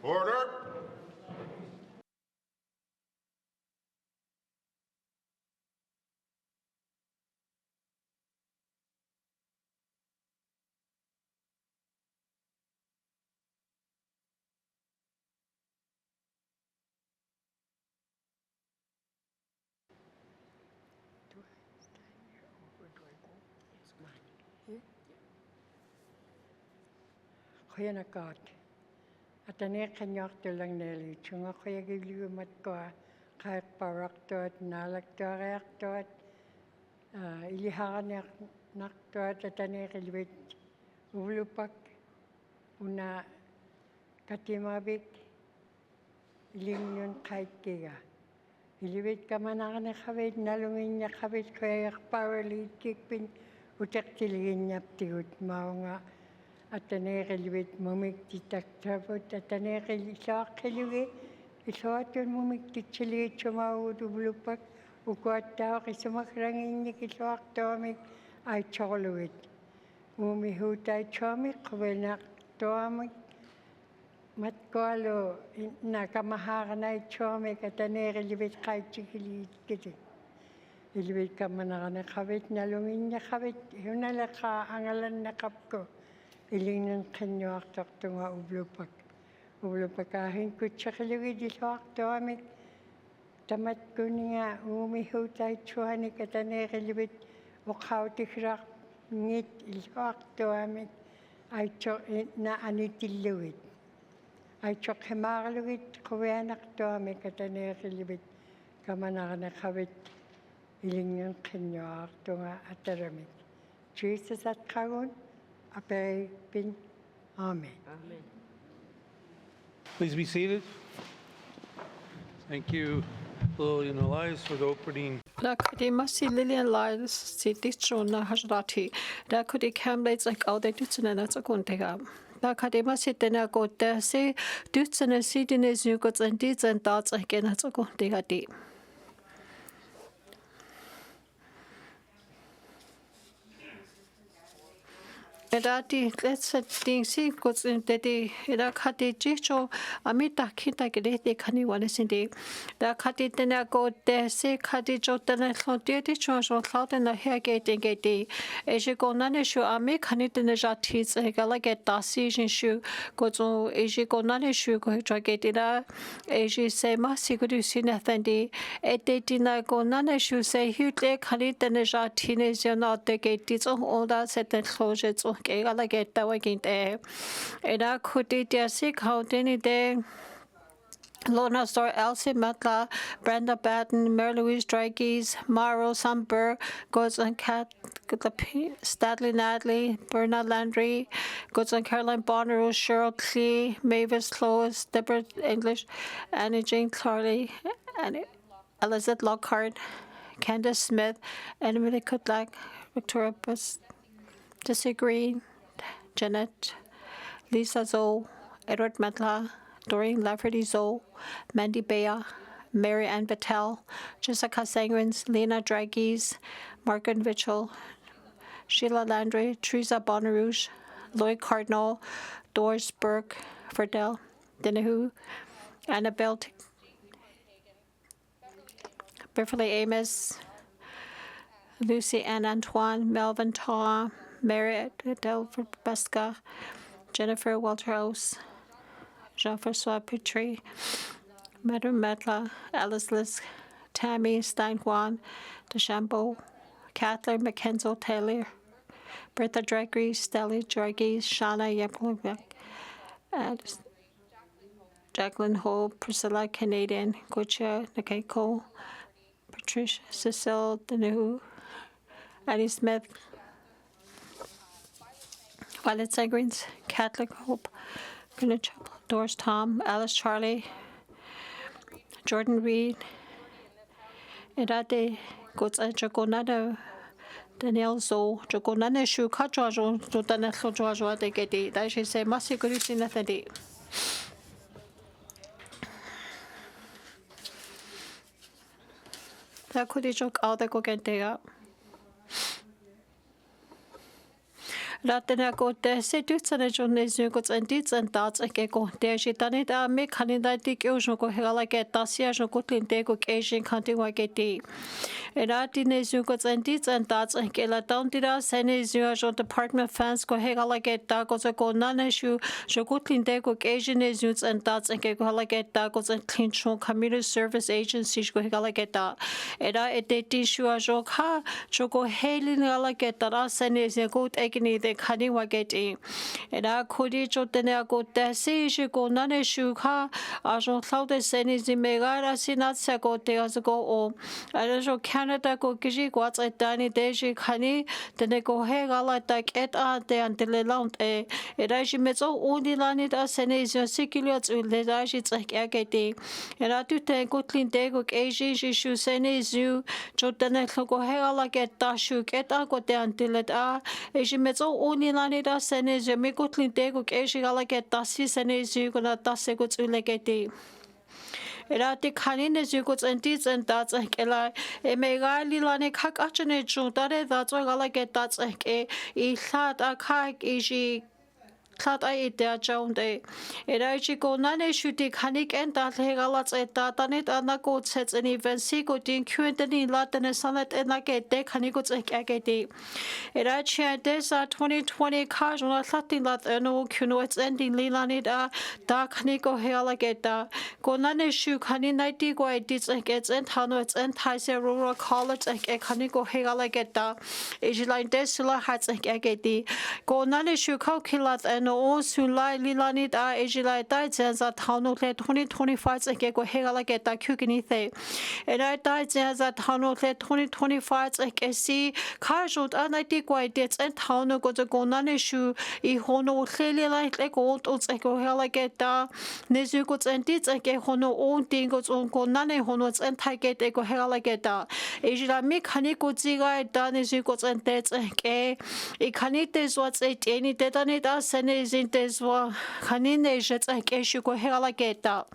Order. Khoyanakot. Atane kanyak tulang neli. Chunga khoyagiliu matkoa. Kayak paraktot, nalaktoreaktot. Iliharan naktot atane kilwit. Ulupak. Una katimabik. Ilingyun kaikiga. Ilibit kamanakane khabit nalungin niya khabit kayak powerlead kikpin. Utaktilin yaptigut maunga. Atanekilwit mumiktitaktabut atanekilisaakkilugi isuatun mumiktitsiligit sumaavut uvlupak ukuattaaq isumakranginnik isuartuamik aitsorlugit muumihuutaitsuamik quvinaqtuamik matkualu nakamahaaranait atanekilwit qaitsikiliitkiti ilwit kamanaqaneqavit nalunginniqavit hunaleqa angalannaqapku Ilingnan kanyoartartunga uvlupak. Uvlupakahin kutsakilugi disuartuamik. Tamatkuninga uumihuutaitsuanik atanerilivit uqautikraq ngit isuartuamik. Aitso na anitilluit. Aitso qhimaarlugit quvianartuamik atanerilivit kamanaqaneqavit ilingnan kanyoartunga ataramik. Jesus atqagun. Amen. Amen. Please be seated. Thank you, Lillian Elias, for the opening. Akademasi Lillian Elias sititsuna hajrati. Akudi kamlets like all the dutsana kuntega. Akademasi tena kota se dutsana sidines yugots and deeds and thoughts again at kuntega deep. Edati let's think see goes in the Edakati Jicho Amita Kita Gede Kaniwanisindi. The Kati Tenago de Se Kati Jotanako Deti Chonjo Cloud and the Hairgate Gate. Ejiko Nanishu Ame Kanitana Jatis and Galaget Dasi Shu Gozo Ejiko Nanishu Gojagetida Eji Sema Siguru Sinathandi Edetina Go Nanishu say Hute Kanitana Jatines not the gate is all that set and closures. Galageta Waginte. Eda Kuditia Sik Houdini de Lona Star Elsie Matla, Brenda Batten, Mary Louise Dragis, Maro Samber, Goods and Cat Stadley Nadley, Bernard Landry, Goods and Caroline Bonnero, Cheryl Clee, Mavis Clovis, Deborah English, Annie Jane Clarley, and Elizabeth Lockhart, Candace Smith, Emily Kutlak, Victoria Bus. Disagree, Janet, Lisa Zoe, Edward Metla, Doreen Lafferty Zoe, Mandy Bea, Mary Ann Patel, Jessica Sanguins, Lena Dragis, Margaret Mitchell, Sheila Landry, Teresa Bonnerouge, Lloyd Cardinal, Doris Burke, Ferdell, Dinahu, Annabelle Beverly Amos, Lucy Ann Antoine, Melvin Taw, Mary Adele Besca, Jennifer Walterhouse, Jean-Francois Petrie, Madame Metla, Alice Liz, Tammy Steinhuan, DeChambeau, Kathleen McKenzie Taylor, Bertha Dragery, Stella Draghi, Shauna Yepelbeck, Jacqueline Ho, Priscilla Canadian, Gucha Nakeko, Patricia Cecile Denehu, Annie Smith, Violet Segrins, Catholic Hope, Doris Tom, Alice Charlie, Jordan Reed, Edade Gotsa Jagonada, Danielle Zo, Jagonana Shu Kajajo, Jodana Jojo de Gedi, that she say Masi Gurisina Thadi. That could joke out the Gogentega. Latena ko te se tu tsane jo ne zu ko tsanti tsanta tsake ko te shi tani da me kanida ti ke jo ko hela ke ta sia jo ko tlinte ko ke shin kanti wa ke ti era ti ne zu ko tsanti tsanta tsake la taun ti da se ne zu jo department fans ko hela ke ta ko ko na ne shu jo ko tlinte ko ke shin ne zu tsanta tsake ko hela ke ta ko tsan clean cho community service agency ko hela ke ta era ete ti shu jo kha jo ko heli la ke ta ra se ne zu ko ekini de khani wa ke ti era khodi cho tene ko te si shi ko na ne shu kha a jo thau de se ni zi me ga ra si na se ko te as ko o ara jo Canada ko ki ji ko tsa ta ni de shi khani tene ko he ga la ta ke ta te an te le laund e era shi me zo o ni la ni da se ne zi si ki lo tsu le da shi tsa ke ti era tu te ko tlin te ko ke ji shi shu se ne zu cho tene ko he ga la ke ta shu ke ta ko te an te le ta e shi me zo o ni la ni da se ne zi me ko tlin te ko ke shi ga la ke ta si se ne zi ko na ta se ko tsu le ke ti era ti khani ne zi ko tsanti tsanta ke la e me ga li la ne kha ka chne chu ta re da zo ga la ke ta ke I hla ta kha ki ji Tlat ai te a jaunde. Era chi ko nane shuti khanik en ta lega la tse ta tanet ana ko tsets ani vensi ko tin kyentani la tane sanet en la ke te khani ko tse kya ke ti. Era chi de sa 2020 ka jona tlatin la no kyuno it's ending lila ni da khani ko he ala ke ta. Ko nane shu khani nai ti ko ai ti tse ke tsen thano it's en thai se rural college ke khani ko he ala ke ta. E ji line de sila ha tse ke ti. Ko nane shu khau khilat no sun lai li la ni da e ji lai tai chen za thao no le 2025 ke ko he la ke ta kyu ki ni the e lai tai chen za thao no le 2025 ke si kha jo ta na ti ko de chen thao no ko zo ko na ne shu I ho no le le lai le ko to tse ko he la ke ta ne zu ko chen ti tse ke ho no on ting ko zo ko na ne ho no chen thai ke te ko he la ke ta e ji la mi khani ko ji ga da ne zu ko chen te tse ke I khani te zo tse te ni te ta ne da se ne Zintezwa Hanine jets a keshuko helageta.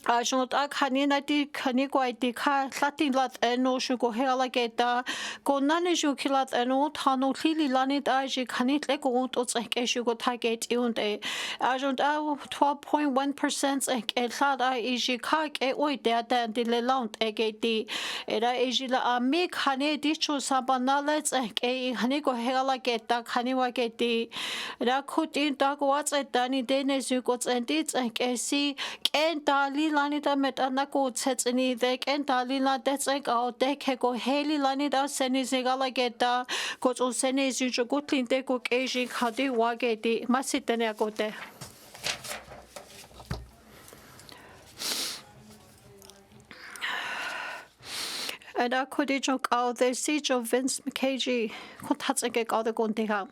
A jont a hanina di kanigwai di ka latin lat eno shuko helageta. Go nane jukilat eno tano lili lanit aji kanit leko unt ek eshuko target iunde. A jont a 12.1% ek elad a iji kak e oi de adan di le launt egeti. Era iji la a mi kane dicho sabanalets ek e hanigo helageta kaniwageti. Ra kutin dagwats e dani dene zugots and dits ek e si ken dali lani da met anako tsetsini dek en dali la dets ek ao dek ko heli lani da seni zigala geta ko seni zujo gutlin de ko keji khadi wageti masitene agote And I could joke out the siege of Vince McKG. Could have a get out the Gonteha.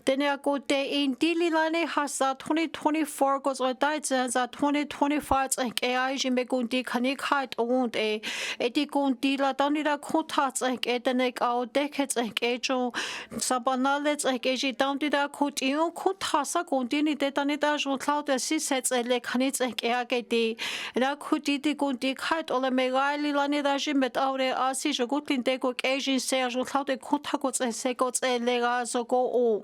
Then I go day in Dililane has 2024 goes or died as 2025 and AI Megundi Kanik height owned a Edigundila Donida Kotats and Edenek out decades and Ejo Sabanalets and Eji down to the coat you could Tasa Gondini Detanita Cloud the sea sets and Lekanits and Eageti. And I could did the Gundi kite or the Megali Lanida Jimet out si je gutlin de ko Asian se jo thau de khotha ko tse se ko tse le ga so ko o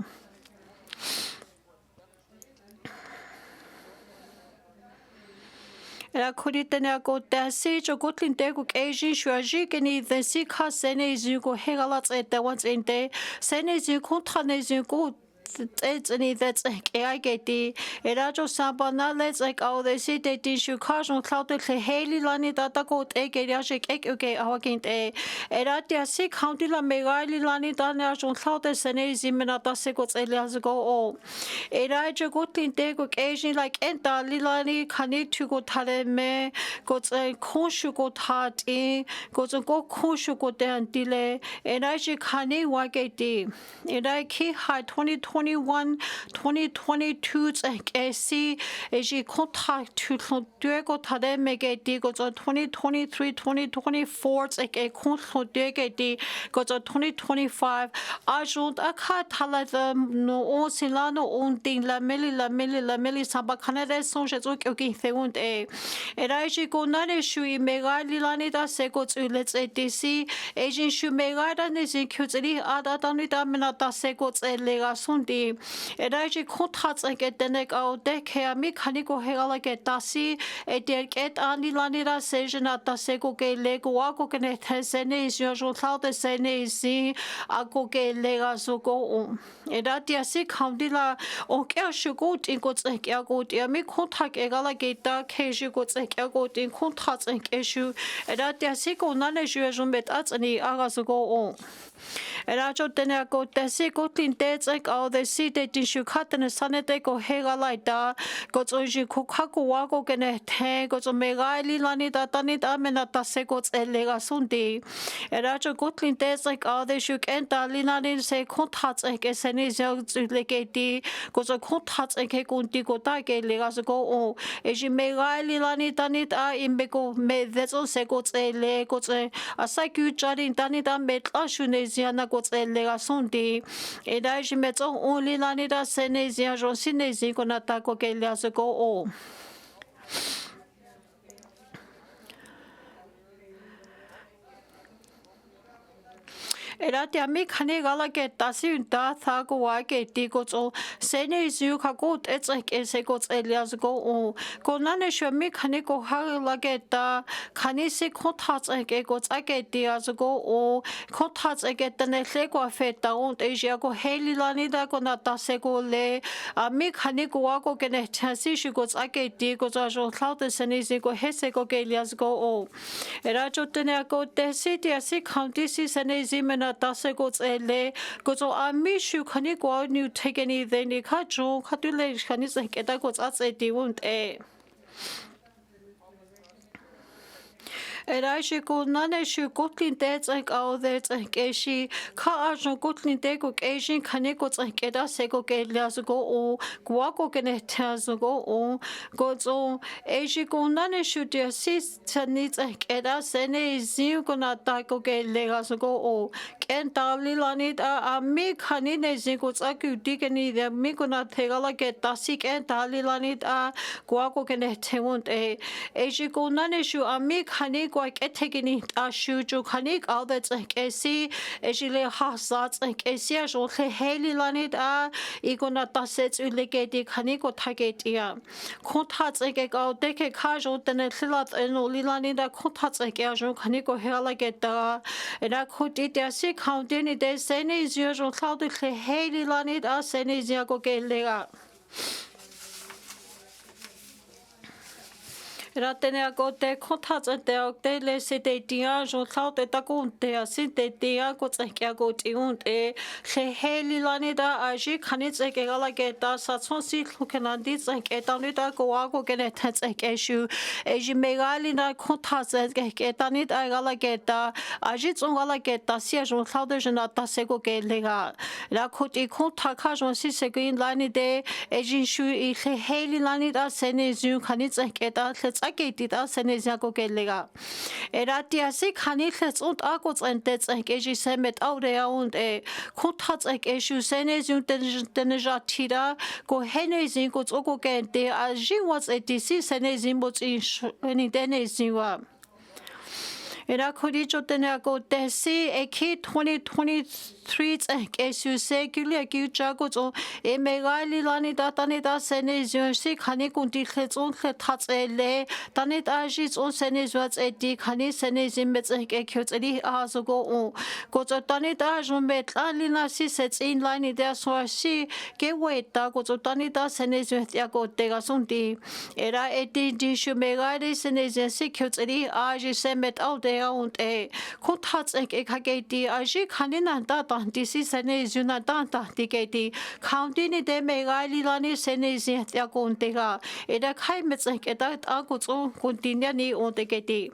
Era kuritene ko ta si jo gutlin de ko Asian shwaji ke ni the si kha se ne zu ko hegala tse de once in day se ne zu khotha ne zu ko it's any that's like I get the Erajo Sabana let's like all the city tissue caution cloud the Haley Lani data code egg okay our kind a Eratia sick county la Megali Lani Dana cloud the Senezi Minata Secots Elias go all Eraja good in day go Asian like enta Lilani can to go taleme got a konshu got hard in goes and go konshu go down delay and I should can wageti and I key high 2020 2021 2022 esi eji contact to duego tade megeti go 2023 2024 e contact duegeti go 2025 ajont akha thala no on silano on ting la meli sabakanere son jezo ki feunt era eji go nane shui megali lanita seko let's etisi ejin shu megara nezi kyutsiri adatani da menata seko tselega sundi era eji contact eketenek au deke mi kaniko hegala ketasi ederket ani lanira sejenata seko ke lego ako kene tesene is yo thalde sene isi ako ke lega soko era tiasi khamdila o kya shugo tinko tsekya go tia mi contact egala geta keji go tsekya go tin contact ekeshu era tiasi ko nane juejon bet atani agasogo era chotene ko tesi ko tinte tsek au de site tishu khatene sanete ko hegalaita ko tsoji ko khaku wa ko kene the ko tso megali lani da tani da mena tase ko tselega sundi era cho ko tinte tsek au de shuk enta linani se kontats ek eseni zog leketi ko tso kontats ek kunti ko ta ke lega so eji megali lani tani da imbeko me dezo se ko tsele ko tse asakyu charin tani da metla shunesiana ko tselega sundi era eji metso only lani da senesia jon sinesi ko nata ko ke lega so era te ami khane gala ke tasi unta tha ko wa ke ti ko tso sene zu kha ko te tsek e se ko tselia go ko nane shwe mi khane ko ha la ke ta khane se ko tha tsek e ko tsake ti as go ko tha tsek e tene hle ko fe ta on te ja ko heli la ni da ko na ta se ko le ami khane ko wa ko ke ne chasi shu ko tsake ti ko za jo thlau te sene se ko he se ko ke lia go era chotene ko te si ti asi county si sene zi mena tase ko tsele ko zo ami shu khani ko new take anything ni kha jo khatule khani se keta ko tsa tse ti won te era shi ko nane shu ko tin te tsek au de tsek e shi kha a jo ko tin te ko ke shi khani ko tsek keta se ko ke lia go kwa ko ke ne ta go ko zo e shi ko nane shu te si tsani tsek keta se ne zi ko na ta ko ke lega go ken ta li la ni a mi khani ne zi ko tsa ku ti ke ni de mi ko na te gala ke ta si ken ta li la ni a kwa ko ke ne te won e shi ko nane shu a mi khani ko ke tegini ta shu ju khani au de ke si e shi le ha sa ke si a jo le heli la ni a I ko na ta se tsu le ke ti khani ko tha ke ti a ko tha tse ke ka de ke kha jo te ne thlat e no li la ni da ko tha tse ke a jo khani ko he la ke ta era ko ti te si county ni de se ne jo jo thlau de le heli la ni a se ne ja ko ke le ga era tene a ko te kontats te o te le se te tia jo thlau te ta ko te a sin te tia ko tse ke ko ti un te le heli la ni da a ji khani tse ke gala ke ta sa chon si lu ke na di tse ke ta ni da ko a ko ke ne te tse ke shu e ji megali na kontats ke ta ni da gala ke ta a ji chon gala ke ta si jo thlau de jna ta se ko ke le ga la ko ti konta kha jo si se ke in la ni de e ji shu I le heli la ni da se ne ju khani tse ke ta aketi da senezia ko kelega era tiasi khani khets und ako tsentets keji semet aure und kontats ekeshu seneziu Dene Zhatıé ko henezin ko tsoko kente aji was etisi senezin botsi ni deneziwa era khori chotene ko tesi eki 2023 kesu sekule ki chago zo e megali lani da tani da senezio si khani kunti khetson khethatsele tani da ji zo senezio eti khani senezin bet ke kyotseli azogo ko zo tani da jombe tlali na si setsin lani da so si ke weta ko zo tani da senezio ya ko tega sundi era eti di shu megali senezio si kyotseli aji semet out sea und kontats ekageti aji kanina data disi sene zuna data digeti county ni de megali lani sene zia kontega eda kaimets eda agutsu kontinia ni ontegeti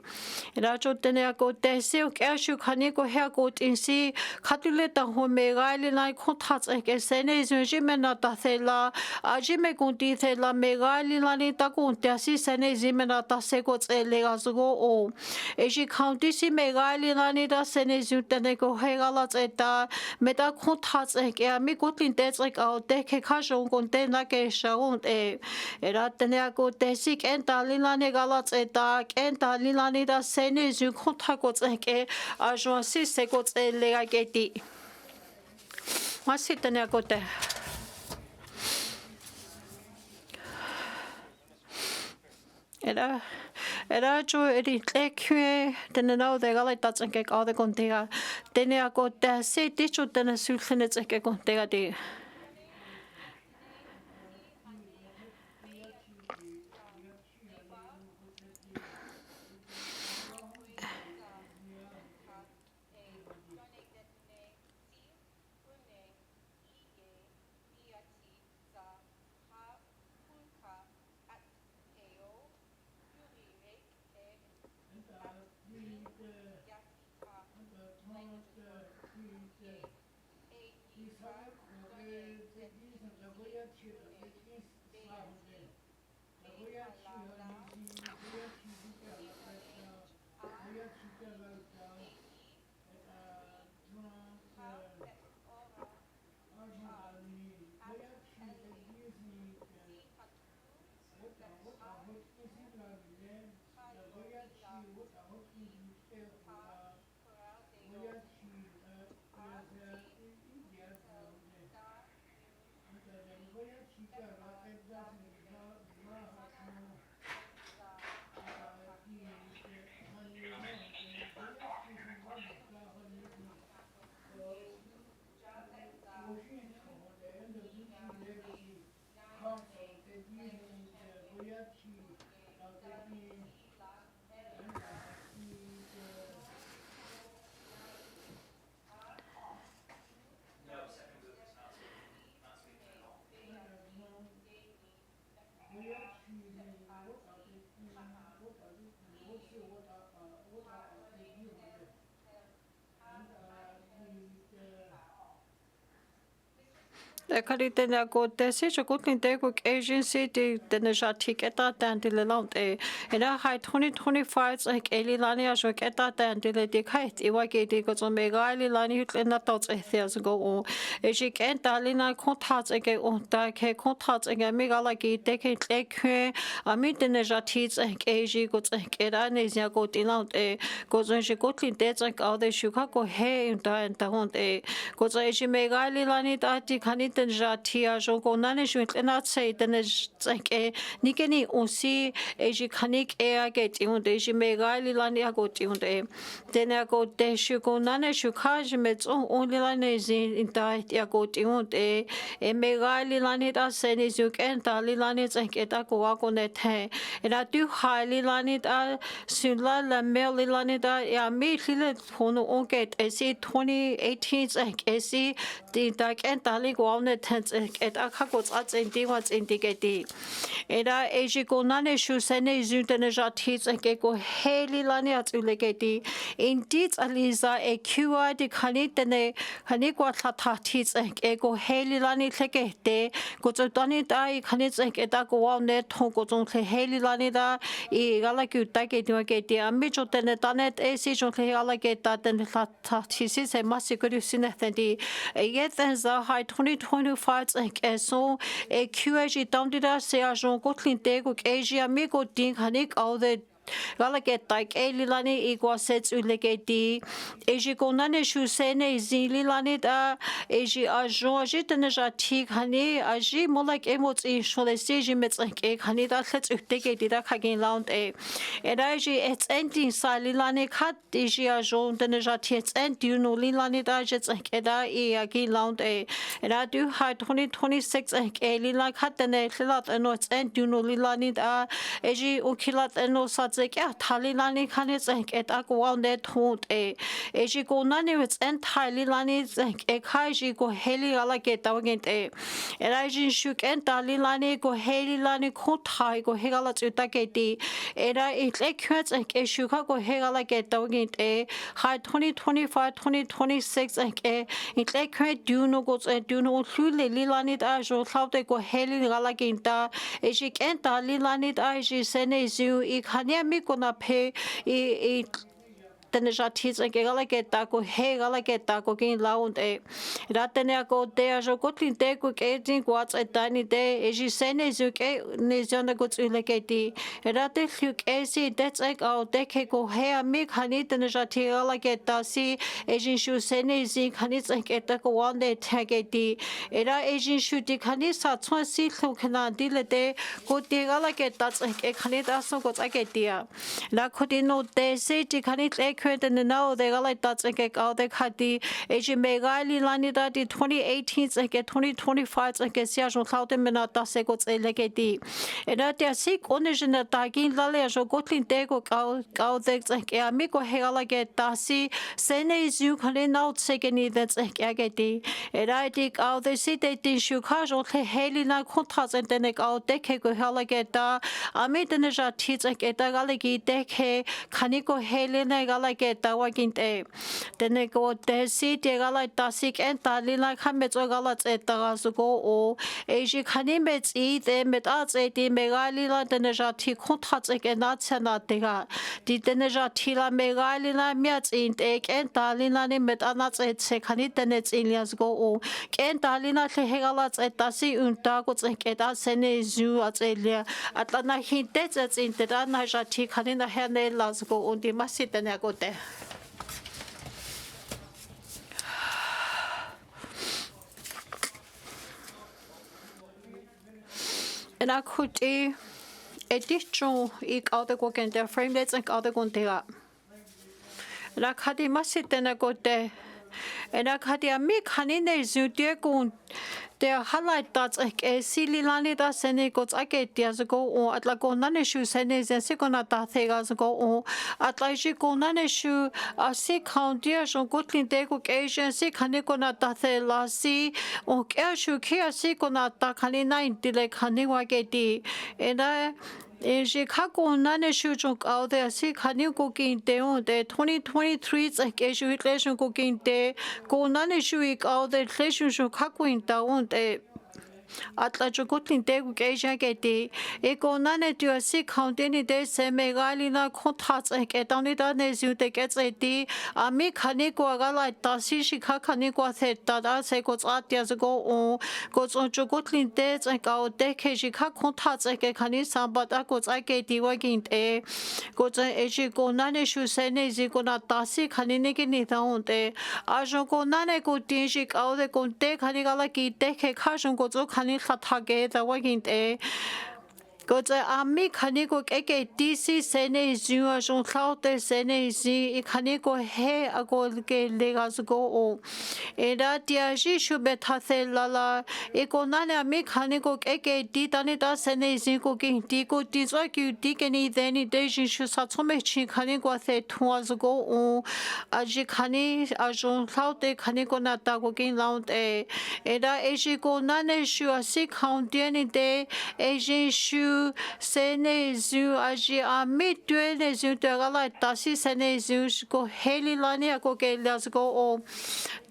eda chotene ko tese kashu kaniko hergot insi katuleta ho megali lai kontats sene zuna thela ajime kunti thela megali lani ta kunti asi sene zimena ta sekot elegazugo o eji county si megali lani da sene zutene ko hegala eta meta kontats ami kotlin tetsek au te ke khajon konte na ke shaun era tene ko tesik entali lani gala eta entali lani da sene zu kontakot eke ajo si sekot elegati masitene ko te Era jo eri tlekue tene nau de gala tatsanke kaude kontega tene ako te se ticho tene sulkhene tsake kontega de Kari tene ko te se chokotlin te ko agency te Dene Zhatıé eta tantile laut era hai 2025 like eli lani ajo eta tantile de kait iwa ke de ko so megali lani hutlena tot ethers go o eji kenta lina kontats ege on ta ke kontats ege megala ke te ke tlekwe ami Dene Zhatıé eji ko era ne zia ko tilaut ko so je kotlin te tsak au de shuka ko he ta hont ko so eji megali lani ta ti khani Dene Zhatıé jogo nane shwitena tsei Dene Zhatıé nikeni onsi eji khanik aget und eji megali lani agot und Dene agot de shugo nane shukaj met on lani zin intait agot und megali lani da seni zuk enta lani Zhatıé ta ko agonet he era tu hali lani da sunla la meli lani da ya mi lile hono onget esi 2018 Zhatıé esi di da enta li go et akagots atsendi what's indicati era eji konane shu sene Dene Zhatıé ko heli lani atsulegati indeed aliza equa de kanitene kanigwa tati ko heli lani tlekete ko tsotani dai kanits eta ko wane tongo zong heli lani da I galaku take to ambi chotene tanet esi chontle alageta den tati se masikuru sinethendi yet za high 2025 so QG tamdida se ajon kotlin te ko Asia mi ko ding hanik all the Galageta Elilani Iguasets Ulegeti Eji Konane Shusene Zililani da Eji Ajon Dene Zhatıé Hani Aji Molak Emots in Sholeseji Metzek Hani da Let's Utegeti da Kagin Lound and Aji it's ending Salilani Kat Eji Ajon Dene Zhatıé it's end you know Lilani da Jets Eda Agi Lound and I do high 2026 Elila Katane Hilat and no it's end you know Lilani da Eji Ukilat and no Sats ze ke thalilani khane ze ke ta ko on de thut e ji ko nani with en thalilani ze ke khai ji ko heli ala ke ta gen te era ji shu ken talilani ko heli lani ko thai ko hegala chuta ke ti era itle khwet ke shu kha ko hegala ke ta gen te ha 2025 2026 ke itle khwet du no go du no hlule lilani ta jo thaute ko heli gala gen ta e ji ken talilani ta ji sene zu I khania mi ko na phe I Dene Zhatıé ke gala ke ta ko he gala ke ta ko kin laund e ratene ko te a jo kotlin te ko ke tin ko ats etani te e ji sene zu ke ne zona ko tsile ke ti rate khuk e si that's like au te ke ko he a mi khani Dene Zhatıé gala ke ta si e ji shu sene zi khani tsa ke ta ko wan de te ke ti era e ji shu ti khani sa chwa si thu khana dile te ko te gala ke ta tsa ke khani ta so ko tsa ke ti a la khoti no te se ti khani Kürden now they got like that's like all the khati eji megali lani da di 2018 like 2025 like sia jo thaute mena ta se ko tsele ke ti era te sik onejena ta gin la le jo gotlin te ko ka de like ya mi ko hegala ke ta si sene zu khale now se ke ni de like ya ke ti era ti ka de si te ti shu kha jo the heli na ko tha zen te ne ka de ke ko hala ke ta ami de ne ja thi like eta gale ki de ke khani ko heli na gala ke ta wa kin te tene ko te si te gala ta si ken ta li la kha me zo gala tse ta ga su ko o e ji khani me tsi te me ta tse ti me ga li la tene ja thi khu tha tse ke na tse na te ga ti tene ja thi la me ga li la mya tsin te ken ta li la ni me ta na tse tse khani tene tsin li as go o ken ta li na hle he gala tse ta si un ta ko tse ke ta se ne zu a tse le atla na hin te tse tsin te ta na ja thi khani na he ne la go o di ma si tene ko te and I could edition ik out ko ken der frame let's like out ko te ga la khadi masitena ko te and I khadi mi khani ne zu te ko der highlight that's like a silly lani da sene ko tsake ti as go o atla ko nane shu sene ze se ko na ta the ga go o atla ji ko nane shu a se count dia jo ko tlin te ko asian se khane ko na ta the la si o ke shu ke se ko na ta khani 90 le khani wa ke ti and I je kako nane shu chok out there si khani ko kin te on de 2023 like shu relation ko kin te ko nane shu ik out there relation shu kako in ta on de atla chokotlin te ku ke ja ke ti e ko nane tu si county de se me gali na ko tha tse ke ta ni da ne zu te ke tse ti a mi khani ko ga la ta si shi kha khani ko the ta da se ko tsa tia zo go o ko chokotlin te tse ka o te ke shi kha ko tha tse ke khani sa ba ta ko tsa ke ti wa kin te ko tse e shi ko nane shu se ne zi ko na ta si khani ne ke ni ta on te a jo ko nane ko ti shi ka o de ko te khani ga la ki te ke kha jo ko zo khani khathage da wa kin te ko tse a mi khani ko ke dc sene zu a jo thaute sene zi khani ko he a ko ke le ga go o e da tia ji shu be tha se la la e ko na ne mi khani ko ke di ta ni ta sene zi ko ki di ko ti zo ki di ke ni de ni de ji shu sa chome chi khani ko se thu a go o a ji khani a jo thaute khani ko na ta ko kin laund e da e ji ko na ne shu a si count ni de e ji shu sene zu aji a mi tue ne zu te gala ta si sene zu ko heli lani a ko ke las go o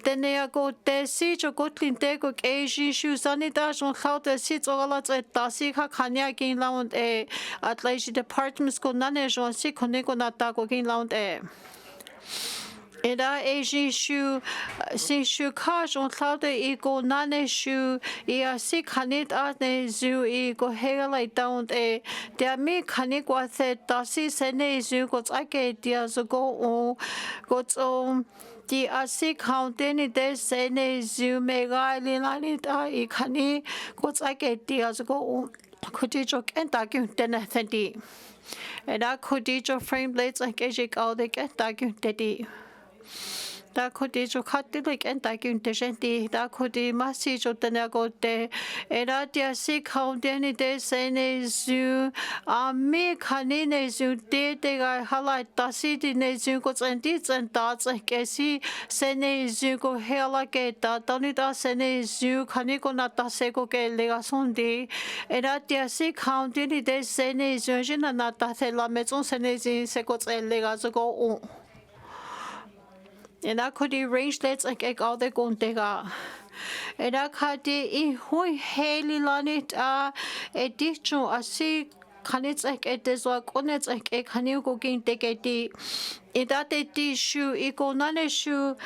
tene a ko te si cho ko tlin te ko ke ji shu sani ta jon khau te si zo gala tse ta si kha khania kin laund e atlaji departments ko nane jon si kone ko na ta ko kin laund e Era eji shu si shu ka jon thlaude I ko nane shu I a si khanit a ne zu I ko hegala down e te mi khani kwa the ta si sene zu ko tsake dia zo go o ko tso di a si county ni de sene zu me ga li la ni ta I khani ko tsake dia zo go o khoti chok en ta kyun te na thenti era khoti cho frame blades like eji ka de ke ta kyun te di Da kodi jo katilik en da günte gente da kodi masi jo tena gote era dia si kaundeni de sene zu ami kanine zu de ga halai tasi di ne zu ko tsendi tsenta tsekesi sene zu ko hela ke ta tani da sene zu kani ko na ta se ko ke le ga sondi era dia si kaundeni de sene zu jina na ta se la maison sene zu se ko tsele ga zo ko and I could arrange that like all the gontega. And I could in hui heli lanit a dicho a si canits like it is like onets like a canu cooking take a tea. In that shoe equal none shoe.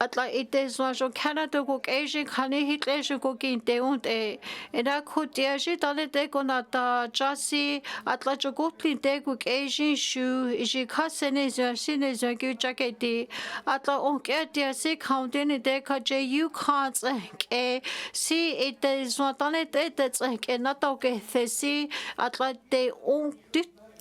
Atla ite zo Canada ko Asian khani hitle ko kinte unte era khotia ji tale te ko nata jasi atla jo gotlin te ko Asian shu ji khasene zo sine zo ki jaketi atla on ke dia se counting te ka je you can't ke si ite zo tale te ke nata ke si atla te on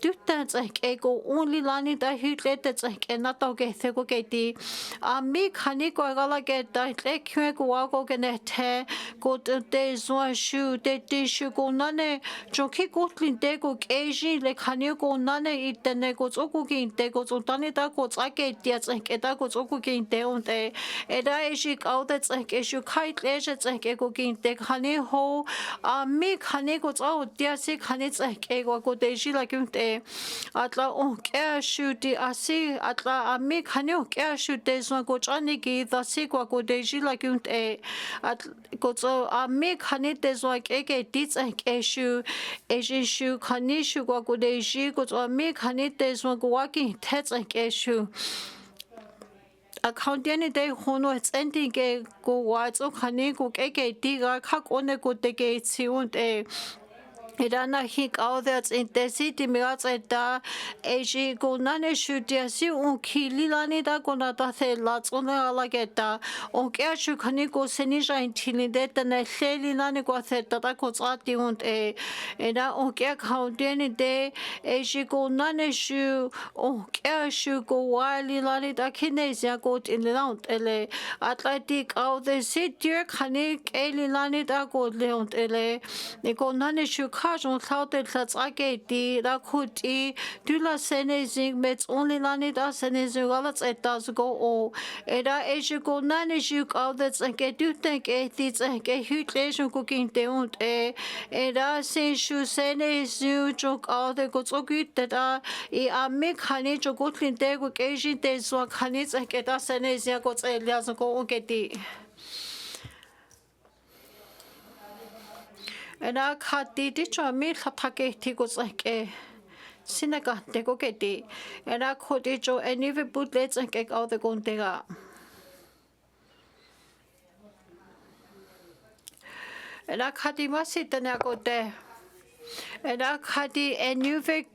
Tyttään ego only lani da hytlete na toge thego geti a mi khani ko gala ge da le khwe ko wa ko ge ne the ko te zo shu te shu ko nane joki ko tlin te ko keji le khani ko nane itene ko zo ko ge te ko zo tani da ko tsa ge dia ke da ko zo ko ge te on te era e shi ka de ke shu khai le je ke ko ge te khani ho a mi khani ko zo dia si khani ke ko de shi la ge atla on kea shuti asi atla ami khani kea shute so ko chani ki dasi ko ko deji la kunt e at ko so ami khani te so ke tis ke shu e shu khani shu ko deji ko so ami khani te so ko wa ki te ke shu accounting de hono ending ke ko wa so khani ko ke ti ga kha ko ne ko te ke chi und e Irana hik audats intensity miratsa eji gonane shudiasi un kililani da gonata the latsona alageta on kershu khani ko senija intilinde tane lelilani ko theta da ko tsati und era on ke khaundeni de eji gonane shu on kershu ko walilani da kinesia ko inland ele atlantic audasi dir khani kelilani da ko leont ele ni gonane shu Jon thoughted that's ageti da kuti dula senezing met only lani da senezing galats it does go o era ejugo nanejuk all that's and get you think it's and get hutlation cooking deont era sin shu senezu jok all the go so good that I am khani jogotlin de go kejin de so khani get da senezia go tselia so go geti Ena khati ti chami khathake ti ko tsake sinaka te ko keti ena khoti jo any we put let's ke out the kontega ena khati masitana ko te ena khati any we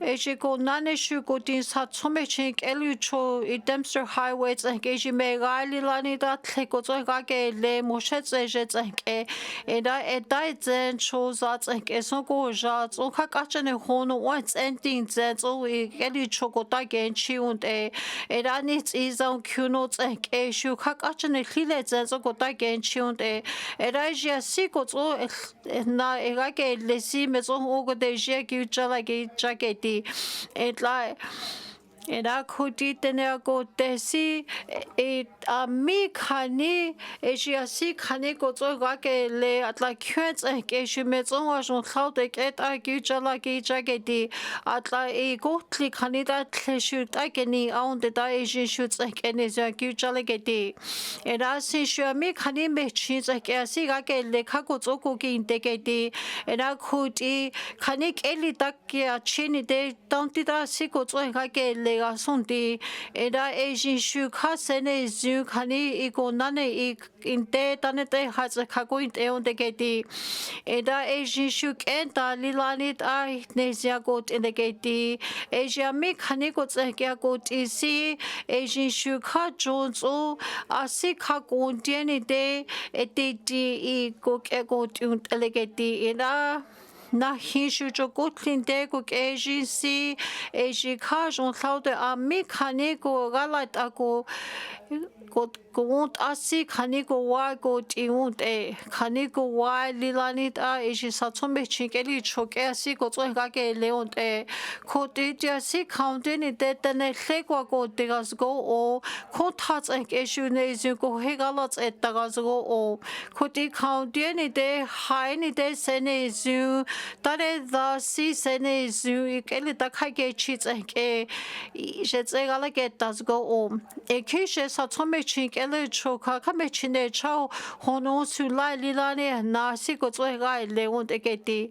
Ejiko nane shuko din sa tsomechink elucho I Dempster Highway tsankeji me gali lani da tleko tsangake le moshet tseje tsanke eda edai tsen cho za tsanke sonko ja tsonka kachane hono once ending tsen tso elucho ko ta genchi und eda nits izon kuno tsanke shuka kachane khile tsen tso ko ta genchi und eda ja siko tso na egake lesi me tso ogo de je ki chala ki jaketi Etla Era kuti tene ko tesi mi khani ejiasi khani ko tso ga ke le atla khwets ke shime tso wa jon khaude ke ta ki chala ki jageti atla ko tli khani da tleshu ta ke ni aun de da eji shu tse ke ne ja ki chala ke ti era si shu mi khani me chi tse ke si ga ke le kha ko tso ko ki inte ke ti era kuti khani ke li ta ke chini de tanti da si ko tso ga ke le ga sonti era eji shu khasene zu khani iko nane inte tanete has khago inte on de geti era eji shu kenta lilani ai nesia got in de geti eja mi khani ko tsekya got isi eji shu kha jonzo asi khago tiene de etiti I ko ke got un elegeti era na hishu jo gutlin de go agency eji kajon klaude a mi kaniko galat ako Gont asi kaniko wa go tiunt e kaniko wa lilanit a eji satsombe chinkeli choke asi go tso gake leont e koti asi counting de tene lekwa go digas go o kotats en eshu ne zu go hegalats et dagas go o koti counting de haini de sene zu tare da si sene zu ikeli da kage chits en ke jets egala get das go o e kishe satsombe chinkeli choka kame chine chao hono su lai lilane na si go tso ga leont eketi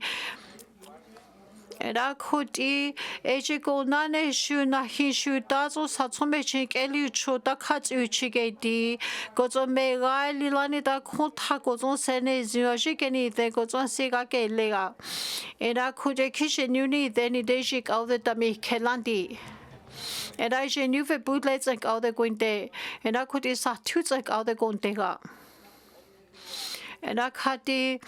Era koti ejiko nane shu na hishu tazo satsome chinkeli chota katsu chigedi gozo mega lilani da konta gozo sene zyoshikeni de gozo siga kelega Era kuje kishe nuni deni dejik au de tami kelandi Era je nuve budlets ek au de guinte Era koti sa tuts ek au de gontega Era kati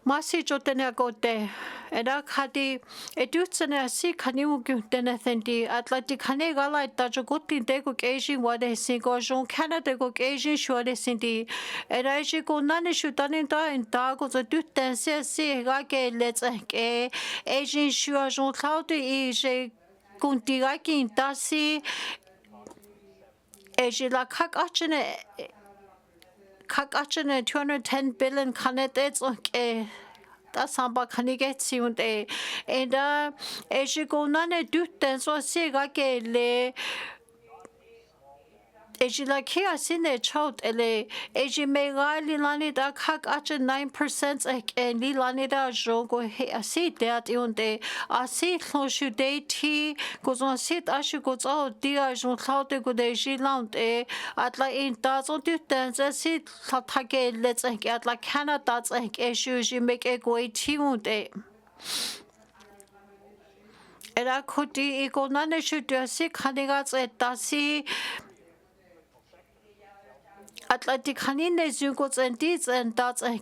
Masi jotene agote Era kati edutsene si kaniu gyutene thendi atlati kane gala tajo gotin de go Asian wade singo jon Canada go Asian shwade sindi era ji go nane shutanin da in da go zo dutten se si ga ke let's ke Asian shwa jon cloud I je kuntiga kin tasi eji la kak achene 210 billion candidates okay da samba kanige tsiunde enda ejigona dutten so siga gele ejila kia sine chot ele ejimega lilani da kak ache 9% ek lilani da jogo he asi dat unde asi khoshu de ti gozon sit ashu gozo dia jon khaute go de jilant e atla in da so dutten se sit thake let's ek atla canada ek eshu jimek e go ti unde era koti ikonane shu de si khaniga tasi Atlantic hanine zugo tsentis and that's a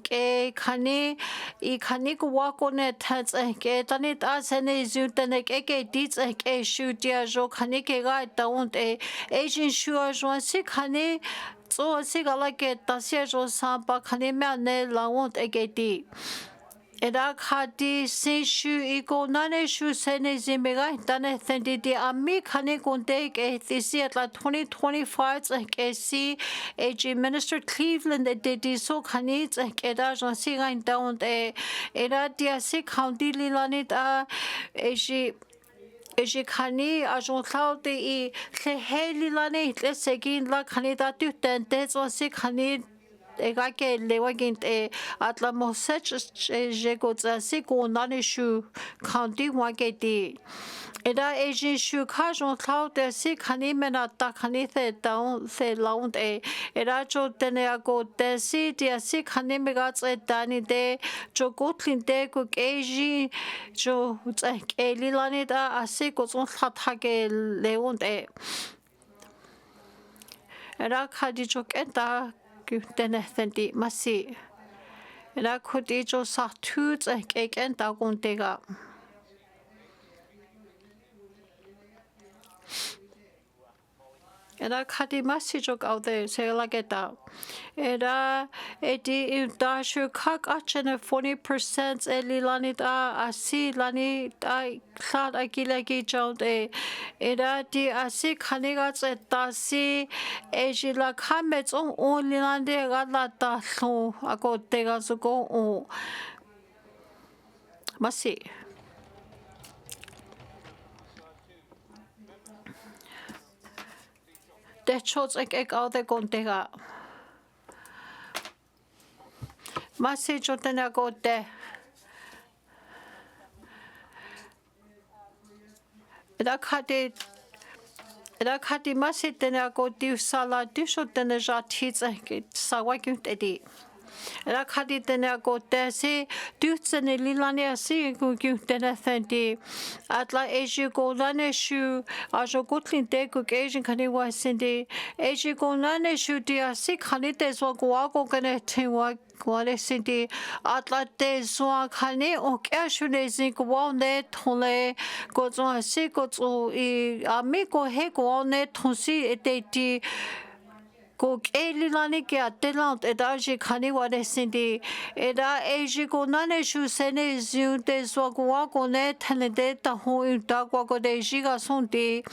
kani I kani wakone tats a tanit as any zutanek eke dits a shoot ya jo kanike guy don't a Asian sure one sick honey so a sigala get tasia jo samba kanime ne la won't a geti. Era khati se shu iko nane shu sene zimega tane thendi di ami khane konte ke tisi atla 2025 ke si AG Minister Cleveland de so khani ke da jon si gain down era dia si county lilanit a AG khani a jon thaute I kheli lane le segin la khani da tu tente so si khani ega ke lewagint atla mosech jegotsa si ko nane shu county wageti Era Asian shu kajon cloud si khani mena ta khani the down se laund era jo tene ago de si dia si khani mega tse dani de jo gotlin de go Asian jo tse elilani da asi ko zon khathage leund era khadi jo kenta Dene Zhatıé masi era kodi jo sa tuts eken da gontega Era kadi masi jo out there se lageta era edi da shu kak achene 40% elilani da asi lani da khlad agilagi jode era di asi khaniga tseta si ejila khamets on lilande gala da hlo agotega zugo o masi De chots ek au de kontega. Masi chotena kote. Era khati masi tena koti sala disho tena Zhatıé sawa gyntedi. Era khati tena kote si dutsene lilane si gyntena thendi. Atla eji golane shu ajo gotlin de go Asian kani wa sindi. Eji golane shu dia si kani te so go gane tewa Kuare sindi atlate zwa khani o kashune zi kwone thole ko zwa si ko zu I ami ko he kwone thonsi eteti ko keli lani ke atelant edaji khani wale sindi eda eji ko nane shu sene ziu te zwa kwa ko ne thane de ta ho ta kwa ko de ji ga sonti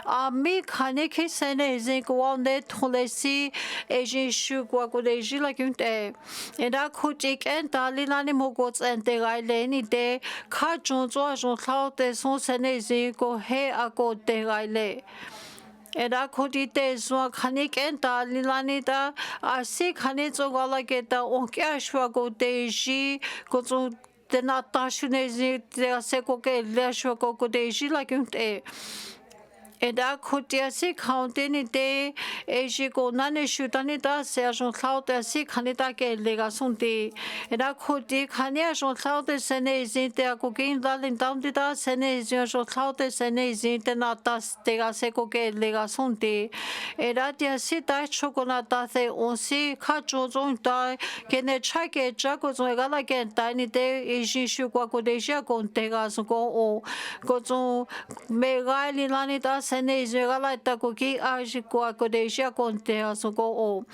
ami khani ki sene zi kwa ne thole si eji shu kwa ko de ji la kunte eda khutik en dali lani mo ko tsen te ga le ni de kha chon zwa zon thao te son sene zi ko he a ko te ga le Era khodite zwa khani kenta lilani da asi khani zogala keta onkia shwa go deji ko zo de natashune zi de se ko ke le shwa ko deji la kunte Eda khutia si khaunte ni de eji ko nane shutani da se ajon khaute si khani da ke lega sunti eda khuti khani ajon khaute sene zi te ko kin dalin down da sene zi ajon khaute sene zi te na ta te ga se ko ke lega sunti eda tia si da chocolate se on si kha jo zon da ke ne cha ke ja ko zo ga la ke ta ni de eji shu ko de ja kon te ga so ko o ko zo me ga li la ni da sene izegala takuki aji kwa kodeja konte asoko o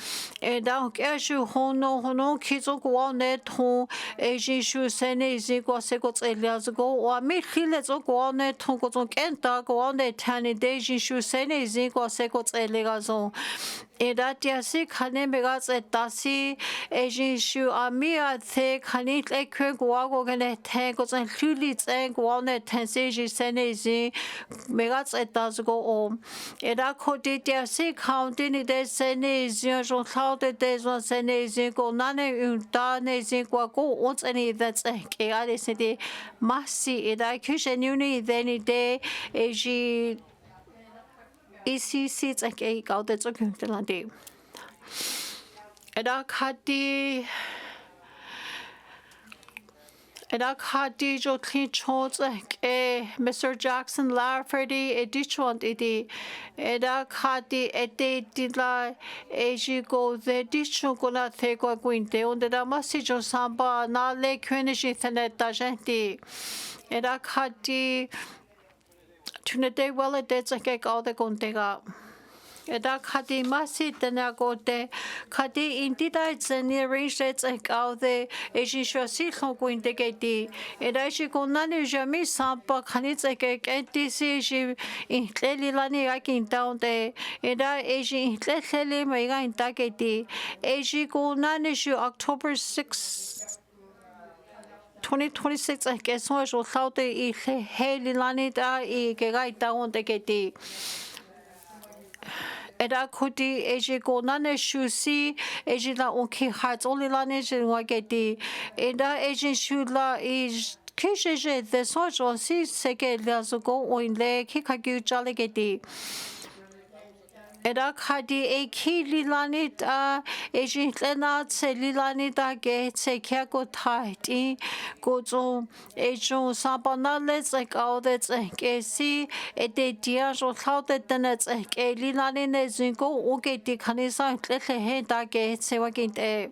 e da ke shu hono kizo kwa ne thon eji shu sene izi kwa se ko tselia zgo wa mi khile zo kwa ne thon ko zo kenta kwa ne thani de ji shu sene izi kwa se ko tselia zo Eda tiasi khane mega tasi eji shu amia the khani le kwe kwa go gane the ko zan luli tsen kwa ne tense ji sene ji mega tas go o eda khoti tiasi county ni de sene ji jo thao de zo sene ji ko nane unta ne ji kwa ko ons any that's ke ale se de masi eda kushen uni then de eji Isi sits like a out that's okay to Landi. Eda khati jo clean chots like Mr. Jackson Lafferty edition idi eda khati ete dila eji go the edition go na the go quinte on the masi jo samba na le kwenishi thaneta gente eda khati Tunete wala de tsake all the contega. Eda khati masi tena gote khati intida tseni range like all the eji shasi khonko integeti. Eda shi konani jami sampa khani tsake kenti si ji intleli lani akin down de. Eda eji intleli mega intageti. Eji konani shu October 6 2026 I guess so jo saute I heli lani da I ke gai da on de keti Eda kuti eji ko nane shusi eji la on ki hat only lani je wa keti Eda eji shu la I kishe de so jo si se ke la so go on le ki ka gyu jale keti Eda khadi e ki lilanit e jintlena tse lilanit ge tse kya ko thati ko zo e jo sabana let's like all that ke si e de dia jo thaude tenet ke lilanit ne zingo o ke ti khani sa tle he da ge tse wa ke te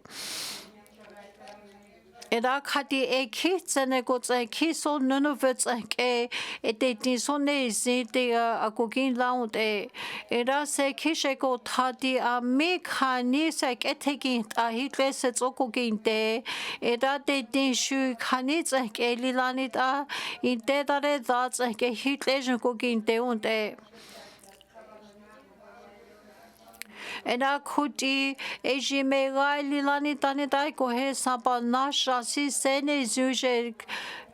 Eda khati e ki tsene ko tse ki so nono vets ke e te ti so ne zi te a kokin laund eda se ki she ko thati a me khani se ke te ki a hitle se tso ko kin te eda te ti shu khani tse ke lilani ta in te dare da tse ke hitle je ko kin te und Ena kuti eji mega lilani tani dai ko he sapa na shasi sene zuje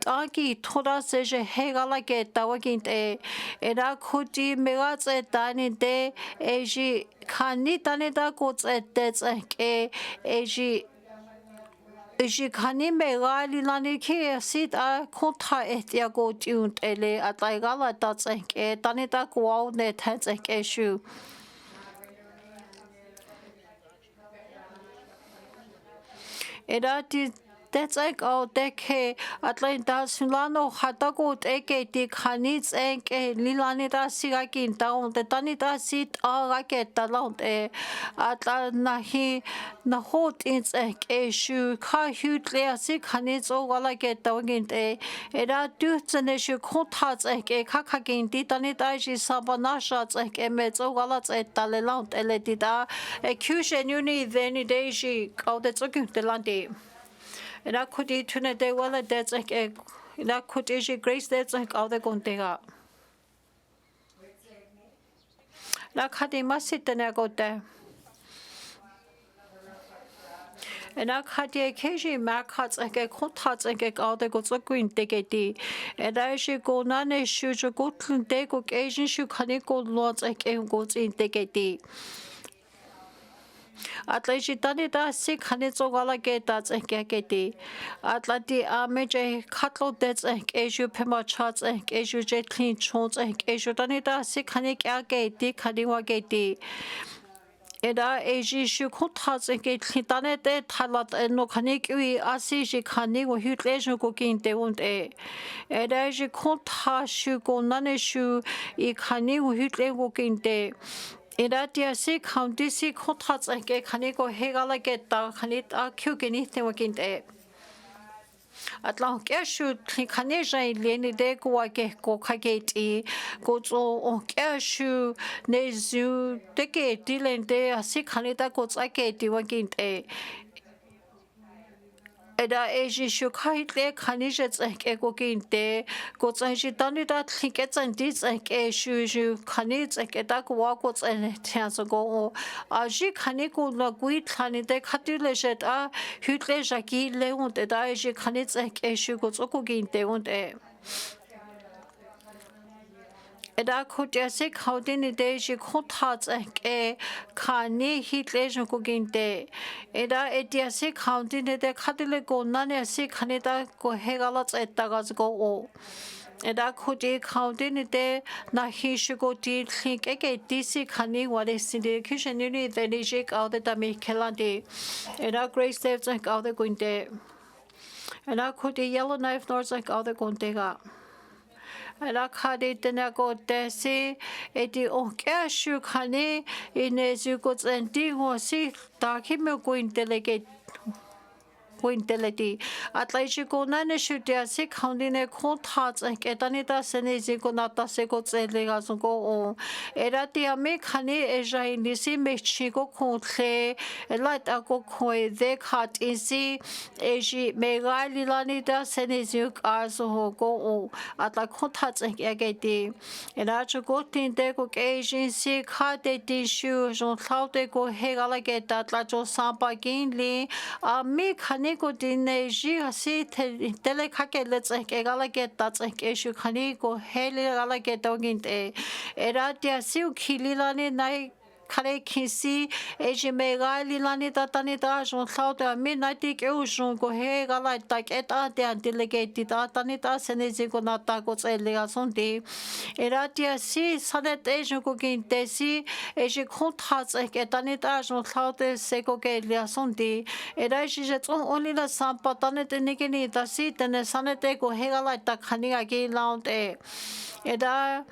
taki thoda se je hegala ke tawakinte ena kuti mega tse tani de eji khani tani da ko tse te ke eji khani mega lilani ki sit a kotha etia go tunt ele ataigala ta tse ke tani da ko ne tse ke shu Eda ti that's like all deke Atlanta Sulano Hatago eke di Kanits enke Lilanita Sirakin down the Tanita sit all racket along Atla na hot ins enke shu ka hutle si Kanits o like down Era dutsene shu kontats enke kakagin ditanita ji sabanasha enke metso galats etalelant eletida Kushen uni then deji all the talking the landi. And I could eat tuna de wala that's like a la could is grace that's like all the gontega. La kadi masit and I got there. And I had the occasion mark huts like a contats like a all the gods of green decade. And I should go none shoes or go to take occasion should canical lots like a gods in decade. Atlaji tanita sick hanitso gala getats and gageti. Atlati ameje catlo debts and asu pema charts and asu jet clean chons and asu tanita sick hanik agati kadiwa geti. Eda aji shu contats and get hitanete talat and no canik we asishi cani or hutlation cooking they won't a. Eda aji contas shu go nane shu e cani or hutle cooking day. Iratia si county si contats and get canico hegala get da canit a cugini thewakinte. At long cashew caneja leni de go kageti go on cashew nezu decade dilen de a si canita goes a gate wakinte. Eda eji shukai le kanijets and egoginte, goats and she done it at tickets and deeds and eshu kanits and edak walkots and tans ago. Aji kaniko laguit kanite katilejet a hutle jaki leont eda eji kanits and eshu goats okoginte und e. Eda kutiasik how dini deji contats and kani hitlation cooking-te. Eda etiasik how dini de katile go nane asik hanita go hegalats etagas go o. Eda kuti how dini de na hishugo di think eke disi kani what is in the kitchen unit the nijik out the damikelandi. Eda grace saves like out the guinte. Eda kuti yellow knife north like out the guntega. La kadi tena go desi eti onkia shu kani inezu go tsendi ho si taki me go intelligent Quintelity. At Laichico Nanishu Diasi Coundine Contats and Ketanita Senesico Nata Seco Zeligas go on. Eratia Mekani Eja in Nisi Mexico Contle, a light Ago they cut in sea, Eji Megali Lanita Senesic Arzo go on. At La Contats and Agati. And Achagotin Deco Agency Kate Tissue, Jean Claudeco Hegalageta, Lajo Sampa Ginli, a Mekani. Nico Dene Zhatıé telekake let's egalaget that's like issue Kaniko Heli Alaget Doginte Eratia Siu Kililani Nai Kare Kisi Ejimega Lilani Tatanita Jon Sauta Midnight Ocean go Hegala like eta delegated Atanita Senesico Natagos Eliasundi Eratia Si Sanet Asian cooking Desi Eji Contats like Etanita Jon Sauta Seco Geliasundi Eraji only the Sampa Tanet Nikini the seat and the Sanete go Hegala like Kaniagi Lound Eda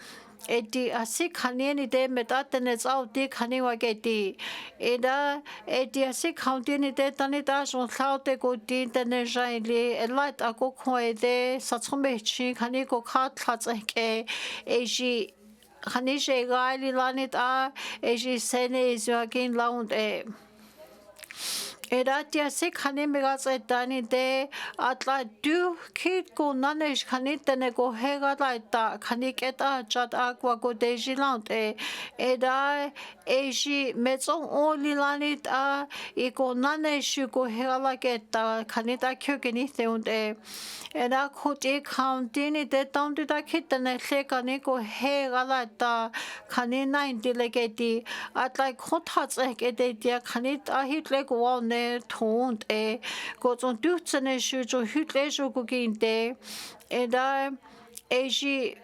Edi asik kanieni de metatenes out de kaniwageti. Eda edi asik countieni de tanita son saute go din Dene Zhatıé a light a go koe de satsombechi kaniko kat katsake eji kanishe gali lanit a eji sene is again lound e. Eratia se kani megas etani de atla du kit go nanesh kani tene go hega laita kani keta chat aqua go dejilant eda eji metson only lanit a iko nanesh go hega laketa kani ta kyogeni teunde eda kuti countini de tanti ta kitene se kani go hega laita kani nine delegati atla kontats ekede dia kani ta hitle go Tont goes on dutsene shoes or hutlesho cooking day, and I Aji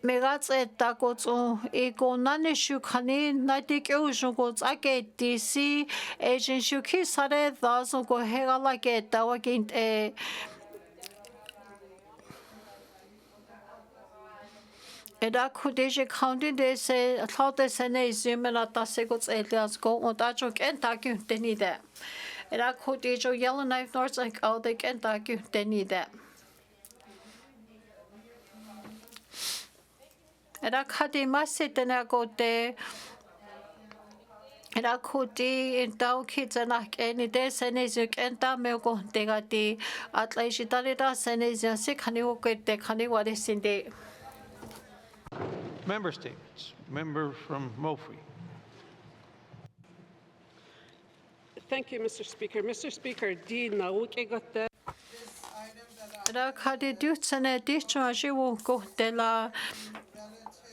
Megats etakots ikonane shukani natikushungots aketisi agent shuki sare dasungo hegala keta wakint Eda kudische county de se thought sene zimela tasegots elias go on tachok and taku denide. Eda kudijo yellow knife north like all the and taku denide. Eda kadi masitena go de Eda kudi in tau kitsanak any de senezuk and tamego degati at laishidalida senezia sikani woke de kani what is in the Member statements. Member from Mofi. Thank you, Mr. Speaker. Mr. Speaker, Dene Zhatıé. Ra khadi dutsane discharge wo go de la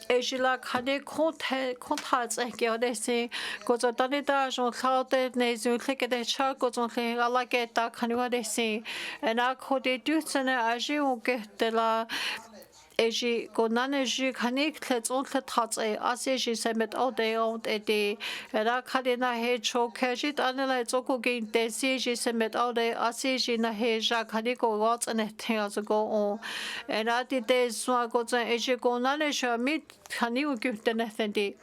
Ejila khadi kontats ekyoresi go zotani da jo khaude nezu khekede cha go zonle ala ke ta khaniwa desi na khodi dutsane aji wo ge de la Eji gonane ji khanik tletson tletats asiji semet ode on edi ra khadina he chokeji tanela zoko gin desi ji semet ode asiji na he ja khaniko gots ne theas go on ra di de swa go zan eji gonane shamit khaniu gytene thendi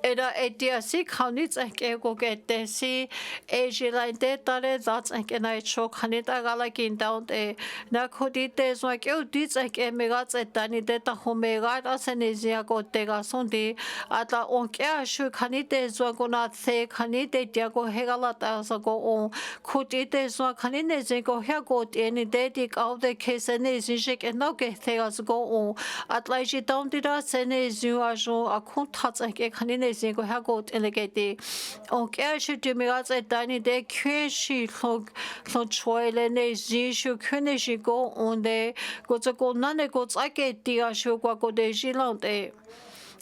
Era etiasi kaunits eko getesi ejilainte tare zats enkenai chok hanita galakin down e na kodite zwak eu dits ek megats etani de ta homega asenizia gotega sondi ata onkya shu khanite zwagona se khanite diago hegalata sago on kodite zwak khanine zego hegot eni de dik of the kesene zishik enoke thegas go on atlaji down dira sene zu ajo akun tats ek khanine go hagot elegate on kershi dimigas etani de kweshi log choile ne zishu kweneshi go on de go nane go tsake dia shu go de jilante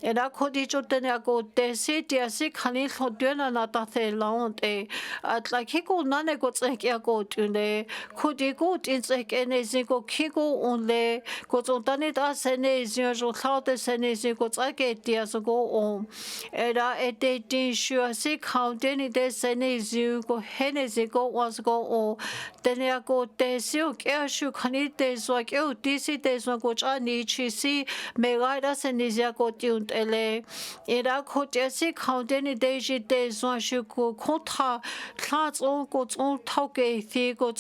Era kodi chotene ako te siti asi khani thotena na ta the laont at like hiko nane go tsek ako tune kodi go tin tsek ene ziko kiko onle go zontani ta sene zyo jo thaute sene ziko tsake tia so go on era ete tin shu asi khauteni de sene zyo go hene ziko was go on tene ako te syo kya shu khani te so kyo tisi te so go cha ni chi si mega da sene zya go tiun ele era khotesi khaudeni deji de zwa ko khotha thats on ko on thauke fi ko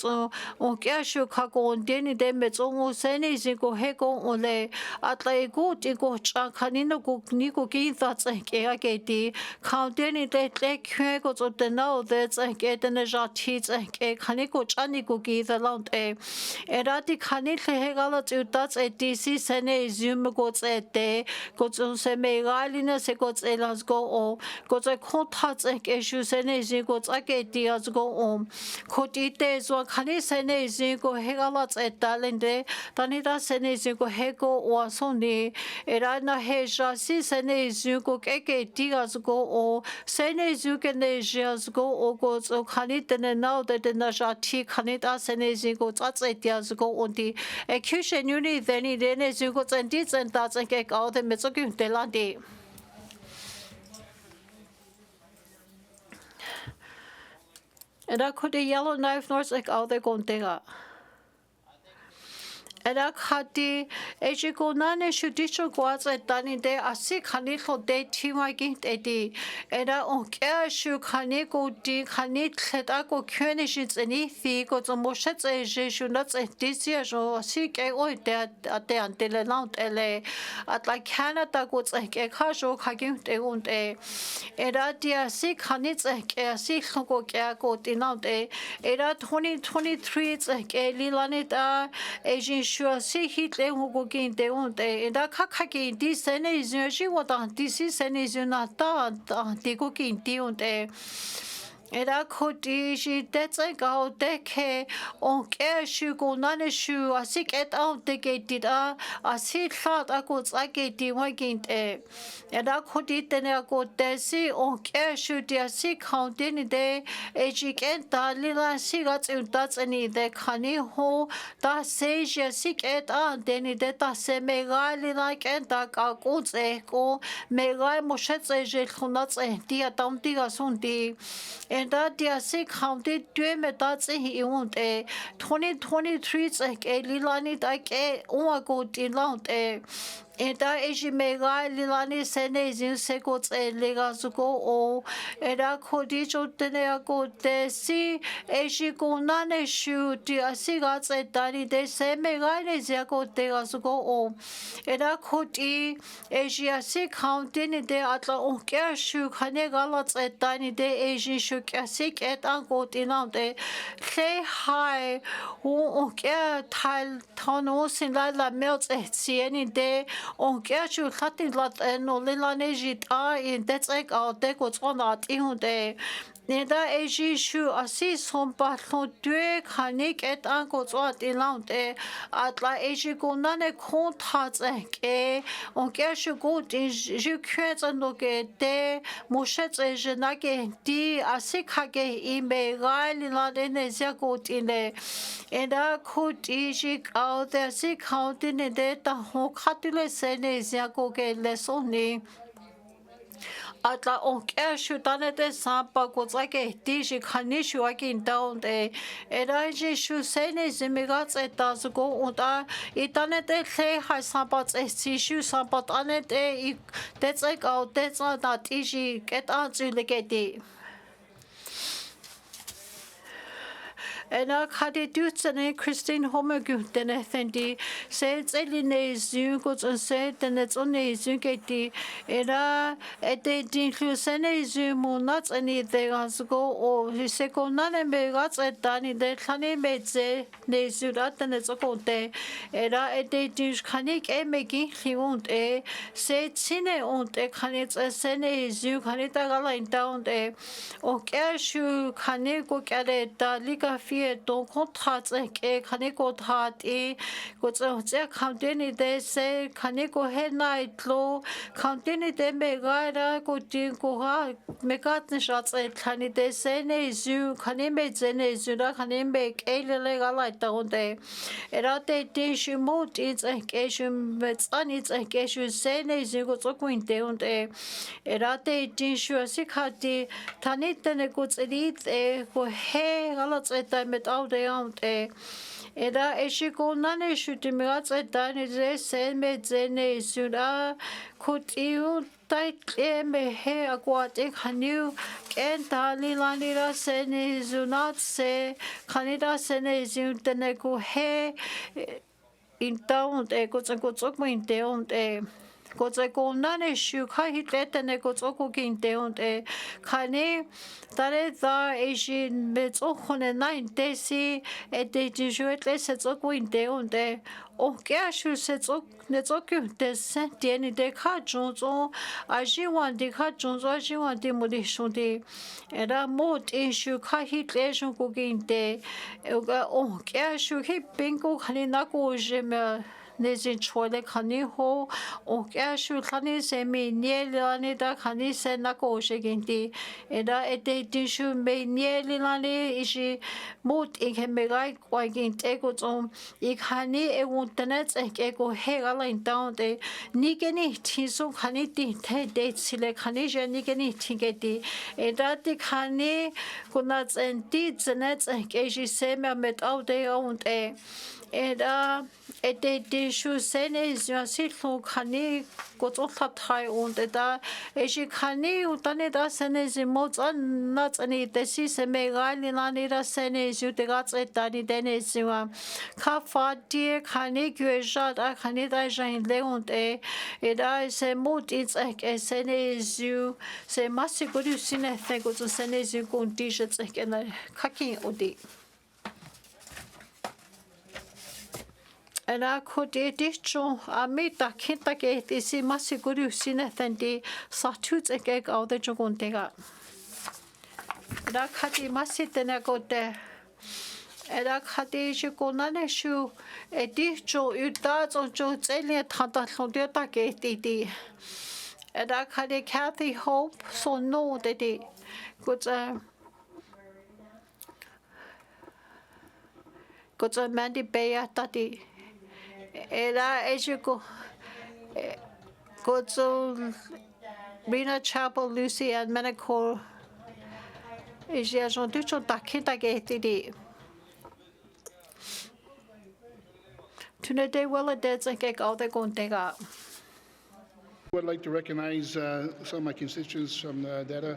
on kya shu kha ko deni de me o seni zi ko he ko ole atlai ko ti ko cha khani no ko ni ko ki ta tsa ke ya ke ti khaudeni de tle khwe ko zo de no de tsa ke de ne ja thi tsa ke khani ko cha ni ko ki the long era ti khani tle he ga la tsu ta tsa ti si sene zum ko tsa te ko se megalina se go elas go o go ze kontats ek eshu sene zi go tsake dias go o khotite zo khani sene zi go hegalats etalende tanida sene zi go hego o soni era na heja si sene zi go keke dias go o sene zi ke ne jas go o go zo khani tene now de na jati khani da sene zi go tsatse dias go on di ekushen uni deni dene zi go tsendi tsenta tsake ka de metsoku delandi Era could a yellow knife north like all the gontega. Era khati ejiko nane judicial guards at dani de asi khanito de timagint edi. Era on kya shu khaniko di khanit khetako könishits any figo to moshets a jeshunas and disia jo sik a oi de antele laut ele at like Canada goods like a casho hagim de und e. Era dia si khanits a si logo kya go dinant e. Era 2023 like a lilanita Asian sure see hit le hugo gin de un de da kakaki di sene is shi wa da di si sene is na ta di go gin di un de Era kodi ji detsa gao deke on ke shu go nane shu asik et out de getida asit thought ako tsageti waginte. Era kodi tene ako desi on ke shu dia sik countin de ejik en dalila sigat untats ani de khani ho da seja sik et an deni de ta se megali like en da ka kutse ko megai moshetse je khunats dia tam dia sundi. And that dia sick counted two metats in 2023 like a lilani like a good in loud and that is mega lilani senes in secots and legazuko o and a codicho teneago de si eshiko nane shoot dia sigats and daddy de se mega ziago de azuko o and a codi asia sick counting de atla onke shu kanegalots and daddy de asian shook a sick at uncle in out de say hi who onke tal tonos in la melts at sieni de on kerchu khatin lat no lelanejit a in that's like our decots on that in de Neda eji shu asi sompa lo due khanik et anko tsot ilante atla eji gonane kontat ke on kershu gut je kwets no ke de moshet je nage di asi khage ime gal lade ne zia gut ine eda khut eji out there si count in de ta ho khatile se ne zia ko ke lesoni Atla on kershu tanete sampa kotsake tishi khanishu akin down de eraji shu sene zimigats etazugo unta itanete le ha sampa tsishu sampa tanete tetsek out tetsa that ishi get anzulegeti Ena khadi dutsene Christine Homogutene thendi says eline zugots and said and it's only zugeti era ete dinclusene zumunats any they as go or his second nane megats at dani de khani meze ne zudat and it's okote era ete dish khanik e megi hiunt e se tsine und e khanits sene zu khanita gala in down e o kershu khaniko kare da liga donc contrat ke khaniko that e go tse khamdeni de se khaniko henai tlo khamdeni de megara go tin ko ha megat nishat khani de se ne zu khani me zene zu ra khani me kelele gala taunde erate de shimut it's a keshum vetsan it's a keshu se ne zu go tsokuinte und erate din shu asikhati tanitene go tselit e go he gala tseta met aude out Era eshiko nane shuti migatsa dani ze sen me zene sura kutiu tait me he akwate khaniu ken tali lanira sene zunat se khanira sene zuntene ku he in town kotsok mo in town Kotseko nane shu khahi tetene kotsoko kinte und khane tare da eji metso khone nine desi ete juet lesetso kuinte und o keshu setso netso kunte sentieni de khajonzo aji wan de khajonzo aji wan de modi shunde era mod eshu khahi leshu kukinte o keshu hi pinko khane na ko jeme Nezin chole khani ho o keshu khani se me nielani da khani se na ko shegenti eda ete tishu me nielani ishi mut ik megai kwaginte ko zum ik khani e wuntanet ek ko hegala intaun de nigeni tisu khani ti te de sile khani je nigeni tingeti eda ti khani kunat enti zenet ek ishi se me met au de und Era ete shu sene zwasil khani kotsotla thai und da eshi khani utane da sene zimots nats ani desi se megali nani da sene zute gats etani dene zwa kha fati khani gweja da khani da jain le und era se mut its ek sene zu se masiguri sine thego sene zu kunti jets ek na khaki odi And I could edition a meet a kintagate is in Masiguru Sineth and the Satut a gag out the Jogontega. Eda khati masitena kote. Eda khati shikonane shu edi jo uta jo tseli tata lodeta ke titi. Eda khati Kathy Hope so no dedi. Good Mandy Baya tati. Eda ejiko good Rena Chapel Lucy and Menacor. Is ya son ducho takita ke titi. Tuna de wala dead and cake all the gontega. I'd like to recognize some of my constituents from Data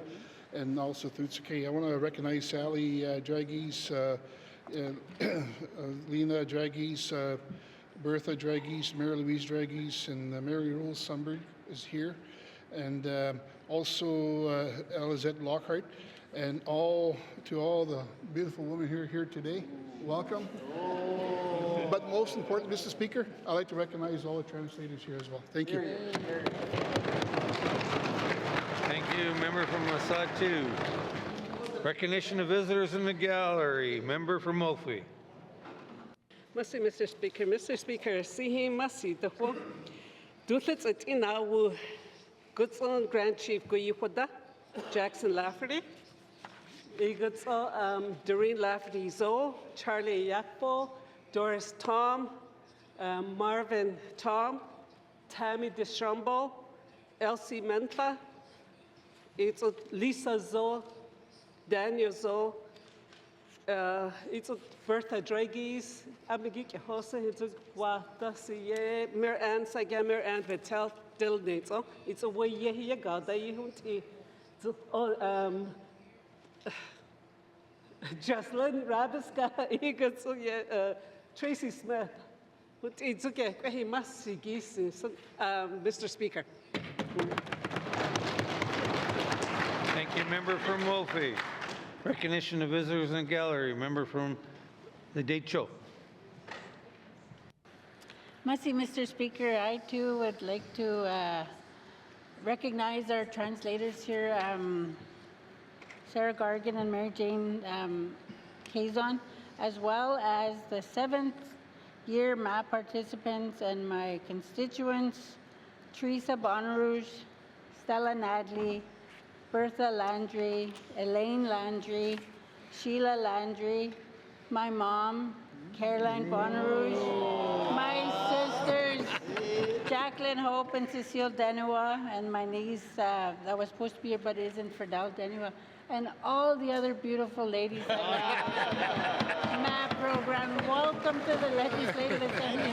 and also Thutsuke. I want to recognize Sally Dragis, Lena Dragis, Bertha Dragis, Mary Louise Dragis, and Mary Rose Sunberg is here. And also Elizette Lockhart. And to all the beautiful women here today, welcome. But most important, Mr. Speaker, I'd like to recognize all the translators here as well. Thank you. Thank you. Member from Masatu. Recognition of visitors in the gallery. Member from Mofi. Masi, Mr. Speaker. Mr. Speaker, sihi masi dako. Dulits at inawu. Goodson Grand Chief Goyihoda, Jackson Lafferty. Igutso Doreen Lafferty Zo, Charlie Yakbo, Doris Tom, Marvin Tom, Tammy Deschambault, Elsie Mentla, it's Lisa Zo, Daniel Zo, it's Bertha Dragis, Amigik Hosa, it's Watasiye, Mir Ann Saga, Mir Ann Vitel, Dilnitzo, it's a way ye got that you Jocelyn Rabiska, Tracy Smith. It's okay. He must see Mr. Speaker. Thank you. Member from Mofi. Recognition of visitors in the gallery. Member from the Decho. Masi, Mr. Speaker, I too would like to recognize our translators here, Sarah Gargan and Mary Jane Kazon, as well as the 7th year MAP participants and my constituents, Teresa Bonarouge, Stella Nadley, Bertha Landry, Elaine Landry, Sheila Landry, my mom, Caroline Bonarouge, my sisters, Jacqueline Hope and Cecile Denua, and my niece that was supposed to be here but isn't, Fidel Denua, and all the other beautiful ladies that are on the MAP program. Welcome to the Legislative Assembly.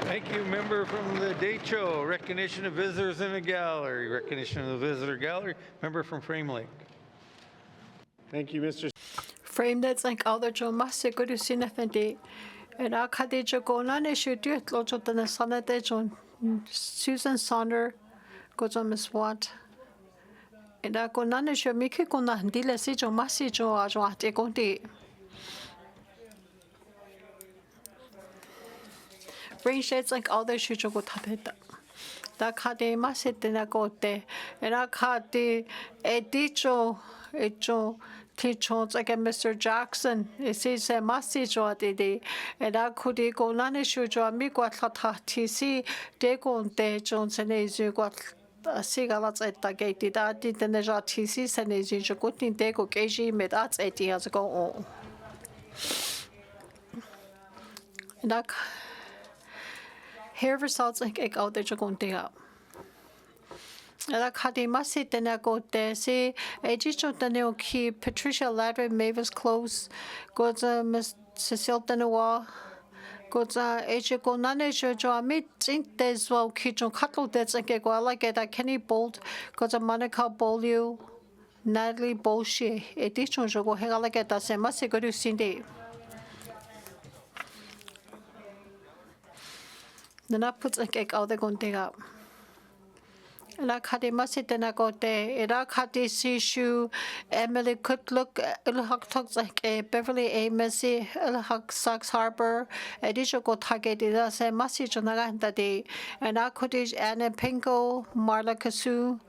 Thank you. Member from the Decho. Recognition of visitors in the gallery. Recognition of the visitor gallery. Member from Frame Lake. Thank you, Mr. Frame that's like all the Joe Massey good to see nothing. And I can't go on a shoot you at Lojo than a son at John Susan Sonder goes on Miss Watt. And I go none show me kick on that deal as Joe Massey Joe as what they go to. Brain shades like all the shoot go tateta. That Kade Massey then I go there. And I can't a dicho, a Joe. Teachers like Mr. Jackson, it says a message or the and I could go none should you me got TC, they go on day Johnson is you got cigarettes at the gate that did the Neja TC and is you good in day go KG made that's 8 years ago on. And that hair results like egg out there you're going to up. La Kadimasi Denago Desi, Ejicho Daneoki, Patricia Ladry, Mavis Close, Goza Miss Cecile Denois, Goza Ejiko Nanesha Joamit, Deswell Kicho Cuttle Dets and Gegwala get Kenny Bolt, Goza Monica Bolio, Natalie Bolshe, Edition Jogo Hegalageta, Semasi Godu Cindy. Then I put a cake out there going to dig up. La Kadimasi Denagote, Irakati Sishu, Emily Kutlook, Ilhak talks like a Beverly A. Messi, Ilhak Sachs Harbor, Edishoko Tagetida, say Masi Jonaganta Day, and Akodish Anna Pinko, Marla Kasu,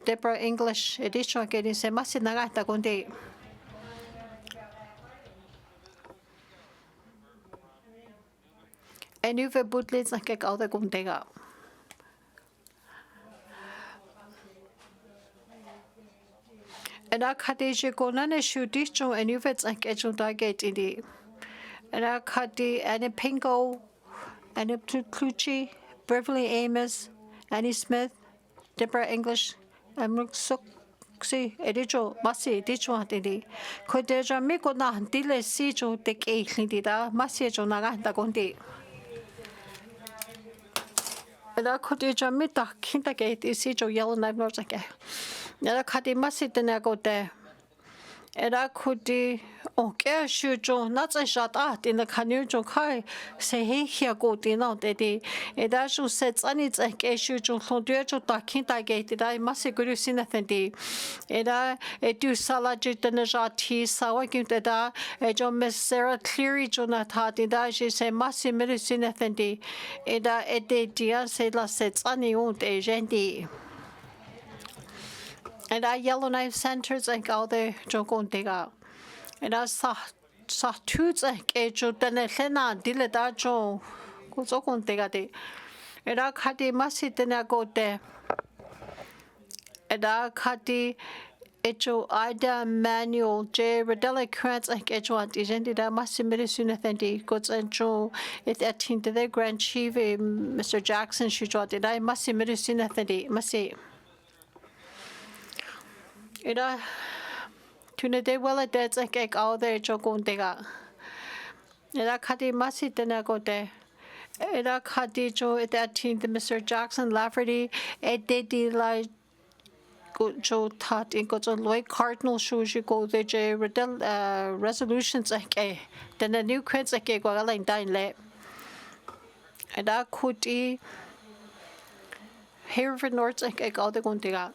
Deborah English edition ke se masi naga ta konde. Enuve butlits na ke alde kondega. Ena khadije konane shudicho enuvets na ke jundagate idi. Ena khadi Annie Pingo, Annie Kluchi, Beverly Amos, Annie Smith, Deborah English, Suksi, Edijo, Masi, Edijo Hatidi. Kodeja Miko na Dile Sijo de Keitida, Masio Naganta Gondi. Ela Kodeja Mita Kintagate is Sijo Yellow Knife Norzake. Ela Kadi Masi Denagote. Ela Kudi okay shujo not a shot at in the canoe kai say he here go dinner daddy. Ela shu sets on its a shujo hondujo takinta gate I must agree with Sinathendi. Ela a do salad Dene Zhatıé sawa gimta a John Miss Sarah Cleary Jonathan da she say must medicine Sinathendi. Ela a day dear say la sets on the old agendi. And I Yellowknife centers and all the jogon digga. And I saw toots and ejo Dene Lena dileda jo gozogon digga de. And I kadi masi dena go de. And I kadi ejo Ida Manuel J. Radella Krantz and ejo antigendi da masi medicine thendi gods and jo it atin to the grand chief Mr. Jackson shujo did I masi medicine thendi masi. Ida tuna de wala that's like all the jogon dega. Ida kadi masi dena go de. Ida kadi jo it atin the Mr. Jackson Lafferty dedi la go jo tat in go to Lloyd Cardinal shuji go the J resolutions like then the new creds like go line down le. Ida kudi Hereford North like all the gondiga.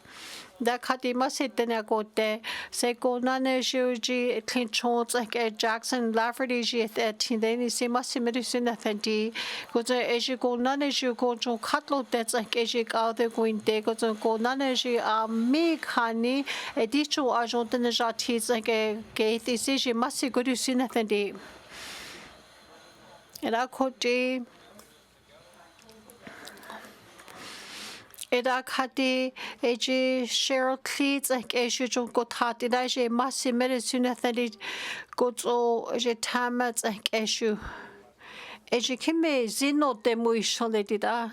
Da kadi masi dena go de se go nane shuji clinchons like Jackson Lafferty ji at tindeni se masi medicine thendi go to eji go nane shu go jo katlo that's like eji all the going de go to go nane ji me khani edicho agent Dene Zhatıé like gate is ji masi go to sin thendi era kodi Ida kadi eji Cheryl Cleats like eji jo go tat ida je masi medicine thendi go to eji tamat like eji kime zino demo isholedida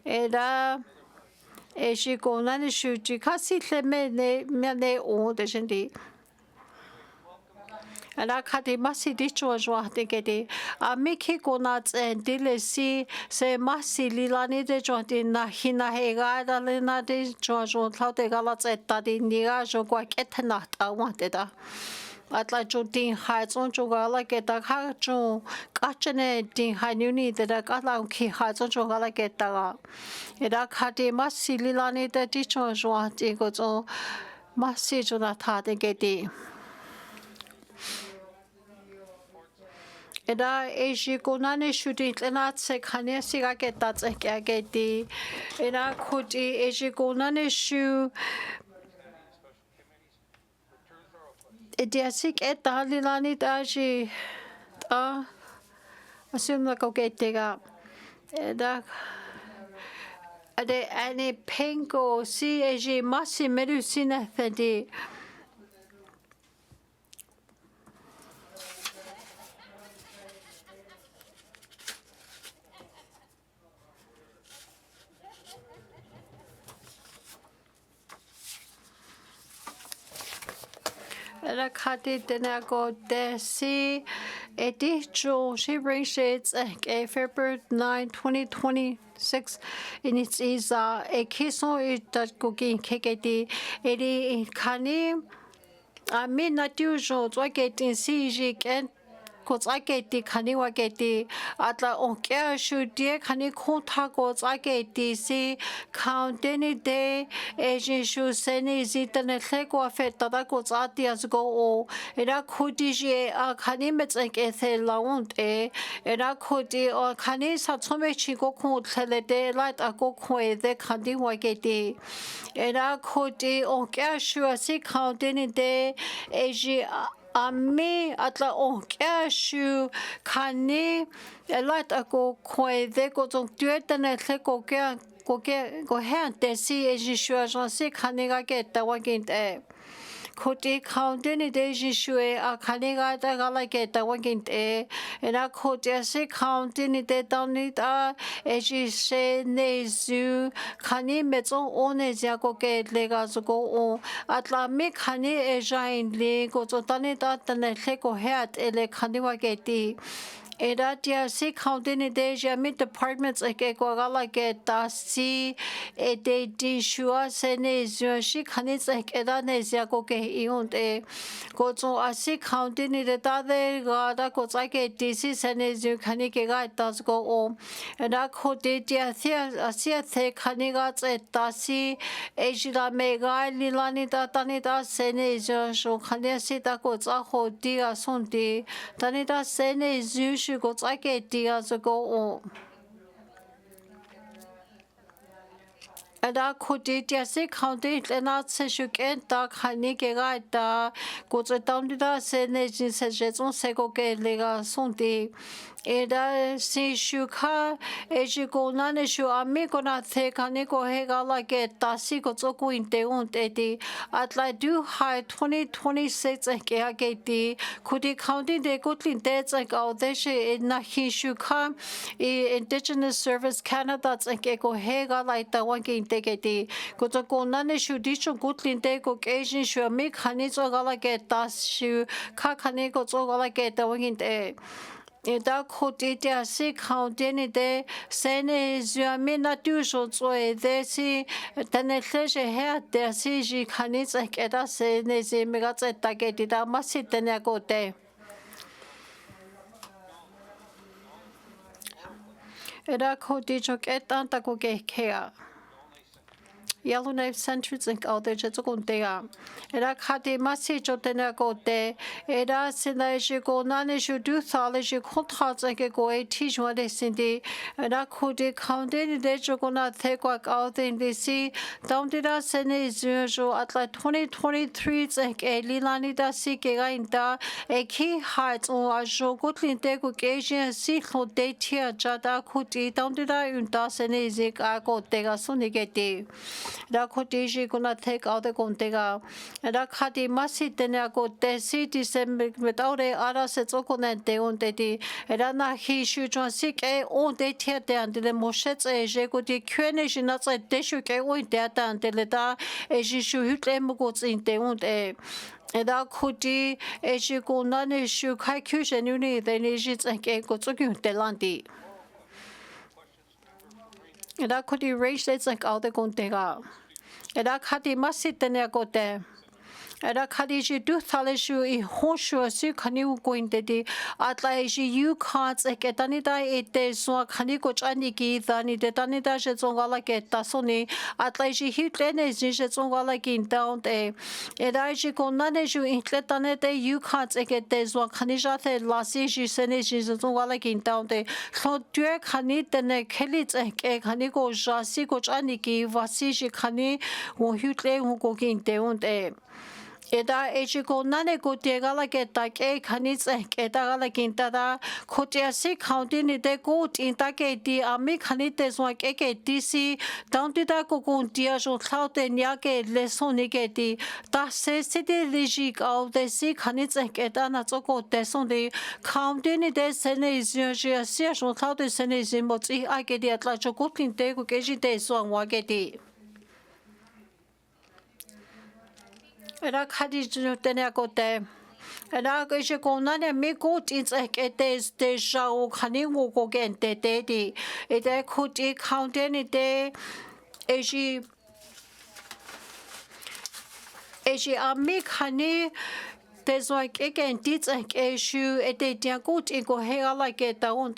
ida eji go nani shuji kasi leme ne o de jendi. Ala kadi masi dicho ajwa tegedi a miki konat and dilesi se masi lilani de jonti na hina hega dalena de jojo tlaute galat etta di niga jo kwa ketna ta wanteda atla jo din haizon jo gala keta ha jo kachene din hanuni de da kala ki haizon jo gala keta eda kadi masi lilani de dicho ajwa tego jo masi jo na ta tegedi. Eda eji konane shooting lenat se khane siga keta tsekya gedi eda khuti eji konane shu ediasik eta lilani daji ta assume ko getega eda ade ane pengo si eji masi medicine thendi La kadi dena go de si edicho she brings it February 9, 2026 in its is a kison that cooking kekedi edi kani a min natujo to get in si and tsaketi khani waketi atla onkya shudie khani khotha ko tsaketi si counteni de eji shu seni zitane kheko afeta da ko tsati as go o era khoti je khani metseke the launte era khoti o khani sa chome chi go khu thlele de lat a go khwe de khandi waketi era khoti onkya shu si counteni de eji Ami atla onkya shu khani elat ako khoede ko tong tuetane tle ko ko hente si eji shu agency khani ga ke tawagint Koti counting de jishue a kaniga da galake da wagint and koti se counting de donita ejise nezu kani mezo one jago ke legazugo o atla mi kani ejain le go tanita tane ko hat ele kani wageti Era dia si counting de jami departments eke gwagala ke ta si e de di shua se ne zu shi khani ke da ne zia ko ke iun de ko zo a si counting de da de ga da ko za ke di si se ne zu khani ke ga ta go o era ko de dia si the khani ga tse ta si e ji la me ga li la ni da ta ni da se ne zu sho khani si da ko za ho di a son di ta ni da se ne zu go tsake dia go o Ada khoti tia se county lena se shuken ta khani ke ga ta ko tse taun da se ne jin se je zon se go ke le ga son di Era si shuka eji go na ne shu ami ko na the khani ko he ga la ke ta si ko zo ku in te un te di atla du high 2026 ke ha ke di khoti county de ko tlin te tsa ka de she na hi shuka indigenous service Canada tsa ke ko he ga la ta wan ke te ke di ko zo ko na ne shu di chu ko tlin te ko ke jin shu mi khani zo ga la ke ta shu ka khani ko zo ga la ke ta wan te Eda koti tia si counting de sene zuami na tu so zoe de si tane tleje he de si ji khani tsek eda sene zi mega tseta ke di da masi tene ko te Eda koti chok etan ta ko ke kea Yellowknife Central Zinc out there just go there. Era kati masi jotena go there. Era sina she go nane she do thale she contract like go a teach what is in the era kudi counting the jogona take work out in the sea. Down to the sene is usual at like 2023 like a lilani da si kega in da a key heights or a jogotlin take occasion see ho date here jada kudi down to the unta sene is a go tega sonigeti. Da koti gonna take out the contega. Da kati masi tena go te si December without a ara sets okonente on teti. Da na hi shu jon sik e on de tia de and the moshets e je go di kwene jina tsa de shu ke o de ta and le da e ji shu hutle mo go tsin te on e da koti e ji go na ne shu kai kyu je nu ni de ni ji tsa ke go tsu kyu te landi. Da koti raise it's like all the contega. Da kati masi tene go te. Era kadiji du thaleshu I honshu su kaniu gointe di atlaiji you can't eketanida ete so kaniko chani ki dani de tanida je zongala ke tasoni atlaiji hitlene je zongala ki down te eraji konane ju intletane de you can't ekete so kanija te lasi ji sene je zongala ki down te so tue kanite ne kelit eke kaniko jasi ko chani ki vasi ji kani wo hitle wo go kinte unte Eda ejiko nane kote gala ke take kanits eda gala kinta da kote si county ni de gut inta ke di ami kanite so ke disi down to da ko kuntia jo cloute nya ke leson ni ke di ta se de logic of the si kanits eda na zo ko de son de county ni de sene je si jo cloute sene je mo ti a ke di atla jo ko kinte ko ke ji de so wa ke di Era kadiju tene kote. Era ke ko nane me ko tins ekete de shao khani wo ko gente de di. Ede kuti county ni de eji ami khani there's like again did like issue at the dia good in go hega like it down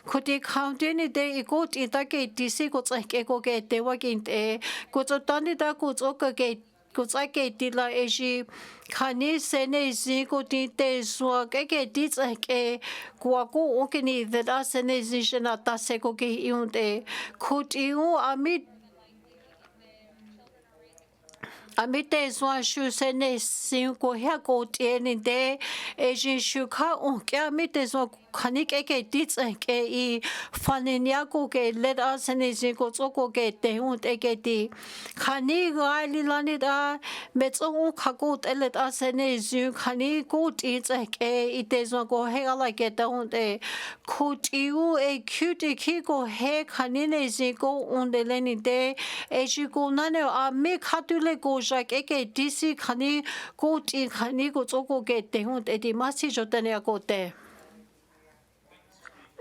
could they count any day good in that get DC go like go get they work in go to done that go to get go like it did like issue can you send a zingo did they so get did like go go okay that as an decision at that se go get you could you amid Amite zwa shu sene sin ko hea ko tieni de ejin shu ka ke amite zwa khanik eke dits ke I faninia ko ke let us ne zin ko tsoko ke te un eke di khani ga li lani da metso kha ko let us ne zin khani ko dits ke ite zwa ko hea la ke ta un de ko tiu e cute ki ko he khani ne zin ko un de leni de eji ko nane a me khatule ko jak eke DC khani ko ti khani ko tsoko ke te hun edi masi jotane akote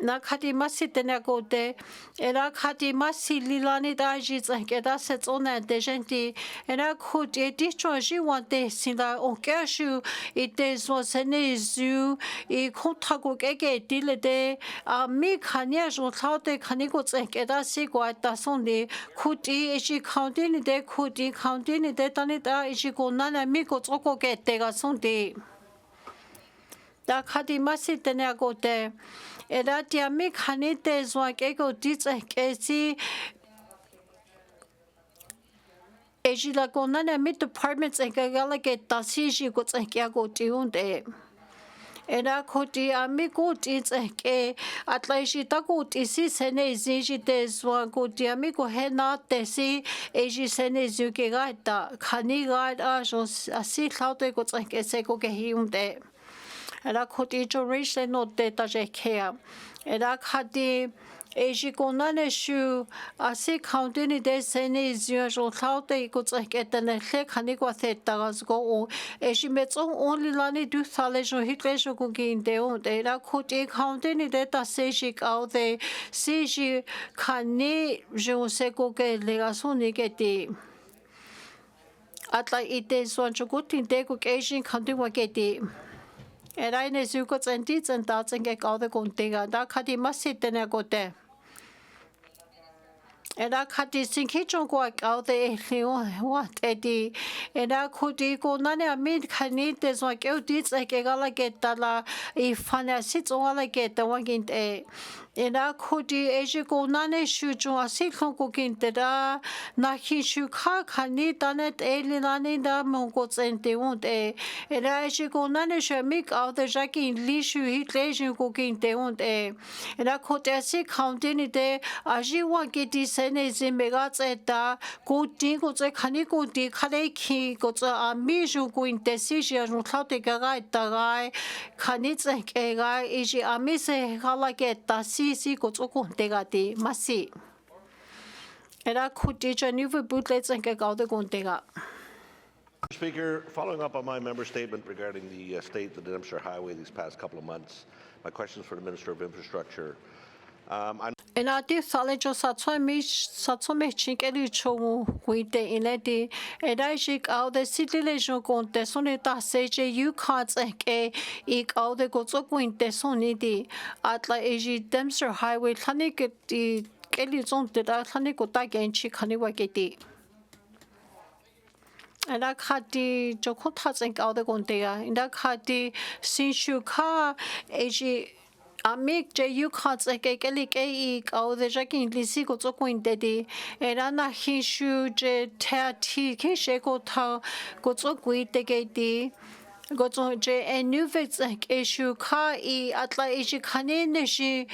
na khati masi tene akote era khati masi lilani da ji ke da se tsona de genti era khut edi choji wante sila on keshu ite so sene zu I khothago ke dile de a mi khania jo thaute khani ko ke da si ko ta sonde khuti eji county ni de khuti county ni de tani da eji ko nana mi ko tsoko ke te ga sonde da khati masi tene akote era tia mi khani te zwa ke ko dits ke si eji la ko nana mi departments ke gala ke ta si ji ko ke ko ti unde era khoti ami ko ti ke atla ji ta ko ti si sene ji ji te zwa ko ti ami ko he na te si eji sene zu ke ga ta khani ga a jo asi khaute ko ke se ko ke hi unde era khoti jo reach no te ta je ke era khati eji konane shu asi county ni de sene zio jo thaute ko ke tene khe khani ko the ta go o eji metso only lani du thale jo hitle jo ko gin de o de ra khoti county ni de ta se ji ka de si ji khani jo se ko ke le ga so ni ke ti atla ite so jo ko tin de ko ke ji county wa ke ti era ine su ko tsenti tsenta tsenge ka de ko te ga da khati masi tene ko te era khati sinki chong ko ka de leo what edi era khoti ko nane amit khani te so ke di tseke ga la ke ta la I fana si tso la ke ta wa gin te era khoti eji ko nane shu jo asi khon ko kin te da na khi shu kha khani ta ne te li na ni da mo ko tsente un te era eji ko nane shu mi ka de jakin li shu hi tle ju ko kin te un te era khoti asi county ni te aji wa ke di sene zi mega tseta ko ti ko tse khani ko ti khale khi ko tsa mi ju ko in te si ji ju thaute ga ga ta ga khani tse ke ga eji ami se hala ke ta si ko tso ko te ga ti masi era khuti jani vu butle tse ke ga de ko te ga Speaker, following up on my member statement regarding the state of the New Hampshire highway these past couple of months, my question is for the Minister of Infrastructure. Ena ti sale jo sa tso me chinkeli cho huite ineti era jik au de sitile jo konte sone ta seje you can't ke ik au de ko tso kuinte sone di atla eji Dempster highway khani ke ti keli zon te da khani ko ta gen chi khani wa ke ti Ena khati jo ko ta tsen au de konte ya ina khati sin shu kha eji Amik je you can't ke keli ke I au de jakin lisi ko tso kuinte di era na hi shu je ta ti ke she ko ta ko tso kuite ke di go tso je enuvets ke shu kha I atla I ji khane ne shi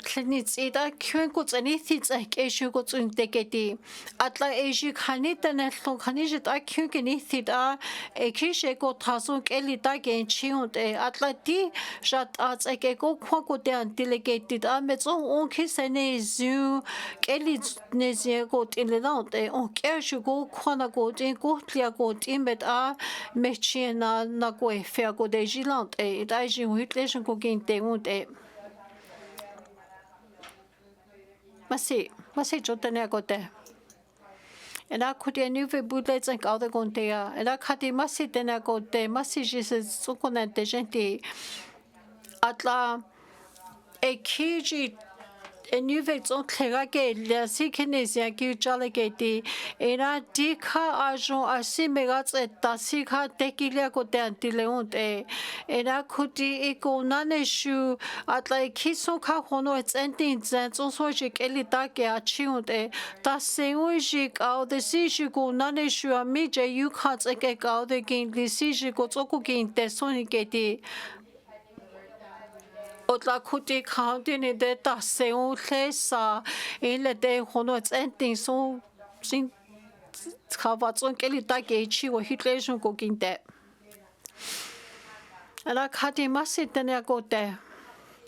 Klnitz ida kwen ko tsani thits ke shu ko tsun te ke ti atla e ji khani tane thlo khani ji ta kwen ke ni thida e ki she ko thaso ke li ta ke chi unte atla ti jat ats ke ko khwa ko te an delegated a me tso on ki sene zu ke li ne ze ko ti le na te on ke shu ko khwana ko ti ko tlia ko ti met a me chi na ko e fe ko de ji lant e da ji hutle shu ko gin te unte Masi jotane akote. Ela kutia nive bule tsen kaude kontea. Ela kati masi tena kote masi jise sukunente gente atla ekiji nive tson klega ke la sikenezia ki jale ke ti era dika ajon asi mega tseta sika tekilia kote antileunte era kuti ikonane shu atla kiso ka hono etsentin zen tson soji kelita ke achiunte ta seuji kaude si shi konane shu ami je yuka tseke kaude kin lisi shi ko tsoku kin te soni ke ti Otla kuti county ni de ta se un sa ile de hono entin so sin kavatson kelita ke chi wo hitlation ko kinte. Ala kati masitene akote.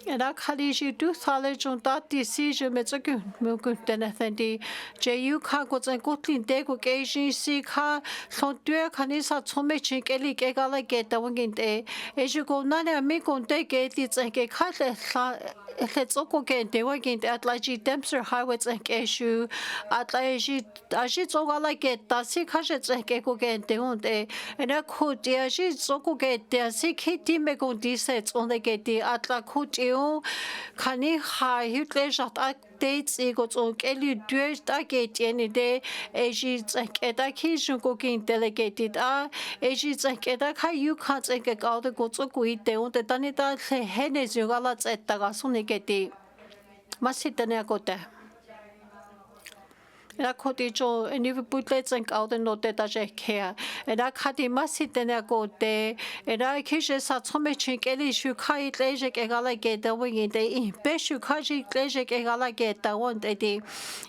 Ela kali ji du thale jon ta ti si je me tsaku mo ku tene thendi je yu kha ko tsen ko tlin de ko ke ji si kha thon tue khani sa chome chi ke li ke gala ke ta wangin te e ji ko na ne mi kon te ke ti tsen ke kha le tsoko ke te wangin te atla ji Dempster highway tsen ke shu atla ji a ji tsogala ke ta si kha je tsen ke ko ke te on te ena ko ti a ji tsoko ke te si ki ti me ko di se on de ke ti atla ko ti khani ha hitle jat dates ego so keli dues ta ke tiene de eji tsaketa ki shuko kin delegated a eji tsaketa kha yu kha tsake ka de go tso kui te on te tani ta hene zugala tsetta ga suni ke ti masitene akote Ela koti jo enive putle tsank out no te ta je kea. Ela kati masitene akote. Ela kishe sa tsome chink eli shu kai leje ke gala ke da wingi de in be shu kaji leje ke gala ke da won de di.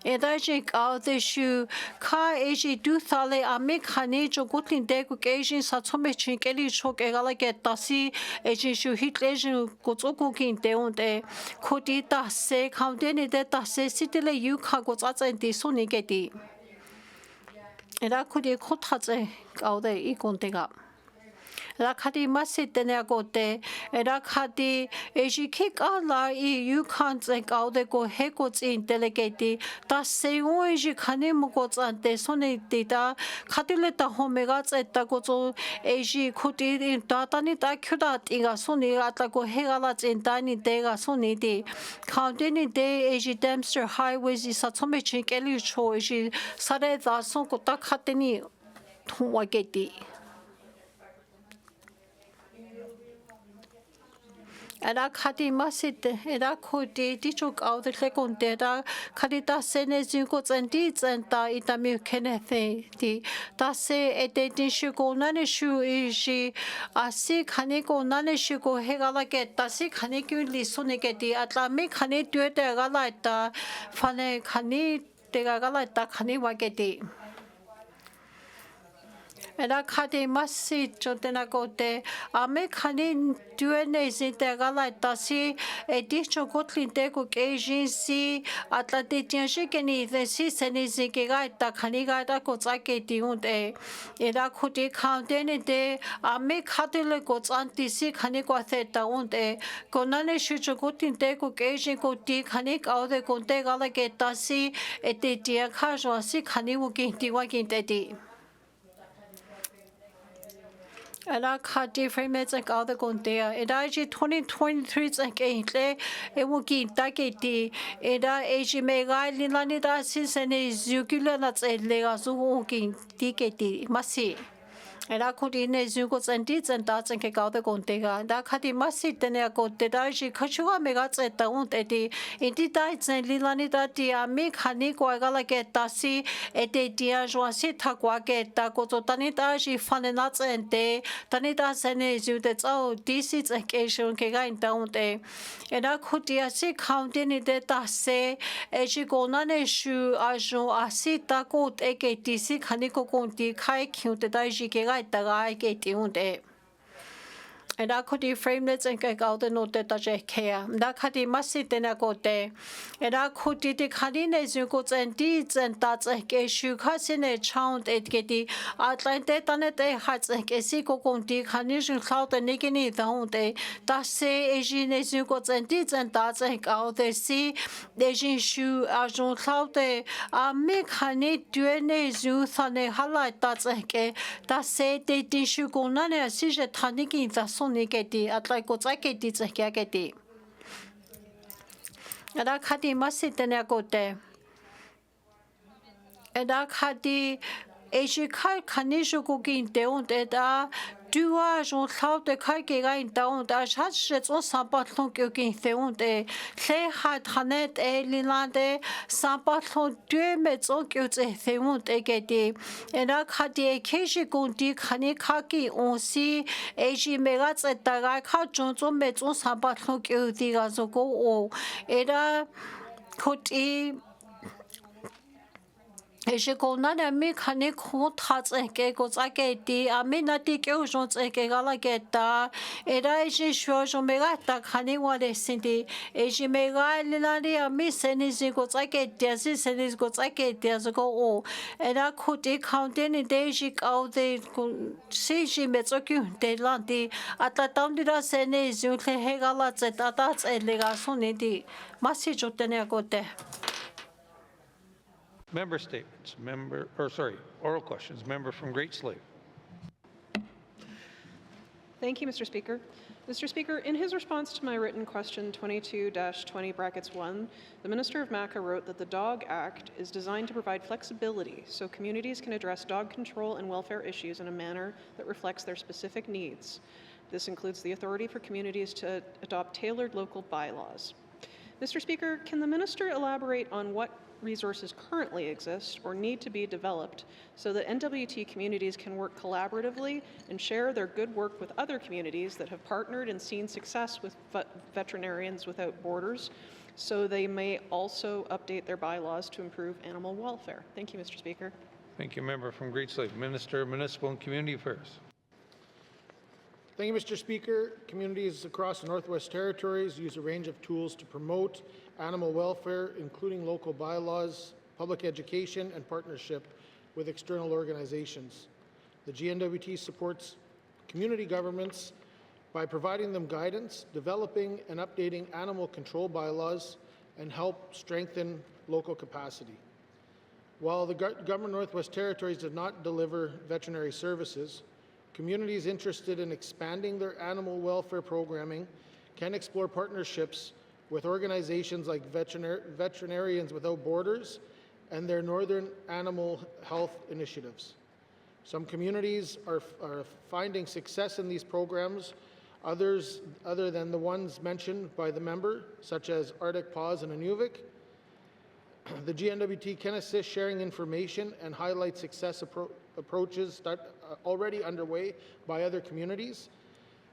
Ela je out the shu ka eji du thale ame khani jo gutlin de ku ke jin sa tsome chink eli sho ke gala ke ta si eji shu hit leje ko tsoku kin de on de koti ta se kaunde de ta se sitele yu kha go tsa tsen di soni ke di. Era kuri kotatse kaude ikontega. Era kadi masitene agote. Era kadi ejiki kala I yukantse kaude go hekots in delegati. Ta seo eji kane mugotsante sone dita. Kadile ta homegats eta gozo eji kuti in tatani ta kudat inga soni atla go hegalats in tani dega soni di. Kaudeni de eji Dempster highways is satsome chinkeli cho eji sare da son ko ta khateni thwageti. Era kati masit era koti tichuk out the lecontera kadita sene zinko tsendi tsenta itami kenethe ti ta se eteti shuko nane shu ishi asi khane ko nane shuko hegala ke ta si khane ki lisone ke ti atlami khane tuete gala ta fane khane te gala ta khane wa ke ti Era kati masi chotena kote ame khani duene zinte gala tasi edi chokotlin te ko kejin si atlante tianshi keni the si seni zike ga ta khani ga ta ko tsake ti unte era khuti khaundene de ame khatile ko tsanti si khani ko the ta unte konane shu chokotlin te ko kejin ko ti khani ka de konte gala ke tasi eti tia kha jo si khani wo ki ti wa ki te ti Ala kati frames like all the contea. Eda 2023 like a emuki taketi. Eda age mega linanida sisene zukula that's a legazuki tiketi. Masi. Era kudine zugos and deeds and dots and kekau the contega. Da kati masi tene kote daji kachua megats at the unt eti. Inti diets and lilanida dia make honey guagala get dasi et de dia joasi taquaget da gototanitaji fanenats and de tanita sene zu that's all decits and cation kegain down de. Era kudia si counting it de se ejigonane shu ajo asita gut eketisi haniko conti kai cute daji kegai tagai ke tiunde and I could framelets and get out the note that I care. That had a massive dinner go there. And I could the cardinals you go and deeds and that's a issue, cousin a chaunt at getty. Atlantic and a day has a seco conti, carnation cloud and niggin down day. That say Asian as you go and deeds and that's a out the sea. Asian shoe as on cloud day. I make honey duenes youth on a highlight that's a that say they did shoe go none as she tanning the son. Nigeti at like what's like it is a gageti. And I had the massive tenagote. And I had the Asikai Kanishu cooking down at Duage on cloud the Kaiki down as hatchets on Sabaton cooking down the Clay had Hanet Elinande Sabaton Dumets on cute they won't get it. And I had the Kashi Gundi Kanikaki on sea Aji Megats at the Raka Johnson Mets on Sabaton cute the Gazogo. Era could e je connais un mécanique contrat et que ça qui dit à minati que j'en sais que la guetta et là je suis je me gâte cani wa de senti et je me gâte là les amis c'est ni que ça qui dit c'est ni que ça qui dit ça ko et là côté counter ni de je caute si je me tsaki de là de attendre là c'est ni je que hegala c'est tata c'est les gars sont ni massi je tenais à côté. Member statements. Oral questions. Member from Great Slavey. Thank you, Mr. Speaker. Mr. Speaker, in his response to my written question 22-20(1), the Minister of MACA wrote that the Dog Act is designed to provide flexibility so communities can address dog control and welfare issues in a manner that reflects their specific needs. This includes the authority for communities to adopt tailored local bylaws. Mr. Speaker, can the Minister elaborate on what resources currently exist or need to be developed so that NWT communities can work collaboratively and share their good work with other communities that have partnered and seen success with Veterinarians Without Borders, so they may also update their bylaws to improve animal welfare? Thank you, Mr. Speaker. Thank you, Member from Great Slavey. Minister of Municipal and Community Affairs. Thank you, Mr. Speaker. Communities across the Northwest Territories use a range of tools to promote animal welfare, including local bylaws, public education, and partnership with external organizations. The GNWT supports community governments by providing them guidance, developing and updating animal control bylaws, and help strengthen local capacity. While the Government of Northwest Territories does not deliver veterinary services, communities interested in expanding their animal welfare programming can explore partnerships with organizations like Veterinarians Without Borders and their Northern Animal Health initiatives. Some communities are finding success in these programs, others other than the ones mentioned by the member, such as Arctic Paws and Inuvik. The GNWT can assist sharing information and highlight success approaches that are already underway by other communities.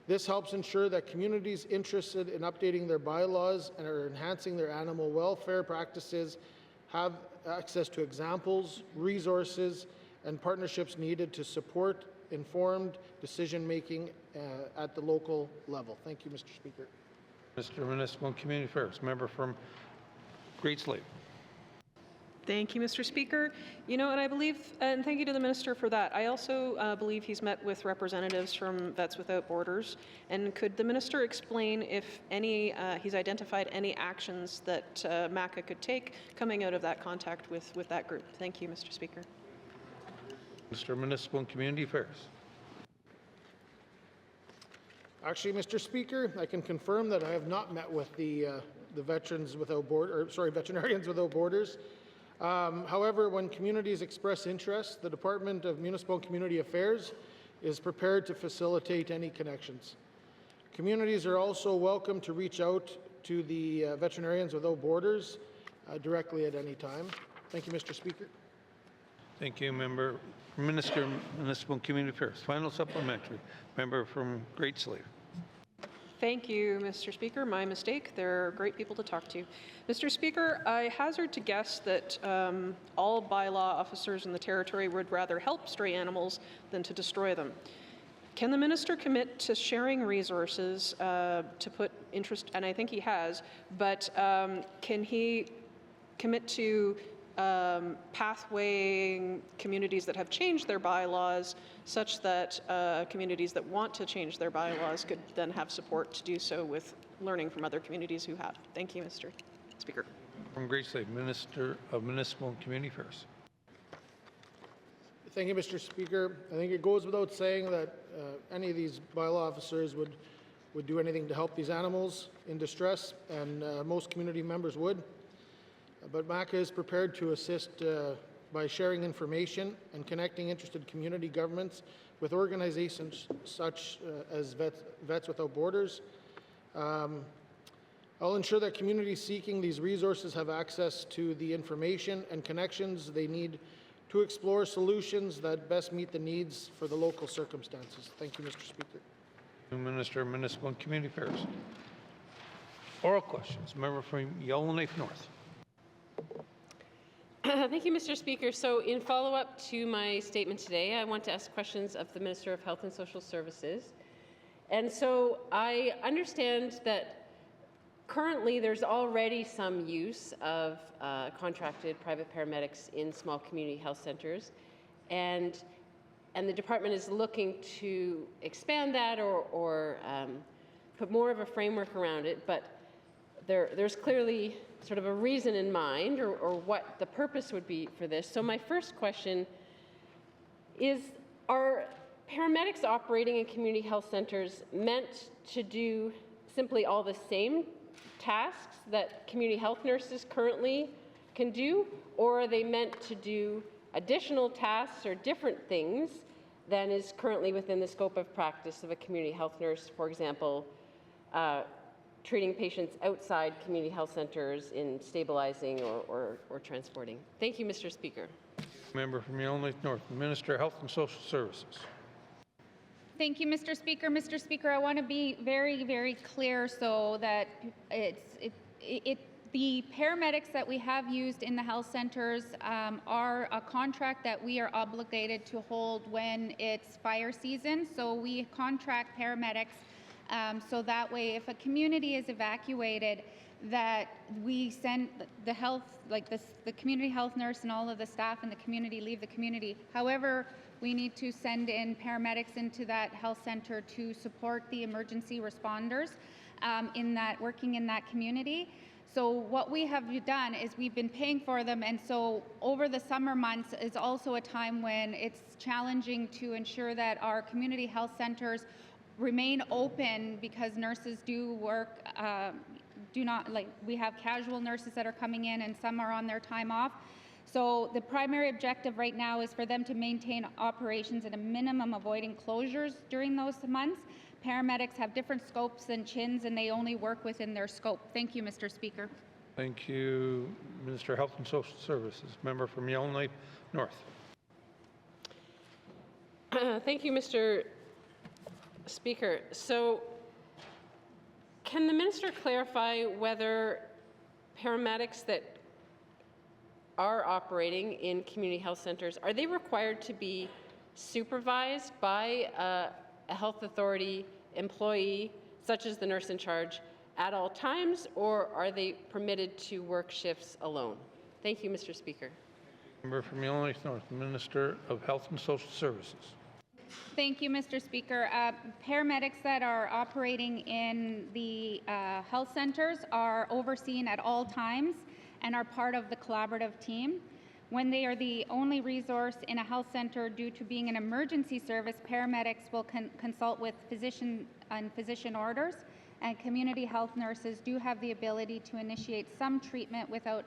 This helps ensure that communities interested in updating their bylaws and are enhancing their animal welfare practices have access to examples, resources, and partnerships needed to support informed decision-making at the local level. Thank you, Mr. Speaker. Mr. Municipal and Community Affairs. Member from Great Slavey. Thank you, Mr. Speaker. You know, and I believe, and thank you to the Minister for that. I also believe he's met with representatives from Vets Without Borders. And could the Minister explain if he's identified any actions that MACA could take coming out of that contact with that group? Thank you, Mr. Speaker. Mr. Municipal and Community Affairs. Actually, Mr. Speaker, I can confirm that I have not met with the Veterinarians Without Borders. However, when communities express interest, the Department of Municipal and Community Affairs is prepared to facilitate any connections. Communities are also welcome to reach out to the Veterinarians Without Borders directly at any time. Thank you, Mr. Speaker. Thank you, Member. Minister of Municipal and Community Affairs. Final supplementary. Member from Great Slavey. Thank you, Mr. Speaker. My mistake. They're great people to talk to. Mr. Speaker, I hazard to guess that all bylaw officers in the territory would rather help stray animals than to destroy them. Can the minister commit to sharing resources to put interest, and I think he has, but can he commit to pathwaying communities that have changed their bylaws such that communities that want to change their bylaws could then have support to do so with learning from other communities who have? Thank you, Mr. Speaker. From Great State, Minister of Municipal and Community Affairs. Thank you, Mr. Speaker. I think it goes without saying that any of these bylaw officers would do anything to help these animals in distress, and most community members would. But MACA is prepared to assist by sharing information and connecting interested community governments with organizations such as Vets Without Borders. I'll ensure that communities seeking these resources have access to the information and connections they need to explore solutions that best meet the needs for the local circumstances. Thank you, Mr. Speaker. Minister of Municipal and Community Affairs. Oral questions. Member from Yellowknife North. Thank you, Mr. Speaker. So in follow-up to my statement today, I want to ask questions of the Minister of Health and Social Services. And so I understand that currently there's already some use of contracted private paramedics in small community health centers, and the department is looking to expand that or put more of a framework around it, but there's clearly sort of a reason in mind or what the purpose would be for this. So my first question is, are paramedics operating in community health centers meant to do simply all the same tasks that community health nurses currently can do, or are they meant to do additional tasks or different things than is currently within the scope of practice of a community health nurse, for example, treating patients outside community health centers in stabilizing or transporting? Thank you, Mr. Speaker. Member from Yellowknife North, Minister of Health and Social Services. Thank you, Mr. Speaker. Mr. Speaker, I want to be very, very clear so that the paramedics that we have used in the health centers are a contract that we are obligated to hold when it's fire season. So we contract paramedics so that way if a community is evacuated, that we send the health, like the community health nurse and all of the staff in the community leave the community. However, we need to send in paramedics into that health center to support the emergency responders working in that community. So what we have done is we've been paying for them, and so over the summer months is also a time when it's challenging to ensure that our community health centers remain open because nurses do work, we have casual nurses that are coming in and some are on their time off. So the primary objective right now is for them to maintain operations at a minimum, avoiding closures during those months. Paramedics have different scopes than CHINs, and they only work within their scope. Thank you, Mr. Speaker. Thank you, Minister of Health and Social Services. Member from Yellowknife North. Thank you, Mr. Speaker. So can the minister clarify whether paramedics that are operating in community health centers, are they required to be supervised by a health authority employee, such as the nurse in charge, at all times, or are they permitted to work shifts alone? Thank you, Mr. Speaker. Member from Yellowknife North, Minister of Health and Social Services. Thank you, Mr. Speaker. Paramedics that are operating in the health centers are overseen at all times and are part of the collaborative team. When they are the only resource in a health center due to being an emergency service, paramedics will consult with physician orders, and community health nurses do have the ability to initiate some treatment without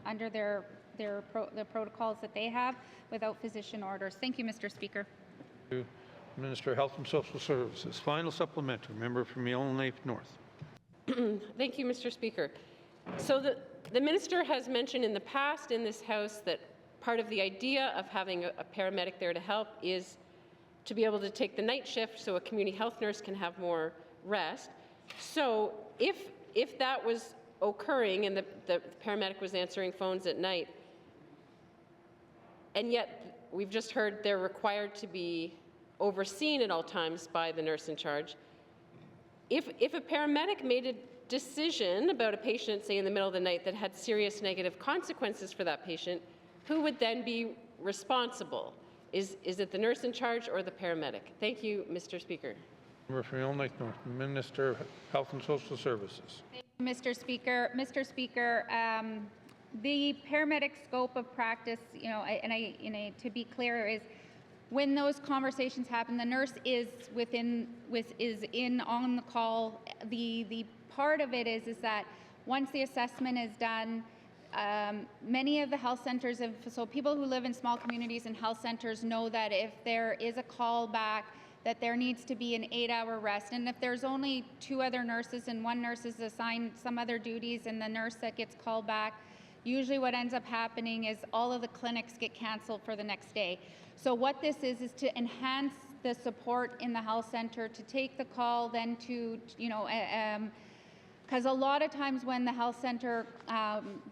under the protocols that they have without physician orders. Thank you, Mr. Speaker. Thank you, Minister of Health and Social Services. Final supplementary, member from Yellowknife North. Thank you, Mr. Speaker. So the minister has mentioned in the past in this House that part of the idea of having a paramedic there to help is to be able to take the night shift so a community health nurse can have more rest. So if that was occurring and the paramedic was answering phones at night, and yet we've just heard they're required to be overseen at all times by the nurse in charge. If a paramedic made a decision about a patient, say in the middle of the night, that had serious negative consequences for that patient, who would then be responsible? Is it the nurse in charge or the paramedic? Thank you, Mr. Speaker. Member for Yellowknife North, Minister of Health and Social Services. Mr. Speaker, the paramedic scope of practice, to be clear, is when those conversations happen, the nurse is in on the call. The part of it is that once the assessment is done, many of the health centers, so people who live in small communities and health centers know that if there is a call back, that there needs to be an 8-hour rest. And if there's only 2 other nurses and one nurse is assigned some other duties and the nurse that gets called back, usually what ends up happening is all of the clinics get canceled for the next day. So what this is to enhance the support in the health center, to take the call, then to, because a lot of times when the health center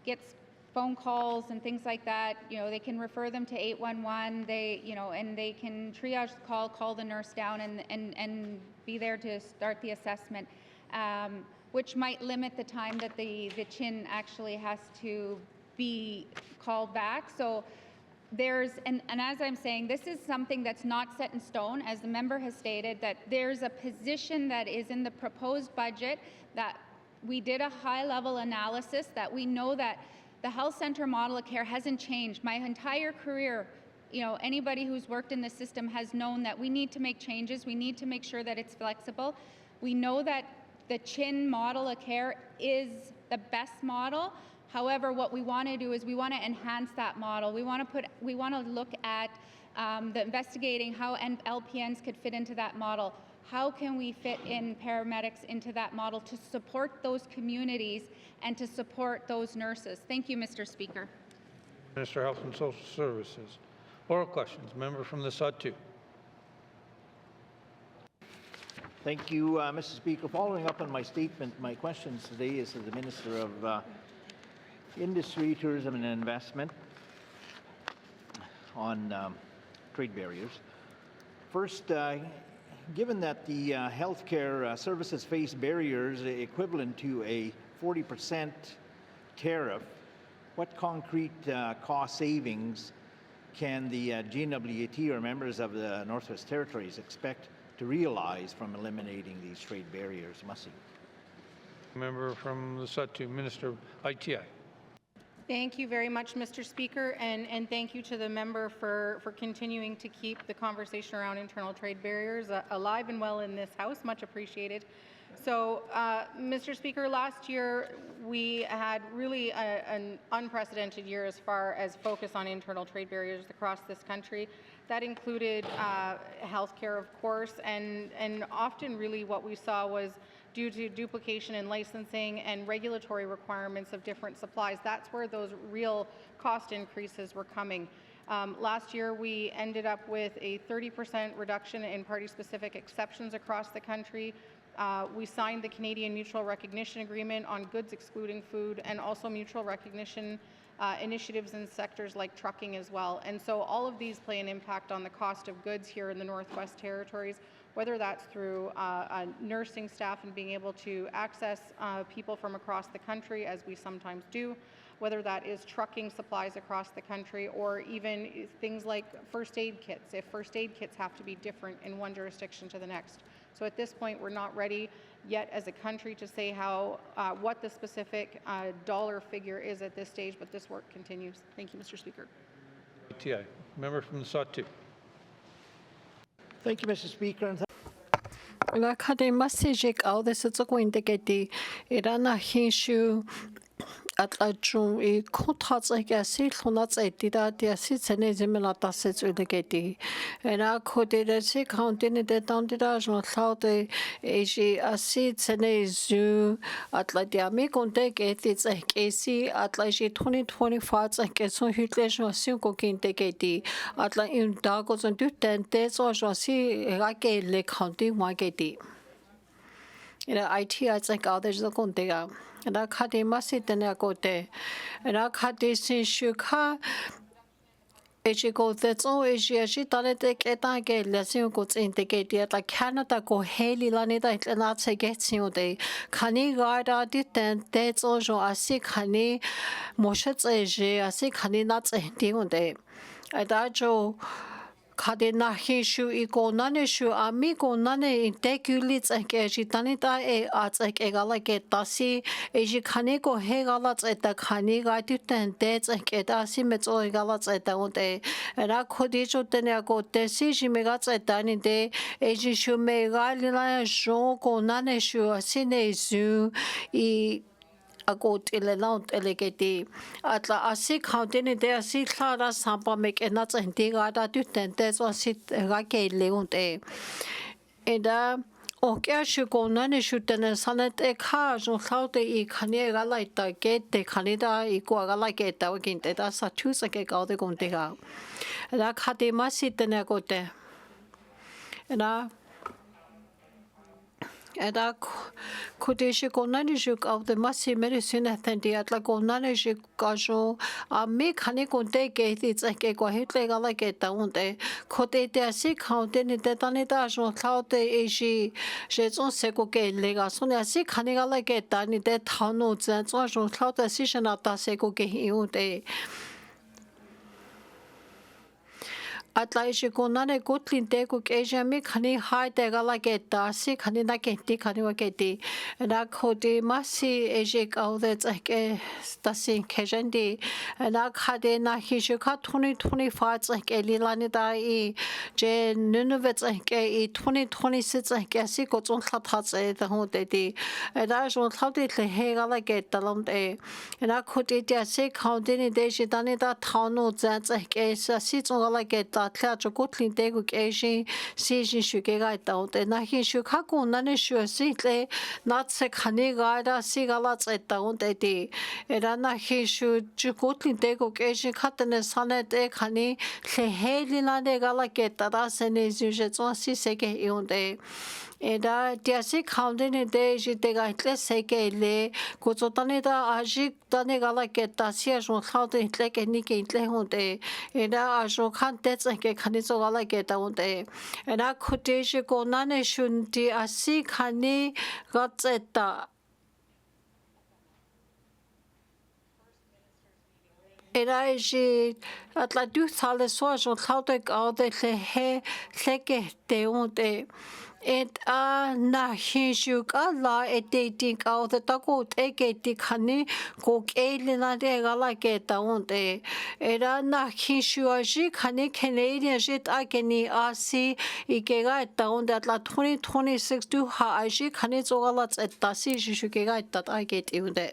gets phone calls and things like that, they can refer them to 811, and they can triage the call the nurse down and be there to start the assessment, which might limit the time that the CHIN actually has to be called back. So there's, and as I'm saying, this is something that's not set in stone, as the member has stated, that there's a position that is in the proposed budget that we did a high-level analysis, that we know that the health center model of care hasn't changed. My entire career, anybody who's worked in the system has known that we need to make changes. We need to make sure that it's flexible. We know that the CHIN model of care is the best model. However, what we want to do is we want to enhance that model. We want to look at the investigating how LPNs could fit into that model. How can we fit in paramedics into that model to support those communities and to support those nurses? Thank you, Mr. Speaker. Minister of Health and Social Services. Oral questions. Member from the Zhatıé. Thank you, Mr. Speaker. Following up on my statement, my questions today is to the Minister of Industry, Tourism and Investment on trade barriers. First, given that the healthcare services face barriers equivalent to a 40% tariff, what concrete cost savings can the GNWT or members of the Northwest Territories expect to realize from eliminating these trade barriers? Mussy. Member from the Zhatıé, Minister of ITI. Thank you very much, Mr. Speaker, and thank you to the member for continuing to keep the conversation around internal trade barriers alive and well in this House. Much appreciated. So, Mr. Speaker, last year we had really an unprecedented year as far as focus on internal trade barriers across this country. That included healthcare, of course, and often really what we saw was due to duplication in licensing and regulatory requirements of different supplies. That's where those real cost increases were coming. Last year, we ended up with a 30% reduction in party-specific exceptions across the country. We signed the Canadian Mutual Recognition Agreement on goods excluding food, and also mutual recognition initiatives in sectors like trucking as well. And so all of these play an impact on the cost of goods here in the Northwest Territories, whether that's through nursing staff and being able to access people from across the country, as we sometimes do, whether that is trucking supplies across the country, or even things like first aid kits, if first aid kits have to be different in one jurisdiction to the next. So at this point, we're not ready yet as a country to say what the specific dollar figure is at this stage, but this work continues. Thank you, Mr. Speaker. ITI. Member from the Zhatıé. Thank you, Mr. Speaker. La kademasic all this is going to get the Irana Hinshu at la jum a cotats like a sea honats a dida de sits and is milata sits with the getty. And I could a sea counting the down the dash not thought a seats and a zoo at la diamicon take it. It's like a sea at like 2025 like a son hutlation or single king take it at la in dagos and do 10 days or see like a lake counting one getty. IT it's like others are going to and I cut a massive and I go there. And I cut this in Shuka Eji go that's all eji tale te keta ke lesin go in te ke dia la Canada go heli la ni da na te get sin de kani ga da di ten te zo jo asi kani mo she tse je asi kani na tse di de da jo kade na hi shu I go na ne shu ami go na ne in te kyuli tse ke ji tani da a tse ke ga la ke ta si eji kani go he ga la tse ta kani ga di ten te tse ke da si me zo ga la tse ta de ra khodi jo te ne go te si ji me ga tse ta ni de eji shu me ga li la jo go na ne shu si ne zu I agot ile laut elegeti atla asi counting de asi klara sampa mek ena tsendi ga da tu tente so asi ga ke leunte eda o kya shu kona ne shu tene sanet e kha jo laute I khane ga lai ta ke te khane da I ko ga lai ke ta kin te da sa thu sa ke ga de kon te ga da khate ma si tene ko te ena Eda kudishi konani juk of the masi medicine athendi atla konani juk kajo a me khani konte ke ti tsake ko hitle gala ke taunte khote te asi khaute ni te tani ta jo thaute e ji je zon se ko ke le ga so ne asi khani gala ke tani te thano zen zo jo thaute si shana ta se ko ke hi te atla ishi konane gutlin te ku keja mi khani hai te gala ke ta si khani na ke ti khani wa ke ti na khodi masi eje ka de tsake ta si kejendi na khade na hi shu kha 2025 tsake li lani da I je nunve tsake I 2026 tsake si ko chon kha tha tse da ho te ti da jo kha ti le he gala ke ta lam te na khodi ti si khaundi ni de shi ta ni da thano zan tsake sa si chon gala ke tla cho kotlin te ku keji si jin shu ke ga ta te na hi shu kha ko na ne shu si tle na tse khani ga da si ga la tse ta te ti era na hi shu chu kotlin te ku keji kha te ne sa ne te khani le he li na de ga la ke ta da se ne ju je zo si se ke I te Eda tiasi khaunde ne de jite ga tle se ke le ko zotane da aji tane gala ke tasi a jon khaude tle ke ni ke tle honde eda a jo khan te tse ke khani zo gala ke ta honde eda khote je ko na ne shun ti asi khani ga tse ta Era ji atla du sale so jon khaude ga de le he le ke te honde Et na hishu ka la eti ka the taku eke ti khani ko ke na de gala ke ta onte era na hishu aji khani Canadian jit ageni asi ike ga ta onte atla 2026 du ha aji khani zogala tsetta si shu ke ga ta age ti unde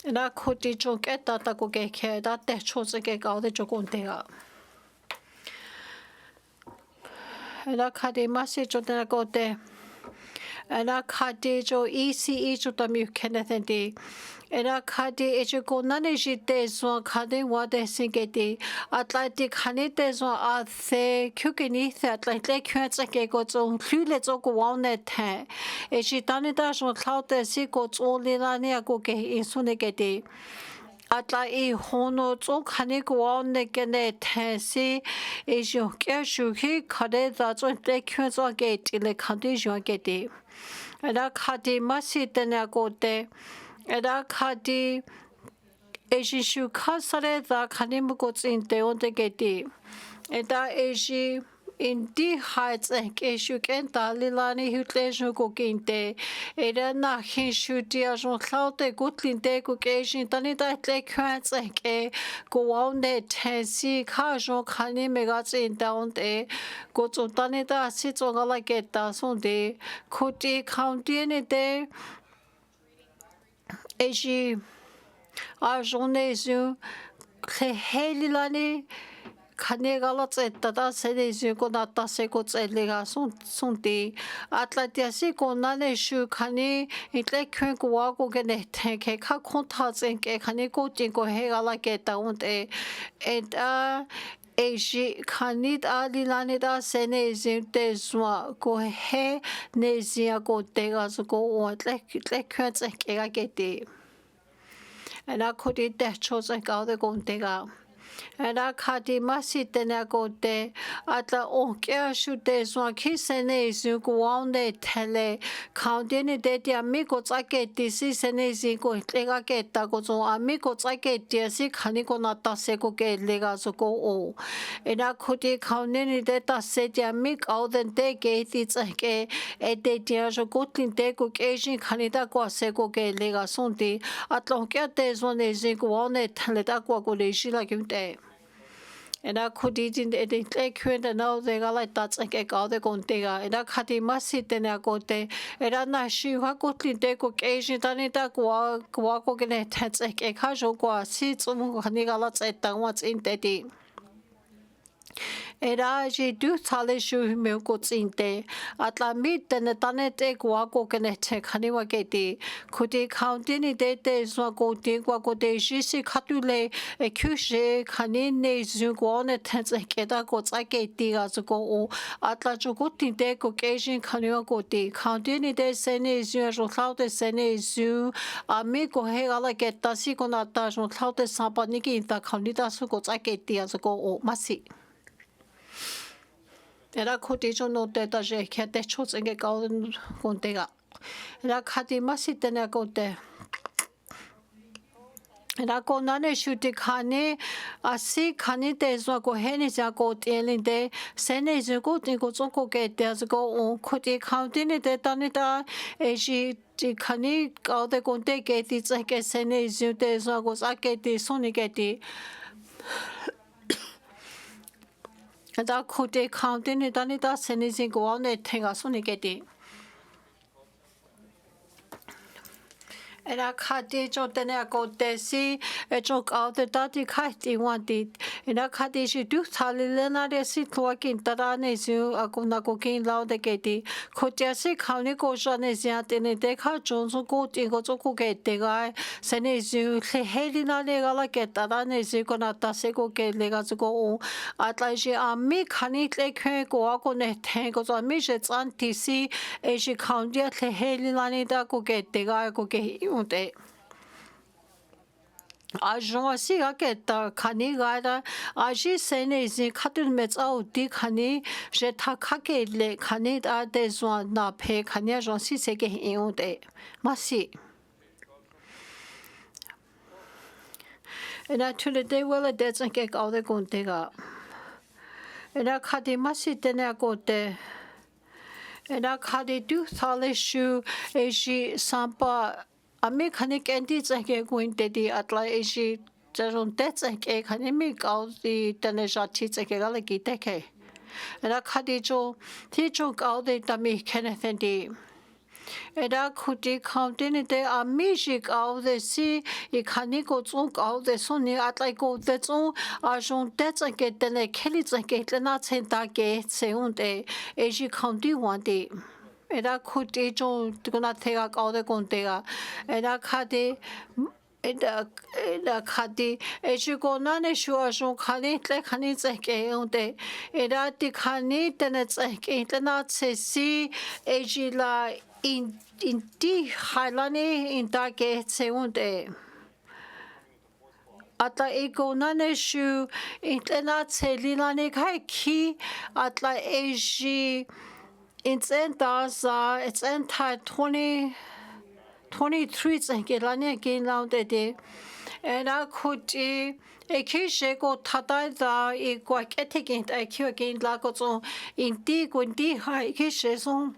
na khoti chok eta ta ko ke khe da te chose ke ka de chokonte ga Ela kade masi chotena kote. Ela kade jo ECE chotami kenethendi. Ela kade ejo konane jite so kade wade singeti. Atlantic hanite so a the kukini the Atlantic kyatsa ke go zo khule zo go wane the. Ejitane da so klaute si go zo lilani go ke insune geti. Atla I hono zo khani ko ne kene thesi e jo kya shu hi khade da zo te khyo zo ge ti le khade jo ge ti ada khadi masi tena ko te ada khadi e shu khasare da khani mu ko tsin te on te ge ti ada e ji Indi heights keshu kenta lilani hutlejo ko kinte era na hishu dia jon klaute gutlinte ko keshin tani da tle kwats ke ko wonde tensi ka jon khani mega tsin daunte ko tani da si zongala geta sonde koti county ne de eji a jonezu helilani Kanegala tsetta sedeju ko nata se ko tselega sunti atlatia si ko nane shu khani itle khwen ko wa ko ke ne the ke kha khontha chen ke khani ko tin ko hegala ke ta unte et eji khanit adilane da sene zinte zwa ko he ne zia ko te ga so ko otle khwen ke ga ke te ana ko di de cho se ga de ko te ga Era khadi masite na kote atla onkia shute swa kisene isu kuande tele kaundene de ti amigo tsake ti si sene si ko lega ke ta ko so amigo tsake ti si khani ko na ta se ko ke lega so ko o era khoti kaundene de ta se ti amig au den de ke ti tsake e de ti so ko tin de ko ke shin khani ta ko se ko ke lega son ti atla onkia te so ne si kuande tele ta ko le shi la kimte Ena kudijin e de kwenda na de gala tats ke ka de kontega ena khati masite na kote era na shi ha kotlin de ko keji tani ta kwa ko gene tats ke kha jo kwa si tsum khani gala tseta wa tsin te ti Era ji du thale shu me ko tsinte atla mit ne tane te kwa ko kene te khani wa ke ti khudi county ni de te so ko ti kwa ko te shi si khatule e kyu she khani ne zu ko ne te tse ke da ko tsa ke ti ga zo ko o atla ju ko ti de ko ke shin khani wa ko ti county ni de se ne zu jo thau de se ne zu a mi ko he ga la ke ta si ko na ta jo thau de sa pa ni ki ta khani ta su ko tsa ke ti ga zo ko o masi Era khoti jo no te ta je ke te chos nge ka kon te ga. Era khati masi te na ko te. Era ko na ne shu ti khane asi khani te zo ko he ni ja ko te lin de se ne zo ko ti ko zo ko ke te zo ko o khoti khauti ni te ta ni ta e ji ti khani ka de kon te ke ti tsa ke se ne zo te zo ko sa ke ti so ni ke ti Da kote county ni dani da seni zin go ne tenga soni geti. Era khati jo tene ko desi e jo ka de dati khati wanti era khati shi du thali le na de si thwa kin tara ne su akuna ko kin lao de geti khotia si khawni ko sha ne sia tene de kha jon so ko ti go zo ko ge de ga sene su le heli na le ga la ke tara ne si ko na ta se ko ke le ga zo ko o atla shi a mi khani le khe ko ko ne the ko zo mi she tsan ti si e shi khawni le heli na ne da ko ge de ga ko ke te Ajon si ga ke ta khani ga da aji sene zi khatul me tsau di khani je tha kha ke le khani da de zo na phe khani jon si se ke yu te masi Ena tule de wala de tsan ke ka de kon te ga Ena khadi masi te na ko te Ena khadi du thale shu e ji sampa Ami khani kendi tsake kuin te di atla e shi jaron te tsake khani mi kau di Dene Zhatıé tsake gala ki te ke. Era khadi jo ti jo kau di tami kenethen di. Era kuti county ni te ami shi kau de si I khani ko tsu kau de so ni atla ko de tsu a jon te tsake tene keli tsake tena tsen ta ke se un te e shi county wan di. Era kuti jo tukuna tega kau de kon tega. Era khadi khadi e shi ko na ne shu a jon khani tle khani tsake unte. Era ti khani tene tsake tena tse si e shi la in ti hailani in ta ke tse unte. Atla e ko na ne shu in tena tse lilani kai ki atla e shi It's in Daza, it's in 23 tsenke lani again round the day. And I could a kishe go tada da a quaketic I cure again lagozo in dig when di high kishes on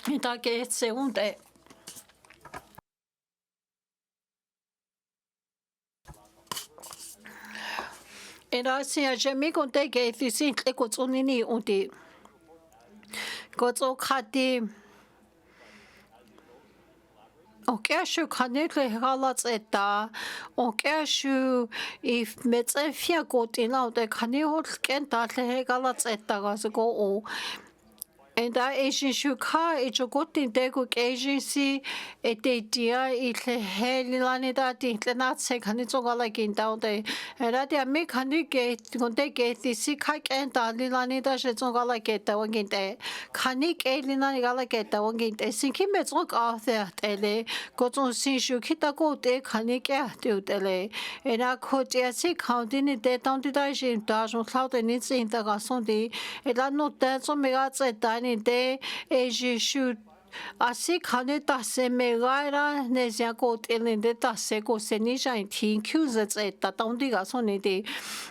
in that gate se one day. And I see a jamigo de gate this in equals only on the Gozo khati Okashu khanekle halat eta Okashu if metzefia got in out the khani hot ken ta le halat eta gas go o And that agency ka ichokotin teko agency etetia itle helilani that itle not se kanitsoga like in down day. And that ya make hanike konte get the sikak and dalilani da shetonga like it the one ginte. Kanik elinani gala get the one ginte. Sinki metzok out there tele. Goton sinshu kita go de kanik to tele. And I could yes counting it de down the dajin dajon cloud and it's in the gasondi. And I know that so me got said de je shoot asi khane ta se me gaira ne sia ko telin de ta se ko se ni jain tin kyu ze tse ta tong di ga so ne de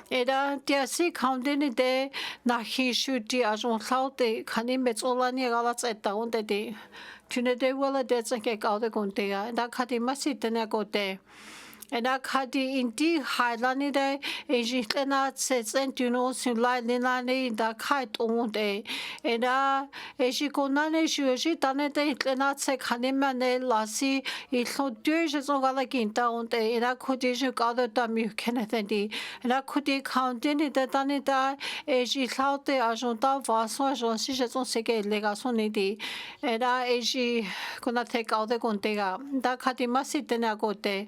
era ti asi khande ne de na hi shoot ti a jon khao de khane me zola ni ga la tse ta on de tune de wala de tse ke ka de kon de ga da khati ma si de ne ko de and I had the indeed highlighted the Egyptian sets and you know, so like the kite on day. And she could not issue she done it, not say Hanimane Lassie, it's so dirges of Galakin down day, and I could issue other time you can attend. And I could count in it that done it, she thought the Ajonta was on Sisha on Seke Legasonity. And she could not take out the Contega. That had the massive then I got there.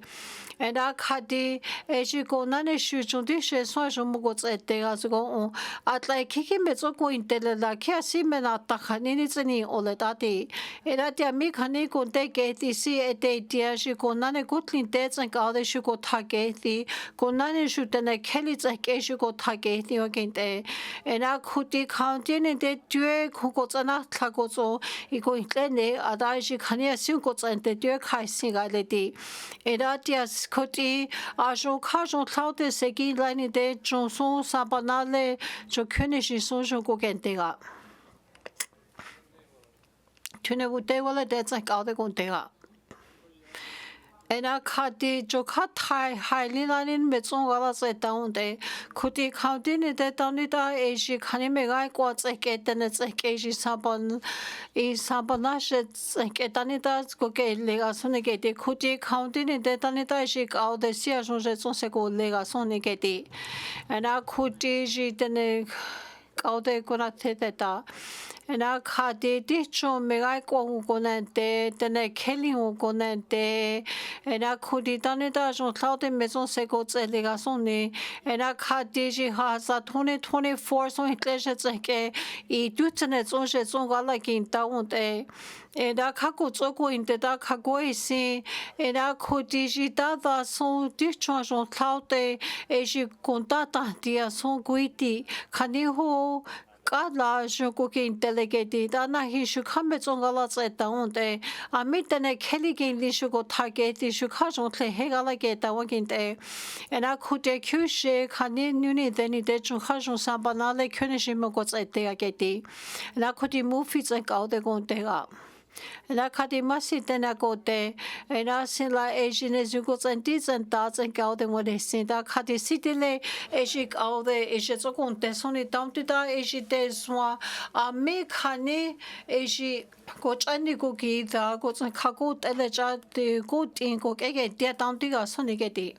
And I had the Ejigona shoes on this, so I should at the as go at like kicking me so going to la Casimena Tahanini all that day. And at the Amikani could take it, the sea a day, dear, she go none goodly deads and other she go target the go none shoot and a Kelly's like a she go target the again there. And I could count in the duet who got an atagozo, he going to Adaji Kania Sugots and the dear Kai sing a lady. And at yes. Koti ajo kajon cloud segi line de Johnson sabanale jo kunishi sonjo go gentega. Tune would they will that's like all the gontega. And I cut the jokat highly lining metzongalas at down day. Could he count in it that only da age can make I quats like it and it's like age sabon is sabanash like it anitas go get legasonegate. Could he count in it that anita shake out the sias on seco legasonegate. And I could she then out the conateta. And I had the dicho megai gonante, then a killing gonante, and I could it done it as on cloud and maison secots and legasoni, and I had digi has a 2024 so it leisures like a dutenet on shets on like in town day. And I could go in the dark hagoisi, and I could digita so discharge on cloud day as you contata dear so guiti, caniho. Kala jokokin delegated ana he should come on galas at down day. I meet a Kelly game this should go target the Shukajon play hegalagate working day. And I could a cushe canin unit then it did Shukajon Sabanale Kunishimogots at the agate. And I could move it like out the gonte. And I cut him massive then I go there, and I see like Asian as you go and deeds and dots and go them what they see. That cut the city lay Asic all the Asians are going to only down to that Asi days one. I make honey Asi coach and go give the goats and cago eleja the good in go get there down to us only get it.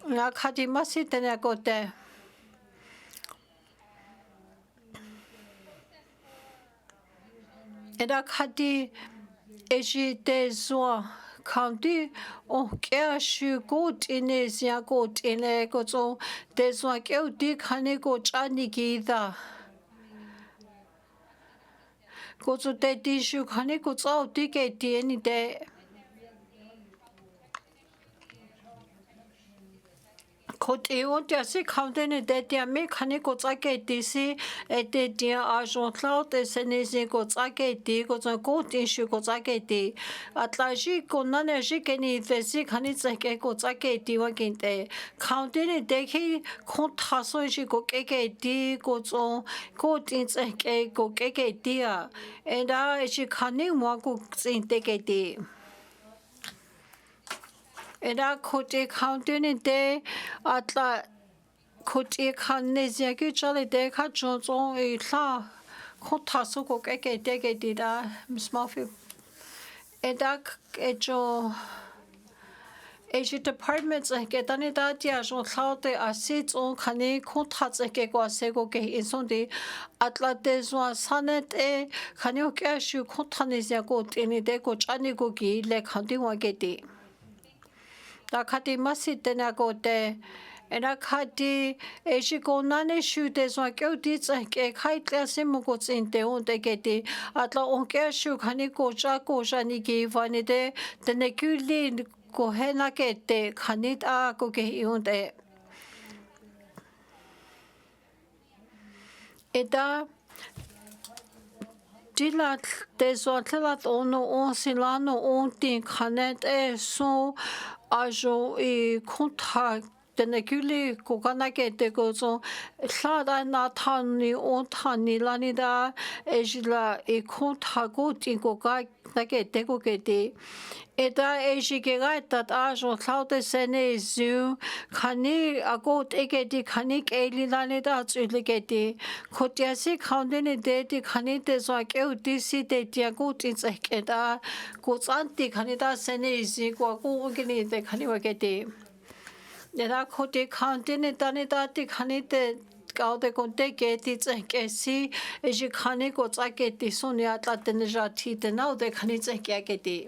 And I cut him massive then I go there. And I had the Ejidezwa county on Cashu goat in Asia goat in a gozo. There's one go dick honey go Johnny Githa. Go to the tissue honey goes out ticket any day. Could you just see counting it that they make honey go take DC at the dear Argent cloud as an easy go take goes a goat issue go take at Laji go none she can eat the sick honey take go take working day. Counting it they can't hustle she go kk goes on goat in a go kk dear and she can't walk in take a day. And I could count in a day at la could Cannesia usually they catch Jones on a la Contasuko Keke did Miss Murphy. And that Asia departments ke tani da dia jo tlaute a sit on khani kontrats ke ko sego ke insondi atla de zo sanet e khani o ke shu kontranis ya ko tini de ko chani ko ki le khandi wa ke ti da khati masit na ko te ena khati Asia ko nane shu de zo ke ti ke khai klase mo ko tsin te on te ke ti atla on ke shu khani ko cha ko jani ki vani de ne kuli ko hena ke te khanit a ko ke iunte eta dila te so tlat ono on silano on tin khanet e so ajo e kontra tene kuli ko kana ke te ko so hlada na thani on thani lani da e jila e kontra ko tin ko ka na ke te ko ke te eta e shikega tat ajo tlaute sene zu khani akot eketi khani keli lani da tsuli keti khotiasi khaundene de ti khani te so ke utisi te tia ko tin tseketa ko tsanti khani da sene zi ko ko ngini te khani wa keti nera khoti khaundene tani da ti khani te kaude konte ke ti tseke si e ji khani ko tsaketi sonia tla Dene Zhatıé te nau de khani tseke keti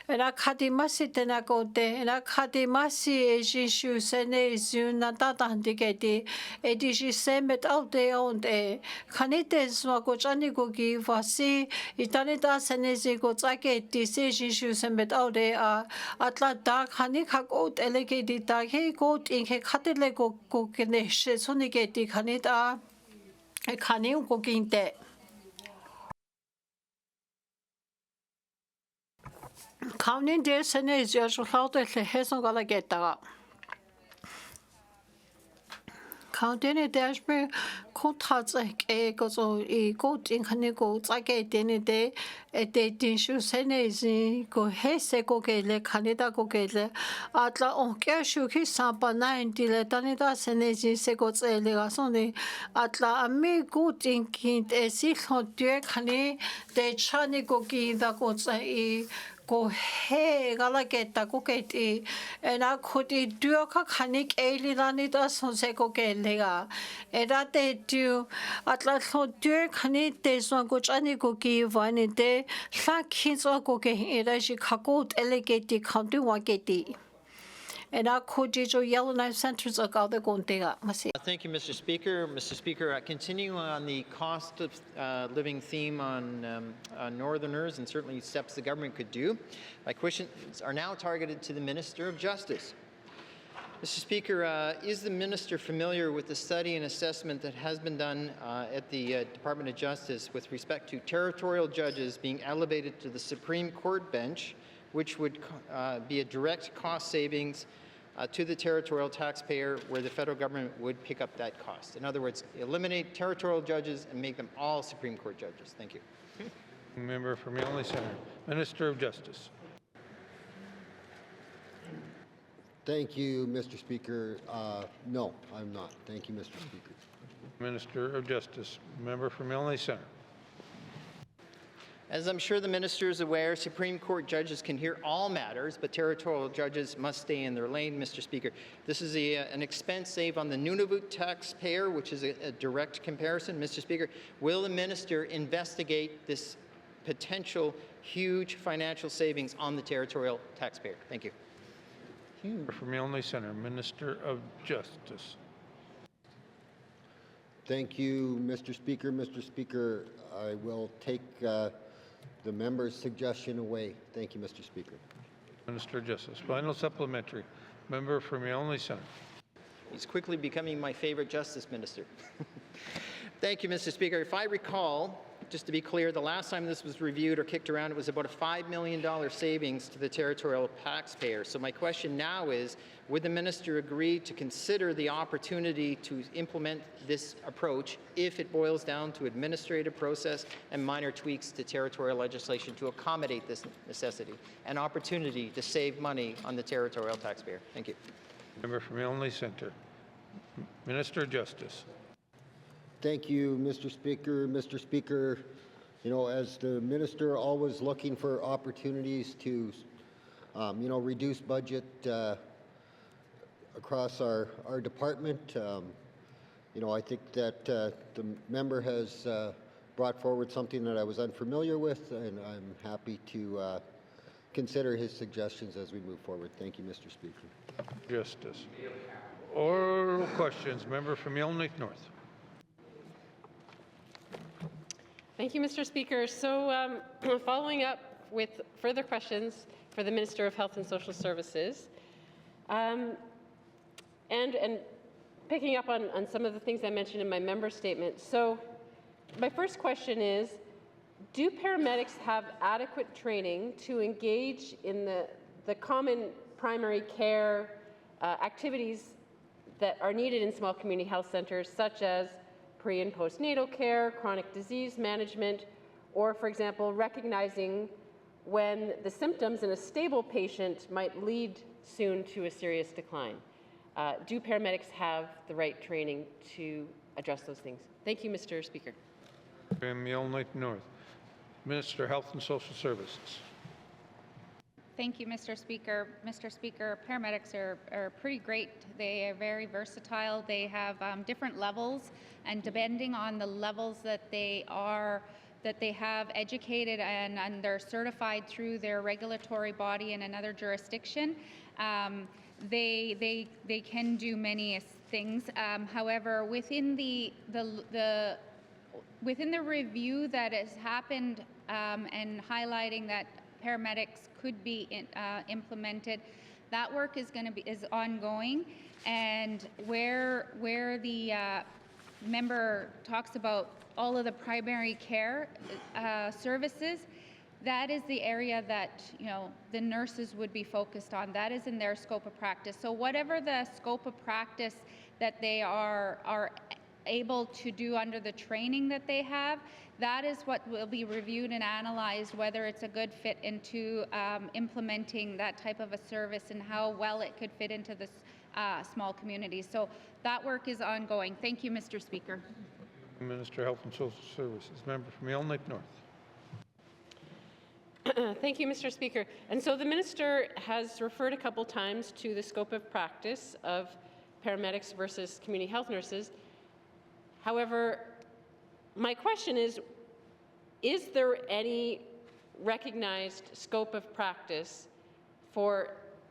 Ena khati masi tena kote, ena khati masi e jishu sene izu na tatahandi keti, e di jisemet au te onde, kanite zwa ko chani ko ki vasi, itanita sene zi ko tsake ti se jishu semet au de a, atla da kani kakot ele keti da ke kot inke katile ko kene she soni keti kanita, kani ko kinte. Kaunin de sene izio sulaude le heson gala getaga. Kaundene dashme kontrats e gozo e got in kaniko tsake dene de e de dinshu sene izi go hese go gele kanida go gele atla on keshu ki sampa nine dile tanida sene izi se go tsele gasone atla ami got in kind e si khondue kani de chani go gi da go tsai ko he gala geta ko keti ena khoti duoka khanik eililani da sonse ko kelega era te tu atla khoti khani te so ko chani ko ki vani te sakhi so ko ke era shi khakot elegeti khantu wa keti ena khoti jo Yellowknife centers of the kontega masi. Thank you, Mr. Speaker. Mr. Speaker, continuing on the cost of living theme on Northerners and certainly steps the government could do, my questions are now targeted to the Minister of Justice. Mr. Speaker, is the Minister familiar with the study and assessment that has been done at the Department of Justice with respect to territorial judges being elevated to the Supreme Court bench, which would be a direct cost savings to the territorial taxpayer where the federal government would pick up that cost? In other words, eliminate territorial judges and make them all Supreme Court judges. Thank you. Member for Manly Center, Minister of Justice. Thank you, Mr. Speaker. No, I'm not. Thank you, Mr. Speaker. Minister of Justice, member for Manly Center. As I'm sure the minister is aware, Supreme Court judges can hear all matters, but territorial judges must stay in their lane, Mr. Speaker. This is an expense save on the Nunavut taxpayer, which is a direct comparison. Mr. Speaker, will the minister investigate this potential huge financial savings on the territorial taxpayer? Thank you. For Manly Center, Minister of Justice. Thank you, Mr. Speaker. Mr. Speaker, I will take the member's suggestion away. Thank you, Mr. Speaker. Minister of Justice. Final supplementary. Member for Manly Center. He's quickly becoming my favorite justice minister. Thank you, Mr. Speaker. If I recall, just to be clear, the last time this was reviewed or kicked around, it was about a $5 million savings to the territorial taxpayer. So my question now is, would the minister agree to consider the opportunity to implement this approach if it boils down to administrative process and minor tweaks to territorial legislation to accommodate this necessity, an opportunity to save money on the territorial taxpayer? Thank you. Member for Manly Center, Minister of Justice. Thank you, Mr. Speaker. Mr. Speaker, you know, as the minister always looking for opportunities to reduced budget across our department. I think that the member has brought forward something that I was unfamiliar with, and I'm happy to consider his suggestions as we move forward. Thank you, Mr. Speaker. Justice. Oral questions. Member from Yellowknife North. Thank you, Mr. Speaker. So following up with further questions for the Minister of Health and Social Services, and picking up on some of the things I mentioned in my member statement. So my first question is, do paramedics have adequate training to engage in the common primary care activities that are needed in small community health centers, such as pre and postnatal care, chronic disease management, or, for example, recognizing when the symptoms in a stable patient might lead soon to a serious decline? Do paramedics have the right training to address those things? Thank you, Mr. Speaker. From Yellowknife North. Minister of Health and Social Services. Thank you, Mr. Speaker. Mr. Speaker, paramedics are pretty great. They are very versatile. They have different levels, and depending on the levels that they have educated and they're certified through their regulatory body in another jurisdiction, they can do many things. However, within the review that has happened and highlighting that paramedics could be implemented, that work is ongoing, and where the member talks about all of the primary care services, that is the area that the nurses would be focused on. That is in their scope of practice. So whatever the scope of practice that they are able to do under the training that they have, that is what will be reviewed and analyzed, whether it's a good fit into implementing that type of a service and how well it could fit into this small community. So that work is ongoing. Thank you, Mr. Speaker. Minister of Health and Social Services. Member from Yellowknife North. Thank you, Mr. Speaker. And so the minister has referred a couple times to the scope of practice of paramedics versus community health nurses. However, my question is there any recognized scope of practice for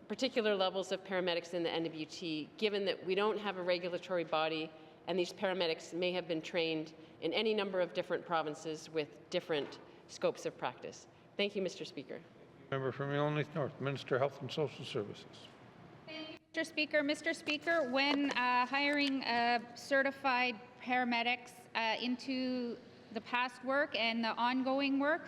particular levels of paramedics in the NWT, given that we don't have a regulatory body and these paramedics may have been trained in any number of different provinces with different scopes of practice? Thank you, Mr. Speaker. Member from Yellowknife North, Minister of Health and Social Services. Thank you, Mr. Speaker. Mr. Speaker, when hiring certified paramedics into the past work and the ongoing work,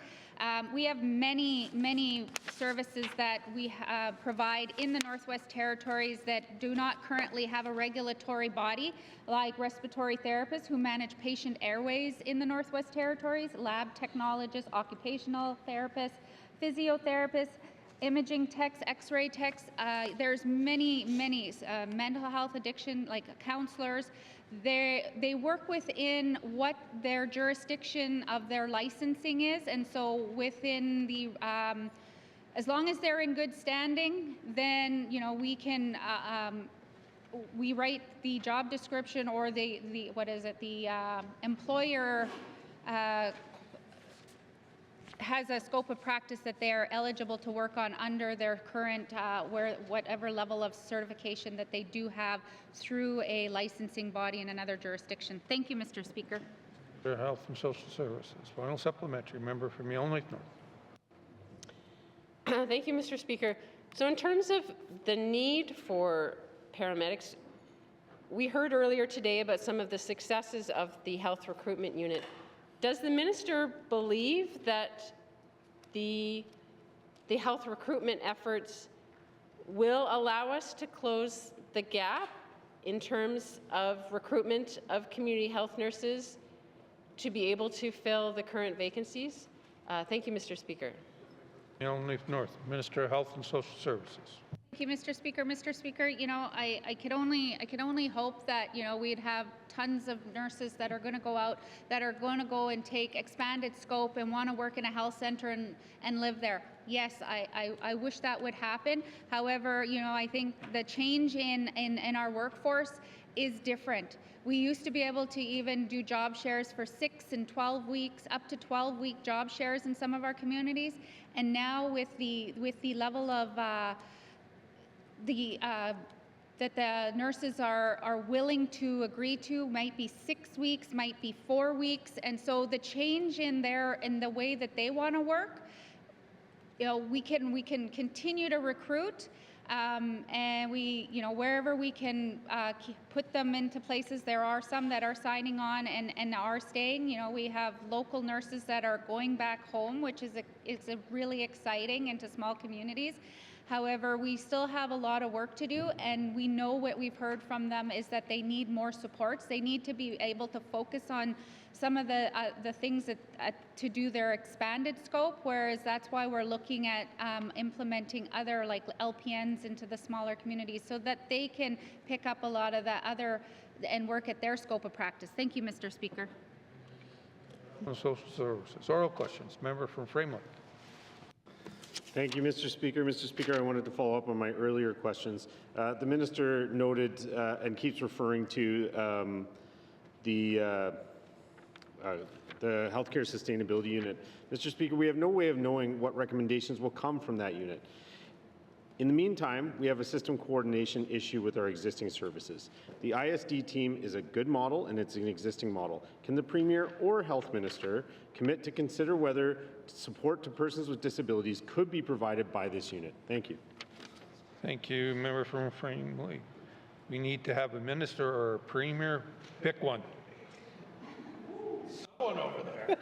we have many services that we provide in the Northwest Territories that do not currently have a regulatory body, like respiratory therapists who manage patient airways in the Northwest Territories, lab technologists, occupational therapists, physiotherapists, imaging techs, x-ray techs. There's many mental health addiction, like counselors. They work within what their jurisdiction of their licensing is, and so within the as long as they're in good standing, then we can we write the job description, or the employer has a scope of practice that they are eligible to work on under their current whatever level of certification that they do have through a licensing body in another jurisdiction. Thank you, Mr. Speaker. For Health and Social Services. Final supplementary. Member from Yellowknife North. Thank you, Mr. Speaker. So in terms of the need for paramedics, we heard earlier today about some of the successes of the health recruitment unit. Does the minister believe that the health recruitment efforts will allow us to close the gap in terms of recruitment of community health nurses to be able to fill the current vacancies? Thank you, Mr. Speaker. Yellowknife North, Minister of Health and Social Services. Thank you, Mr. Speaker. Mr. Speaker, I could only hope that we'd have tons of nurses that are going to go out, that are going to go and take expanded scope and want to work in a health center and live there. Yes, I wish that would happen. However, you know, I think the change in our workforce is different. We used to be able to even do job shares for 6 and 12 weeks, up to 12-week job shares in some of our communities. And now with the level of that the nurses are willing to agree to, might be 6 weeks, might be 4 weeks. And so the change in the way that they want to work, you know, we can continue to recruit, and we, you know, wherever we can put them into places. There are some that are signing on and are staying. You know, we have local nurses that are going back home, which is a really exciting into small communities. However, we still have a lot of work to do, and we know what we've heard from them is that they need more supports. They need to be able to focus on some of the things that, to do their expanded scope, whereas that's why we're looking at implementing other like LPNs into the smaller communities so that they can pick up a lot of the other and work at their scope of practice. Thank you, Mr. Speaker. Social Services. Oral questions. Member from Frameland. Thank you, Mr. Speaker. Mr. Speaker, I wanted to follow up on my earlier questions. The minister noted and keeps referring to the Healthcare Sustainability Unit. Mr. Speaker, we have no way of knowing what recommendations will come from that unit. In the meantime, we have a system coordination issue with our existing services. The ISD team is a good model, and it's an existing model. Can the Premier or Health Minister commit to consider whether support to persons with disabilities could be provided by this unit? Thank you. Thank you, member from Frameland. We need to have a minister or a Premier. Pick one. Someone over there.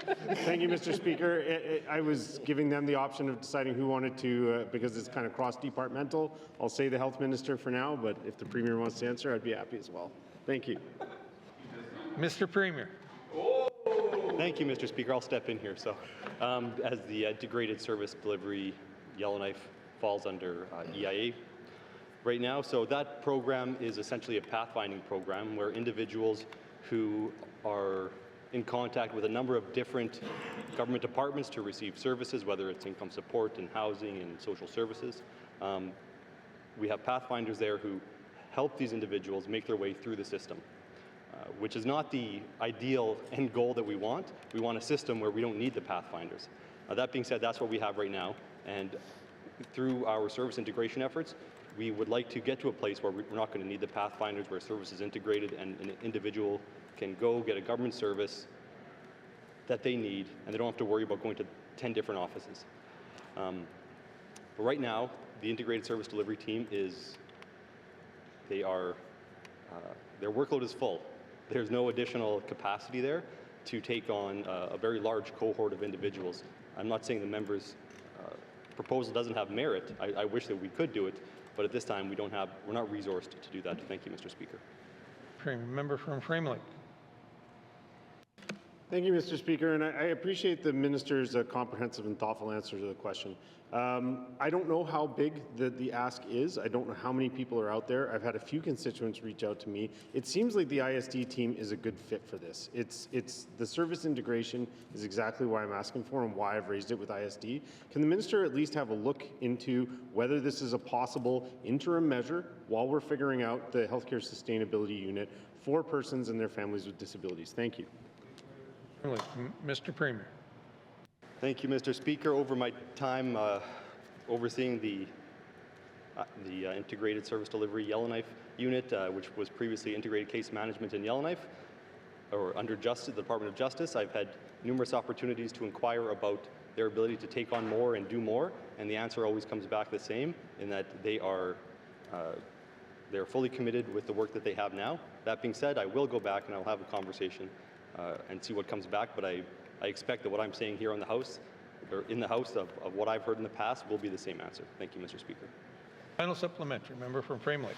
Thank you, Mr. Speaker. I was giving them the option of deciding who wanted to, because it's kind of cross-departmental. I'll say the Health Minister for now, but if the Premier wants to answer, I'd be happy as well. Thank you. Mr. Premier. Thank you, Mr. Speaker. I'll step in here. So, as the Integrated Service Delivery Yellowknife falls under EIA right now, so that program is essentially a pathfinding program where individuals who are in contact with a number of different government departments to receive services, whether it's income support and housing and social services. We have pathfinders there who help these individuals make their way through the system, which is not the ideal end goal that we want. We want a system where we don't need the pathfinders. That being said, that's what we have right now, and through our service integration efforts, we would like to get to a place where we're not going to need the pathfinders, where service is integrated and an individual can go get a government service that they need, and they don't have to worry about going to 10 different offices. But right now, the integrated service delivery team their workload is full. There's no additional capacity there to take on a very large cohort of individuals. I'm not saying the member's proposal doesn't have merit. I wish that we could do it, but at this time we're not resourced to do that. Thank you, Mr. Speaker. Member from Frameland. Thank you, Mr. Speaker, and I appreciate the minister's comprehensive and thoughtful answer to the question. I don't know how big the ask is. I don't know how many people are out there. I've had a few constituents reach out to me. It seems like the ISD team is a good fit for this. It's the service integration is exactly why I'm asking for and why I've raised it with ISD. Can the minister at least have a look into whether this is a possible interim measure while we're figuring out the healthcare sustainability unit for persons and their families with disabilities? Thank you. Mr. Premier. Thank you, Mr. Speaker. Over my time overseeing the Integrated Service Delivery Yellowknife Unit, which was previously Integrated Case Management in Yellowknife, or under the Department of Justice, I've had numerous opportunities to inquire about their ability to take on more and do more, and the answer always comes back the same, in that they're fully committed with the work that they have now. That being said, I will go back and I'll have a conversation and see what comes back, but I expect that what I'm saying here on the House, or in the House of what I've heard in the past, will be the same answer. Thank you, Mr. Speaker. Final supplementary, member from Frameland.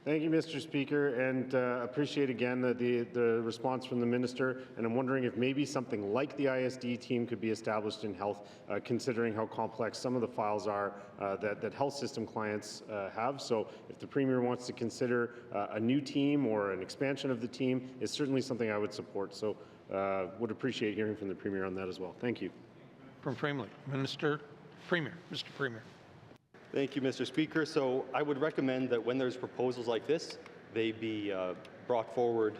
Thank you, Mr. Speaker, and appreciate again the response from the minister. And I'm wondering if maybe something like the ISD team could be established in health, considering how complex some of the files are that health system clients have. So if the Premier wants to consider a new team or an expansion of the team, it's certainly something I would support. So would appreciate hearing from the Premier on that as well. Thank you. From Frameland, Minister Premier. Mr. Premier. Thank you, Mr. Speaker. So I would recommend that when there's proposals like this, they be brought forward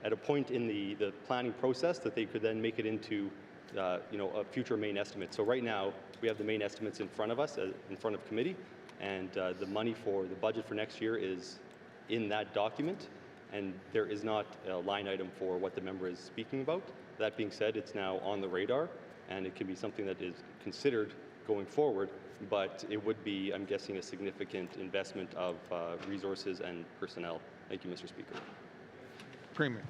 at a point in the planning process that they could then make it into a future main estimate. So right now, we have the main estimates in front of us, in front of committee, and the money for the budget for next year is in that document, and there is not a line item for what the member is speaking about. That being said, it's now on the radar, and it can be something that is considered going forward, but it would be, I'm guessing, a significant investment of resources and personnel. Thank you, Mr. Speaker. Premier.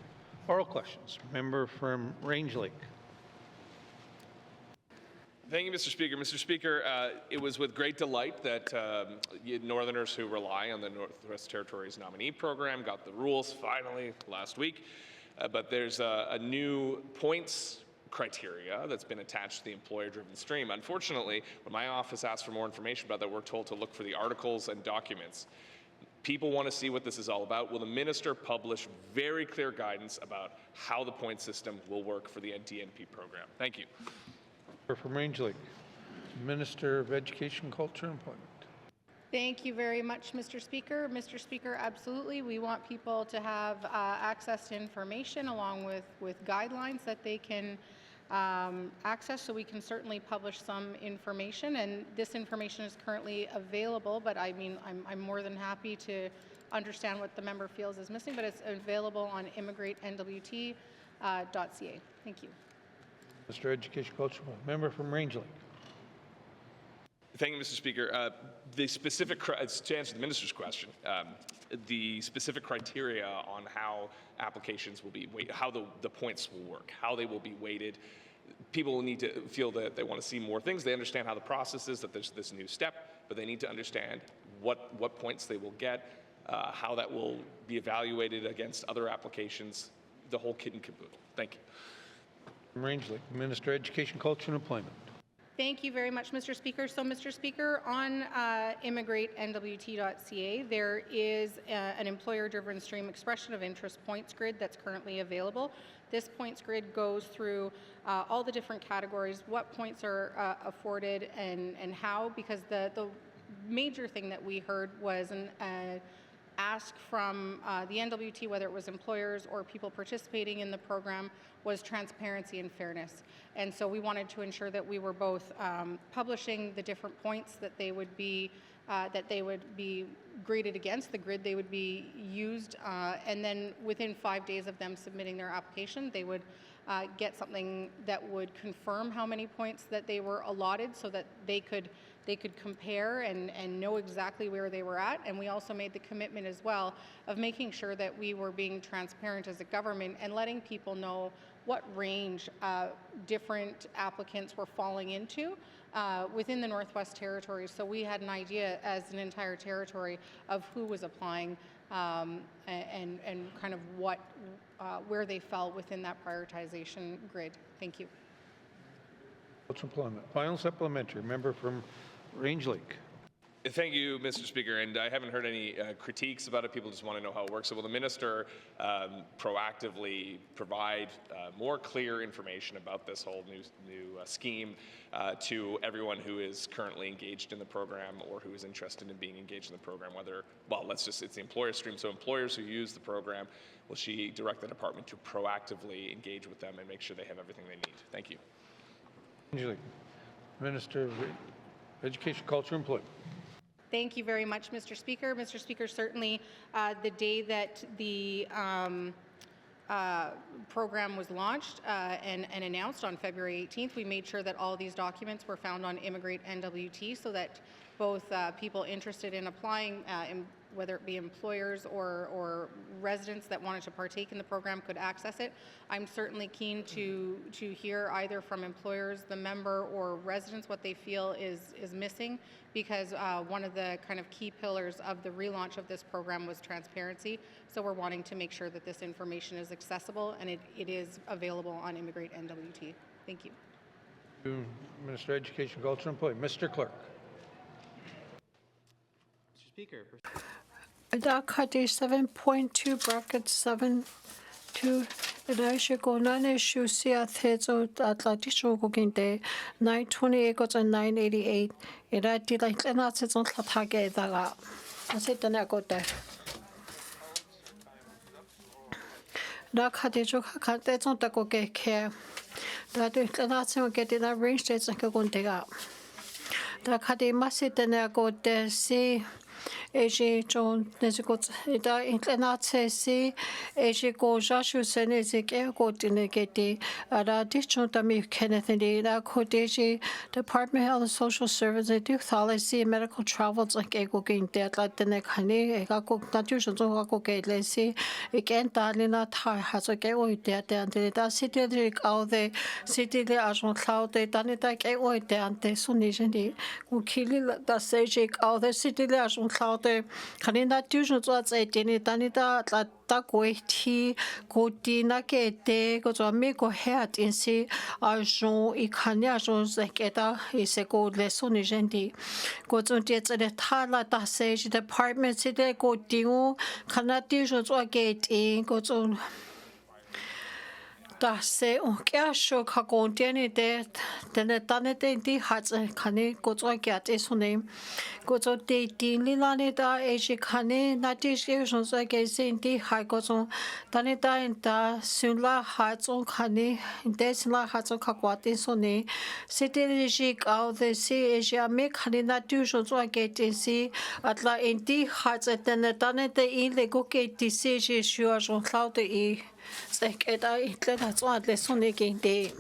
Oral questions. Member from Range Lake. Thank you, Mr. Speaker. Mr. Speaker, it was with great delight that Northerners who rely on the Northwest Territories nominee program got the rules finally last week. But there's a new points criteria that's been attached to the employer-driven stream. Unfortunately, when my office asked for more information about that, we're told to look for the articles and documents. People want to see what this is all about. Will the minister publish very clear guidance about how the point system will work for the NTNP program? Thank you. From Range Lake. Minister of Education, Culture, and Employment. Thank you very much, Mr. Speaker. Mr. Speaker, absolutely. We want people to have access to information along with guidelines that they can access, so we can certainly publish some information, and this information is currently available, but I mean, I'm more than happy to understand what the member feels is missing, but it's available on immigratenwt.ca. Thank you. Mr. Education, Culture, member from Range Lake. Thank you, Mr. Speaker. The specific, to answer the minister's question, the specific criteria on how applications will be weighted, how the points will work, how they will be weighted. People will need to feel that they want to see more things. They understand how the process is, that there's this new step, but they need to understand what points they will get, how that will be evaluated against other applications, the whole kit and caboodle. Thank you. Range Lake, Minister of Education, Culture, and Employment. Thank you very much, Mr. Speaker. So, Mr. Speaker, on immigratenwt.ca, there is an employer-driven stream expression of interest points grid that's currently available. This points grid goes through all the different categories, what points are afforded and how, because the major thing that we heard was an ask from the NWT, whether it was employers or people participating in the program, was transparency and fairness. And so we wanted to ensure that we were both publishing the different points that they would be graded against, the grid they would be used, and then within 5 days of them submitting their application, they would get something that would confirm how many points that they were allotted, so that they could compare and know exactly where they were at. And we also made the commitment as well of making sure that we were being transparent as a government and letting people know what range different applicants were falling into within the Northwest Territories. So we had an idea as an entire territory of who was applying and kind of where they fell within that prioritization grid. Thank you. Employment. Final supplementary. Member from Range Lake. Thank you, Mr. Speaker. And I haven't heard any critiques about it. People just want to know how it works. So will the minister proactively provide more clear information about this whole new scheme to everyone who is currently engaged in the program or who is interested in being engaged in the program? It's the employer stream. So employers who use the program, will she direct the department to proactively engage with them and make sure they have everything they need? Thank you. Minister of Education, Culture, and Employment. Thank you very much, Mr. Speaker. Mr. Speaker, certainly the day that the program was launched and announced on February 18th, we made sure that all of these documents were found on Immigrate NWT so that both people interested in applying, whether it be employers or residents that wanted to partake in the program, could access it. I'm certainly keen to hear either from employers, the member, or residents what they feel is missing, because one of the kind of key pillars of the relaunch of this program was transparency. So we're wanting to make sure that this information is accessible and it is available on Immigrate NWT. Thank you. Minister of Education, Culture, and Employment. Mr. Clerk. Mr. Speaker. Doc 7.2 bracket 7 to Raishe konane shusia thezo atlatisho koginte 928 goes and 988. Ira di like lenats on tlage daga. Asitana gote. Da khatijo khate on takoke ke. Da de lenats on get in a range states and kagundega. Da khati masitana gote si Eji John Nezikot Ida Inclinatesi Eji Goja Shusenezik Ergotinegeti Ada Dichotami Kenneth and Ida Kodeji Department of Health and Social Services do Thalesi medical travels like Egogin Dead like the Nekani Egako Natution Zoko Gatesi again Dalina Tai has a gateway dead and the city out the city the Ajon Cloud the Danita gateway down the Sunisian Ukili the Sage out the city the Ajon Cloud Kanina tuition was a dinny danita la queti cotina gete goes a meko head in see arjon icaniations like eta is a gold lesson gendi goes on jets at the tala da sage department city go dingo canadians or gate in goes on. Da se o kya sho ka kontiene de tene tane de di hats kane gozo gyat is name gozo de din lilane da e kane na di she shon so ke sin di ha gozo tane da da sunla hats on kane de sunla hats on ka kwat is ne c'était ji ka de si e me kane na du shon so ke de si atla in di hats tene tane de in le go ke di si je shu shon cloud de Zeg eta itleta zwart lesone gende.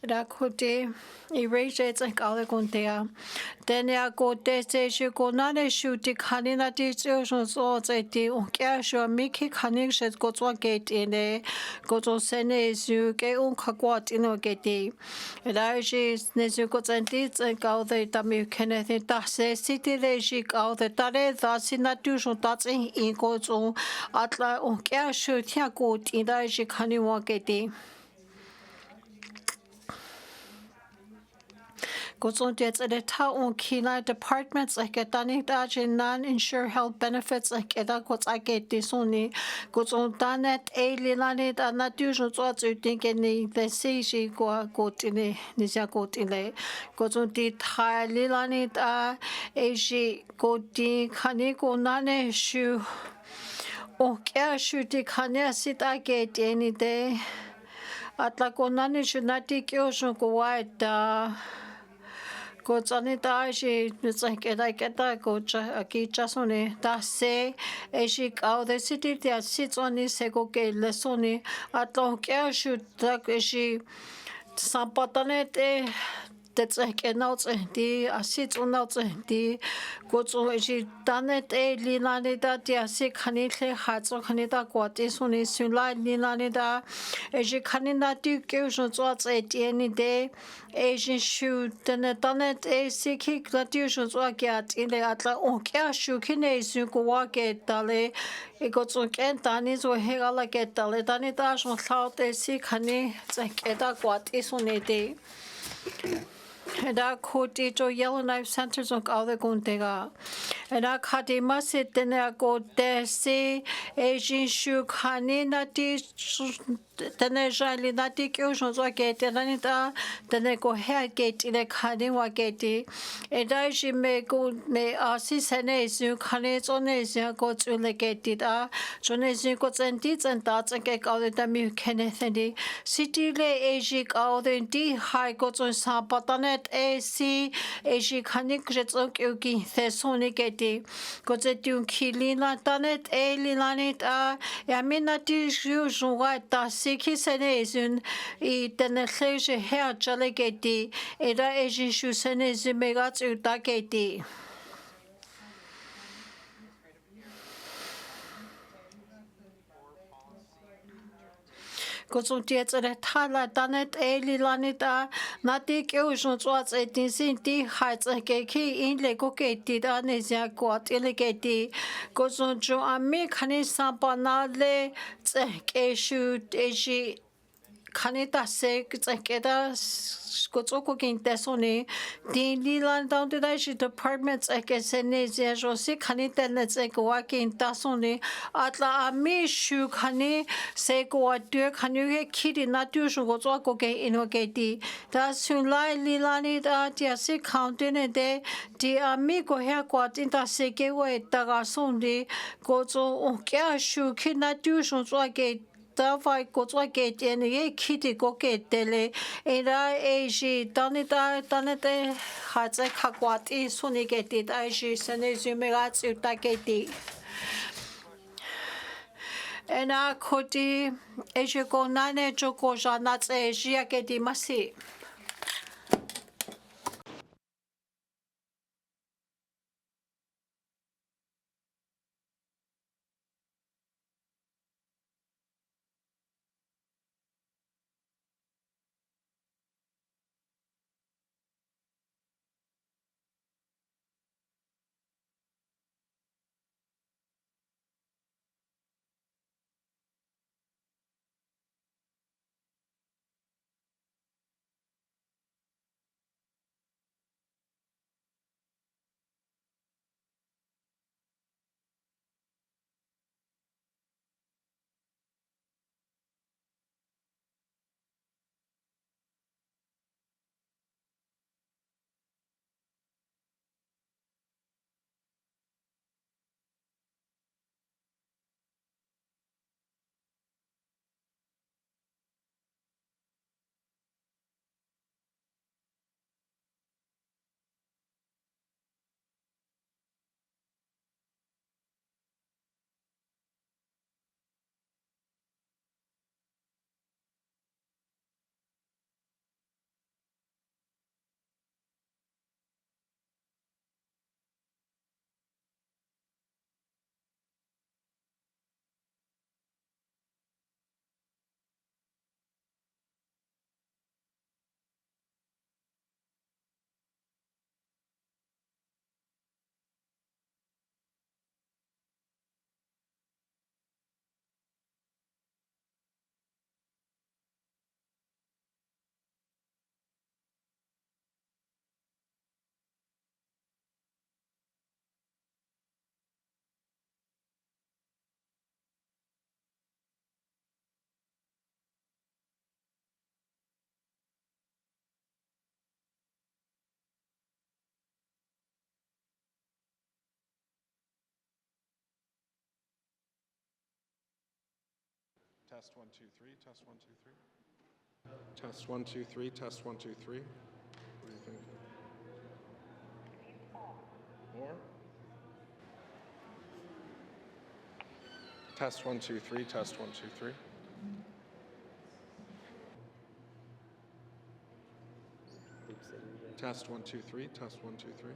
Da kote erase like alle kontea. Dene a kote se go nane shuti kanina di so ze di on kya sho miki kanik shet go zwa gate in go zo sene su ke on kakwat in o gate. Da je ne su go zenti go the tamu kenneth da se city le ji go the tare da sina tu so da in go zo atla on kya sho tia go in da je kani wa gate. Goes on debts at a town Kila departments like a Dani Daj non-insure health benefits like a goes I get this only goes on Danet a Lilani and not usual what you think any the sea go in the Nizia got in the goes on the Thai Lilani a she go di Kaniko Nane shoe oh care shoot the Kanya sit I get any day at like on Nane should not take your go wide. Goes on it, it's like I get that go just on it. That say, as she out the city that sits on this, go get less on it. At long care should take she some buttonet. That's like an out the sits on out the goes on she done it a lilanida dia sick canite hats or canita quat is on his light lilanida as she canina do goes what's at any day Asian shoot then a done it a sick gladiations or get in the atla on care shoot kines you go walk it dale it got so can't done is or hair like it dale done it as on cloud a sick honey it's like a quat is on a day. Da koti jo Yellowknife centers on all the guntega. And I kati masit then I go there see Asian shoe kanina di tene jali na di kyosho so gate and anita then go hair gate in a kaniwa gate. And I she may go me assisane you kanes on a go to the gate da jones got and deeds and dots and get all the mu kenneth and the city le Asia all the di high got on sapatanet AC Asia canik jets on yuki thesonigeti got a dun kilina danet a lilanit yamina dish usual white da siki senezun I then a clear hair jalegeti era Asian shoe senez megats utageti. Goes on jets at a tala danet a lilanita, not the oceans what's a disinti heights a key in lego gated anesia quat illegati. Goes on Joe and make honey sampanale, a shoot a she kanita se keda skotsoko kintesoni din lilan down the dashi departments ekesene zejosi kanita netsekwa kintasoni atla amishu kani sekwa dur kanu kidi na dur shugotsoko ke inogeti da sunlai lilani da dia se counting de di amigo her kwatinta sekewe tagasondi gozo kya shu kina dur shugotsoko Tawai kotswa ke tiene ye kiti ko ke tele era eji tanita tanete hatse kakwati suni ke ti eji sene zumerat uta ke ti ena koti eji ko nane joko janat eji ke ti masi Test 1 2 3. Test 1 2 3. Test 1 2 3. Test 1 2 3. What do you think? More? Test 1 2 3. Test 1 2 3. Test 1 2 3. Test 1 2 3.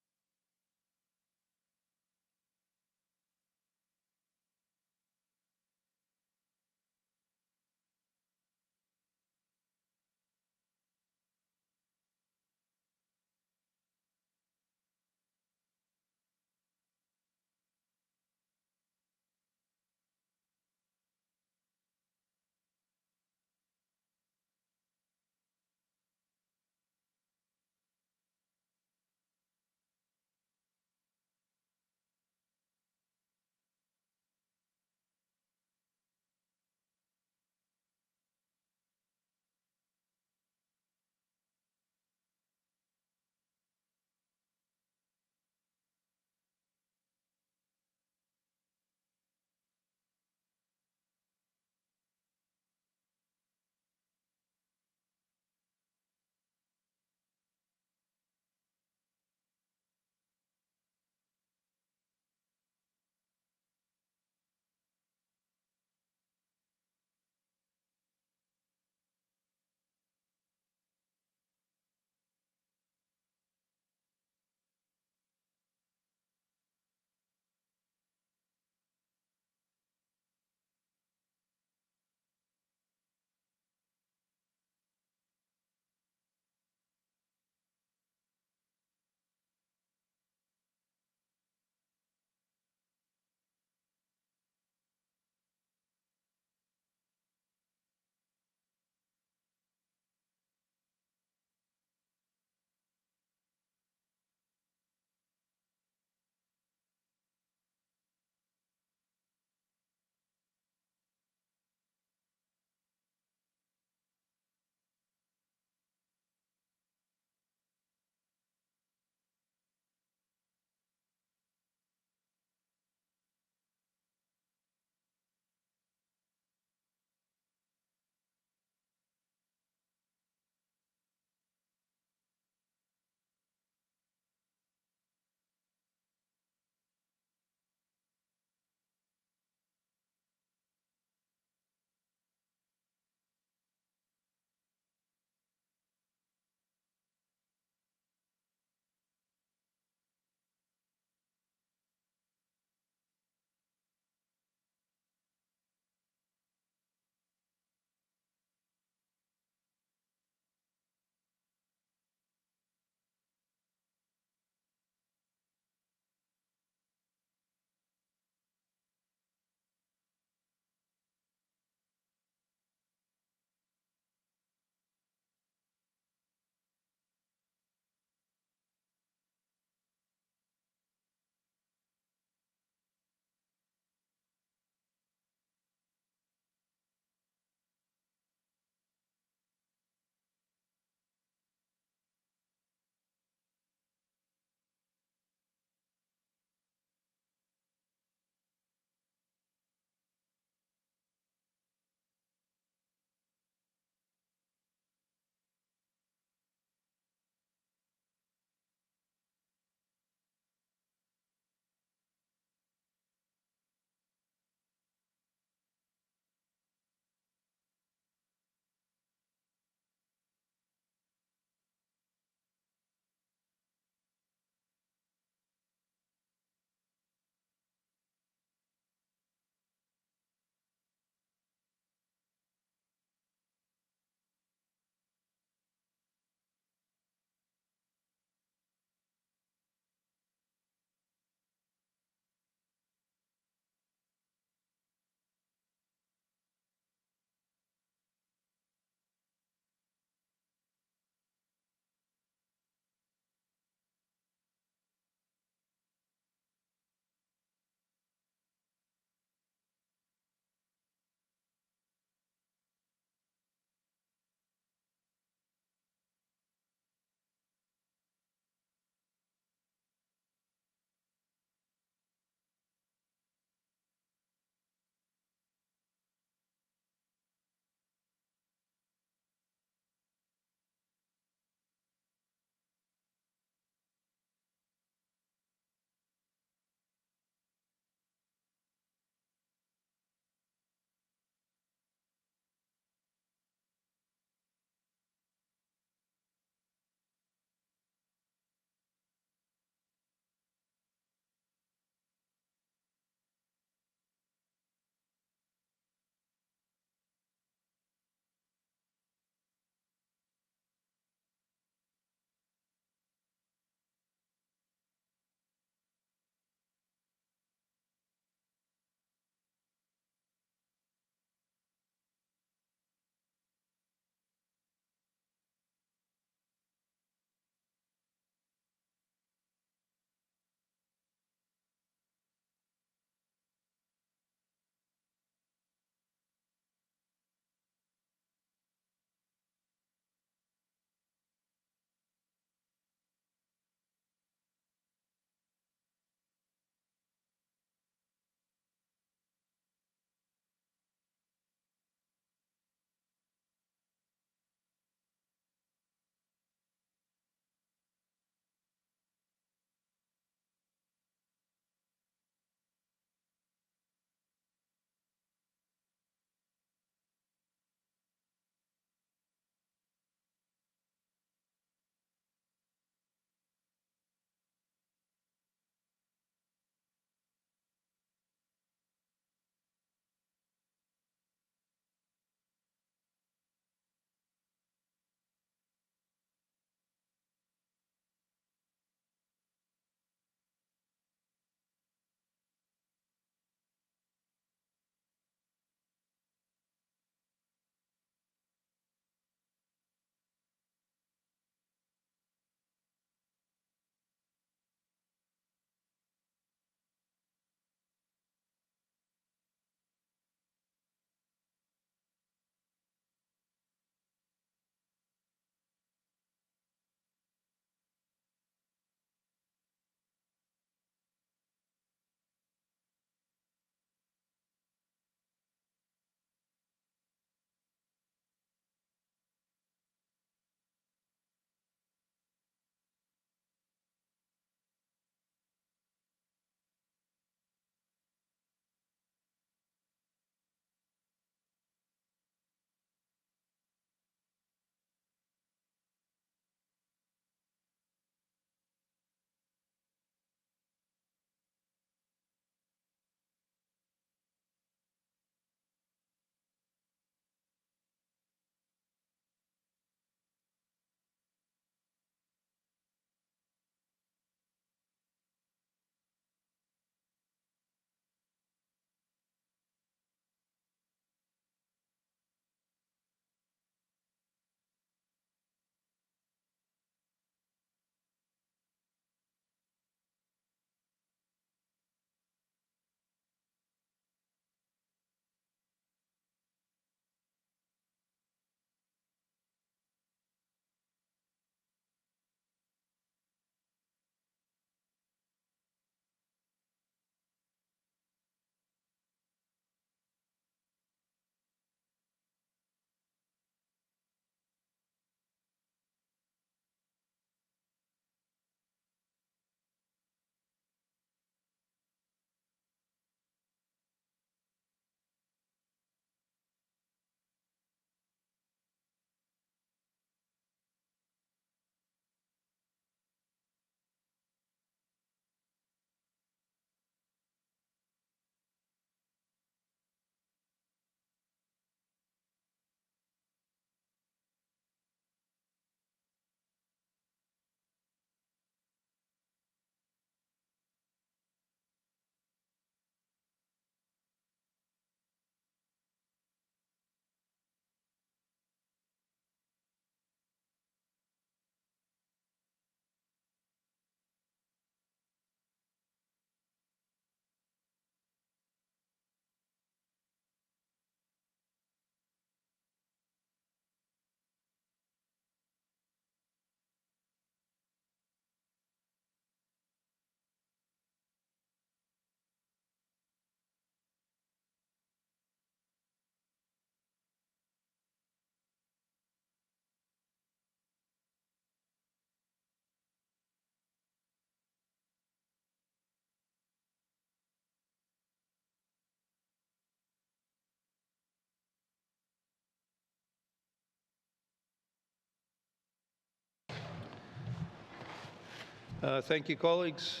Thank you, colleagues.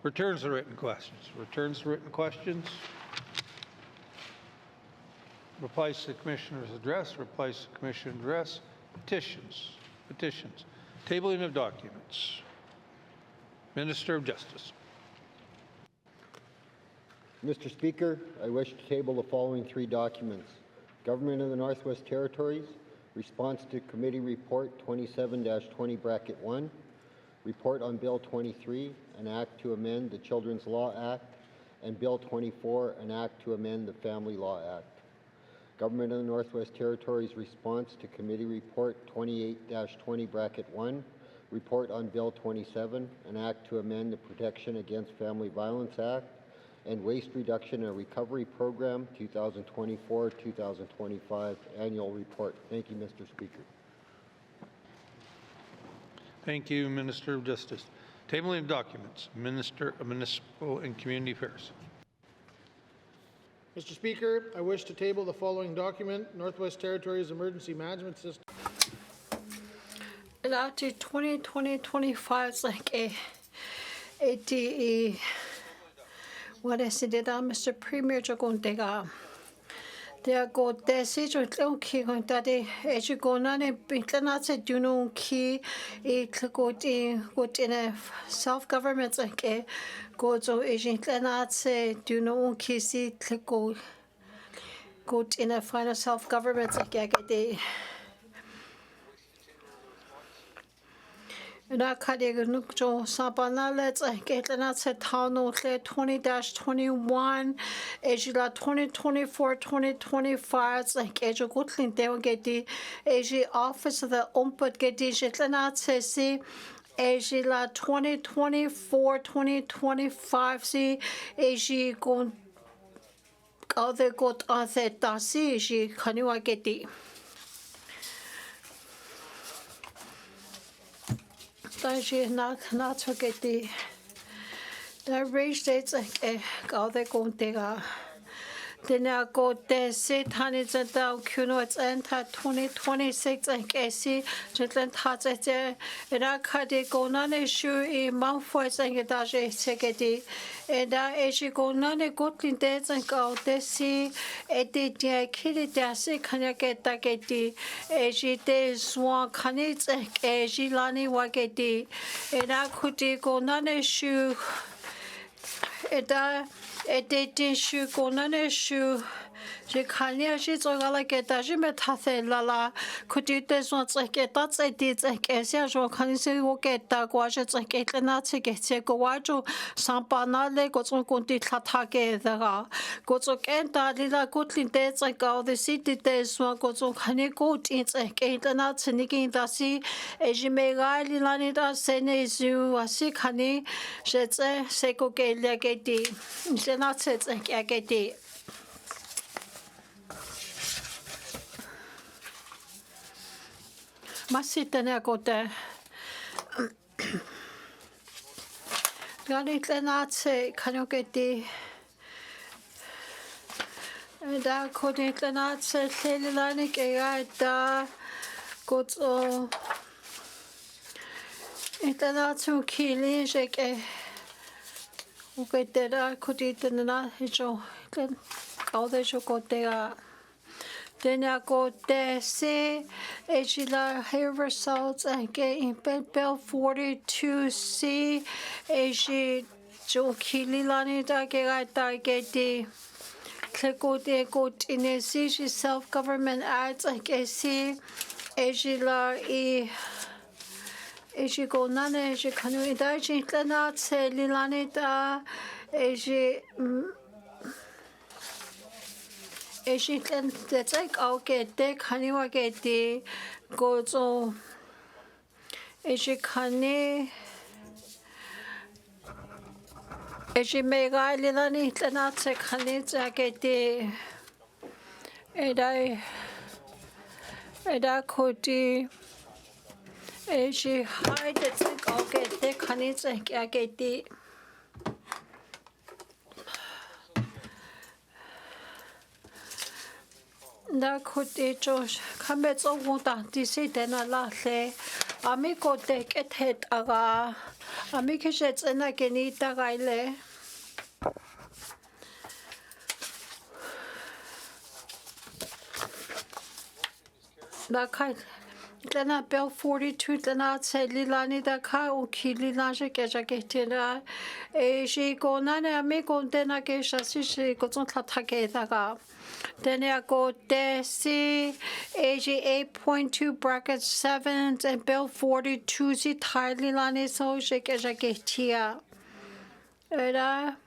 Returns to written questions. Returns to written questions. Replies to the Commissioner's address. Replies to the Commissioner's address. Petitions. Petitions. Tabling of documents. Minister of Justice. Mr. Speaker, I wish to table the following 3 documents. Government of the Northwest Territories, response to Committee Report 27-20-1, Report on Bill 23, an act to amend the Children's Law Act, and Bill 24, an act to amend the Family Law Act. Government of the Northwest Territories response to Committee Report 28-20-1, Report on Bill 27, an act to amend the Protection Against Family Violence Act, and Waste Reduction and Recovery Program 2024-2025 Annual Report. Thank you, Mr. Speaker. Thank you, Minister of Justice. Tabling of documents. Minister of Municipal and Community Affairs. Mr. Speaker, I wish to table the following document, Northwest Territories Emergency Management System. Lati 2020-25 like a ATE. What is it that Mr. Premier Jagondega? They are go desi jo tlonki go tadi eju go na ne bitana se duno ki e go in a self-government like go zo eju tlana se duno ki si go in a final self-government like de na kadi nuk jo sabana let's get na se tano 20-21 ejila 2024-2025 like ejo gutlin de get the eji office of the omput get the jetlana se si ejila 2024-2025 si eji gon other got other tasi eji kaniwa get the She not forget the range dates like all the Gontega. Then I go there, sit honey's and down, Cuno's and 2026 like AC, Jetland Hats at there, and I cut it go none issue in Mount Forest and a dash second. And I go none a good in days and go there see a day kitty dassy can I get that get the AG days swan canits and AG lani wageti. And I could go none issue. And I didn't shoot go none issue. She can't she's all like it. She met Hathe Lala. Could you this once like it? That's a did like as usual. Can you say what get that was it's like it and not to get sick go watch Sampana leg got some good tatake the got so can't that little good in days like all the city days one got so can you go it's like it and not to nigging that see as you may rally lani that send is you a sick honey. She's a seko get like it. She's not said like I get it. Masitane akote. Gani tlenatse kanoketi. Da kodi tlenatse thelilani kaya da kotso. Tlenatse kili jeke. Ukete da kodi tlenat hijo tlen kaude jokotea. Then I go there, say, Ejila hair results and get in Bell 42C, Eji Jokili Lani Dageta get the Clico de Got in a Zishi self government ads like a C, Ejila E. Eji go none, Eji canoe, Daji Lanat, say Lilanita, Eji. Eshitlan that's like okay de kaniwa get the goes on Eshikani Eshimega Lilani Lanatse Kanitsa get the and I could Eshi hide that's like okay de Kanitsa get the Na could it Josh come at so won't see then a latte Ami ko tek et het aga. Ami kishet ena genita gaile. Da kai Tena Bill 42 tena tse lilani da ka o ki lilange keja ketena e shi ko nane ami ko tena ke shasi shi ko tson tlatake daga tena ko te si AG 8.2 bracket 7 and Bill 42 si thai lilani so shi keja ketia era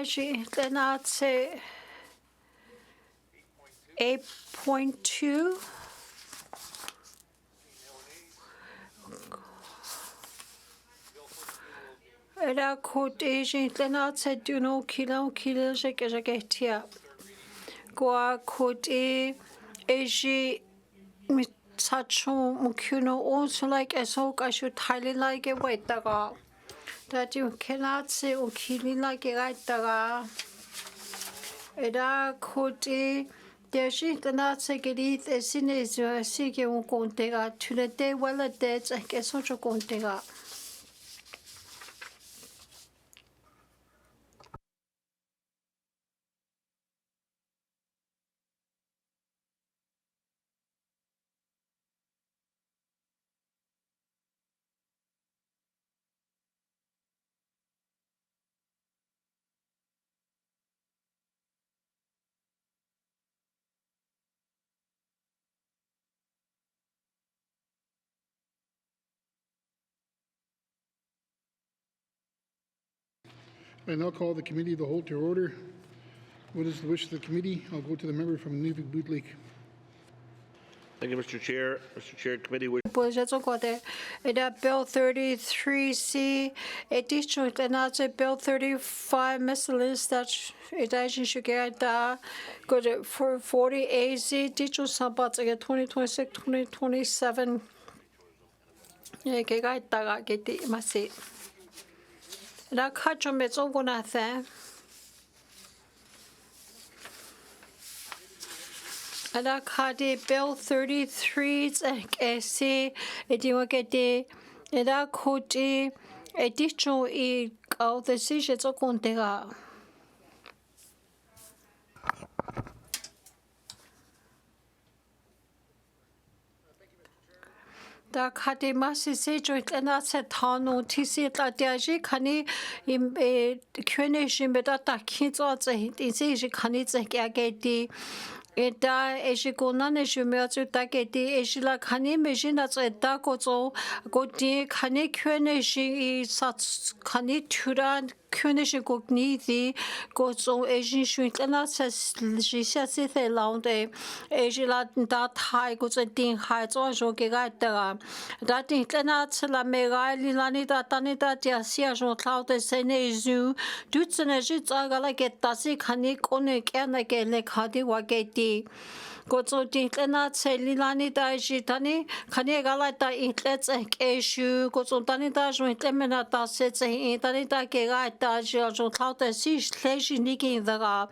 shi tena tse 8.2 Era kod Asian tena tse duno kilo sheketia. Gua kod Asia mitsacho mukuno also like eso kashu Thailand like a waitaga. That you cannot say ukili like a waitaga. Era kod Deshi tena tse gerit esine zo sige un kontega tulete wala de tse keso cho kontega. I now call the committee of the whole to order. What is the wish of the committee? I'll go to the member from Nuvik Boot Lake. Thank you, Mr. Chair. Mr. Chair, committee wish. Bill 33C, additional Bill 35 miscellaneous statute edition should get good for 40 AZ digital sabat 2026-2027. Yeah, get the masi. La kacho mezo gona the. Ala kadi Bill 33 SC ediwagede ela kodi edicho I au the sije zo kontega. Da kadi masi sejo itena se tano tisi la diaji kani im kyone shimbeda ta kinzo ze tisi kani ze agedi Eta eshikona ne shumyatsu taketi eshila khani mejina tseta kozo goti khani kyone shi sats khani thuran kyone shi gokni di kozo ejin shuntana sas jisa se the launde eshila da thai kozo tin hai zo jo ge ga da da tin tana tsla mega lilani da tani da tia sia jo cloud se ne zu dutsene ji tsagala ge tasi khani kone kyana ge le khadi wa ge Gozo tena lilani da jitani khani gala da intlets eshu gozo tani da jo intlemena da setse intani da ke ga da jo cloud si sleji niki da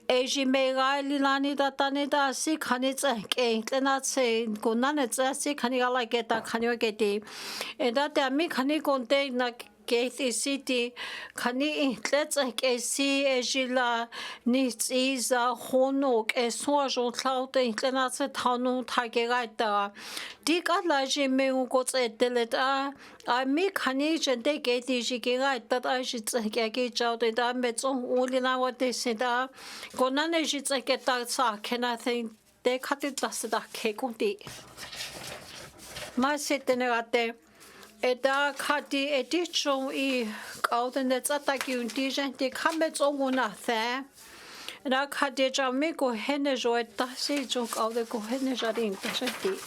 eji mega lilani da tani da si khani ke tena gonane si khani gala ke da khani ke ti eda da mi khani konte na Kethi City, Kani, let's like a sea ejila nits is a honok, a sojo cloud, and Lenats a tano tagerata. Dick Alaji me who got a deleta. I make Kanish and they get the jigirat that I should get out and I met some only now what they said. Gonane should get that sack, can I think they cut it dust that cake on the. My sitting at there. Eda kati edicho I kauden de tsataki unti gente kamet onguna the. Eda kati jami ko hene jo eta se jo kaude ko hene jarin ta gente.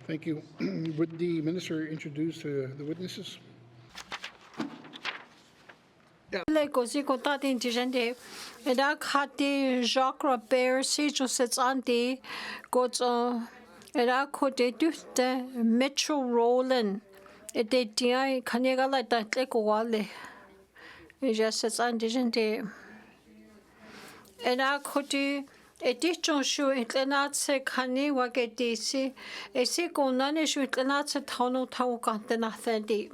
Thank you. Would the minister introduce the witnesses? Le kosi ko tatin tijende eda khati Jacques Robert si Joseph Andy ko eda ko de dufte Metro Roland ede dia kanega la ta tle ko wale Joseph Andy jende eda ko de edition shu itlenat se kani wageti si esi ko nane shu itlenat se tano tau kante na thendi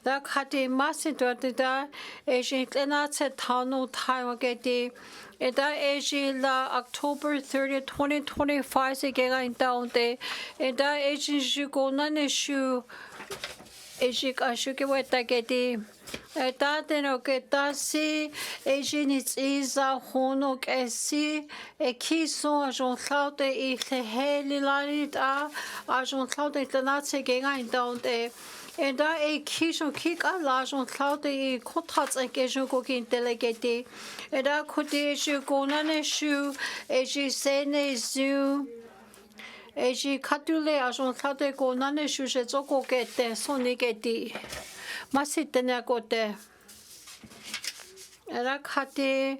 Da khati masi da eji tlenatse tano taiwageti eda eji la October 30, 2025 se gega intaunte eda eji shugo nane shu eji kashuke wetageti eda teno geta si eji nitiza hono kesi ekiso ajon klaute I heli lanita ajon klaute tlenatse gega intaunte Eda kisho kika lajon cloud kotats and kesho cooking delegate. Eda kote shu gonane shu eji sene zu eji katule ajon cloud gonane shu zoko gete sonigeti. Masitene gote. Eda kate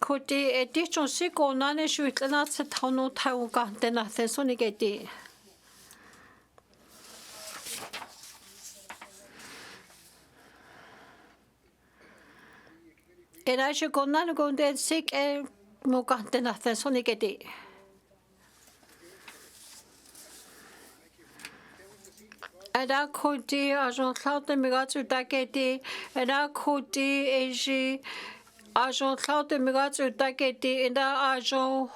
kote edition si gonane shu itlanatse tauno tauga denathe sonigeti. Eda she gonan go den sick e mo gante na the sonigeti. Eda kodi ajon cloud migatu dageti eda kodi eji ajon cloud migatu dageti eda ajon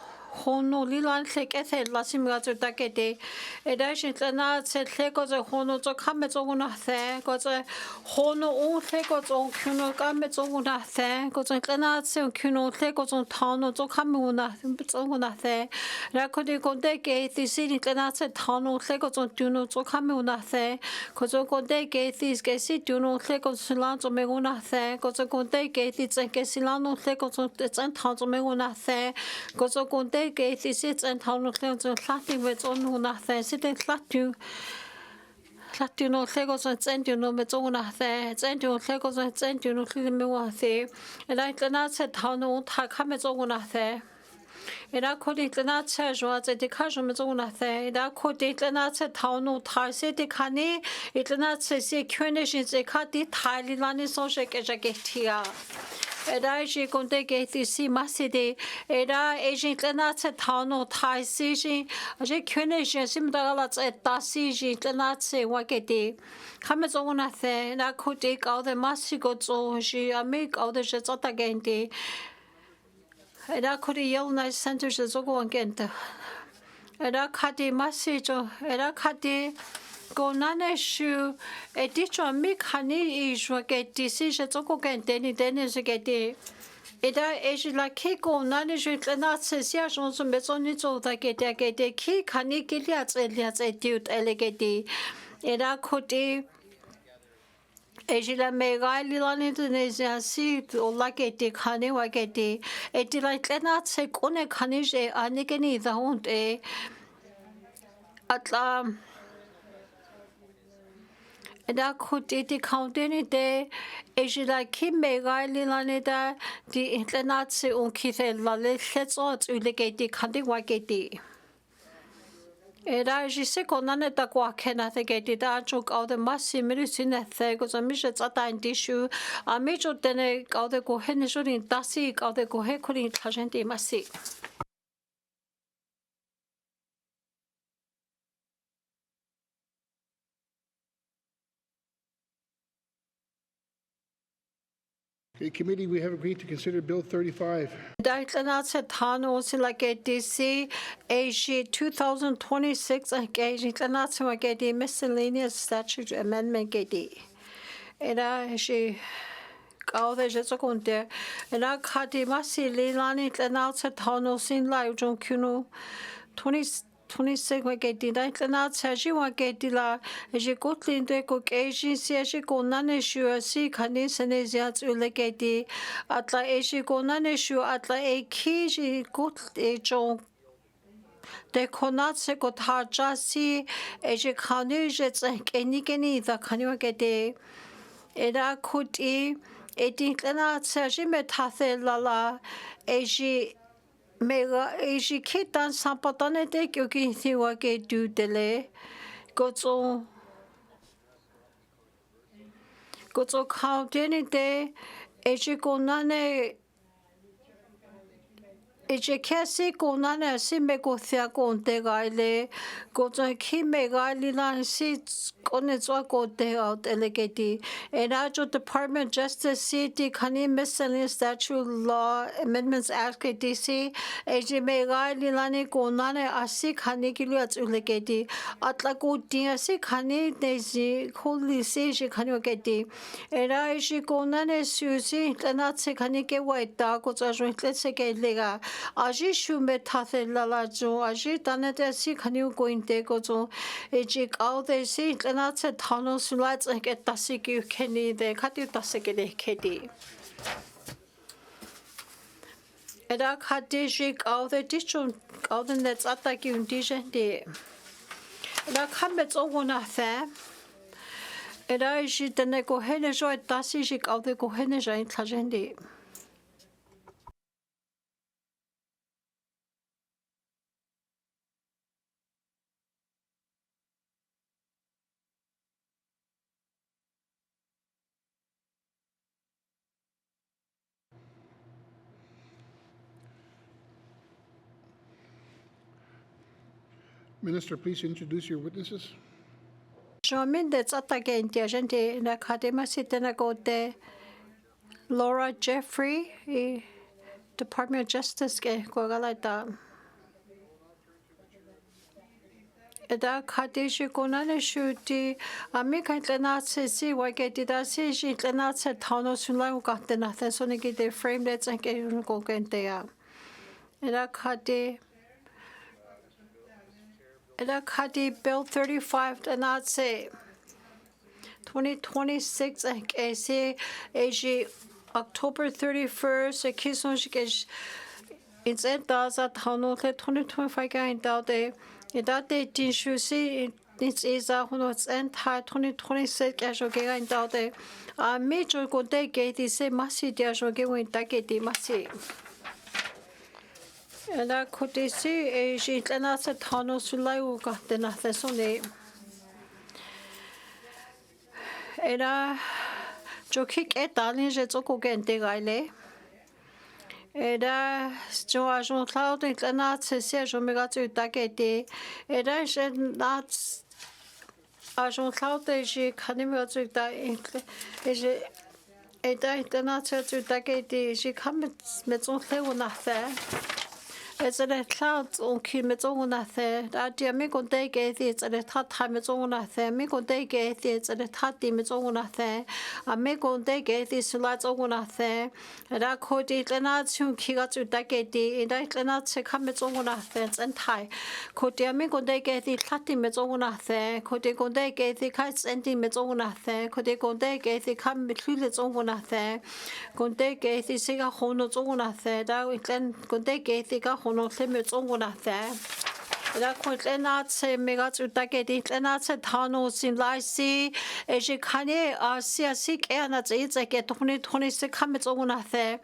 hono lilan tlekethe lasi migatu dageti eda she tlana tleko ze hono zo kame zo na the go ze hono o tleko zo kuno kame zo na the go ze tlana ze kuno tleko zo tano zo kame na zo na the ra kodi konde ke tisi tlana ze tano tleko zo tuno zo kame na the go zo konde ke tis ke si tuno tleko zo lan zo me na the go zo konde ke tis ke si lan no tleko zo tsan tano zo me na the go zo konde ke sits and town of Clowns and Clapping with on nothing, sitting Clatu no Legos and send you no Metzona there, send you Legos and send you no Climawathy, and I cannot set town no Takamet's on there. And I could eat the not says was a decassion Metzona there, and I could eat the not set town no tie city canny, it not say Kurnish is a cutty tiny lani so shake as I get here. Eda she konde geti si masidi eda eji tlenatse tano tai si ji aje kyune je simdala tse ta si ji tlenatse wageti kame zona the na kodi gao de masi go zo ji ami gao de je zata genti eda kodi yel na center je zo go ngente eda kadi masi jo eda kadi go nane shu edicho mi khani ishwa ke disi je zoko ke deni je ke di eda eji la ke go nane shu tlana tse sia jon so me zoni zo da ke de ki khani ke lia tse diut elegedi eda khoti eji la mega lilani Dene Zhatıé o la ke di khani wa ke di edi la tlana tse kone khani je anike ni da hont e atla Eda kuti di countini de ejila ki mega lilane da di internatse unkithe la le khetso ulegeti kandi wageti. Eda jise konane da kwa kena the geti da chok au de masi mirisine the go zamishe tsata indishu amicho dene au de go hene shorin dasi au de go he korin tajenti masi. Okay, committee, we have agreed to consider Bill 35. Daitlanatse tano silake DC AG 2026 engaging tlanatse wagedi miscellaneous statute amendment gedi. Eda she kaude jetsokunde. Eda kati masi lilani tlanatse tano sin la ujon kuno 26 wagedi daitlanatse ji wagedi la je kotlinde ko keji si je konane shu si khani sene ziat ulegedi atla je konane shu atla ki ji kot jo de konatse ko thaja si je khani je tsenkenigeni da khani wagedi Era kuti etinklena tsajime tathelala eji mega eji kitan sampatane te kyoki thiwa ke dudele gotso kauteni te eji konane eji kesi konane si mego thia konte gaile gotso ki mega lila si konetswa kote out elegeti Enajo Department of Justice City Kani Miscellaneous Statute Law Amendments Act DC eji mega lilani konane asi kani kilu at ulegeti atlaku dia si kani desi koli si ji kani ogeti era eji konane susi tanatse kani ke waita ko tsajo tletse ke lega aji shume tathe lalajo aji tanete si kani gointe ko zo eji kaude si tanatse tano sulats ke tasiki keni de kati tasiki kedi Era kadijik au the dichun au the nets ataki undijen de. Era kamets ogona the. Era ishi tene ko hene joy tasijik au the ko hene jain tlajendi. Minister, please introduce your witnesses. Jomin that's ataki undijen na kadema sitena go de Laura Jeffrey, Department of Justice ke ko galata. Eda kadishi konane shuti ami kantlena si wageti da si ji tlena se tano sunla ukatena the soniki de frame that's and ke ko kente ya. Eda kadi bill 35 tlena se 2026 and AC AG October 31st kison shike it's at daza tano 2025 ga indade Idate Tinshusi is a Honots anti 2026 Ashoga in Dade. A major good day gate is a massy Diashoga in Dageti Massi. And I could see a sheet and as a tunnel Sulai got the Nathasone. And I Jokik et Dalins at Okogan de Gaile. Era jo ajon cloud and not se jo mega to dageti. Era not ajon cloud je kanimo to da is it not to dageti she comes met on clear It's a cloud on Kimets on a third. At the amigo day gate, it's at a tot time it's on a third. Amigo day gate, it's at a tot dim it's on a third. Amigo day gate is lights on a third. And I called it and I soon kick to dageti, and I cannot say come it's on a third and tie. Could the amigo day gate, it's latim it's on a third. Could they go day gate, the kites ending it's on a third. Could they go day gate, they come between it's on a third. Go day gate, they say a honor on a third. I will then go day gate, they got Hono limits on a there. That could not say mega to dageti, and not say tunnels in Lysi, as you can see a sick and it's like 2026 commits on a there.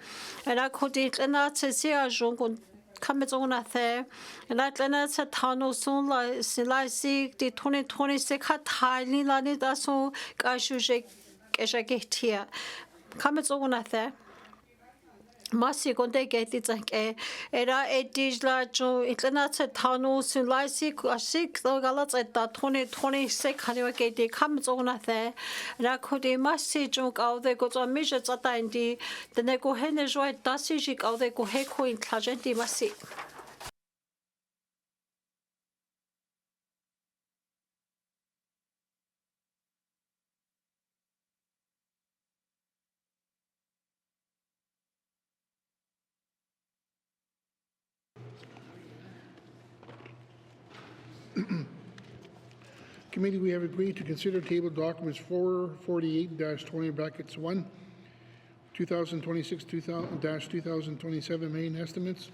And I could eat and not say a jungle. Comes on a there, and I then said tunnel soon like Lysi, the 2026 had highly landed as so Gashu as I get here. Comes on a there. Masi konde geti tsanke era edijla jo itlanatse tano sunlaisi asik galat eta 2026 khaniwa geti comes on a there ra khodi masi jo kaude go zo misha tsata indi tene go hene jo dasi ji kaude go he ko in tlajenti masi Committee, we have agreed to consider table documents 448-20 brackets 1, 2026-2027 main estimates.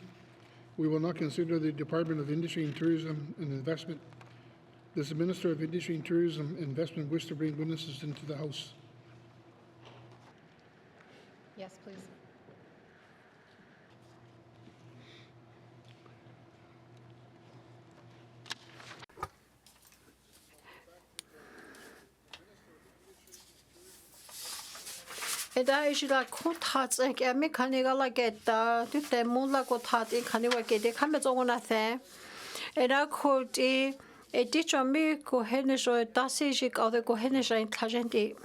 We will not consider the Department of Industry and Tourism and Investment. Does the Minister of Industry and Tourism and Investment wish to bring witnesses into the House? Yes, please. Eda ejila kutat ek emi kanigala geta tute mula kutat in kaniwa gede kame zonguna the. Eda kuti edicho mi ko henisho dasi jik ade ko henisho in tajenti.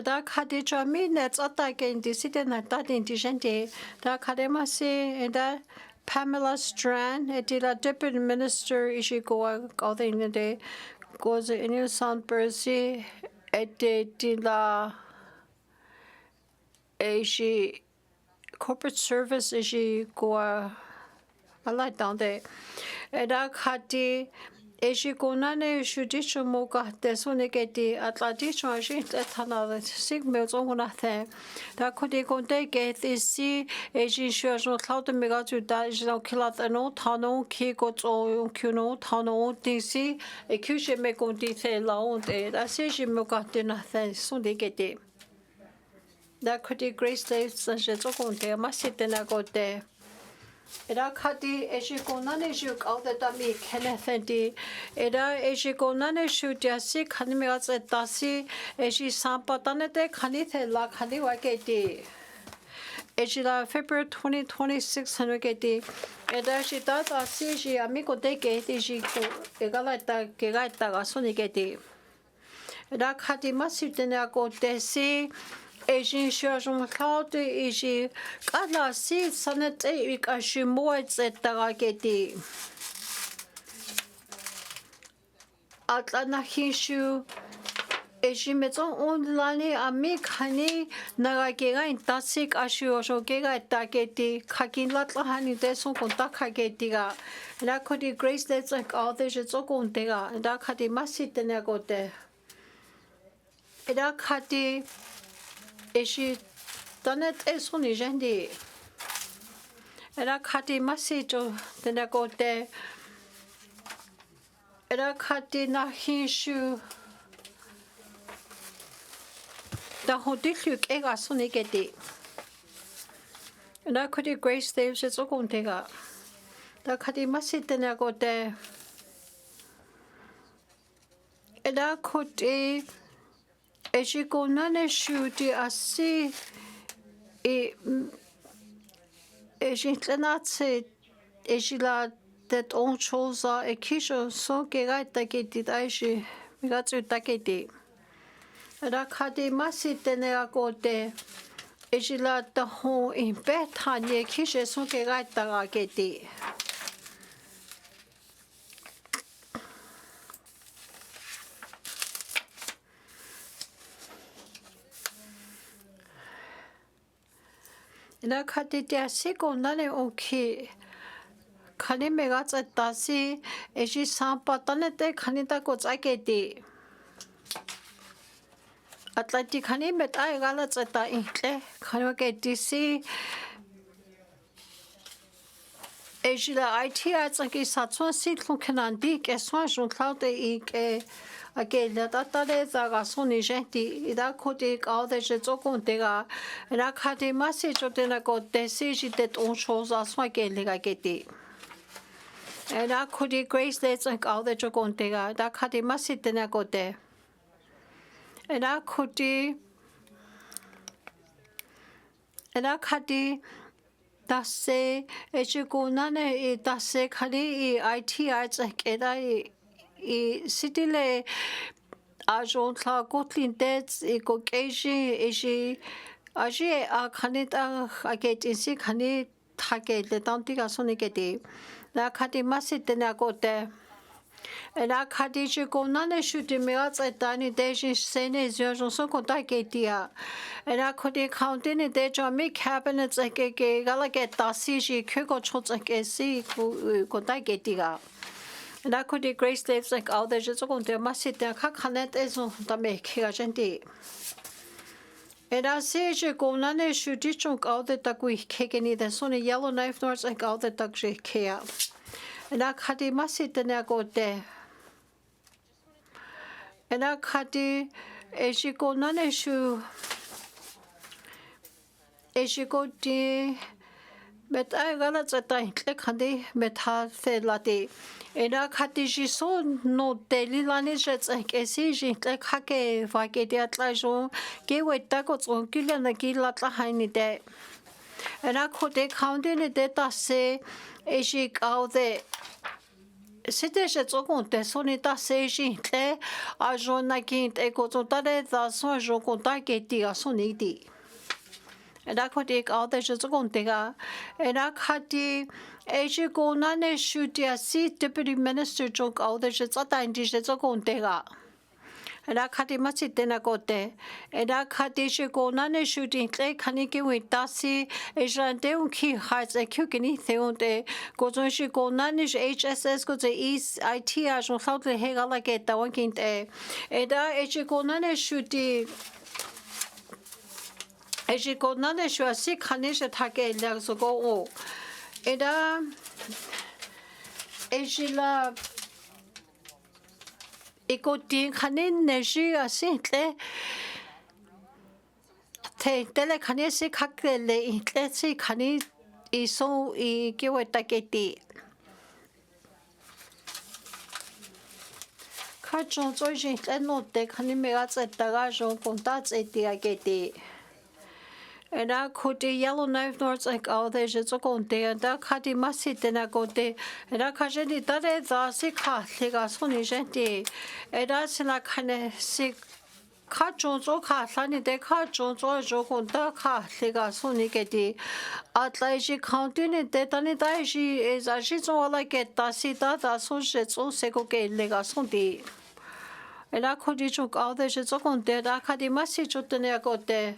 Da khadija mi net atake in diside na ta indigente da kademasi da Pamela Strand edila deputy minister ishi go in de goes in South Percy edila ishi corporate service ishi go ala down de da khati Eji konane judicial moga desonegeti atladisho agent etana sigmel zongunathe da kodi konde get isi eji shuajo cloud mega to da jino kilat no tano ki go zo kuno tano disi e kushe me kondi the launde da seji moga denathe sonegeti da kodi grace days sanje zogonde masitena gode Era kati eshikonane juk out the dami kenethenti. Era eshikonane shutiasi kanimigas et dasi eshi sampatanete kanithe la kaniwaketi. Eshila February 2026 hanugeti. Era shita dasi shi amigo de geti shi egalata gegata gasonigeti. Era kati masitene go desi. Asian shajum cloud ishi kala si sanet e ikashi moits et tarageti. Atlana hishu Asia meton online ami khani naragera in tasik ashu shogera tageti khakin latlahani deson konta khageti ga la kodi grace that's like all the zokontega da khati masitene gote Eda khati Eshi tanet esoni jendi. Era khati masijo tenagote. Era khati na hinshu. Da hodiluk ega sonigeti. Era khati grace daves zokontega. Da khati masit tenagote. Era khoti Eji konane shuti asi eji tlenatse eji la det on chosa e kisho so gerai taketi daishi migatsu taketi. Ra khadi masi tene agote eji la da ho in betanye kishe so gerai taketi. Na khatitia siko nane oki khani mega tasi eji sampatane te khani ta ko tsaketi atlati khani meta egala tseta intle khani ke disi eji la IT atsaki satson sitlon kenandi ke soin jon cloud e ke Akela tatale zaga soni gente ida koti kaude je zokontega ra khati masi jotena ko desi jitet on chosa so akele ga geti ra koti grace let's kaude zokontega da khati masi tena ko de ra koti dase ejigonane dase khali IT arts keda Sidile ajon tla gotlin dets ego keji eji aji a khanita aget insi khani thake le tanti ga sone kete la khati masit na kote Ela khadiji konane shuti mirat etani deji sene zyon konta ketia. Ela khodi county ne deja mi cabinets ke gala get tasiji kyoko chotsa ke si konta ketia. Ela khodi grace lives like all the just konta masita ka khanet ezo ta me kia gente. Ela seje konane shuti chunk all the takui kekeni the sone yellow knife north like all the takji kia. Ela khadi masita ne kote. Ela khadi eshiko naneshu eshiko di met agala tsata tle khadi metha felati ela khadi jiso no deli lani jets esi jintle khake vake dia tlajo ke weta ko tsonkile na ki latla haini de ela khode county ne de ta se eshik au de C'était chez son compte, son état séché, à Jonakin, et quand on t'a dans son jour contact et dit à son idée. Et là, quand il a des choses compte, et là, quand il et je connais chuté assis depuis ministre Jok, all the choses à t'indiquer ce compte là. Et là, quand il m'a cité na côté, et là, quand il je connais chuté, les caniques oui, tassi, et j'entends un qui has et qui ni théonte, quand on je connais HSS, quand c'est IT, à j'en sors le hégal la quête, à kinte, et là, et je connais chuté. Et je connais je assis, canique je t'aque là, ce qu'on et là, et je la Écoutez, kanin neji asintle te tele kanin si kakle intle si kanin iso I kiweta keti kajon zoji no te kanin megatse tagajo kontats etia keti Ena kuti yellow knife north like all the jets konte and kati masite na kote ena kajeni tare da si khatliga soni gente ena sila kane si kajonzo khatlani de kajonzo jo konta khatliga soni keti atlaiji county ne de tani daiji is aji zo la keta si da so jetso seko ke lega sondi ena kuti juk all the jets konte da kati masite ne kote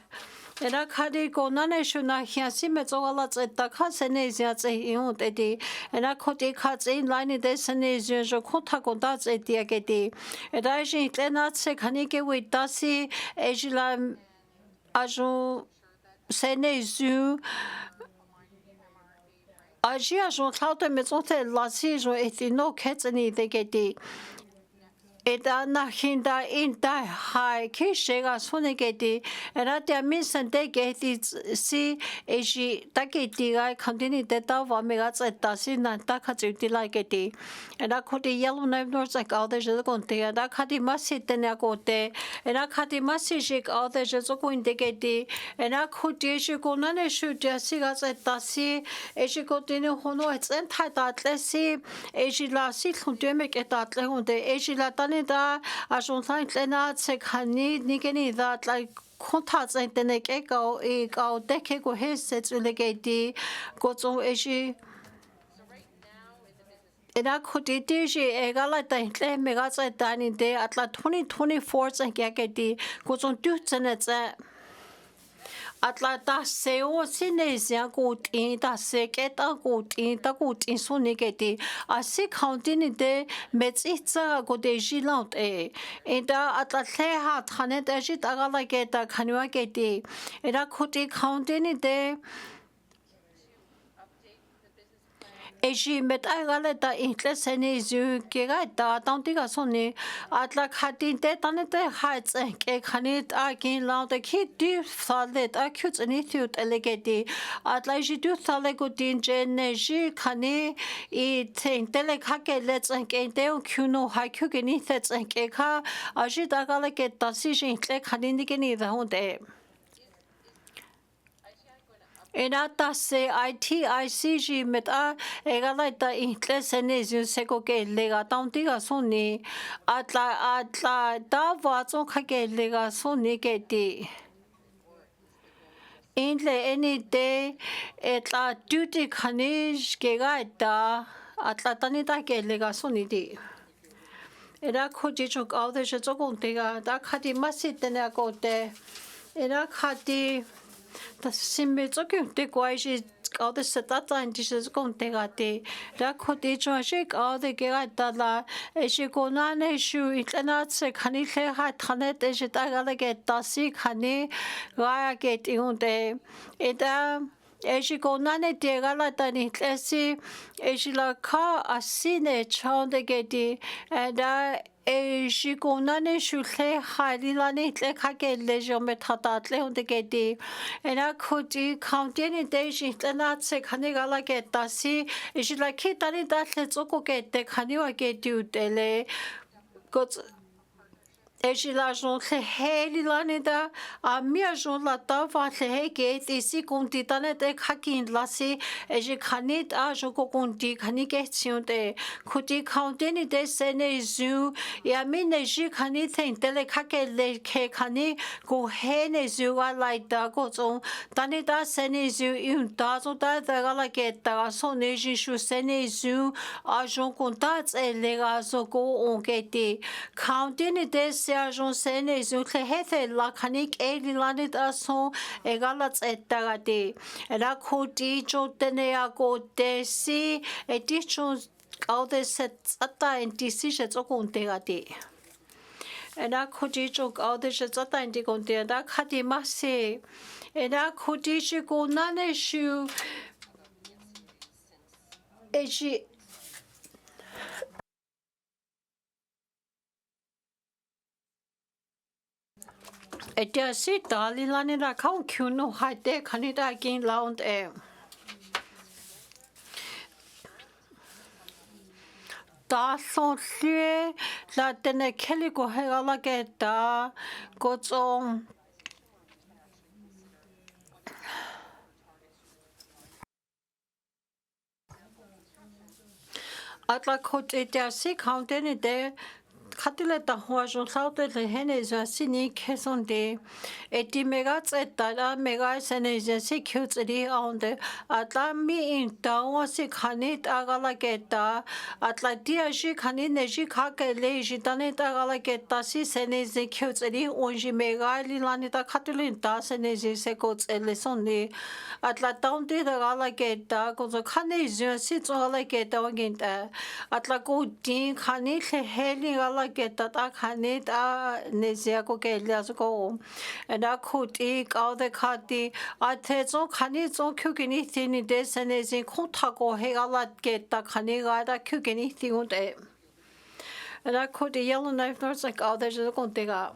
Era khadi konane shuna hiasi mezoala tseta khasene ziatse iun tedi era khoti khatse line de sene jo khotha konta tseti aketi era jin tlenatse khani ke witasi ejila ajo sene zu aji ajo khaute mezote lasi jo etino khetseni deketi Eta na hinda inta hai kishega sonegeti era te misante geti si eji taketi ga continue data va mega tseta si na ta khatiti la geti era khoti yellow knife north like all the je konte era khati masi tena kote era khati masi jik all the je ko indegeti era khoti je konane shu ja si ga tseta si eji kotine hono etsen ta ta tlesi eji la si khunte me eta tle honde eji la tane da ajontan tlena tsekhani nikeni da like contact tene ke go e go deke go heset ulegeti go zo eji Ena khuditi egala tantle mega tani de atla 2024 tsaketi go zo tu tsenetse Atla ta seo sinesia kuti ta seketa kuti ta kuti soniketi asi county ni de metsitsa go de jilant eta atla tle thane ta jit agala keta khanwa keti era khuti county ni de Eji met agala ta intlesene zu kega ta tantiga soni atla khatin te tanete hats ke khanit akin la de kit du salet akut ni tut elegeti atla ji du salegutin jeneji khani I tele khake lets ke te kuno hakyu ke ni sets ke kha aji dagala ke tasi jin tle khanin ke ni da honte Enata se ITICG met a egalita intlesene seko ke lega tauntiga soni atla da vatso khake lega soni ke ti Intle any day etla duty khanish ke ga da atla tanita ke lega soni ti Ena khuji chok aude je chokong tega da khati masit tena kote. Ena khati ta simbe chokyung te kwai ji aude setata indi je chokong tega te. Da khoti chwa shi aude ke ga ta la e shi konane shu itlana tse khani le ha thane te je ta ga ke ta si khani ga ke ti hunte. Eta Eji konane tiegala tani tlesi eji la ka asine chonde geti and eji konane shule halilani tle kake lejo metata tle hunde geti and a kuti county ni deji tlana tse khani gala geta si eji la kitani datle tsoko gete khani wa geti utele Eji la jon le heli la nida a mia jon la ta va le he ke isi kunti tane te khakin la si eji khanit a jon ko kunti khani ke tsiun te khuti khaunte ni de sene zu ya min ne ji khani thein tele khake le ke khani ko he ne zu wa lai da ko zong tane da sene zu yun da zo da da ga la ke ta so ne ji shu sene zu a jon kun ta tse le ga zo ko on ke ti khaunte ni de Sergeant Sene Zutle Hethe Lakanik Elilanit Ason Egalats Etagati. And a koti jotenea go desi edition all the sets at and decisions of Contegati. And a koti joke all the sets at and Conte and a kati masse. And a koti go nane shoe. Etia si dali lani la kau kuno haite kanida again lound e. Da son lue la tene keli go hega la ke da go zong. Atla kote etia si kaunte de Katile ta hoa jon saute le hene za sini kesonde eti mega tseta la mega sene za si kyutsri aunde atla mi in ta wa si khani ta gala keta atla dia ji khani ne ji kha ke le ji tane ta gala keta si sene ze kyutsri onji mega li lani ta katile ta sene ze se ko tsele sonne atla taunte ta gala keta ko zo khani ze si zo gala keta wagenta atla ko din khani le heli gala Geta ta khani ta nezia ko ke lias ko and a kuti ka de khati a the zo khani zo kyukini thini de senezi khotha ko he ala geta khani ga da kyukini thiun de and a kuti yellow knife nurse like all the zo ko te ga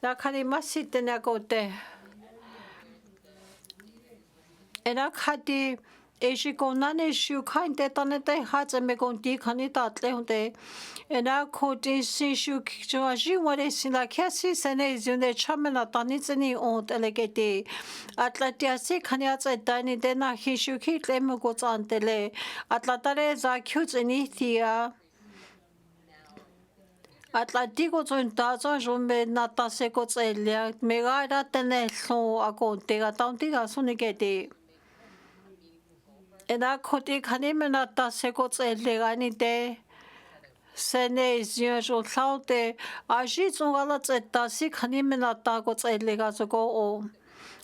da khani masit na ko te and a khati Eji ko nane shu kain te tane te hatse me kon di khani ta tle hunde ena ko ti si shu jo aji wore sin la kesi sene zune chamena tani tsini on telegeti atlatia si khani atse tani de na hi shu ki tle me ko tsan tele atlatare za kyu tsini thia Atlantiko tson ta tson jombe na ta se ko tselia me ga ra tene so a ko te ga taunti ga sune keti Ena koti khani mena ta se ko tsele gani te sene zio jo tlaute aji tsongala tseta si khani mena ta ko tsele ga so ko o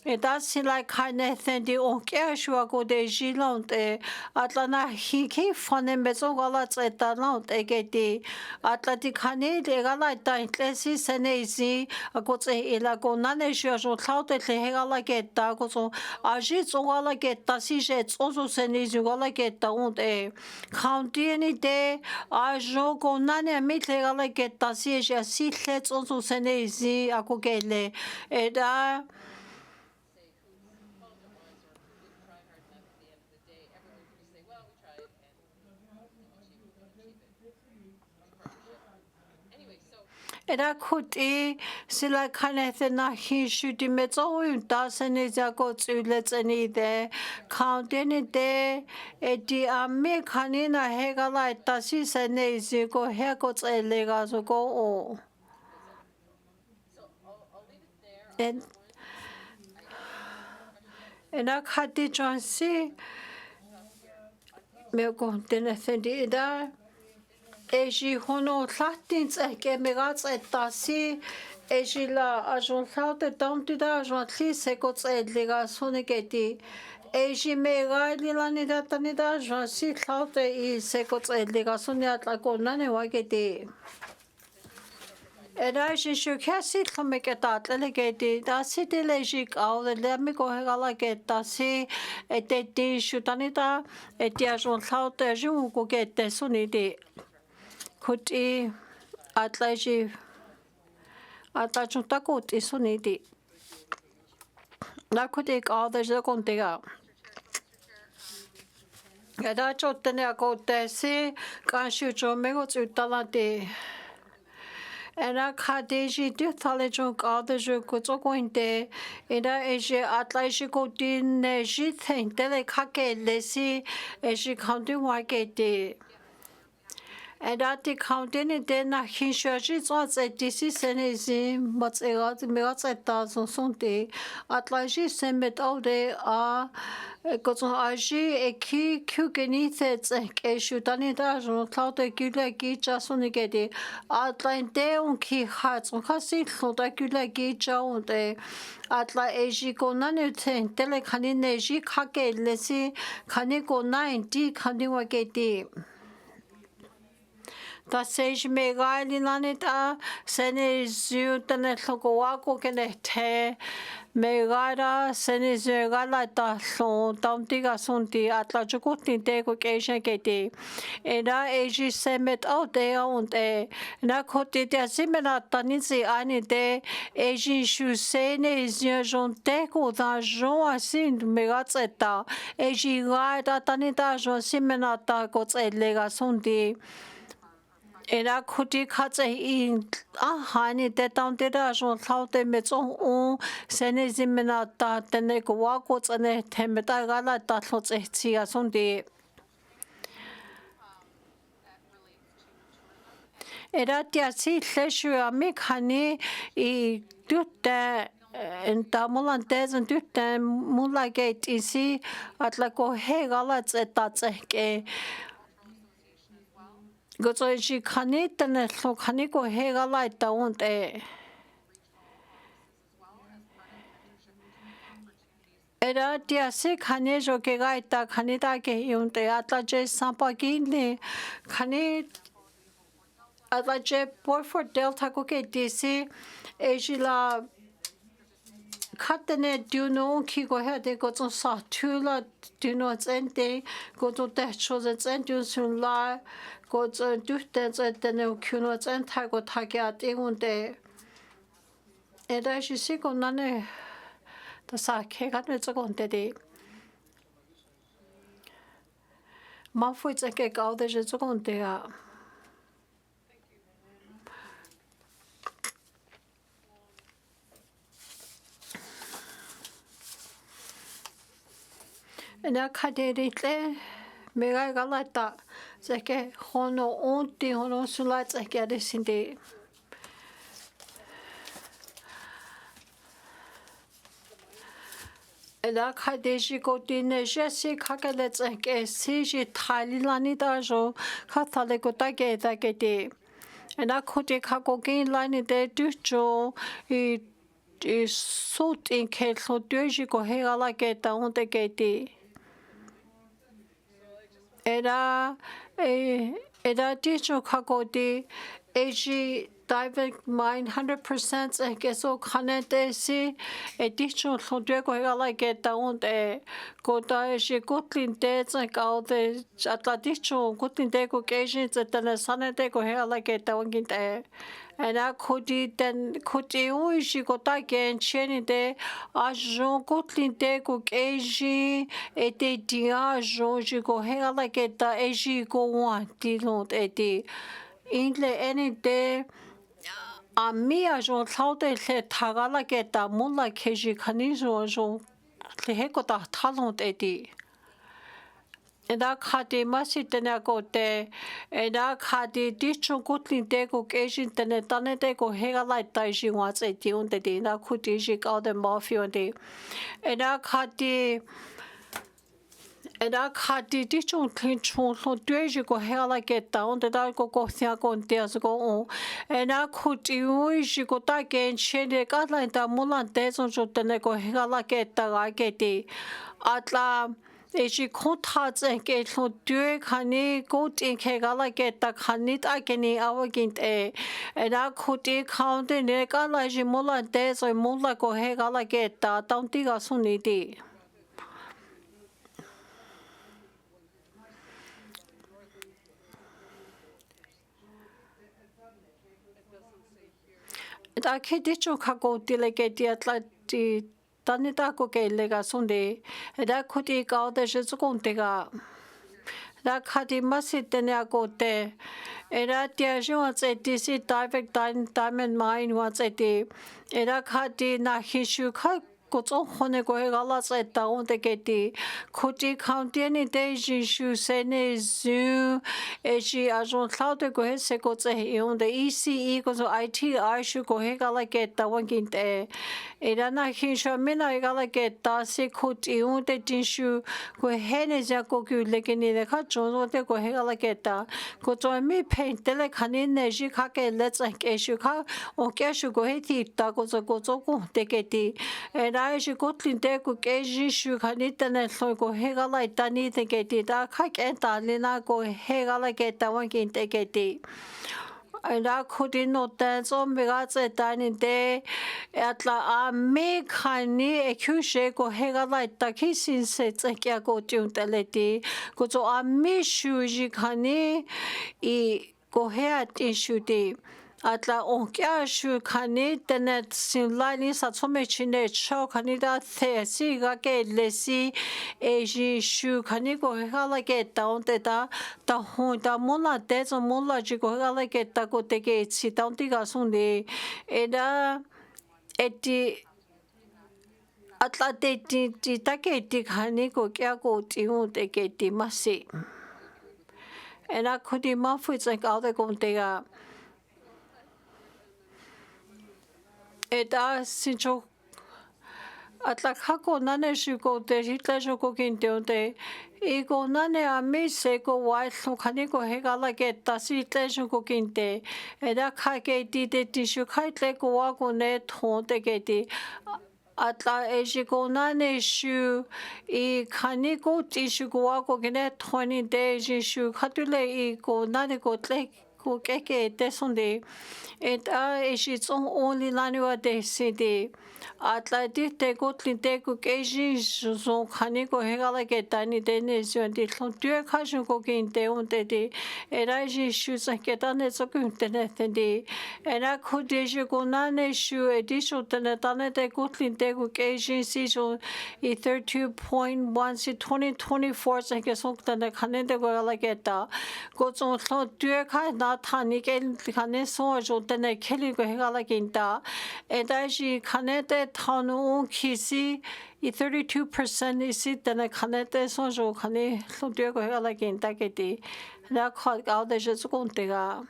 Eta si la kane thendi on kya shua ko de jilonte atlana hiki fane mezo gala tseta launte geti atlati khani de gala ta intlesi sene zi ko tse ela ko nane shua jo tlaute le gala geta ko so aji tsongala geta si je tsozo sene zi gala geta onte county ni de ajo ko nane mi le gala geta si je si le tsozo sene zi ako gele eta Era kuti sila kanethe na hi shuti metso unta sene jako tsule tseni de county de eti ame khani na hegala tasi sene ziko heko tsele ga zoko o Ena khati chansi me ko tene sendi da eji hono llatin ke megats etasi eji la ajon llaute tamtida ajon tli sekots edliga sonigeti eji megali la nida tanida ajon si llaute I sekots edliga soniat la konane wageti Era eji shukasi tlomeketat legeti dasi delejik au de lemi kohegala getasi eteti shutanida eti ajon llaute ajon kugete sonidi Kuti atlaji atlachuntakut isuniti. Nakuti kaadaja kontiga. Ada chotene akote si kanshu chomego tsutalati. Ena kadeji duthalejo kaadaja kutsokointe. Ina eji atlaji kotin neji tentele kake lesi eji kandu waketi. And at the counting, then a hinshurges was a disease and is what's a mirrors at thousand Sunday. At Laji Semet all day are got on Aji, a key cuganith, a shutanita, or cloud a gula gija sonigeti. At line day on key hats on Cassit, not a gula gija on day. At la Aji go none ten, telecanin, kake, lessy, canico 90, candiwageti. Ta sej me gaili nanita sene zu tane loko wako kene te me gara sene zu gala ta son tamtiga sunti atla chukutin te ko keisha kete ena eji semet au te aunte na koti te simena tanisi ani te eji shu sene zu jonte ko da jon asin me gatseta eji ga tanita jon simena ta ko tselega sunti Era kuti katse I hani te taunte da jon thaute me tsong sene zimena ta tene ko wako tsane te meta gala ta tlotse tsia sondi Era tia si hleshu amik hani I tutte en tamolantez en tutte mulagate isi atla ko he gala tseta tseke Gozoishi kanitane so kaniko hegala taunte. Era tia se kanejo ke gaita kanita ke yunte atlaje sampagini kani atlaje Porford Delta ko ke disi ejila Katene duno ki go hede go to sa tula duno tsente go to te chose tsentu sun la go to duhte tsentene kuno tsenta go take at ingunde Eda shi si go nane ta sa ke ga ne tsogonte de Ma fu tseke ga de je tsogonte ga Ena kaderitle mega galata zeke hono onti hono sulat zeke adesinde Ena kadeji kotine jesi kakele zeke siji talilani dajo kathale kotake zakete Ena kote kakogin lani de ducho I sot in kelso duji ko hegala keta onte keti Era dicho kakoti eji diving mine 100% keso kanete si dicho lodwe ko hegala keta onte kota eji kutlin te kaude atla dicho kutlin te ko keji zetane sanete ko hegala keta onginte Ena koti uishi kota gen cheni de ajon kutlin te ko keji ete dia ajon ji ko hegala keta eji ko wanti lot ete ingle ene de ami ajon thaute le thagala keta mulla keji khanizo ajon le hekota thalont ete Eda kati masi tene kote, eda kati dicho kutlin teko keishin tene tane teko hega lai taiji wats eti unte di, eda kuti jik au de mafi unte. Eda kati Era khati ti chung thin chung lo tue ji ko hela ke ta on de da ko sia kon te as ko on era khuti u ji ko ta ke che de ka la ta mulan te son jo te ne ko hela ke ta ga ke ti atla e ji ko ta ze ke lo tue khani ko tin ke ga la ke ta khani ta ke ni aw kin te era khuti khaun de ne ka la ji mulan te so mulan ko hela la ke ta ta ti ga sun ni ti Da ke dicho kako tile ke ti atla ti tani ta ko ke lega sonde da khuti ka de je kon te ga da khati masi tene ako te era tia jo tse ti si direct diamond mine wa tse ti era khati na hishu kha ko tso khone ko he gala tse ta on te ke ti khuti county ni de ji shu se ne zu e ji a jo cloud ko he se ko tse e on de ECE ko so IT I shu ko he gala ke ta wan kin te era na hishu me na gala ke ta se khuti on de tin shu ko he ne ja ko ku le ke ni de kha jo no te ko he gala ke ta ko to mi pen te le khani ne ji kha ke le tsa ke shu kha o ke shu ko he ti ta ko so ko te ke ti era ji ko tlin te ko ke ji shu khani te ne so ko he gala ta ni te ke ti ta kha ke ta le na ko he gala ke ta wan kin te ke ti era khuti no ta so me ga tse ta ni te atla a me khani e khu she ko he ga la ta ki sin se tse kya ko tyun te le ti ko so a me shu ji khani I ko he at issue ti atla on kya shu khani te ne sin la ni sa so me chine cho khani da the si ga ke le si e ji shu khani ko he ga la ke ta on te ta ta ho ta mo la te so mo la ji ko he ga la ke ta ko te ke si ta on ti ga sun de e da e ti atla te ti ta ke ti khani ko kya ko ti ho te ke ti ma si e na ko ti ma fu tse ka de ko te ga e da si cho atla kako nane shu ko te hitla shu ko kin te onte I ko nane a me se ko wai lo khani ko he gala ke ta si te shu ko kin te e da kha ke ti te ti shu khai tle ko wa ko ne thon te ke ti atla e ji ko nane shu I khani ko ti shu ko wa ko ne thoni te ji shu khatule I ko nane ko tle ko ke te sonde et a e ji tsong only lani wa de si de atla ti te ko tlin te ko ke ji zo khani ko he gala ke ta ni de ne zo de thon tue kha shu ko kin te on te de era ji shu sa ke ta ne so ku te ne te de era ko de ji ko na ne shu e di shu te ne ta ne te ko tlin te ko ke ji si zo I 32.1 si 2024 sa ke so te ne khane de ko gala ke ta ko zo thon tue kha na tha ni ke khane so zo te ne kheli ko he gala kin ta e da ji khane te thanu on kisi I 32% isi tene khane te so jo khane lo tue ko he gala kin ta ke ti na kha ka de je su kon te ga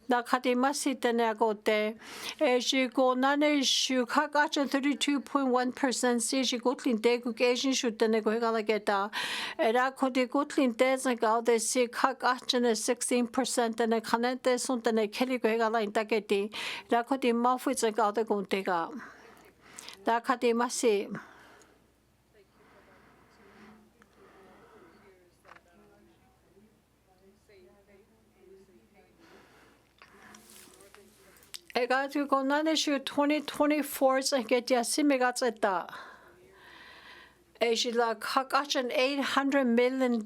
na khati masi tene ko te e ji ko na ne shu kha ka 32.1% si ji ko tlin te ko ke jin shu tene ko he gala ke ta e ra ko de ko tlin te za ka de si kha ka 16% tene khane te so tene kheli ko he gala in ta ke ti ra ko de ma fu za ka de kon te ga da khati masi e ga tu ko na ne shu 2024 sa ke ti asi me ga tseta e ji la kha ka $800 million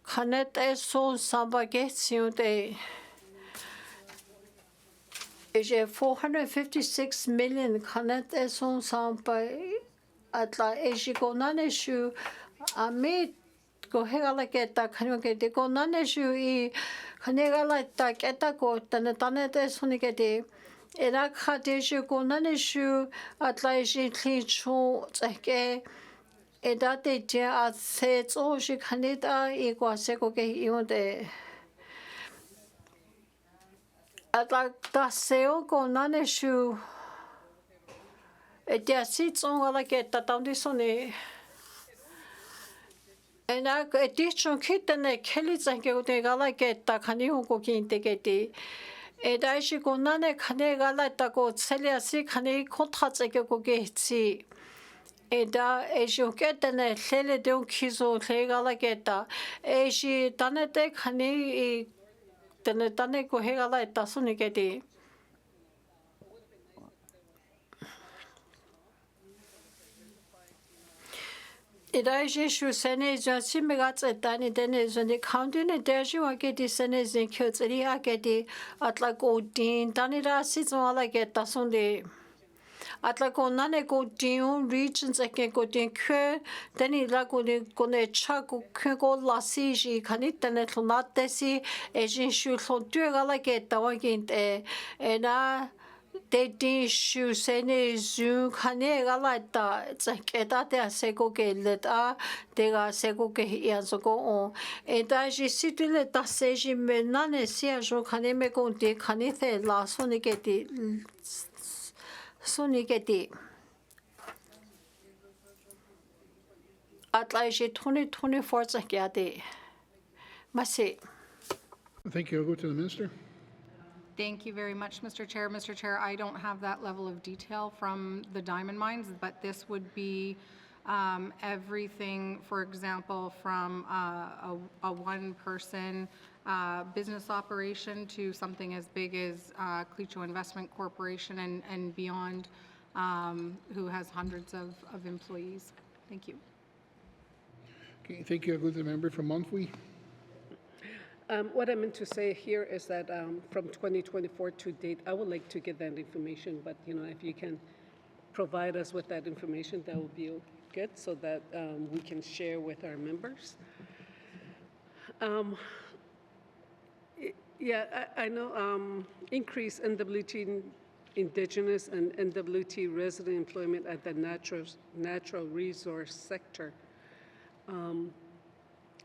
khane te so samba ke siu te e je 456 million khane te so samba atla e ji ko na ne shu a me ko he gala ke ta khani ke te ko na ne shu I khane gala ta ke ta ko tane tane te so ni ke te e ra kha te shu ko na ne shu atla e ji thli chu tse ke e da te je a se zo shi khane ta I ko se ko ke I on te atla ta se o ko na ne shu e te si zo gala ke ta ta ndi so ni ena edition kitene keli zange ude gala geta khani ko kinte geti eda shi ko nane khane gala ta ko tselia si khane ko thatse ke ko gechi eda ejo ketene lele de kizo le gala geta eji tanete khani tane ko he gala ta suni geti Idaji shu sene jasi megat etani dene zone county ne deji wageti sene zen kyotseri ageti atla godin tani rasi zwala geta sonde atla konane godin regions eke godin kwe tani la godin kone chaku kwe go lasiji kanitane tlunate si ejin shu tlontu gala geta waginte ena They shu sene zu khane galata zaketa te asego ke leta te ga sego ke yanzo ko on eta ji situle ta seji menane si ajo khane me konti khane the la soniketi atla ji 2024 zakete mase Thank you. I'll go to the minister. Thank you very much, Mr. Chair. Mr. Chair, I don't have that level of detail from the diamond mines, but this would be everything, for example, from a one-person business operation to something as big as Clecho Investment Corporation and beyond, who has hundreds of employees. Thank you. Okay, thank you. I'll go to the member from Monthwy. What I meant to say here is that from 2024 to date, I would like to get that information, but if you can provide us with that information, that would be good so that we can share with our members. I know increase NWT Indigenous and NWT resident employment at the natural resource sector.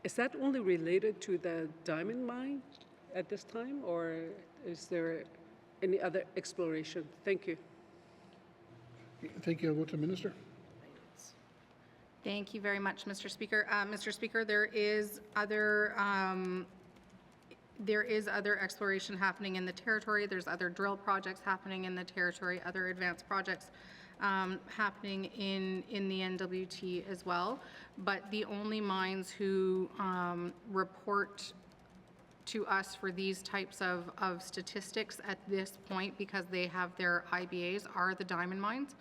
Is that only related to the diamond mine at this time, or is there any other exploration? Thank you. Thank you. I'll go to the minister. Thank you very much, Mr. Speaker. Mr. Speaker, there is other exploration happening in the territory. There's other drill projects happening in the territory, other advanced projects happening in the NWT as well. But the only mines who report to us for these types of statistics at this point, because they have their IBAs, are the diamond mines.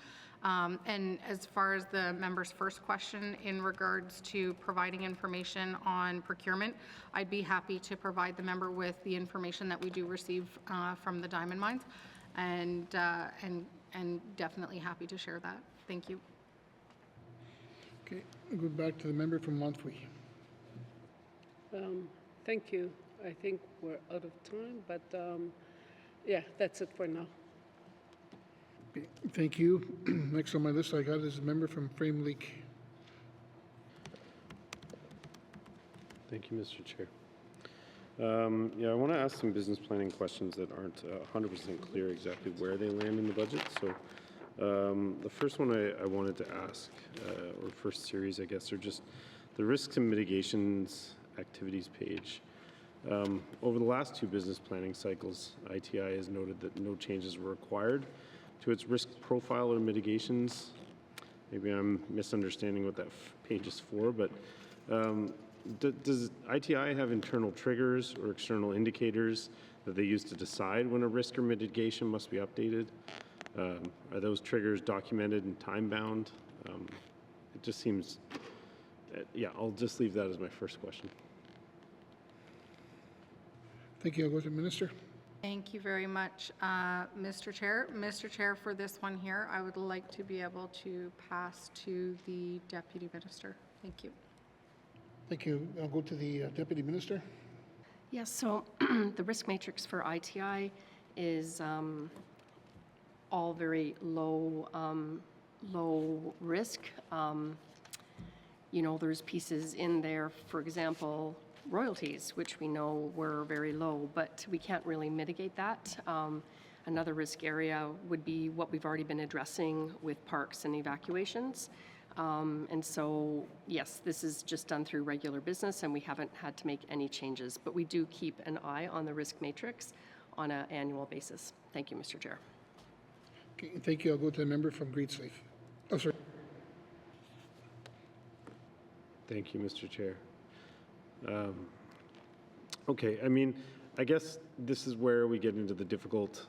And as far as the member's first question in regards to providing information on procurement, I'd be happy to provide the member with the information that we do receive from the diamond mines, and definitely happy to share that. Thank you. Okay, we'll go back to the member from Monthwy. Thank you. I think we're out of time, but yeah, that's it for now. Okay, thank you. Next on my list I got is a member from Frame Leak. Thank you, Mr. Chair. I want to ask some business planning questions that aren't 100% clear exactly where they land in the budget. So the first one I wanted to ask, or first series, I guess, are just the risks and mitigations activities page. Over the last two business planning cycles, ITI has noted that no changes were required to its risk profile or mitigations. Maybe I'm misunderstanding what that page is for, but does ITI have internal triggers or external indicators that they use to decide when a risk or mitigation must be updated? Are those triggers documented and time-bound? It just seems, I'll just leave that as my first question. Thank you. I'll go to the minister. Thank you very much, Mr. Chair. Mr. Chair, for this one here, I would like to be able to pass to the Deputy Minister. Thank you. Thank you. I'll go to the Deputy Minister. Yes, so the risk matrix for ITI is all very low risk. There's pieces in there, for example, royalties, which we know were very low, but we can't really mitigate that. Another risk area would be what we've already been addressing with parks and evacuations. And so, yes, this is just done through regular business, and we haven't had to make any changes. But we do keep an eye on the risk matrix on an annual basis. Thank you, Mr. Chair. Okay, thank you. I'll go to the member from Great Slavey. Oh, sorry. Thank you, Mr. Chair. Okay, I mean, I guess this is where we get into the difficult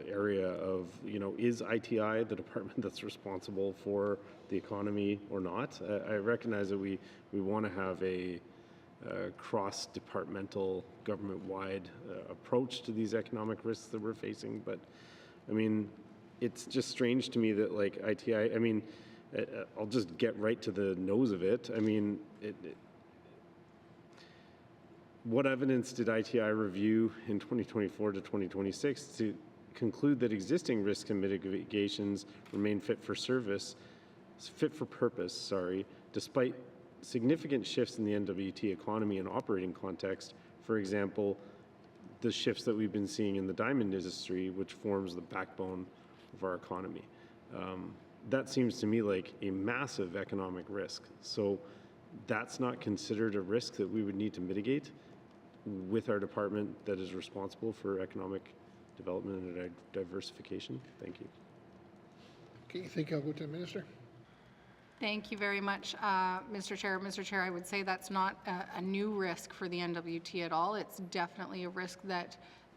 area of, you know, is ITI the department that's responsible for the economy or not? I recognize that we want to have a cross-departmental, government-wide approach to these economic risks that we're facing, but I mean, it's just strange to me that, like, ITI, I mean, I'll just get right to the nose of it. I mean, what evidence did ITI review in 2024 to 2026 to conclude that existing risk and mitigations remain fit for purpose, despite significant shifts in the NWT economy and operating context? For example, the shifts that we've been seeing in the diamond industry, which forms the backbone of our economy. That seems to me like a massive economic risk. So that's not considered a risk that we would need to mitigate with our department that is responsible for economic development and diversification. Thank you. Okay, thank you. I'll go to the minister. Thank you very much, Mr. Chair. Mr. Chair, I would say that's not a new risk for the NWT at all. It's definitely a risk that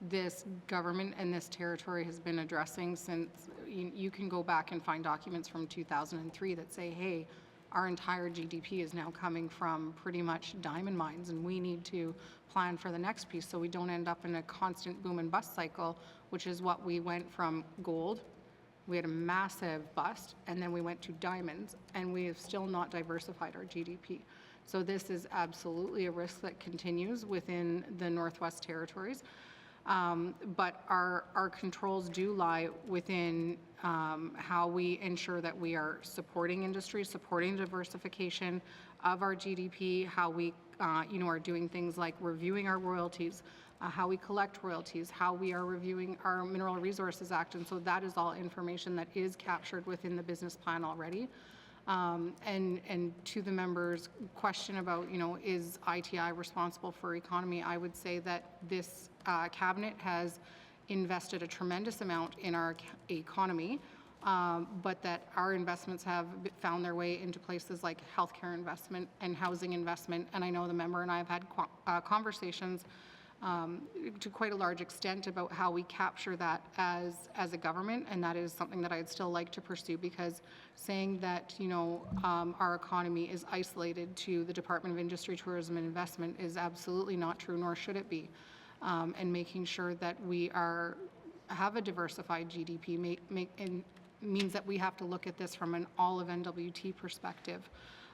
this government and this territory has been addressing since you can go back and find documents from 2003 that say, hey, our entire GDP is now coming from pretty much diamond mines, and we need to plan for the next piece so we don't end up in a constant boom and bust cycle, which is what we went from gold. We had a massive bust, and then we went to diamonds, and we have still not diversified our GDP. So this is absolutely a risk that continues within the Northwest Territories. But our controls do lie within how we ensure that we are supporting industry, supporting diversification of our GDP, how we are doing things like reviewing our royalties, how we collect royalties, how we are reviewing our Mineral Resources Act. And so that is all information that is captured within the business plan already. And to the member's question about, is ITI responsible for economy, I would say that this cabinet has invested a tremendous amount in our economy, but that our investments have found their way into places like healthcare investment and housing investment. And I know the member and I have had conversations to quite a large extent about how we capture that as a government, and that is something that I'd still like to pursue, because saying that our economy is isolated to the Department of Industry, Tourism and Investment is absolutely not true, nor should it be. And making sure that we have a diversified GDP means that we have to look at this from an all of NWT perspective,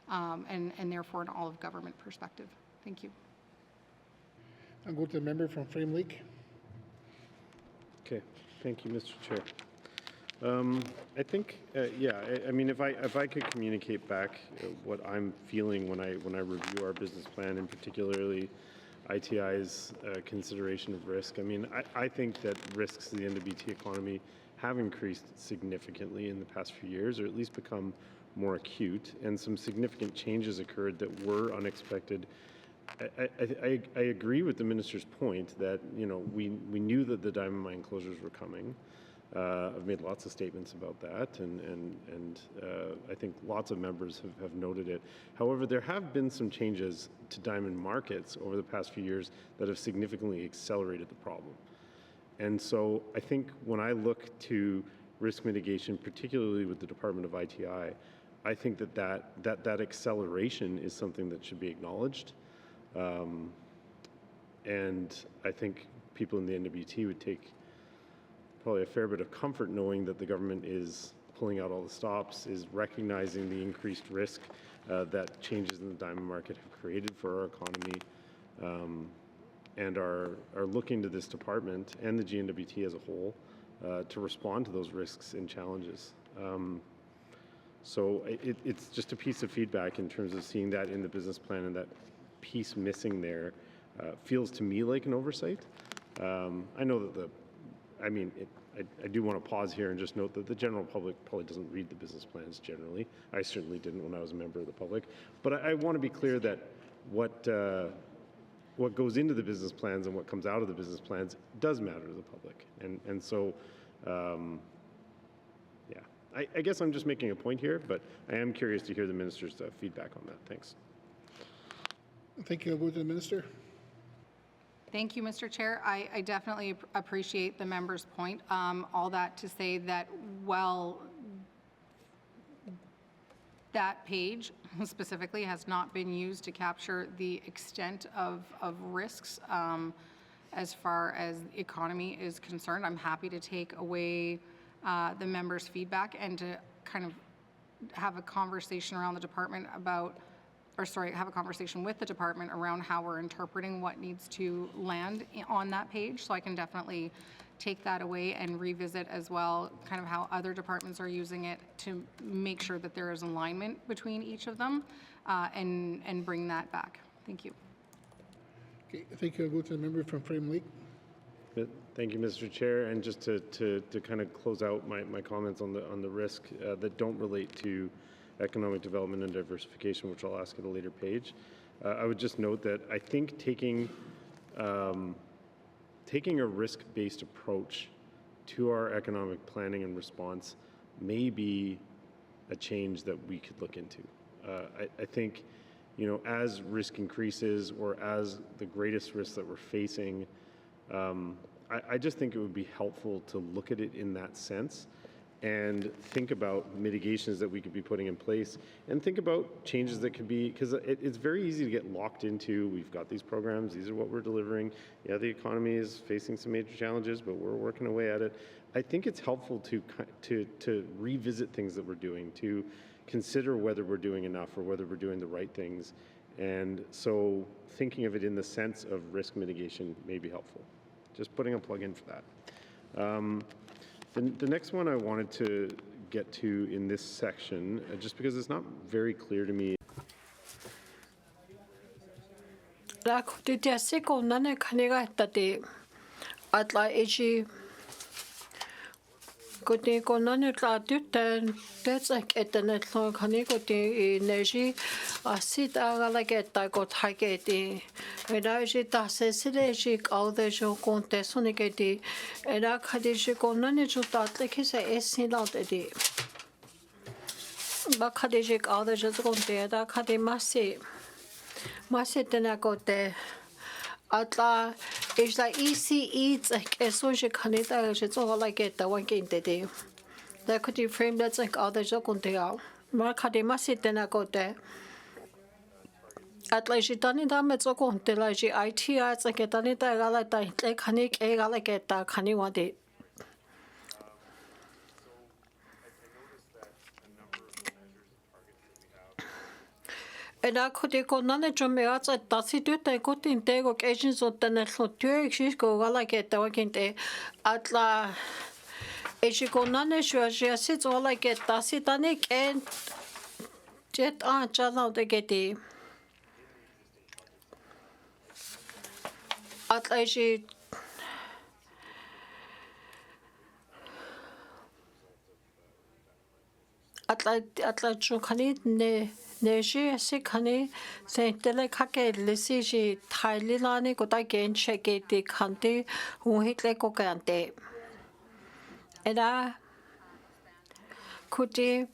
and therefore an all of government perspective. Thank you. I'll go to the member from Frame Lake. Okay, thank you, Mr. Chair. I think, I mean, if I could communicate back what I'm feeling when I review our business plan, and particularly ITI's consideration of risk. I mean, I think that risks to the NWT economy have increased significantly in the past few years, or at least become more acute, and some significant changes occurred that were unexpected. I agree with the minister's point that we knew that the diamond mine closures were coming. I've made lots of statements about that, and I think lots of members have noted it. However, there have been some changes to diamond markets over the past few years that have significantly accelerated the problem. And so I think when I look to risk mitigation, particularly with the Department of ITI, I think that acceleration is something that should be acknowledged. And I think people in the NWT would take probably a fair bit of comfort knowing that the government is pulling out all the stops, is recognizing the increased risk that changes in the diamond market have created for our economy, and are looking to this department and the GNWT as a whole to respond to those risks and challenges. So it's just a piece of feedback in terms of seeing that in the business plan, and that piece missing there feels to me like an oversight. I know that I do want to pause here and just note that the general public probably doesn't read the business plans generally. I certainly didn't when I was a member of the public. But I want to be clear that what goes into the business plans and what comes out of the business plans does matter to the public. And so, yeah, I guess I'm just making a point here, but I am curious to hear the minister's feedback on that. Thanks. Thank you. I'll go to the minister. Thank you, Mr. Chair. I definitely appreciate the member's point. All that to say that, well, that page specifically has not been used to capture the extent of risks as far as the economy is concerned. I'm happy to take away the member's feedback and to kind of have a conversation around the department about, or sorry, have a conversation with the department around how we're interpreting what needs to land on that page. So I can definitely take that away and revisit as well kind of how other departments are using it to make sure that there is alignment between each of them and bring that back. Thank you. Okay, thank you. I'll go to the member from Frame Lake. Thank you, Mr. Chair. And just to kind of close out my comments on the risk that don't relate to economic development and diversification, which I'll ask at a later page. I would just note that I think taking a risk-based approach to our economic planning and response may be a change that we could look into. I think, as risk increases or as the greatest risks that we're facing, I just think it would be helpful to look at it in that sense and think about mitigations that we could be putting in place and think about changes that could be, because it's very easy to get locked into, we've got these programs, these are what we're delivering. Yeah, the economy is facing some major challenges, but we're working away at it. I think it's helpful to revisit things that we're doing, to consider whether we're doing enough or whether we're doing the right things. And so thinking of it in the sense of risk mitigation may be helpful. Just putting a plug in for that. The next one I wanted to get to in this section, just because it's not very clear to me. Kuti konani tla tytten tetsak etenetlon kani kuti energy asit agalageta got hageti edaji tasesileji kaldejo kontesoniketi eda khadiji konani jutatle kise esinaldedi bakadiji kaldejo konte eda kadimasi masitenakote Atla is la ECE like so je kanita je so like get the one game day. That could you frame that's like all the jokuntia. Markadema sit then I go there. Atla je done it on so conte la je IT it's like a done it like canik a like it cani want it. Eda kuti konane jomeats at tasitute kutin tego agents of the national tour go like it the wakente atla ejikonane shua sits all like it tasitanik and jet on channel de geti atla eji atla chukani ne Neji sikani sentele kake lisiji Thailand kota gen cheke di kanti huhitle kokante. Eda kuti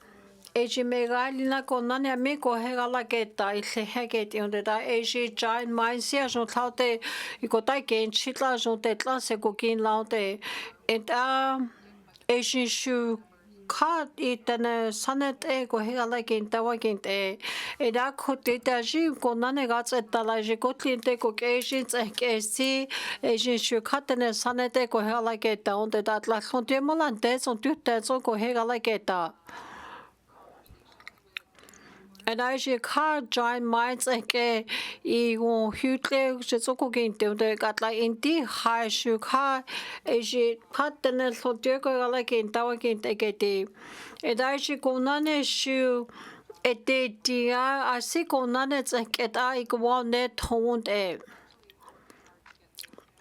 eji megalina konane amigo hegala geta ile hegeti onde da eji giant mines ya jontaute ikota gen chitla jonte klase kokin laute eta eji shu Card it and a sonnet ego here like in Tawagint a da could it as you go none got at the Lajikotlin take occasions and see Asian should cut and a sonnet ego here like it down the that like Hontemolan deaths on 2 days on go here like it. And as you car giant minds like a hugely just so going to the got like in the high shoe car as you cut the little dear like in Tawagin take it. And as you go none shoe a day dear, I see go none it's like at I go on net toned a.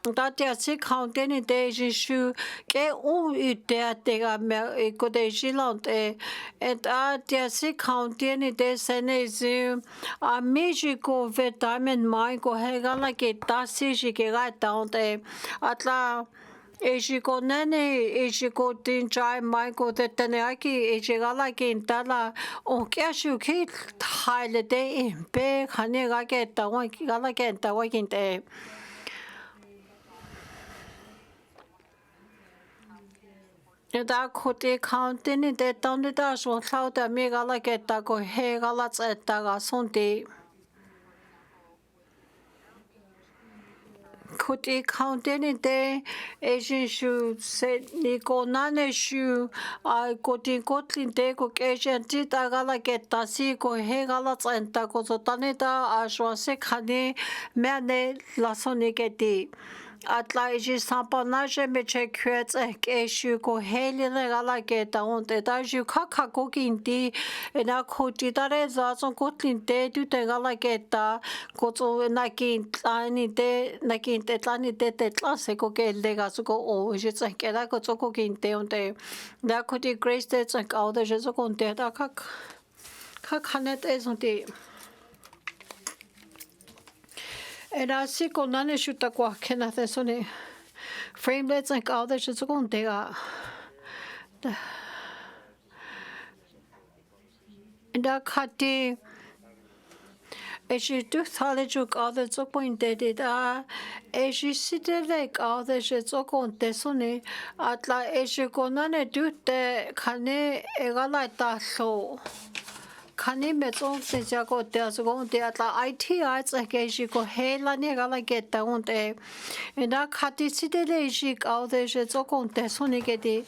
Datiasi county de Jishu, ke uteatega Kodejilant, and Datiasi county de Senezim, a Mijiko vitamin Michael Hegala get Dasi Shikira down there. Atla. Ejiko nene, ejiko dinjai Michael the Taneaki, ejigala gintala, on cashew kit, holiday in big, honey, I get the one gala get the working day. Da kuti counting de down the dash will cloud the megala get the go hegalats at the Sunday. Kuti counting de Asian shoe said Nico Nane shoe. I got in Gotlin de cook Asian did agala get the sea go hegalats and the gozotaneta as was sick honey, mane lasonigeti. Atla iji sampanage meche kwets eshu ko hele gala get on the daju kaka cooking na kuti dare zazon kotlin de du te gala geta koto nakin tlani de nakin te tlani de te tlase ko ke le gasu ko o je tsa kera ko to cooking de on de na kuti grace de tsa ka de je so kon de da kak kanet es on de. And I see go none shoot the quack can I think framelets and all that should go there. And I cut the as you do college of all the so pointed it as you sit like all the shit so on tesone at la as you go none do the cane egala so. Kani metso senja ko te aso te atla IT arts like she go hela ne gala get down te ina khati sidele shi kao de she zo kon te sone ke de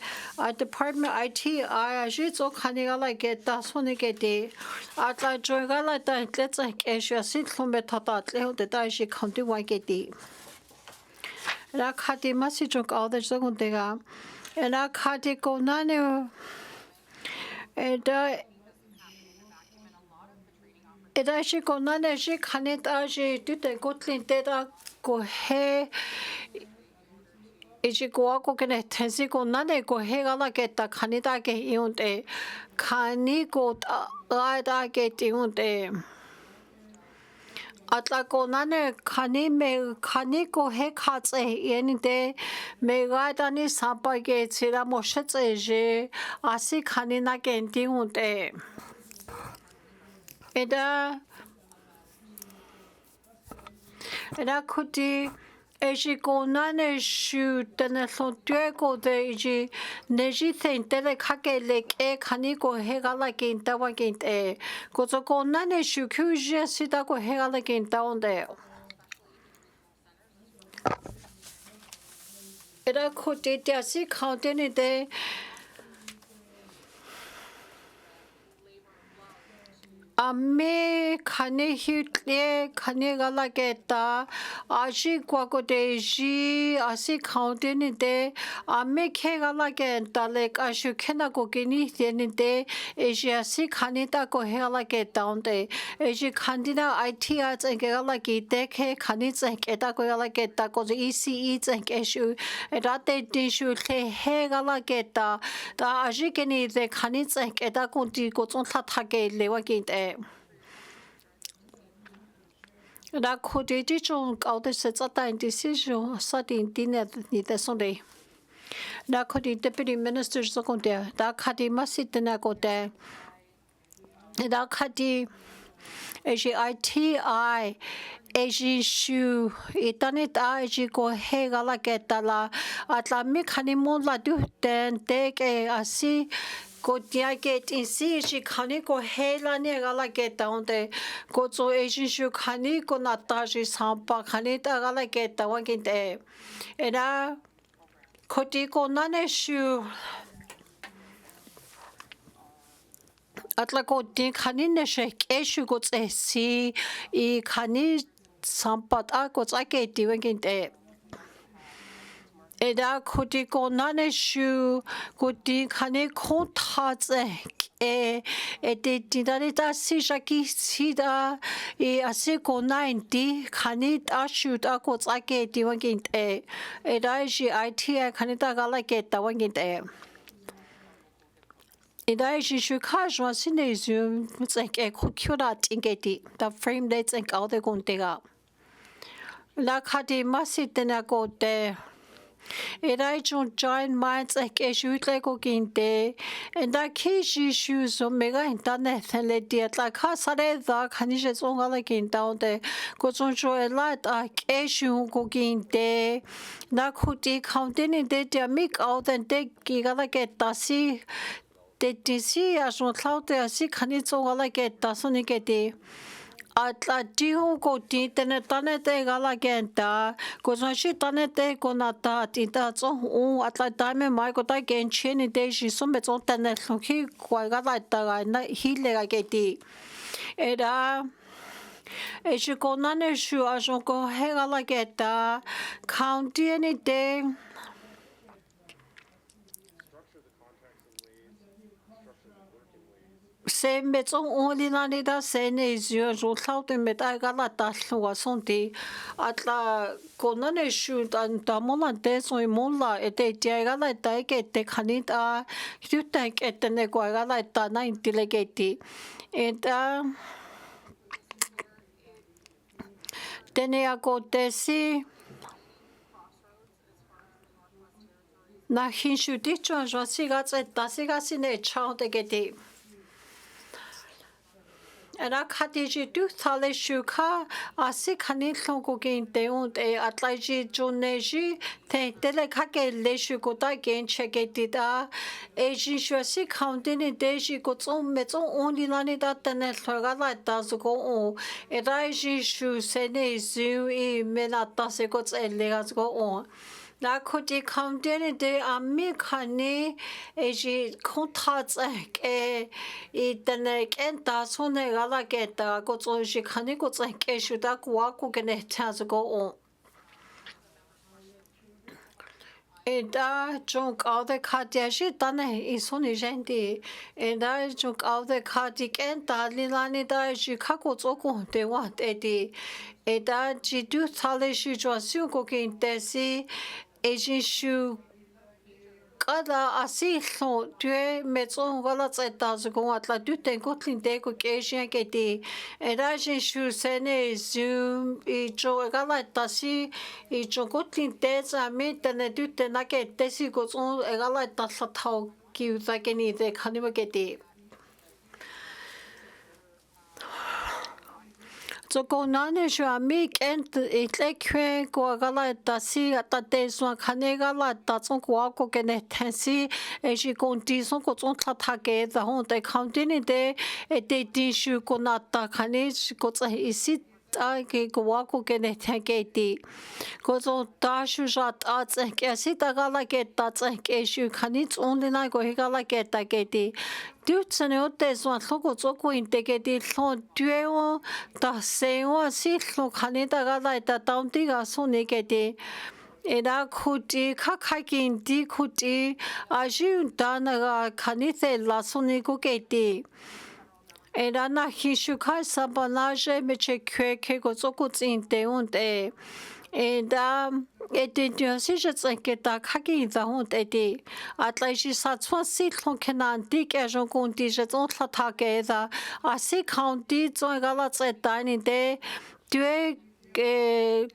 department IT I she zo khani gala get da sone ke de atla joy gala ta let's like she sit khombe thata tle te ta she county wa ke de ra khati ma si jo kao de zo kon te ga ina khati ko na ne and it actually go none as she can it actually do the gotlin data go he is go go can it tensi go none go he gala get the canada get in de cani go da get in de atla go none cani me cani go he cuts in de me gada ni sapa get sira moshet je asi cani na get in de Eda kuti eji go nane shu tene so go de eji neji think tele kake lek kani go hegala kin tawa kin go so go nane shu kyuje sita go hegala kin down there. Eda kuti tiasi counting de Ame kane hitle kane gala geta aji kwako deji asi counting de ame ke gala geta like ashu kena ko gini de eji asi kane ta ko hela geta onde eji kandina IT at and gala gete ke kane tsank eta ko gala geta ko ECE tsank eshu rate dishu ke he gala geta da aji gini de kane tsank eta ko ti ko tson tha thage lewa ginte Da kodi dijon kaude setata in decision sati dinner ni de Sunday. Da kodi deputy minister secondaire da kadi masitena kote. Da kadi AGITI Eji shu itanit aji ko he gala ketala atla mi khani mon la du ten teke asi ko dia get in si shi khani ko he la ne gala keta onde ko zo eji shu khani ko nata ji sampa khani ta gala keta wanginte era koti ko nane shu atla ko din khani ne shek eshu ko tsi I khani sampat ako tsake tiwenginte eda koti ko nane shu koti khane ko tha tse Tindanita si shaki sida asiko 90 kanita shoot ako tsake tiwangint Edaji IT kanita galaketa wangint Edaji shukajwa sinesium like a kukurat ingeti the frame dates and all the guntega La kati masitena te Edaji giant minds like a shoot like oginte and that case issues so mega internet and let the like hasare the canishes on like in down there goes on show a lot like issue goginte Nakuti counting in the make out and take gigala get tasi si as one cloud there see canito like it doesn't get it. Atla diho ko ti tene tane te galagenta ko so shi tane te ko nata ti ta so atla dame mai ko ta gen cheni de shi so me so tane ki ko gala ta na hile ga geti era e shi ko nane shu as ko he galageta county any day Se metong only nani da sene izio jo tlaute met agala talwa sonti atla konane shu dan damona deso mola ete tiagala taike te khanita yutank etene ko agala ta na intelligeti eta Dene ako tesi na hinshu dicho jo sigatse tasigasi chao de geti And I Khadiji do thale shuka asi khani thongo gen deon e atlaji joneji te tele khake le shuko ta gen cheketi da eji shwasi counting deji ko tsom me tsom only lani da tane thoga la ta zuko o e daiji shu sene zu e menata se ko tsele ga zuko o Na koti counting de ami khani eji kontats e tane enta sone gala geta ko tsoji khani ko tsake shuda kwa ko gene tazuko o Eda junk all the kadiashi tane isoni jendi eda junk all the kadik enta lilani da jikako tsoko de wat edi eda jidu thale shi jwasu ko kintesi ejishu Kada asi lo tue metso gala tseta zuko atla duten kotlin de ko keshian keti eraji shu sene zoom I jo gala tasi I jo kotlin de za mi tene duten na ke tesi ko so gala ta thau ki uta ke ni de khanima keti So go nane shu amik ent itlekwe ko gala tasi ata deswa khane gala ta son ko ko kene tensi e shi konti son ko son tha tha ke da hon te counting de e te ti shu ko nata khane ko tsa isi ke ko ko kene thaketi ko so ta shu jat a tsa ke si ta gala ke ta tsa ke shu khani only na ko gala ke ta ke ti Dutsane o te so loko tsoko integeti lo dueo ta seo si lo kanita gala ta taunti ga so negeti Eda kuti kakakin di kuti aji dana ga kanite la so nego geti Eda na hishu kai sabanaje meche kwe ke go tsoko tsinte unte Eda si je tsake ta khaki za hon edi atla shi sa tswa si thon kenan di ke jon kon di je tsong thla tha ke da asi county tsong gala tseta ni de due ke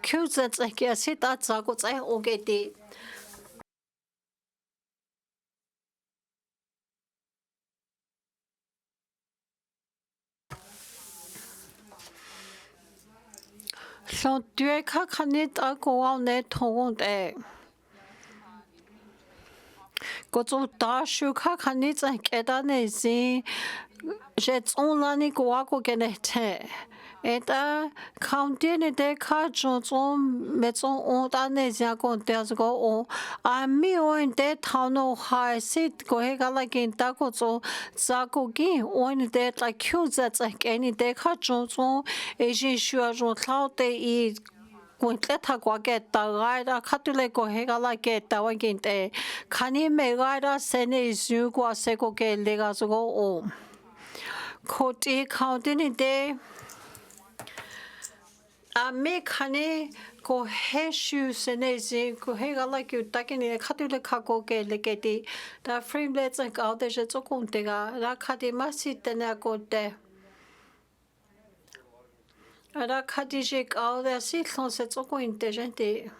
kyu tsake asi ta tsa ko tsai o ge di So due ka kanit ako au ne thong de Ko tso ta shu ka kanit ke da ne zi je tsong la ni ko ko gene te Eta county ne de ka jo zo me zo o da ne zia ko de zo go o a mi o en de ta no ha sit ko he ga la gen ta ko zo za ko gi o en de la kyu za za ke ni de ka jo zo e ji shu a jo ta te I kuntle tha kwa ke ta gaira khatule ko hegala ke ta wanginte khani me gaira sene isu kwa se ko ke lega so go o khoti counting de a me khani ko heshu senezi ko hegala ki takini khatule khako ke leketi da framelets and out de je tsokuntega ra khati masitena ko te ara khati je out de si khon se tsokuinte gente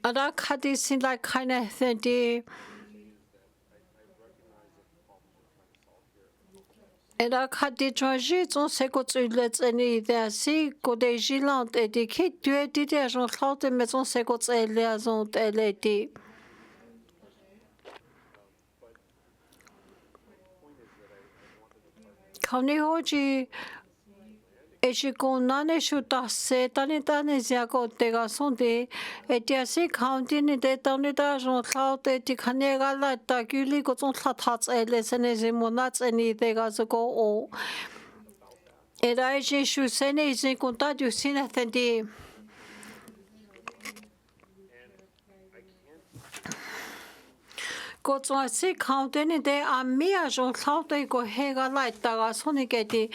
ara khati sin like kind of thing Era khati changi ton se ko tsulet ani de si ko de gilant et de ki tu et de jon khalt me ton se ko tsele azon teleti Kani hoji Eji konane shuta se tani zia ko tega sonde et ya si county ni de tani da jon khalt et de khanega la ta gyuli ko ton khat hat ele sene zimonat ani tega so ko o Era je shu sene izin konta du sina tendi Ko tsoa si county ni de a mia jon khalt e ko hega la ta ga soni ke di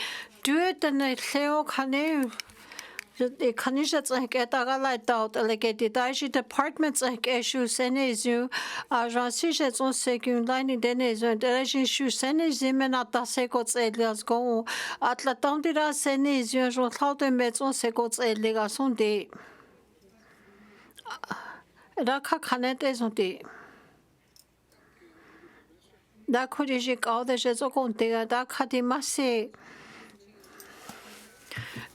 Duetene leo kane kanisha tsank etaga la taut elegeti dashi departments like issue senezu agency je son second line dene zo derajin shu senezu menata sekots elias go atla tandira senezu jo thaute metson sekots eliga sonde Raka kanete zonde Da khodiji kaude je zo kontega da khati masse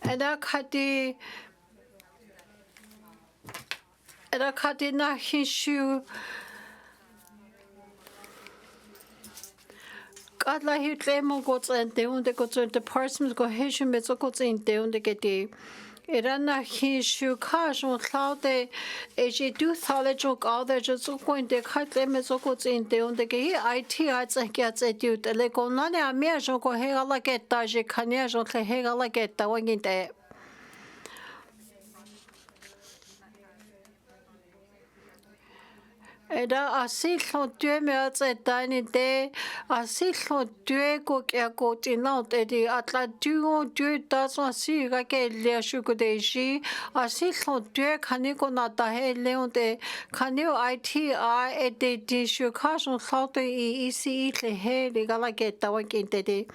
Era khati na hishu Kadla hitle mo go tsente unde go tsente department go hishu me zo go tsente unde geti Era na hishu ka jo klaude e je du thale jo kaude je zo kointe khatle me zo go tsente unde ge IT a tsekya tsetu tele ko na ne a me jo go hegala geta je khania jo tle hegala geta wanginte Era asillo tue me atse tani de asillo tue ko kya ko tina te di atla duo tue taso asi ga ke le shuko de ji asillo tue khani ko na ta he leon de khani IT a e de di shuka so saute I ECE le he de gala ke ta wa kinte de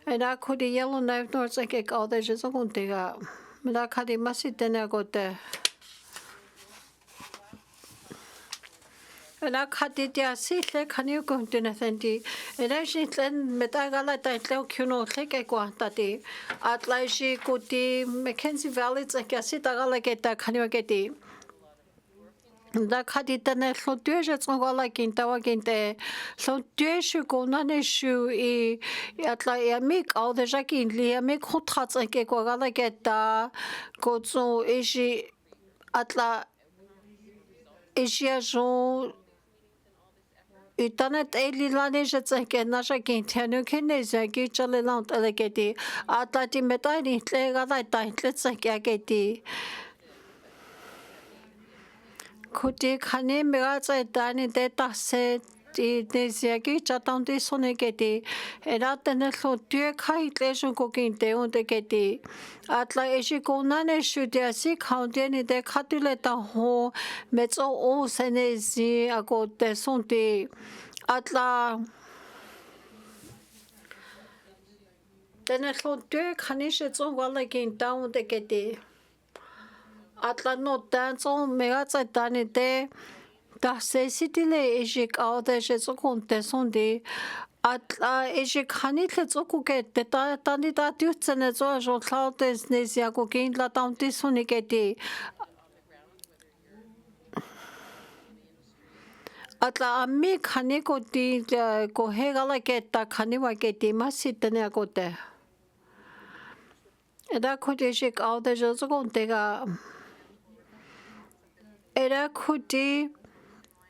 Era ko de yellow knife north ke ka de je so konte ga mera khadi masitene ko te Era khati dia si le khani ko tuna sendi era shi len metagala ta tle kuno le ke kwa ta ti atla shi ko ti Mackenzie Valley tsa ke si ta gala ke ta khani ke ti Da khati ta ne lo tue je tsongala kin ta wa kin te lo tue shu ko na ne shu I atla ya mi ka de ja kin li ya mi ko tra tsa ke ko gala ke ta ko tso e shi atla e shi a jo Itanet elilane je tsenke na ja kintenu kene za ki chale lant elegeti atati metani tlega da ta tsenke ageti Kuti khani mega tsa tani de ta se ti de sia ki chatan de sonegeti era tene lo tue khai tle jo ko kinte on de geti atla eshi ko nane shu de si county ni de khatule ta ho metso o senezi ako de sonte atla tene lo tue khani she tsong wala kin down de geti atla no danzo mega tsa tani de Da se sitile ejik aude je sokonte sonde atla ejik khanitle zokuke te ta tani da tutsene zo jo klautes nesia ko kin la tamti soniketi Atla ami khani ko ti ko hegala ke ta khani wa ke ti masitene ko te Eda ko ejik aude je sokonte ga Era kuti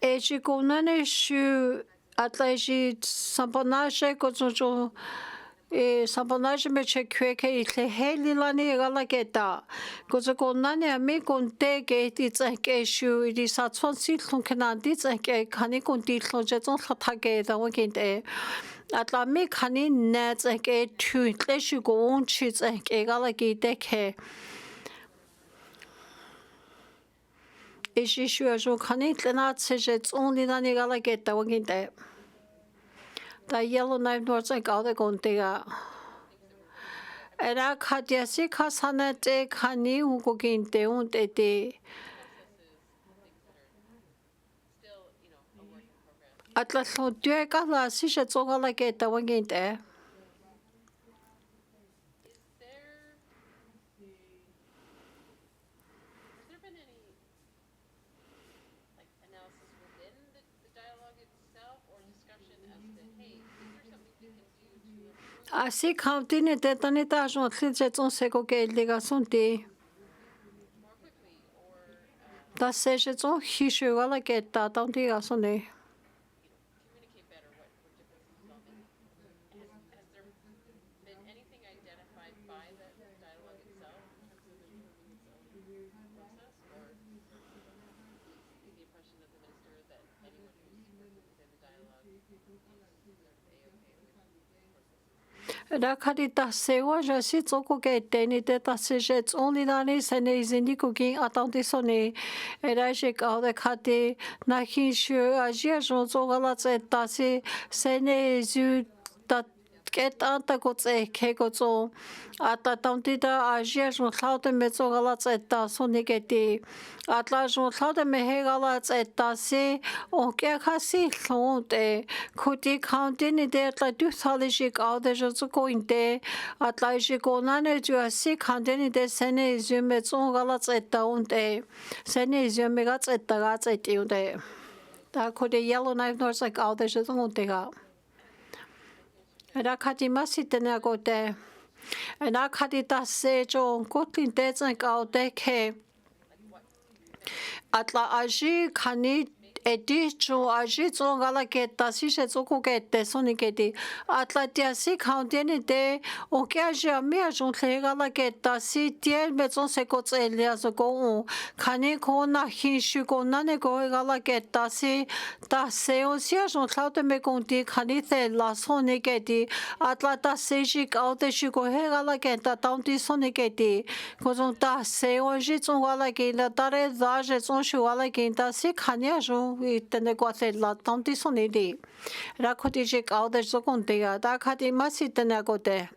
Eji konane shu atla eji sampanashe ko jo Sampanage me che kweke I tle heli lani gala geta. Gozo ko nani a me kon te ke ti ke shu I di sa chon si tlong kena di ke kani kon ti tlong je zong ta ke da wa kin te. Atla me kani ne ke tu tle shu ko on chi ke gala ki te ke. Ishi shu a jo kani tle na tse je zong li lani gala geta wa kin te. Da yellow knife nor ka de kon te ga. Era khatiasi khasana te khani uko kinte un te te atla so tue ka la si she tsonga la ke ta wanginte Asi county ne te tani ta jon khil je tson se ko ke délégation te ta se je tson hishu wala ke ta ta ti ga son ne Da kadita sewa jasi tsoko ke teni te ta se je only dani se ne izindi cooking attente sonne era je ka de khate na hishu ajia jon zogala tse ta se ne zu ta Get anta ko tse ke ko tso ata tamti da ajia jon khaute me tso gala tse ta soni ke ti atla jon khaute me he gala tse ta se o ke khasi khonte khuti khaunti ni de atla du sali ji ka de jo ko inte atla ji ko na ne ju asi khante ni de se ne ju me tso gala tse ta unte se ne ju me ga tse ta ga tse ti unte ta ko de yellow knife nor like all de jo unte ga Era kati masi tene ko te. Era kati ta se jo kotin te tsen ka te ke. Atla aji kani edi jo aji zo gala ke ta si she zo ko ke te soni ke ti. Atla tia si kaunti ni te o ke aji a mi a jon tle gala ke ta si tie me zon se ko tse le a zo ko un. Kani ko na hin shu ko na ne ko gala ke ta si ta se o si a jon tlaute me kon ti kani te la soni ke ti. Atla ta se ji ka te shu ko he gala ke ta taunti soni ke ti. Ko zon ta se o ji zon gala ke la ta re za je zon shu gala ke ta si kani a jon tene ko te la taunti soni di. Ra ko ti ji ka te zo kon te ga ta kati masi tene ko te.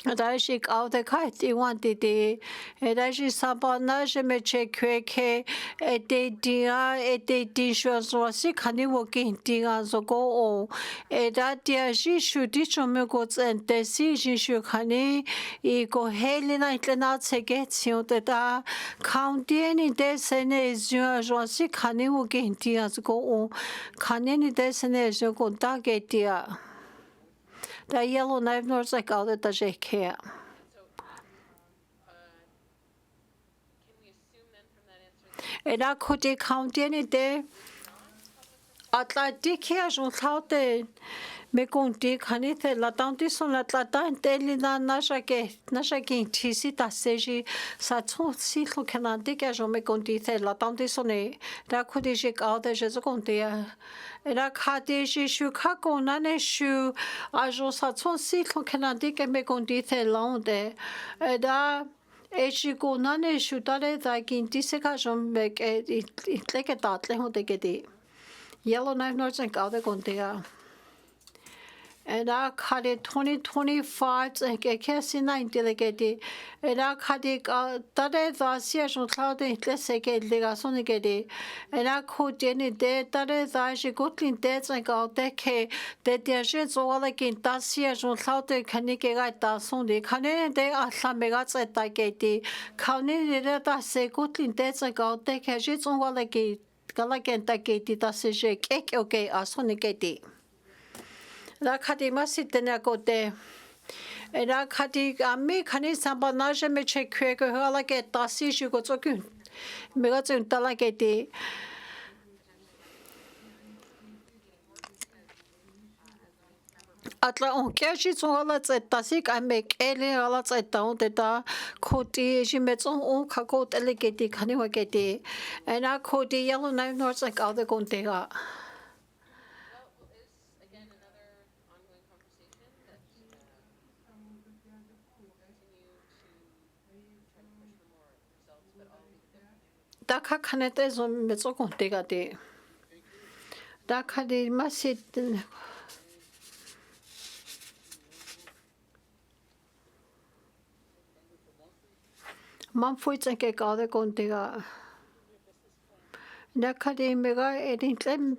Dashi kaude kaiti wanti di. Dashi sabana je me che kweke ete dia ete di shwa si kani wo ki dia zo go o. Da dia ji shu di cho me go tsen te si ji shu kani I go heli na itle na tse ge tsio te da county ni de se ne zyo si kani wo ki dia zo go o. Kani ni de se ne zyo go da ge dia. Da yellow knife nor like all that je care. Era kote county ni de Atlantic ya jon thaute me konti khani the la tanti son la tlata teli na nashake tisi ta seji sa tso si lo kanante ka jon me konti the la tanti sone ra khodi je ka de je zo konti ya era khate je shu kha ko na ne shu a jon sa tso si lo kanante ke me konti the londe da Echi ko na ne shu ta le da kinti se ka jon me ke itle ke ta tle ho de ke di Yellow knife north and Gauda Gondia. And I cut it 2025 and get Cassie 9 delegate. And I cut it Tade the Sierra Cloud and let's say get Legasonigate. And I could any day Tade the she got in death and got decade that their sheds all again that Sierra Cloud and Canigate that Sunday. Canadian day at Lamegats at Dagate. Canadian that say good in death and got decade sheds all again. Galagenta geti ta se je kek okay asoni geti la khati masite na kote era khati ami khani sambana je me che kwe ko hala ke ta si shu ko tsokun me ga tsun ta la geti Atla on kiashi tsongala tsetta sik amek ele ala tsetta on teta koti jimetson on kako telegeti kaniwa geti and a koti yellow knife north like other gontega. Daka kanete zo metso gontega de. Daka de masit Man fuitsa ke kade gontega. Daka de mega edin tlem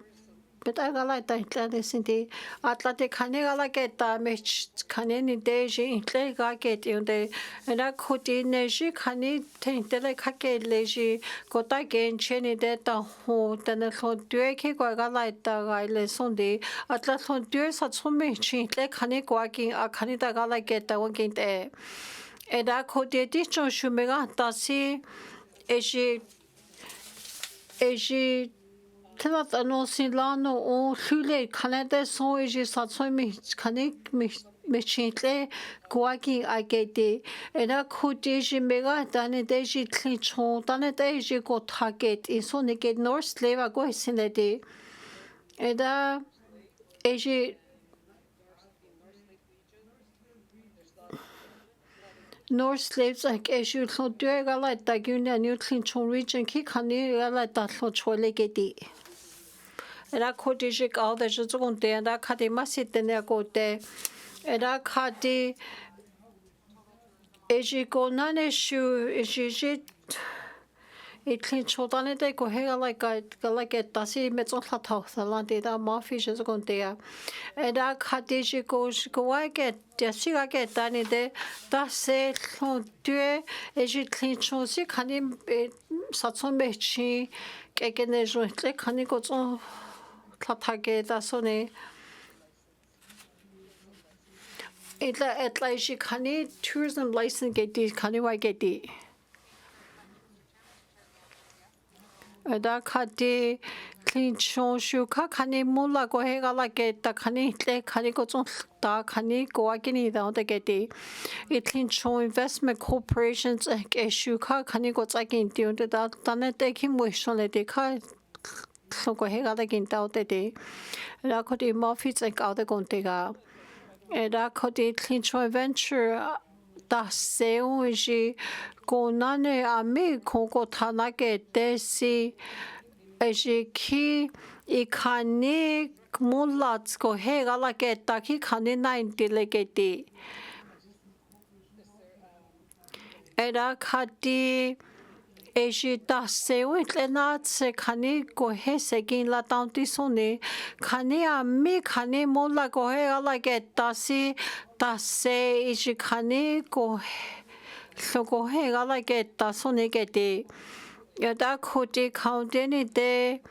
Beta gala ta intla de sinti atla te khane gala ke ta me khane ni de ji intle ga ke ti unde na khoti ne ji khane te intele kha ke le ji ko ta gen cheni de ta ho ta na kho tue ke ko gala ta ga le son de atla thon tue sa chume chi le khane ko ki a khane ta gala ke ta won kin te e da khoti ti chon shu me ga ta si e ji Tēnā no silano o hule Canada so eji satso mi kanik me chintle guaki agete era kudeji mega dane deji clinchon dane deji go target in so neke North Slavey go sinede era eji North Slaves like eji so duega like da gyna new clinchon region ki kani like da so chole geti Era kodijik al de juzgun de era kadi masit de ne go de era kadi eji go nane shu eji itlin chodane de go hega like tasi metson khatau salan de da mafi juzgun de era kadi ji go ge de siga ge tani de da se thon tue eji tlin chosi kani satson bechi kekene jo tle kani go Tlatake da sone etla shi khani tourism license geti khani wa geti ada khati clean chon shu kha khani mula go he gala geta khani tle khani go chon ta khani go agini da da geti it clean chon investment corporations ke shu kha khani go tsakin ti da tane te ki mo shole de kha so go he gala gin ta de la ko di mo fit like out go tega era ko di clean chon venture ta se o ji ko nane ami ko ko thana ke te si e ki I khani mulat ko he gala ke ta ki khani 90 le ke ti era khati eji ta se o tlena se khani ko he se gin la tanti sone khani ami khani mola ko he gala ke ta si ta se eji khani ko Soko he gala ke ta sone ke ti ya da khoti khaundeni de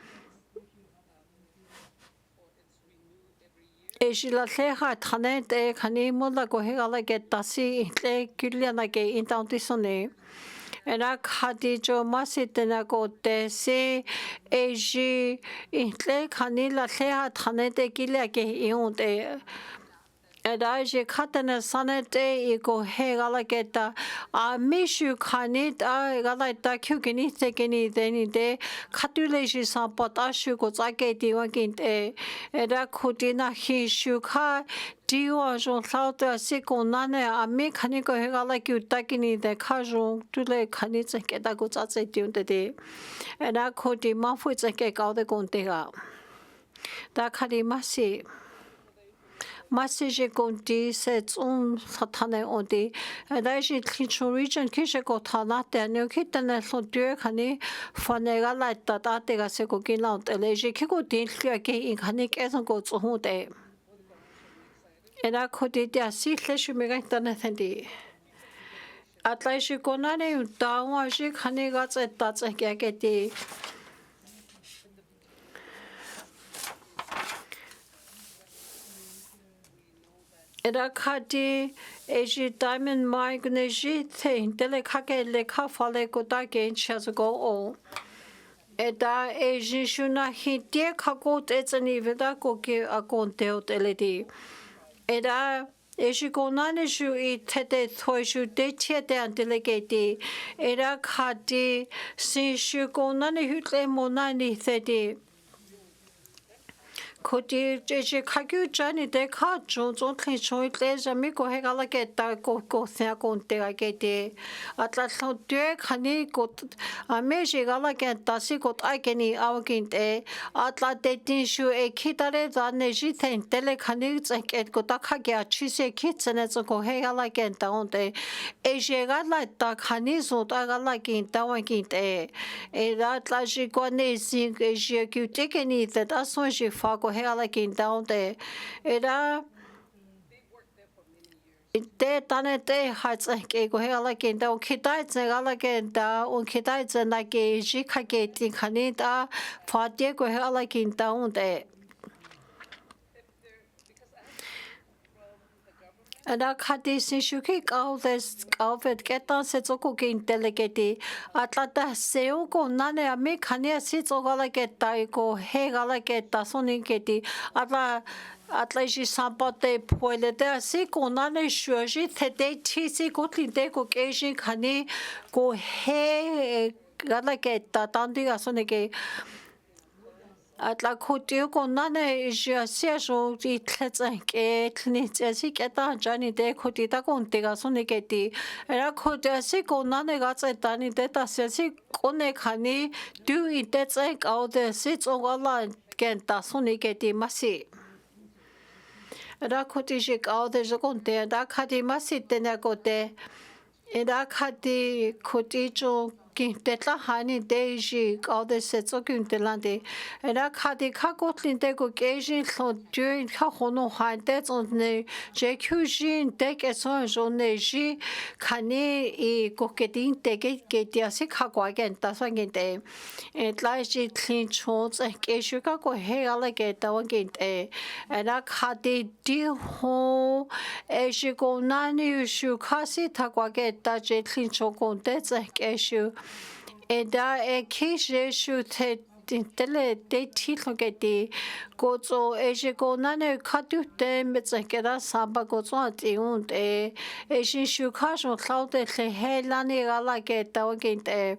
eji la leha thane te khani mola ko he gala ke ta si le kyliana ke intanti sone Era khadi jo masitena ko te se eji le khani la leha thane te kilia ke iun te Era je khatana sanete iko he gala keta a mishu khanit a gala ta kyugini tekeni deni de khatule ji sampata shu ko tsake diwa kinte era khutina hi shu kha diwa jon lauta siko nane a mi khani ko he gala kyu takini de kha jon tule khani tsake da ko tsatse diunde de era khoti ma fu tsake ka de konte ga da khadi masi Masije konti se tsum satane onti da ji tlichu region kishe ko thana te ne kitane so due khani fanega la ta ta te ga se ko kin la te ji ki ko tin khya ke in khani ke son ko tsu hu te era khoti te si hle shu me ga tane thendi atla ji ko na ne ta wa ji khani ga tse ta tse ke ti Era khati eji diamond magneji the dele khake le kha fale ko ta gen chas go o eta eji shuna hite kha ko te tsani veda ko ke a kon te o tele di Era Eshikonani shu I tete thoi shu de tiete antilegati. Era kati si shu konani hutle monani theti. Koti je kagyu jani de ka jo zo tli choi le jami ko hegala geta ko se konte ga gete atla so de khani ko ame je gala geta si ko ageni awginte atla de tin shu e kitare za ne ji ten tele khani zeket ko ta khagya chi se kitsene zo ko hegala geta onte e je gala ta khani zo ta gala ginta waginte e atla ji ko ne sin ke je kyute ke ni ta so je fa ko hela quintal de era te tane te hats ke go hela quintal kitai tsela quintal un kitai tsena ke ji khake ti khani da fa de go hela quintal de Ana khati sin shuki kauvet ketan se tsoko ke intelegeti atlata seo ko nane ame khania si tsogala keta ko he gala keta sonin keti atla ji sampate poile de si ko nane shuji tete ti si ko tlinte ko keji khani ko he gala keta tandiga sonike Atla khutiu ko nane ja siajo I tletsen ke tlnitse si keta jani de khuti ta kon tega sone keti era khutia si ko nane ga tse tani de ta si kone khani du I te tse ka de si tsongala ken ta sone keti masi era khuti je ka de je kon te da khati masi te na ko te era khati khuti jo Tetla hani deji kaude setso kuntelande era khadi khakotlinte ko kejin thotjin khahono hante tsone je kyujin tek eson joneji khani I koketin teke ketiasi khakwagen tasangente etlaji thlin chons keshuka ko hegala ketawangente era khadi di ho eshiko nani shu khasi takwageta je thlin chokonte keshu Eda kishe shu te tele te tilo geti gozo eje go nane katu te metzekera samba gozo ati unte eje shu kasho klaude le helani gala geta oginte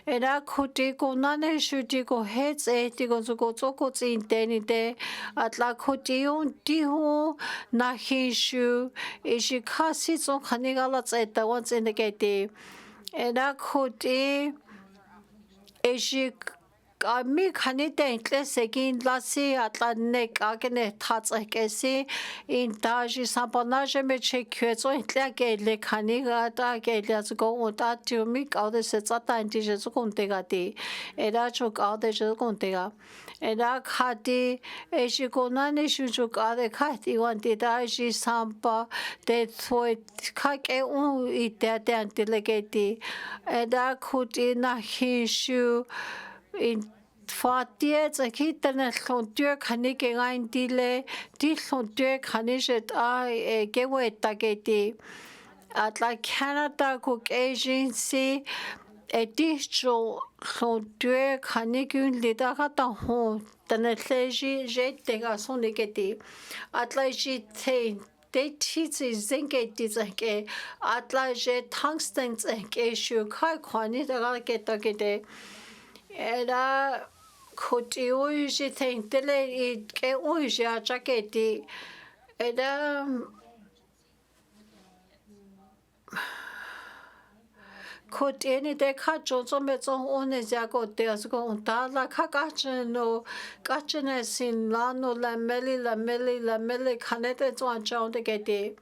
Eda kuti go nane shu di go hetz e di gozo gozo gozo inteni de atla kuti un di ho na hishu eje kasi zo kanigala zeta once in the geti Eda kuti Eji mi khani tentle sekin lasi atlanne kagene tatsekesi in daji sampanage me chekyezo intla gele khani gata gele zgo uta tumi kaude se tsata inti je zukunte gati era chok kaude je zukunte ga era khati eji konane shuju kade khati wanti daji sampa de thoi khake un ite antilegeti era khuti na hishu in Fatie zakitana lontur kanike gain dile di lontur kanishet I gewe tageti at like Canada cook agency a distro lontur kanikun lidagata hon tanetleji jetega soniketi at like she They teach zinke dizake atla je tungsten zinke shu kai kwani daga getagete era koti uji tentele I ke uji a jaketi era koti ni de ka jozo mezo one jago de asgo untala ka kacheno kachene sin lano la meli kanete zo anchon de geti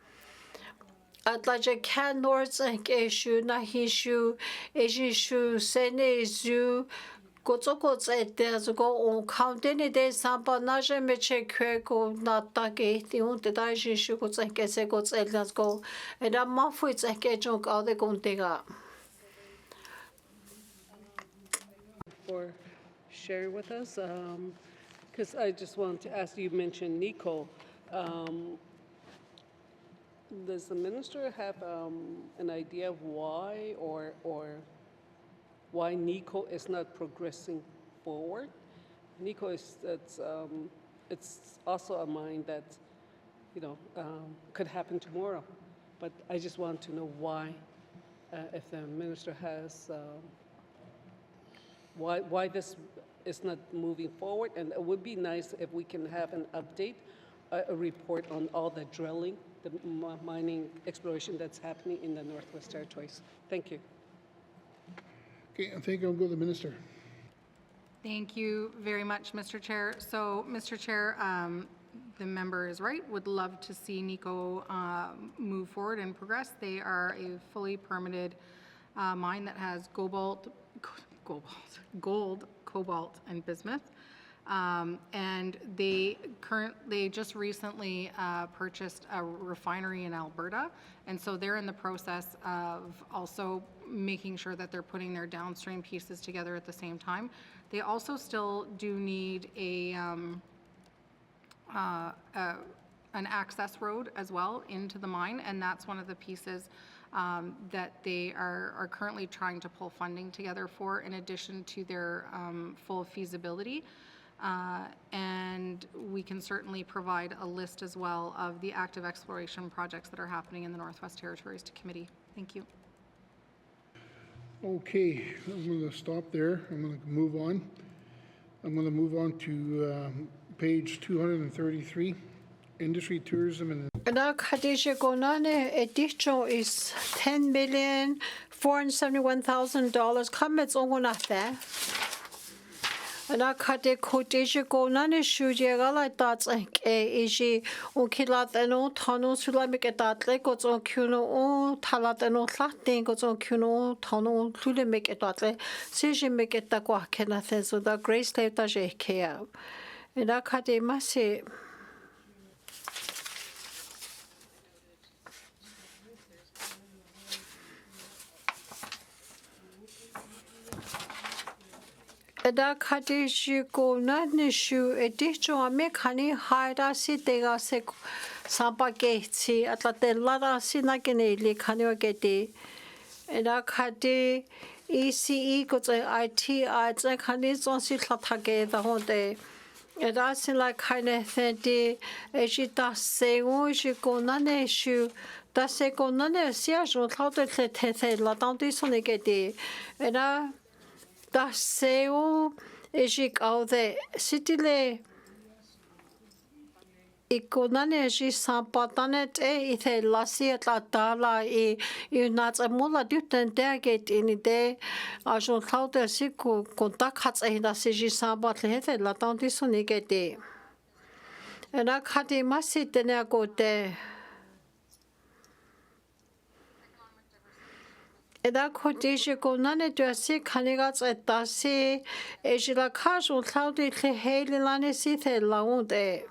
Atlaje can north and eshu na hishu ejishu sene zu Gozoko tse go on counting de samba naje meche kweko na take ti un te dai shu go tse ke se go tse las go and a mafu tse ke jok au de gontega For sharing with us, because I just want to ask you mentioned Nico. Does the minister have an idea of why or why Nico is not progressing forward? Nico is it's also a mine that could happen tomorrow. But I just want to know why, if the minister has, why this is not moving forward. And it would be nice if we can have an update, a report on all the drilling, the mining exploration that's happening in the Northwest Territories. Thank you. Okay, I think I'll go to the minister. Thank you very much, Mr. Chair. So, Mr. Chair, the member is right. Would love to see Nico move forward and progress. They are a fully permitted mine that has gold, cobalt, and bismuth. And they just recently purchased a refinery in Alberta, and so they're in the process of also making sure that they're putting their downstream pieces together at the same time. They also still do need an access road as well into the mine, and that's one of the pieces that they are currently trying to pull funding together for, in addition to their full feasibility. And we can certainly provide a list as well of the active exploration projects that are happening in the Northwest Territories to committee. Thank you. Okay, I'm going to stop there. I'm going to move on. I'm going to move on to page 233, industry, tourism, and Na Khadija Gonane edition is $10,471,000. Comments on that. Na Khade Khadija Gonane shuje gala tats e iji unkilat eno tano sulamik etatle goes on kuno o talat eno latin goes on kuno tano tulimik etatle sijimik etakwa kenathe so the grace leta jekea. Na Khade masi. Da Khadija Gonane shu edition ame khani haida si tega se samba getsi atlate lada sinageneli khani wageti. Da Khadi ECE goes IT it's a khani zonsi latage the honde. Da sin like khane thenti ejita sego ji Gonane shu da se Gonane sia jo thaude the la tanti sonigeti. Da da seu ejik aude sitile ikonane ji sampatanet e ithe lasi atla dala I unats amula duten derget in ide ajon thaude siku kontak hats e da se ji sambatle hethe la tanti sonigeti. Ena khadi masi tene agote Eda Khadija Gonane dresi kanigas etasi ejila kajul tlaudi tle heili lani sithe launde.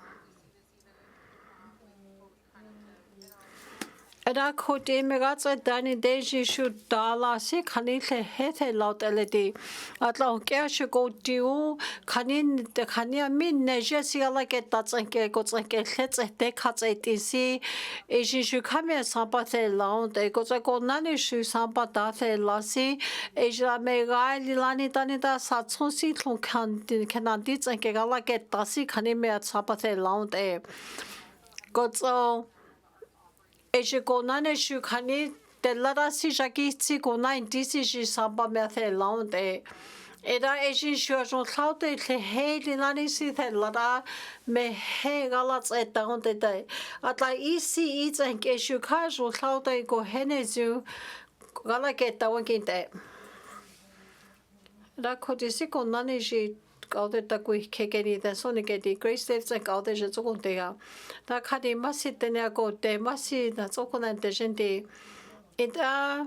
Eda Khadi megats etani deji shu dala si kanitle hethe lauteledi. Atla onkea shi go diu kanin de kania min neje si ala get tatsanke gotsanke lets ete kats etisi eji shu kamia sampathe launde gotsa Gonane shu sampathe lasi ejla megali lani tani da satsunsi tlon kanandi tsanke ala get tasi kanime sampathe launde. Gotsa Eje Gonane shu khani telara si jakitsi gona indisi ji samba me the launde. Eda eje shu ajon tlaute tle heili lani si the lara me he galats etaunde dai. Atla isi itsen ke shu khajo tlaute go henezu gala keta wankinte. Da kodisi Gonane ji Gaude da kui kekeni da sonigeti grace lefts and gaude je zogontea. Da kadi masi tene go de masi da zogonan de gente. Ida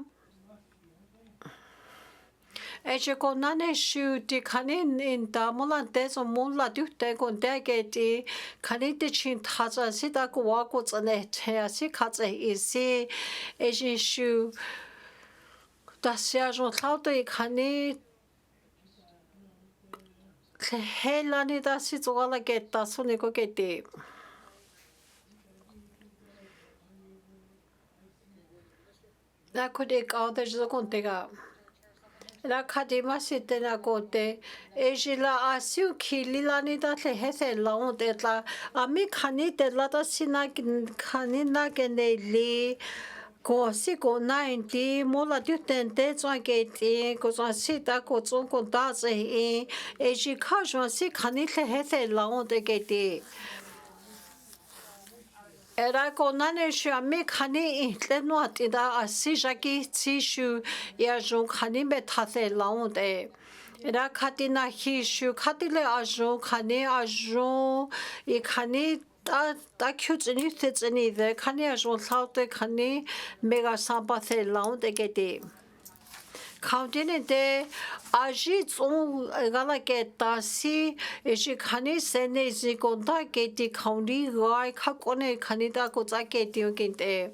Eje Gonane shu di kanin in da mulan dezo mulla dute gon degeti kanin de chin taza si da go wago tsane te si katse isi eje shu da sia jo tlaute kani Helani da si zoala geta sonico geti. Da could ik out there's a contega. La kadima sitena kote ejila asiu kililani da le hese laon de la ami khani de la da sina khani na geneli ko si ko 90 mola du tente zwa ke ti ko zwa sita ko zon ko da ze e ji kha jwa si khani le hese laon de ke ti era konane shu me khani itle no atida asi jaki tishu ya jon khani be thase launde era khatina hi shu khatile ajo khani ajo I khani ta kyutsini tsini de khani ajo saute khani mega samba se launde gete Countinente aji tsung gala ke tasi eji khani sene ji konta ke ti county gai khakone khani da ko tsa ke ti kinte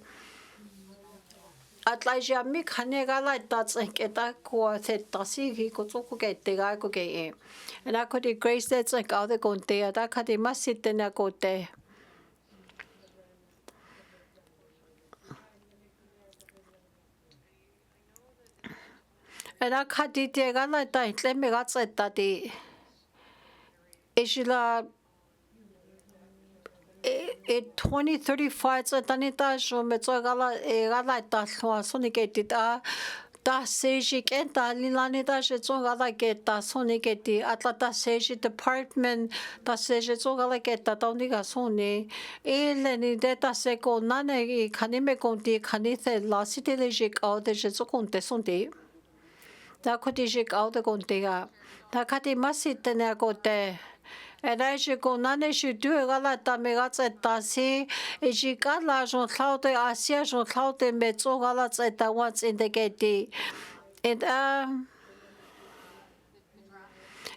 atla jami khane gala ta tsa ke ta ko se tasi ki ko tsu ko ke te ga ko ke e na ko di grace that's like all the konte da khati masite na ko te Era khati te gala ta itle me ga tsa ta ti ejila 2035 tsa tani ta jo me tsa gala ta hlwa soni ke ti ta seji ke ta lilani ta je tso gala ke ta soni ke ti atla ta seji department ta seji tso gala ke ta ta ni ga soni le ni de ta se ko na ne khani me kon ti khani se la city le je ka de je tso kon te son ti ta ko ti je ka de kon te ga ta khati masite ne ko te Era je konane je du gala ta mega tseta si je kala jon tlaute asia jon tlaute metso gala tseta once in the gate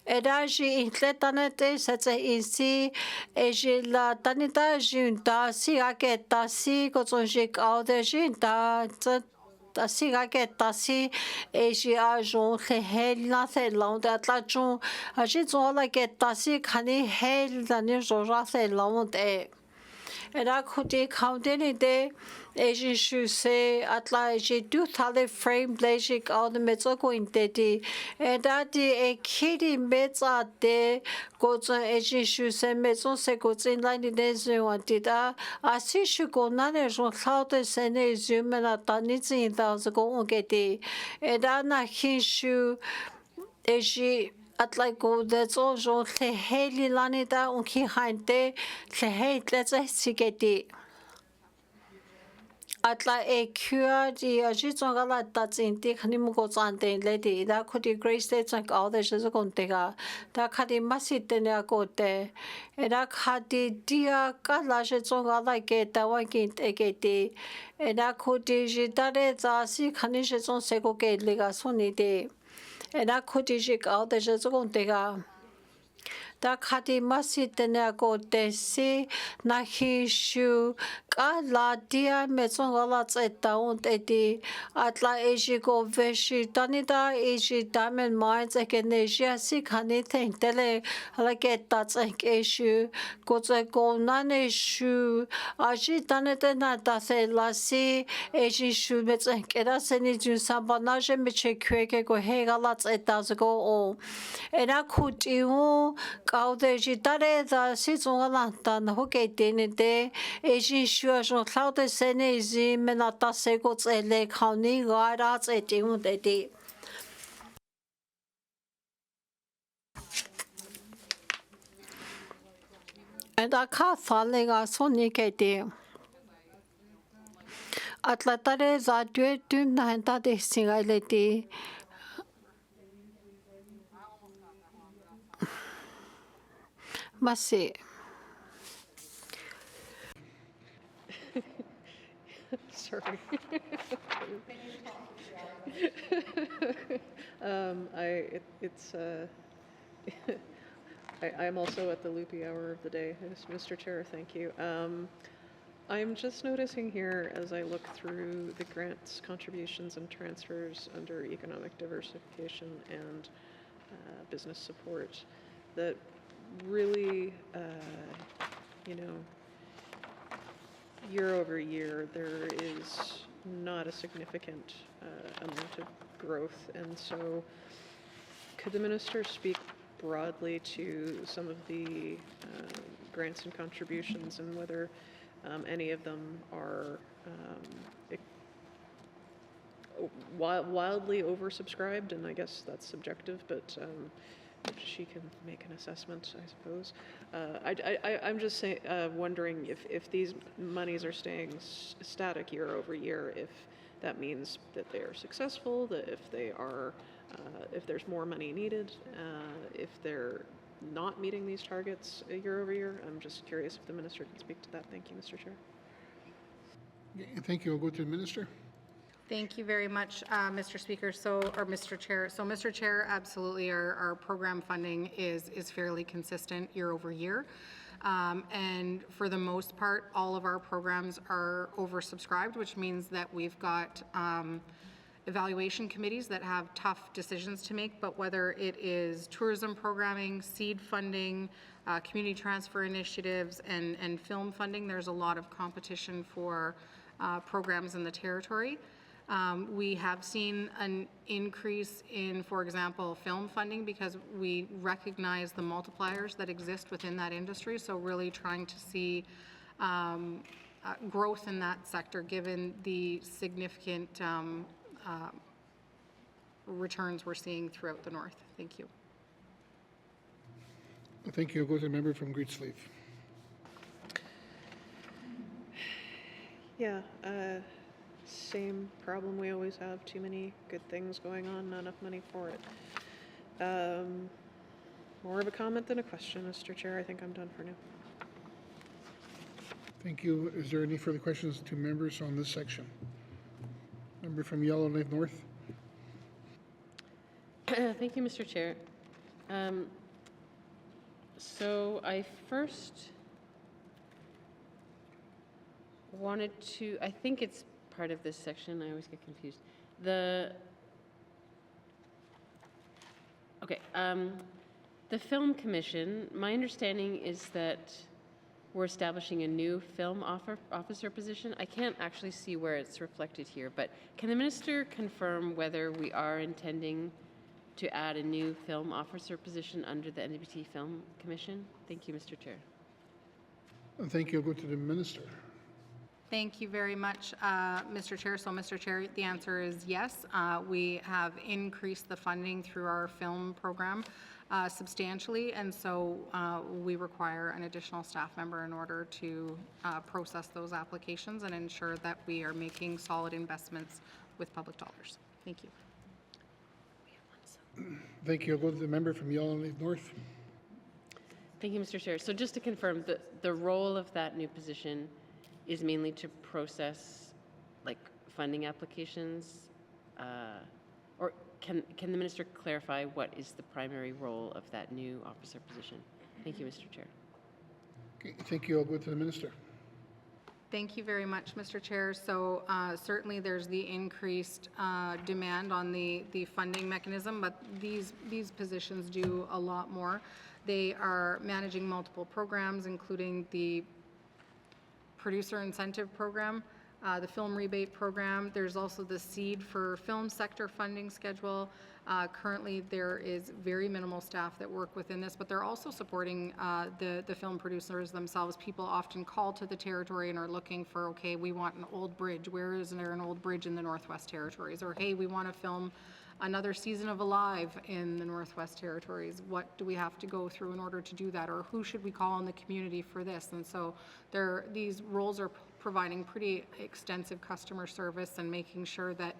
Era je intletanete setse insi je la tanita junta si aketa si ko je ka de junta tasi ga ke tasi ji a jon le hel na se long da tla jon a ji zo la ke tasi khani hel da ni zo ra se long de era khoti khaunde ni de ji shu se atla ji du thale frame blejik all the metso ko inteti da di e kidi metsa de ko zo ji shu se metso se ko zin la ni de zo wa ti da a si shu ko na ne jo thaude se ne zu me na ta ni zin da zo ko on ke ti da na hin shu ji atla ko de zo jo le heli la ni da on ki hainte le hei let's see ke ti atla e kua di a ji zong gala ta zin ti khani mu ko zan de le di da ko di grace de zang all de je kon te ga da kha di masi te ne ko te e da kha di dia ka la je zong gala ke ta wa ki te ke ti e da ko di ji da de za si khani je zong se ko ke le ga so ni de e da ko di ji ka de je kon te ga Da khati masite ne ko te si na hi shu ka la dia me tsong la tse ta on te ti atla e ji ko ve shi tani da e ji da men mai tse ke ne ji si khani theng te le la ke ta tse ke shu ko tse ko na ne shu a ji tani te na ta se la si e ji shu me tse ke da se ni ju sa ba na je me che kwe ke ko he ga la tse ta go o e na khu ti hu Kaude ji tare da si zong la ta na ho ke te ne de e ji shu jo klaude se ne ji me na ta se go tse le khau ni ga ra tse ti hu de ti And I can't fall in so ni ke te Atla tare za due tu na ta de singa le ti Masi. Sorry. I'm also at the loopy hour of the day, Mr. Chair. Thank you. I'm just noticing here as I look through the grants, contributions, and transfers under economic diversification and business support that really, you know, year over year, there is not a significant amount of growth. And so could the minister speak broadly to some of the grants and contributions and whether any of them are wildly oversubscribed? And I guess that's subjective, but if she can make an assessment, I suppose. I'm just wondering if these monies are staying static year over year, if that means that they are successful, that if they are, if there's more money needed, if they're not meeting these targets year over year. I'm just curious if the minister can speak to that. Thank you, Mr. Chair. Thank you. I'll go to the minister. Thank you very much, Mr. Speaker. Or Mr. Chair. So, Mr. Chair, absolutely, our program funding is fairly consistent year over year. And for the most part, all of our programs are oversubscribed, which means that we've got evaluation committees that have tough decisions to make, but whether it is tourism programming, seed funding, community transfer initiatives, and film funding, there's a lot of competition for programs in the territory. We have seen an increase in, for example, film funding because we recognize the multipliers that exist within that industry. So really trying to see growth in that sector given the significant returns we're seeing throughout the north. Thank you. Thank you. I'll go to the member from Great Slavey. Yeah, same problem we always have. Too many good things going on, not enough money for it. More of a comment than a question, Mr. Chair. I think I'm done for now. Thank you. Is there any further questions to members on this section? Member from Yellowknife North. Thank you, Mr. Chair. So I first wanted to, I think it's part of this section, I always get confused. The Film Commission, my understanding is that we're establishing a new film officer position. I can't actually see where it's reflected here, but can the minister confirm whether we are intending to add a new film officer position under the NDPT Film Commission? Thank you, Mr. Chair. Thank you. I'll go to the minister. Thank you very much, Mr. Chair. So, Mr. Chair, the answer is yes. We have increased the funding through our film program substantially, and so we require an additional staff member in order to process those applications and ensure that we are making solid investments with public dollars. Thank you. Thank you. I'll go to the member from Yellowknife North. Thank you, Mr. Chair. So just to confirm, the role of that new position is mainly to process like funding applications, or can the minister clarify what is the primary role of that new officer position? Thank you, Mr. Chair. Okay, thank you. I'll go to the minister. Thank you very much, Mr. Chair. So certainly there's the increased demand on the funding mechanism, but these positions do a lot more. They are managing multiple programs, including the producer incentive program, the film rebate program. There's also the seed for film sector funding schedule. Currently, there is very minimal staff that work within this, but they're also supporting the film producers themselves. People often call to the territory and are looking for, okay, we want an old bridge. Where is there an old bridge in the Northwest Territories? Or, hey, we want to film another season of Alive in the Northwest Territories. What do we have to go through in order to do that? Or who should we call in the community for this? And so these roles are providing pretty extensive customer service and making sure that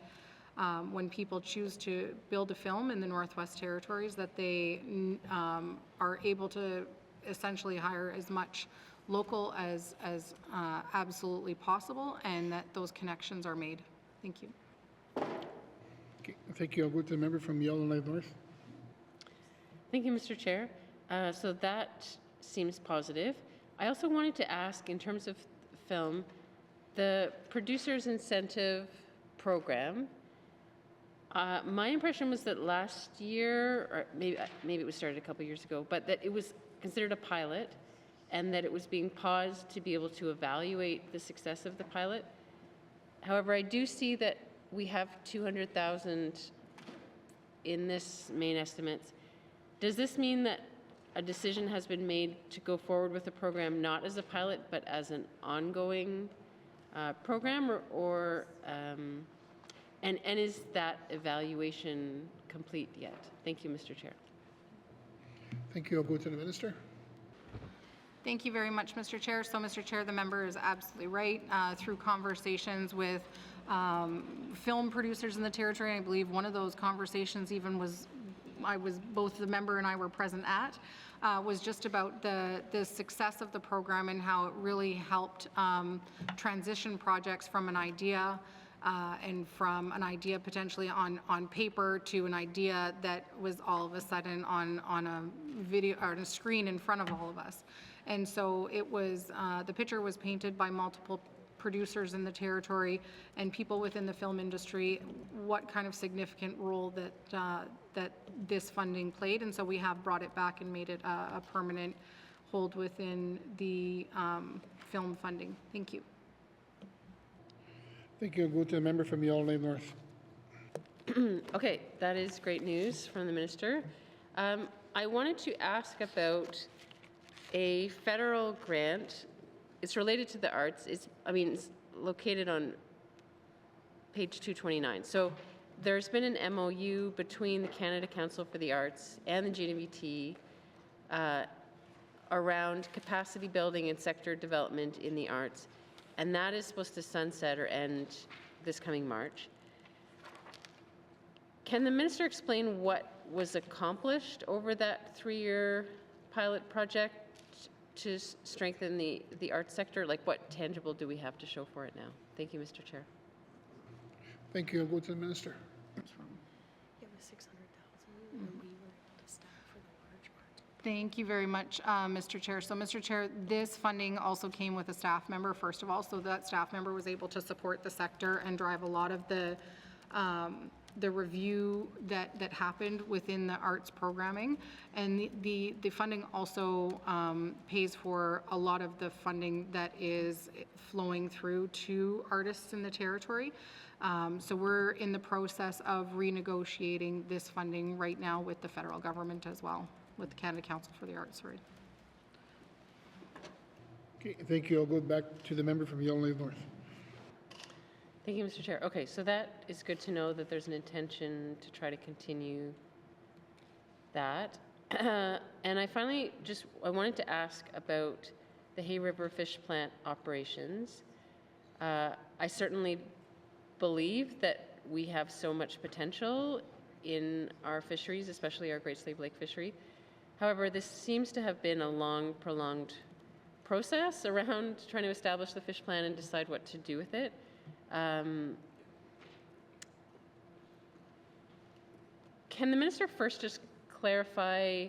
when people choose to build a film in the Northwest Territories, that they are able to essentially hire as much local as absolutely possible, and that those connections are made. Thank you. Okay, thank you. I'll go to the member from Yellowknife North. Thank you, Mr. Chair. So that seems positive. I also wanted to ask, in terms of film, the Producers Incentive Program, my impression was that last year, or maybe it was started a couple years ago, but that it was considered a pilot and that it was being paused to be able to evaluate the success of the pilot. However, I do see that we have 200,000 in this main estimates. Does this mean that a decision has been made to go forward with the program not as a pilot but as an ongoing program, and is that evaluation complete yet? Thank you, Mr. Chair. Thank you. I'll go to the minister. Thank you very much, Mr. Chair. So, Mr. Chair, the member is absolutely right. Through conversations with film producers in the territory, I believe one of those conversations even was, both the member and I were present at, was just about the success of the program and how it really helped transition projects from an idea and from an idea potentially on paper to an idea that was all of a sudden on a video or on a screen in front of all of us. And so it was, the picture was painted by multiple producers in the territory and people within the film industry, what kind of significant role that this funding played. And so we have brought it back and made it a permanent hold within the film funding. Thank you. Thank you. I'll go to the member from Yellowknife North. Okay, that is great news from the minister. I wanted to ask about a federal grant. It's related to the arts. It's located on page 229. So there's been an MOU between the Canada Council for the Arts and the GNVT around capacity building and sector development in the arts. And that is supposed to sunset or end this coming March. Can the minister explain what was accomplished over that 3-year pilot project to strengthen the arts sector? Like, what tangible do we have to show for it now? Thank you, Mr. Chair. Thank you. I'll go to the minister. Thank you very much, Mr. Chair. So, Mr. Chair, this funding also came with a staff member, first of all, so that staff member was able to support the sector and drive a lot of the review that happened within the arts programming. And the funding also pays for a lot of the funding that is flowing through to artists in the territory. So we're in the process of renegotiating this funding right now with the federal government as well, with the Canada Council for the Arts. Sorry. Okay, thank you. I'll go back to the member from Yellowknife North. Thank you, Mr. Chair. Okay, so that is good to know that there's an intention to try to continue that. And I finally I wanted to ask about the Hay River fish plant operations. I certainly believe that we have so much potential in our fisheries, especially our Great Slave Lake fishery. However, this seems to have been a long, prolonged process around trying to establish the fish plan and decide what to do with it. Can the minister first just clarify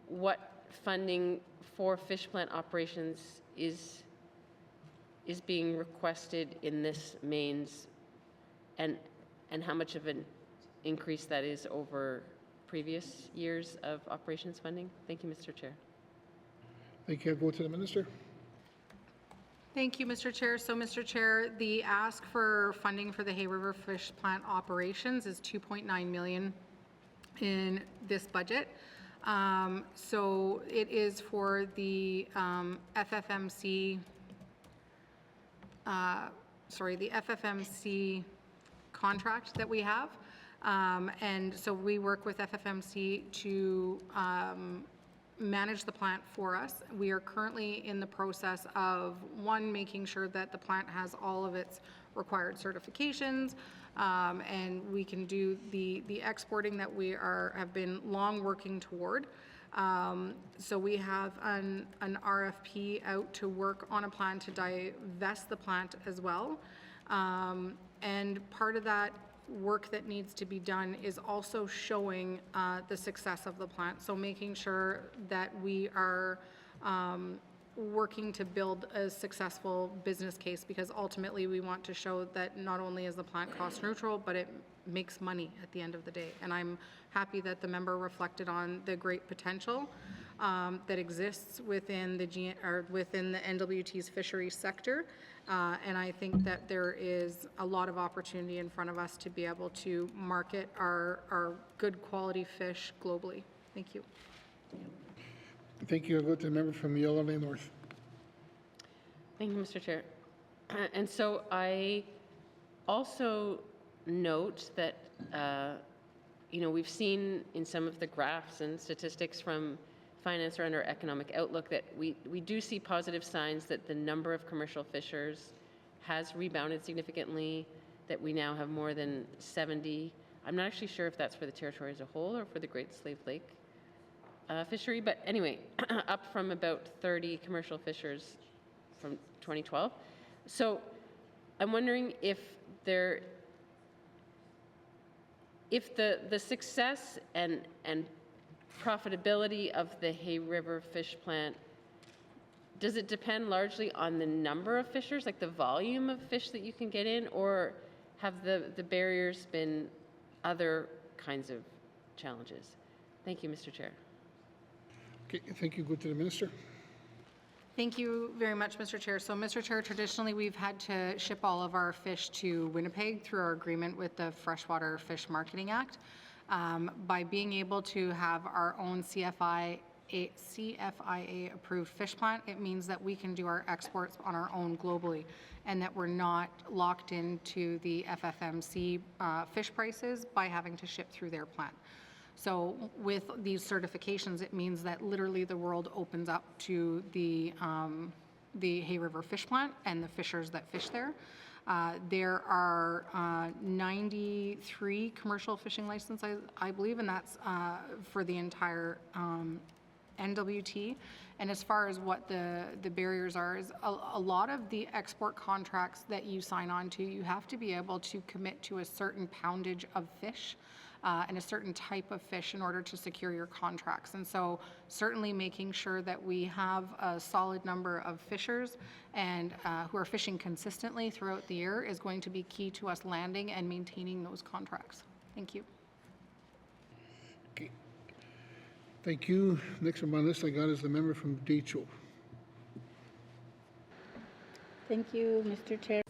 what funding for fish plant operations is being requested in this mains, and how much of an increase that is over previous years of operations funding? Thank you, Mr. Chair. Thank you. I'll go to the minister. Thank you, Mr. Chair. So, Mr. Chair, the ask for funding for the Hay River fish plant operations is $2.9 million in this budget. So it is for the FFMC, the FFMC contract that we have. And so we work with FFMC to manage the plant for us. We are currently in the process of, one, making sure that the plant has all of its required certifications, and we can do the exporting that we have been long working toward. So we have an RFP out to work on a plan to divest the plant as well. And part of that work that needs to be done is also showing the success of the plant. So making sure that we are working to build a successful business case, because ultimately we want to show that not only is the plant cost neutral, but it makes money at the end of the day. And I'm happy that the member reflected on the great potential that exists within within the NWT's fisheries sector. And I think that there is a lot of opportunity in front of us to be able to market our good quality fish globally. Thank you. Thank you. I'll go to the member from Yellowknife North. Thank you, Mr. Chair. And so I also note that, we've seen in some of the graphs and statistics from Finance or under Economic Outlook that we do see positive signs that the number of commercial fishers has rebounded significantly, that we now have more than 70. I'm not actually sure if that's for the territory as a whole or for the Great Slave Lake fishery, but anyway, up from about 30 commercial fishers from 2012. So I'm wondering if the success and profitability of the Hay River fish plant, does it depend largely on the number of fishers, like the volume of fish that you can get in, or have the barriers been other kinds of challenges? Thank you, Mr. Chair. Okay, thank you. Go to the minister. Thank you very much, Mr. Chair. So, Mr. Chair, traditionally we've had to ship all of our fish to Winnipeg through our agreement with the Freshwater Fish Marketing Act. By being able to have our own CFIA approved fish plant, it means that we can do our exports on our own globally and that we're not locked into the FFMC fish prices by having to ship through their plant. So with these certifications, it means that literally the world opens up to the Hay River fish plant and the fishers that fish there. There are 93 commercial fishing licenses, I believe, and that's for the entire NWT. And as far as what the barriers are, is a lot of the export contracts that you sign on to, you have to be able to commit to a certain poundage of fish and a certain type of fish in order to secure your contracts. And so certainly making sure that we have a solid number of fishers and who are fishing consistently throughout the year is going to be key to us landing and maintaining those contracts. Thank you. Okay. Thank you. Next on my list I got is the member from Decho. Thank you, Mr. Chair.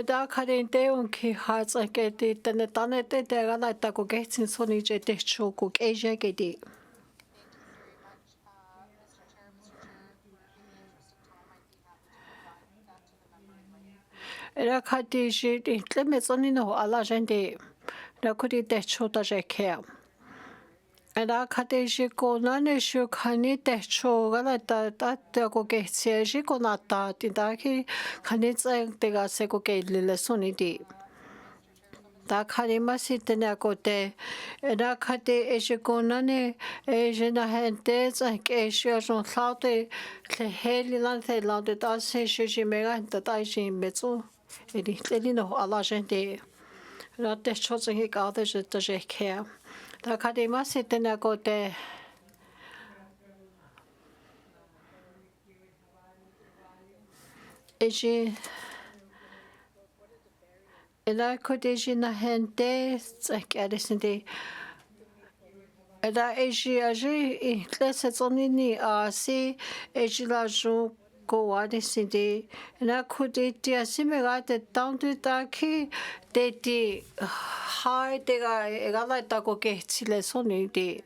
Da karin deun ki hats aketi tane tanete dega la ta ko getsin soni je te choku keje gedi. Era khati ji tleme soni no ala jende da kuri te chota je ke. Era khati ji ko nane shu khani te cho gala ta ta ko getsi ji ko nata ti da ki khani tsang te ga se ko ke le soni di. Da khari masi tene ko te era khati e ji ko nane e je na hente tsang ke shu jon thaute le heli lan te la de da se shu ji me ga ta ji metsu e di teli no ala jende ra te cho tsang ka de je ta je ke. Da khari masi tene ko te e ji Ela kodeji na hente tsakadesinde. Ela eji aji klese tsonini a si eji la ju ko adesinde. Ela kodeti asimega te tantu taki te ti hai te ga egala ta ko ke tsile soni de.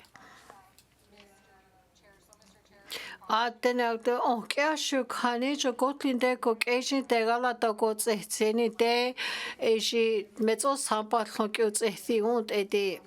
Atene te on kya shu khani jo gotlin de ko kejin te gala ta ko tseni de eji metso sampa khokyo tsi und edi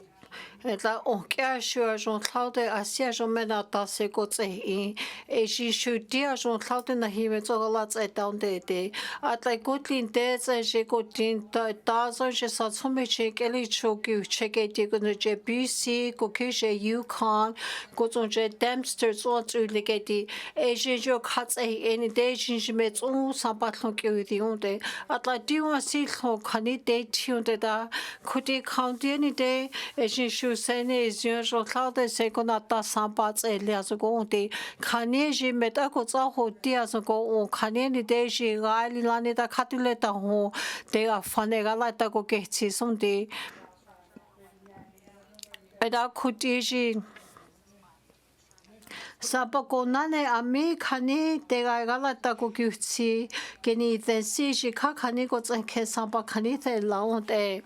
la on kya shu jon khaude asia jo mena ta se ko tsi eji shu dia jon khaude na hi metso gala tsi down de de atla gotlin de tsi je gotlin ta zo je sa tsome che keli chokyu cheke de ko je BC ko ke je Yukon ko zo je Dempster zo tsu legeti eji jo khats any de jin me tsu sampa khokyo di unde atla diwa si kho khani de tiunde da khudi county ni de eji shu shu sene zyo jo lao de se ko na ta sam pa tse le as ko ti khane ji me ta ko za ho ti as ko o khane ni de ji ga li la ni ta khatule ta ho te a fane ga la ta ko ke chi sum ti eda khuti ji Sapa ko nane ami khani te ga la ta ko kyuchi ke ni te si shi kha khani ko tsen ke sapa khani te lao te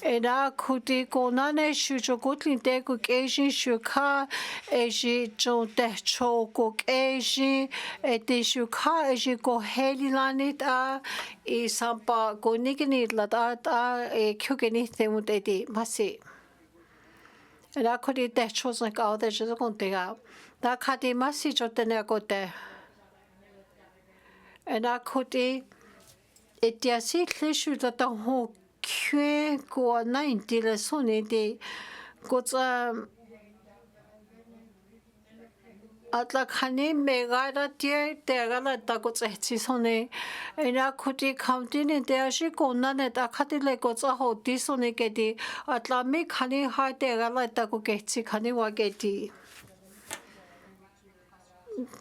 eda khuti ko nane shu jo ko tlin te ko ke shi shu kha e shi jo te cho ko ke shi e te shu kha e shi ko heli la ni ta I sapa ko ni ke ni la ta e kyu ke ni te mu te di masi eda khuti te cho sen ka de je ko te ga Da kati masi jo tene kote. Ena koti etiasi kleshu da ta ho kwe ko na intile soni de kotsa atla khani megara tie te gala ta ko tsi soni ena koti county ne te ashi ko na ne ta khati le ko tsa ho ti soni ke di atla me khani ha te gala ta ko ke tsi khani wa ke ti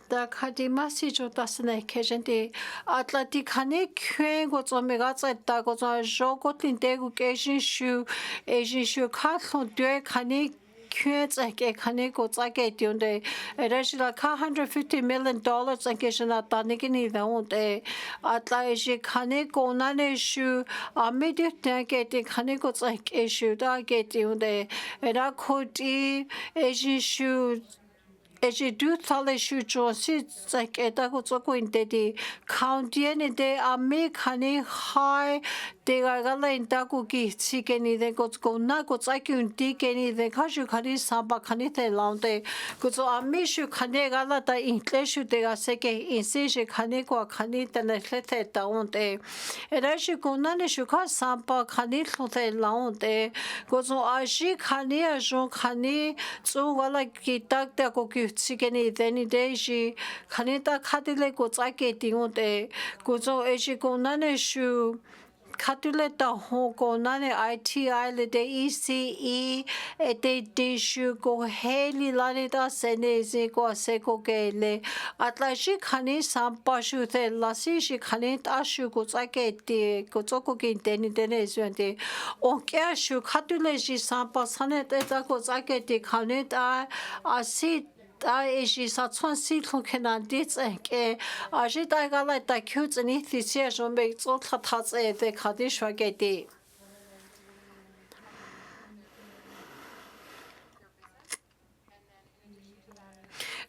Da kati masi jo tasne kejente atlati khane kwen go zo mega tsa ta go zo jo go tin te go kejin shu e jin shu kha thon de khane kwen tsa ke khane go tsa ke tionde era shila ka $150 million tsa ke shina ta ne ke ni da onde atla e ji khane ko na ne shu a me de te ke te khane go tsa ke shu da ke tionde era khoti e jin shu Eji du thale shu jo si like eta ko tsoko intedi county ne de ame khane high de ga la inta ko ki si ke ni de ko na ko tsa ki unti ke ni de kha shu khani sa ba khani te launde ko so ame shu khane ga la ta intle shu de ga se ke in se she khane ko khani te ne hle te ta unte era shu ko na ne shu kha sa ba khani thlo te launde ko so a shi khani a jo khani so ga la ki tak ta ko ki Sikeni deni deji kanita katile ko tsake tingote ko zo eji ko nane shu katule ta ho ko nane ITI le de ECE e de dishu ko heli lane ta senezi ko se ko kele atla shi khani sampa shu the lasi shi khani ta shu ko tsake ti ko tsoko ki deni dene zwante o kya shu katule shi sampa sane te ta ko tsake ti khani ta asi ta eji sa chon si thon kenan di tsen ke a ji ta ga la ta kyu tsni thi che jo me tso tha tha tse de kha di shwa ke ti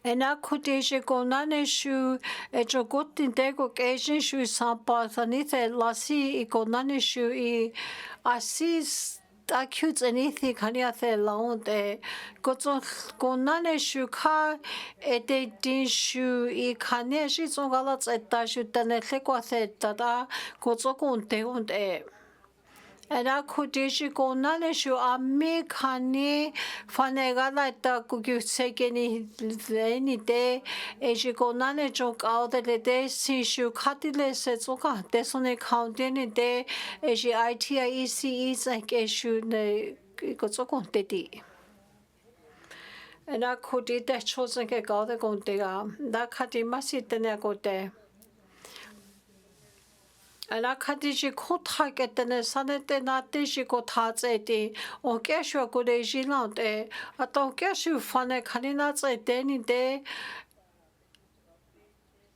ena khuti je ko na ne shu e jo ko tin te ko ke jin shu sa pa sa ni te la si ko na ne shu I asis ta cute anything khani a the long de ko zo ko na ne shu kha e de din shu I khane shi zo ga la tsa ta shu ta ne hle ko the ta da ko zo ko on de Era kudishi ko na ne shu a me khani fane ga la ta ku gyu se ke ni ni de e shi ko na ne jo ka de de si shu khati le se zo ka de so ne count ni de e shi ITIECE sa ke shu ne ko zo ko de di Era kudi de cho se ke ga de ko de ga da khati ma si de ne ko de Ala khadiji ko tha ke tene sanete na te shi ko tha tse ti o ke shwa ko de ji la te ato ke shu fane khani na tse te ni de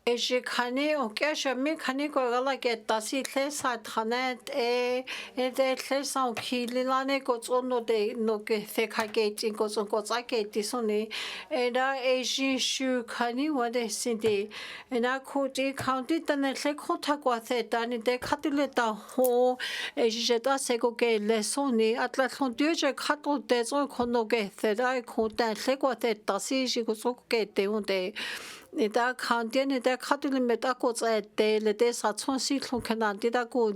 e shi khani o ke shwa mi khani ko ga la ke ta si hle sa thane e de hle sa o khi li la ne ko tso no de no ke se kha ke ti ko so ko tsa ke ti so ni e da e shi shu khani wa de sin de e na ko ti county tane hle ko tha ko se ta ni de khati le ta ho e shi je ta se ko ke le so ni atla thon de je kha to de so ko no ke se da ko ta hle ko te ta si shi ko so ke te un de ni da county ni da khati le me ta ko tsa te le de sa chon si thon kana ti da ko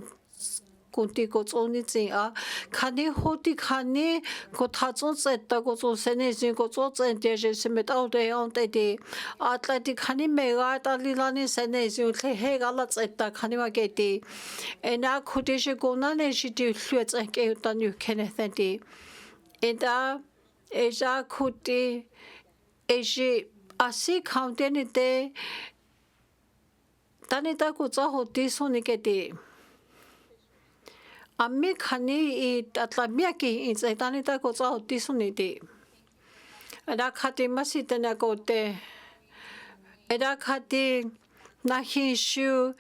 kunti ko tsoni tsi a khani hoti khani ko tha tso tse ta ko tso se ne sin ko tso tse de je se me ta de on te de atla ti khani me ga ta li la ni se ne sin tle he ga la tse ta khani wa ke ti e na khoti she ko na ne shi ti hlwe tse ke ta nyu ke ne sen ti e da Eja kuti eji asi county te tanita kutsa hoti soniketi. Ami khani I tatlamia ki I tanita kutsa hoti soniti. Ada khati masitena kote. Ada khati nahinshu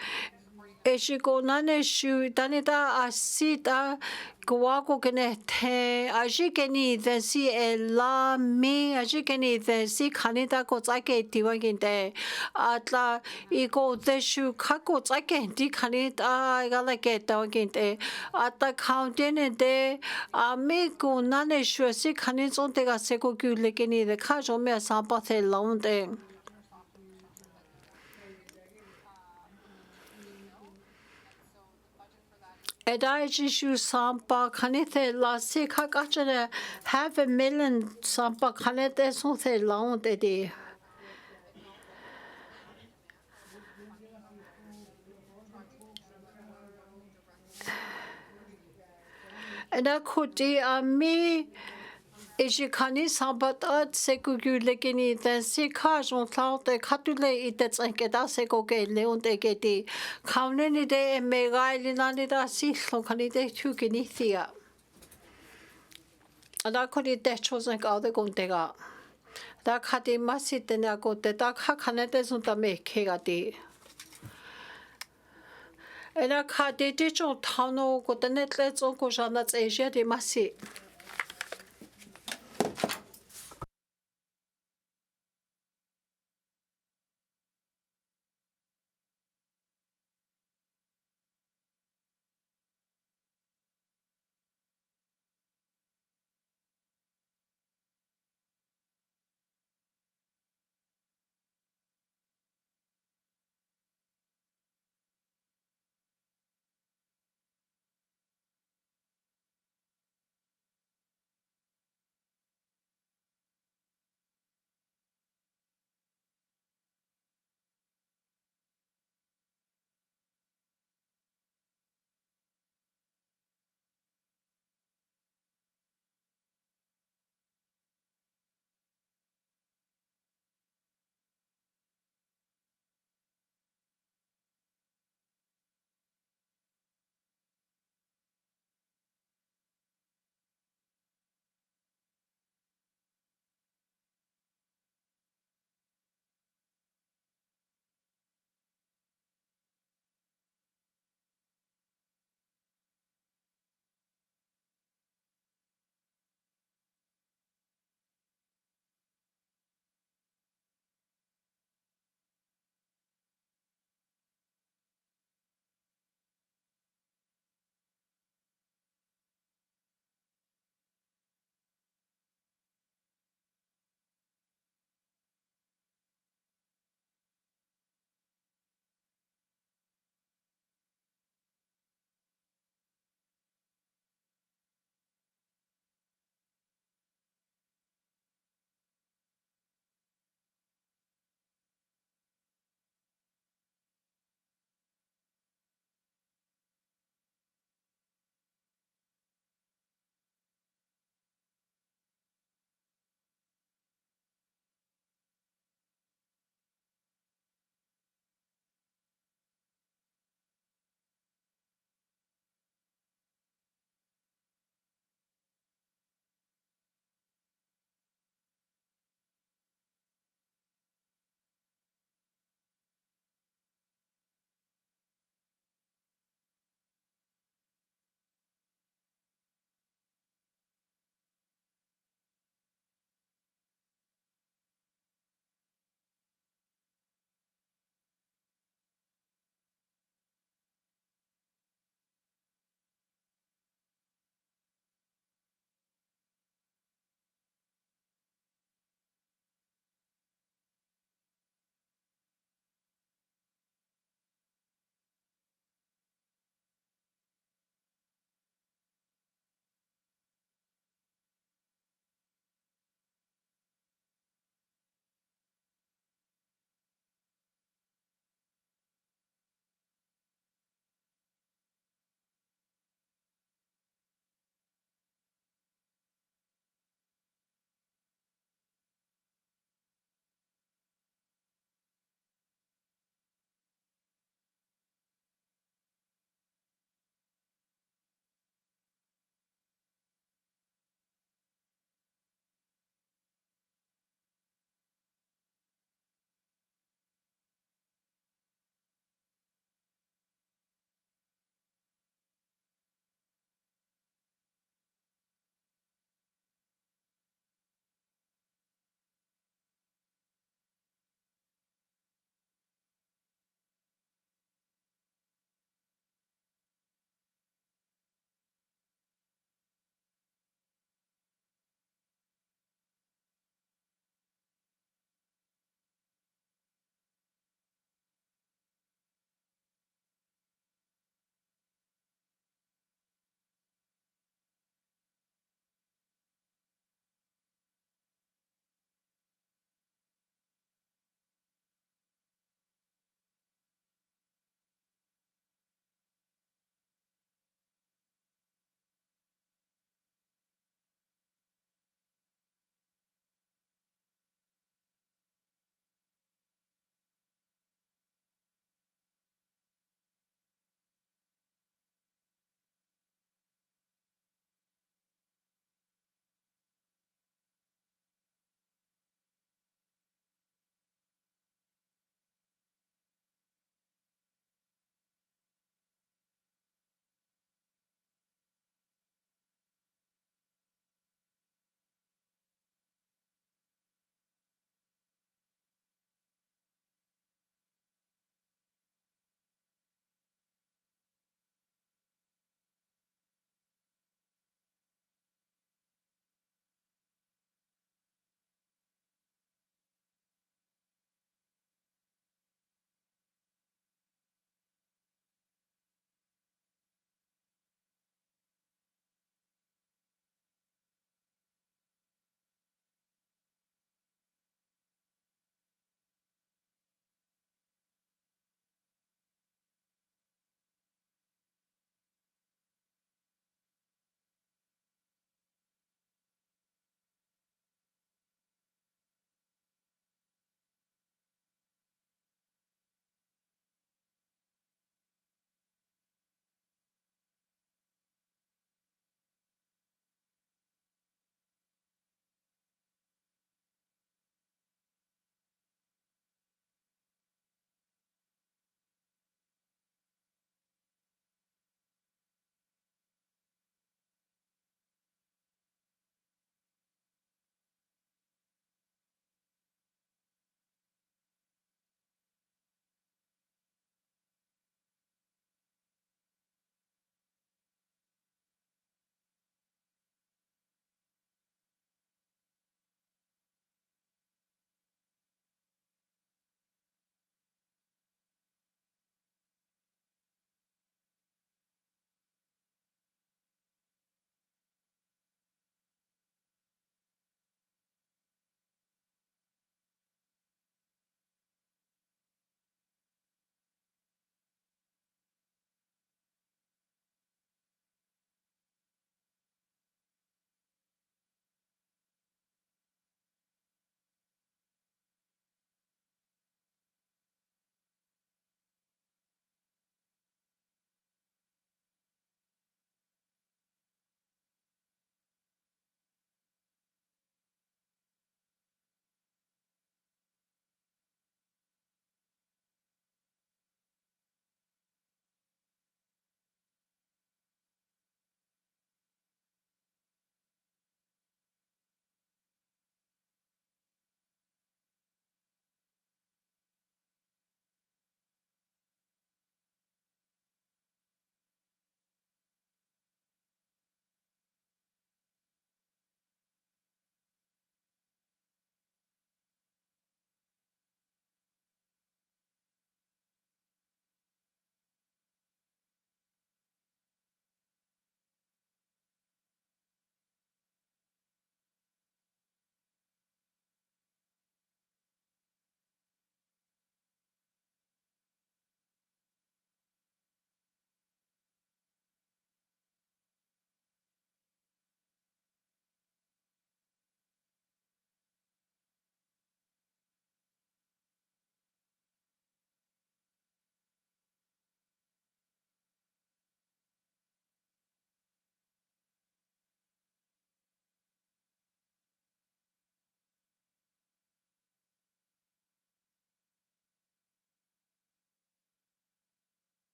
Eshiko shu tanita asita guaco kenete ashikeni the si la mi ashikeni the si kanita kotsake tiwaginte atla iko the shu kako tsake di kanita galake tawaginte ata counting de amigo nane shu si kanizon te gaseko gulekeni the kajo me sampathe londe. Edajishu sampa kanithe la si kakachane $500,000 sampa kanete sonse laon dedi. Eda kuti ami ishikani sampat sekugu lekini den si kajon taute katule itets enkeda sekoge leon de gedi. Kauneni de megaili nani da si lokani de tukini thea. Ada kuri de chosen gaude gontega. Da kati masitena gote da kakanete sunta me kegati. Eda kati dicho tano gote netlet zonko jana tseja de masi.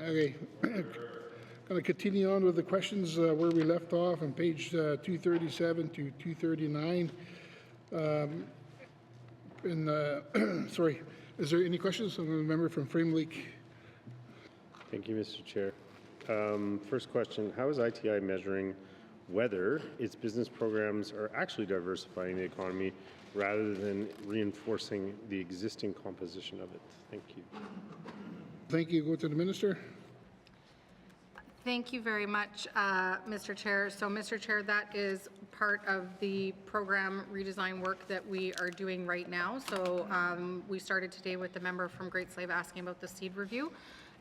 Okay. Going to continue on with the questions where we left off on page 237 to 239. Sorry, is there any questions from the member from Frame Lake? Thank you, Mr. Chair. First question, how is ITI measuring whether its business programs are actually diversifying the economy rather than reinforcing the existing composition of it? Thank you. Thank you. Go to the Minister. Thank you very much, Mr. Chair. So, Mr. Chair, that is part of the program redesign work that we are doing right now. So we started today with the member from Great Slavey asking about the seed review.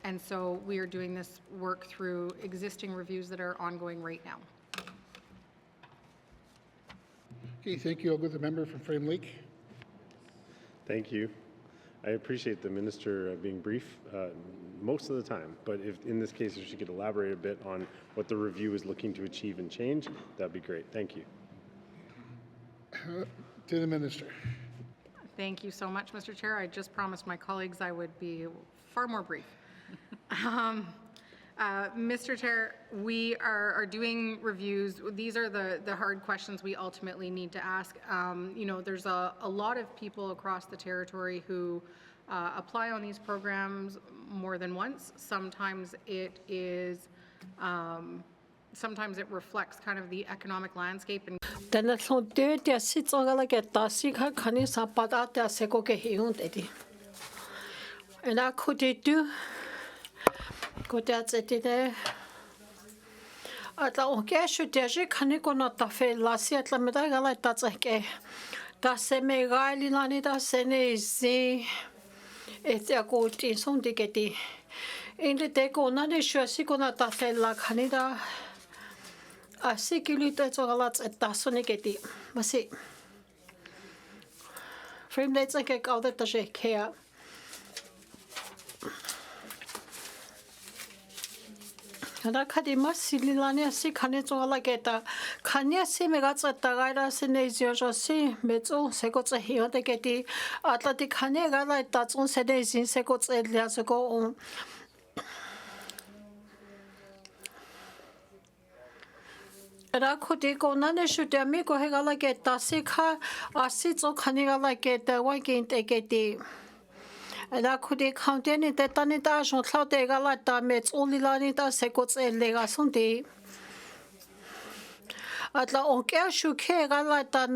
And so we are doing this work through existing reviews that are ongoing right now. Okay, thank you. I'll go to the member from Frame Lake. Thank you. I appreciate the minister being brief most of the time, but if in this case, if she could elaborate a bit on what the review is looking to achieve and change, that'd be great. Thank you. To the minister. Thank you so much, Mr. Chair. I just promised my colleagues I would be far more brief. Mr. Chair, we are doing reviews. These are the hard questions we ultimately need to ask. You know, there's a lot of people across the territory who apply on these programs more than once. Sometimes it is, sometimes it reflects kind of the economic landscape. And I could do. Good at it. At the okay, should there can you go not the fail last year? Let me like that's okay. That's a mega island, that's an easy. It's a good in some diggity. In the day, go not issue, she go not the fail like Canada. I see you that's all lots at Dasonigeti. But see, frame that's like a cow that does care. 나 카디 마실리라냐 시 칸에 쪼라게다 칸야 시메가 쩌다가라 시네지어저시 메쪼 세고쩌 히어데게디 아틀라티 칸에가 라이타 쫀 세데신 세고쩌 엘리아스고 라코디 고나네 슈데미고 헤가라게다 시카 아시쪼 칸에가 라게다 와긴테게디 La coudé county de tanita j'en claude galata met only lanita secots et legasonde. At la onker shuke galata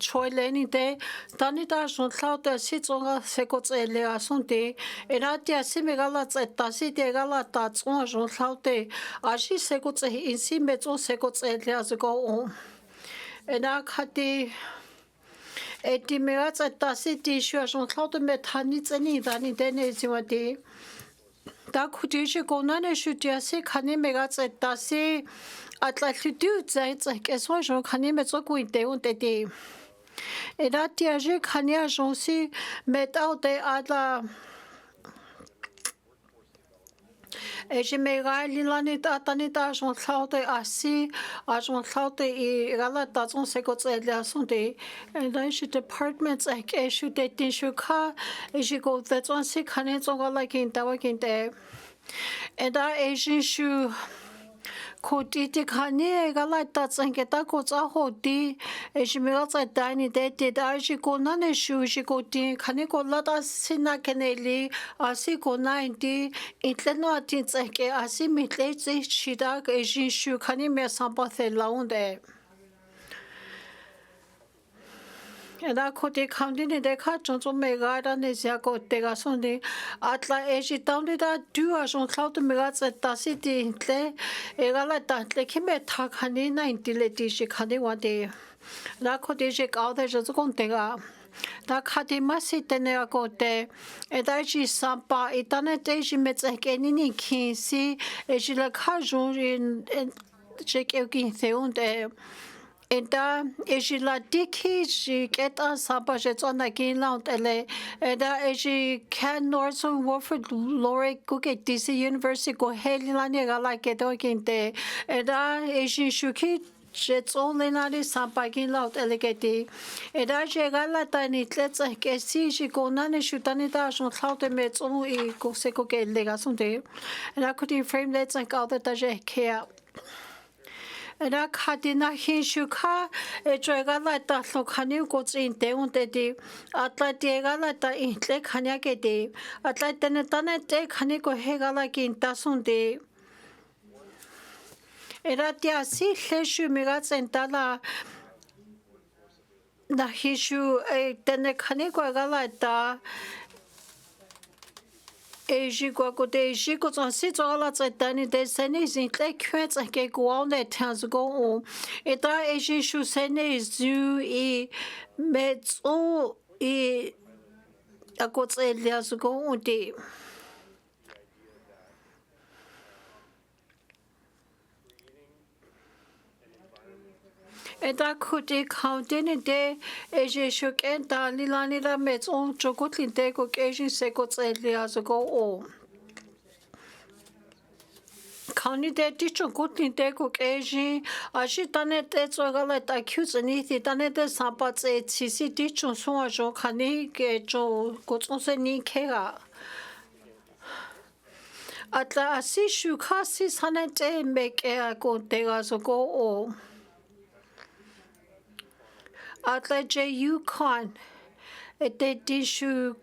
choileni de tanita j'en claude sits on secots et legasonde. Et atia simigalats et tasite galata on j'en claude. Ashi secots et insi met on secots et legasgo. Et la kati et die März das die schon laut mit Hanitz nie dann Dene Zhatıé da kudische gonane shutiasi khane März das atlatitude zeit es war schon khane mit so gut und die et die je khane agency met out de ala et je me rallie l'année d'atanita j'en claude assis j'en claude et galata son secots et la santé et là je departments like issue de tishuka et je go that on se canet on like in tawakinte et da issue Koditi kani galata tsangeta kotsa hoti eshimira dani de daji kona ne shu shikoti kani kolata sina keneli asi kona indi itleno atin tsake asi mitle tsi shida ejin shu kani me sampathe launde ena koti county ne dekha choncho mega da ne sia ko tega sonde atla eji taunde da du a jon cloud mega tseta city tle egala ta tle kime tha khani na intileti shi khani wade na koti je ka da je kon tega da khati masite ne ko te eda ji sampa itane te ji metse keni ni khisi eji la kha jon je ke kin seunde Eda ejila diki ji keta sapa je tsona kin laut ele eda eji can Northern Warford Lore kuke DC University ko helilani ga like do kinte eda eji shuki Jets only not is some parking lot elegati. It actually la tani let's get see she go none shoot any dash on cloud the mets on e go seco get legasonde. And I could frame let's like all the dash care. And I cut in a hinshuka, a dragon like that, so can you go in down the day? At like the galata in Lake Hanyagade. At like the Netane day, can you go hega like in Dasunday? Eratia si heshu migas and dala na hishu a tene kaniko galata. Ejiko go de jiko on sit all at Dani de Senes in Lake Quets and get go on that towns go on. Eta Ejishu Senes zu e met o e a gots elias go on de. Eta kuti counting de Ejishuk and Dalilani la met on Jogotlin de go Ejin Segots elias go on. County de Dicho Gotlin de go Ejin, Ashi Danet Etzogalet accused and eat Danet Sabats et Sisi Dicho so Jo Kani Jo Gotsoni Kera. At la Asishu Cassis Hanet make a go degas go o. At la Yukon, et de Dishu.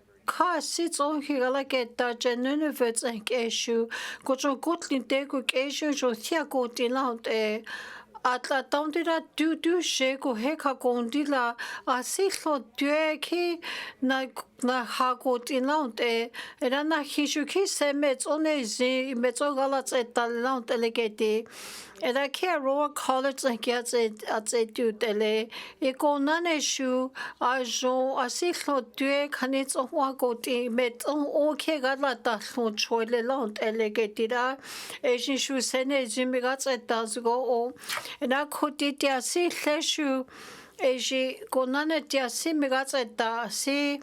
Sits on here like a Dutch and Nunavut and issue. Got your Gotlin de go Asian, so Thiago de Lound a. At la Dondida do shake or heka gondilla, a sixlo dueki na hago de Lound a. And Anna Hishuki semets on a z metzogalads at the Lound elegate. And I can't roll college and gets it at a do dele. E go none issue, a jo, a sixlo due canits of wago met on okay galata so choile lound elegatida. Asian shoe send a zimigats at does go. And I could did ya see leshu. Asia go none at ya simigats at da see.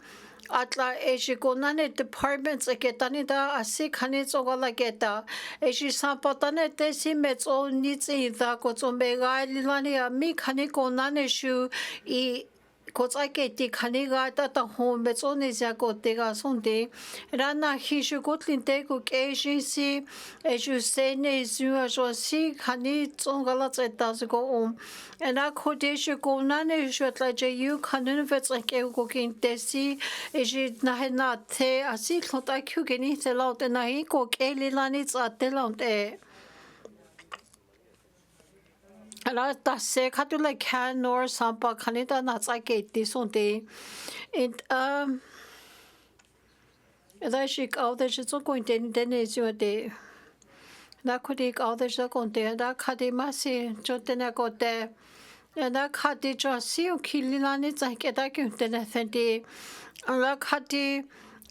Atla Ejigonane departments agatanida, a sick hanits over lageta. Eji sampotane desimets all needs either goes omega lilania, me caniko naneshu e. Kotsaketi kaniga data home bets only zago dega sonde. Rana hishu gotlin dego agency as you say nezu as well see kani zongalats at does go on. And I could issue go nane shot like you canuvets like a cooking desi is it nahenate a secret I could get it out and I go keli lanits at the lound air. Ala tase katu like can nor sampa kanita nats I get this on day. And that she all the shits are going to Dene Zhatıé. That could take all the shit on there. That kadimasi jotena got there. And that kadi just see you killing on it like a vacuum then I think the kadi.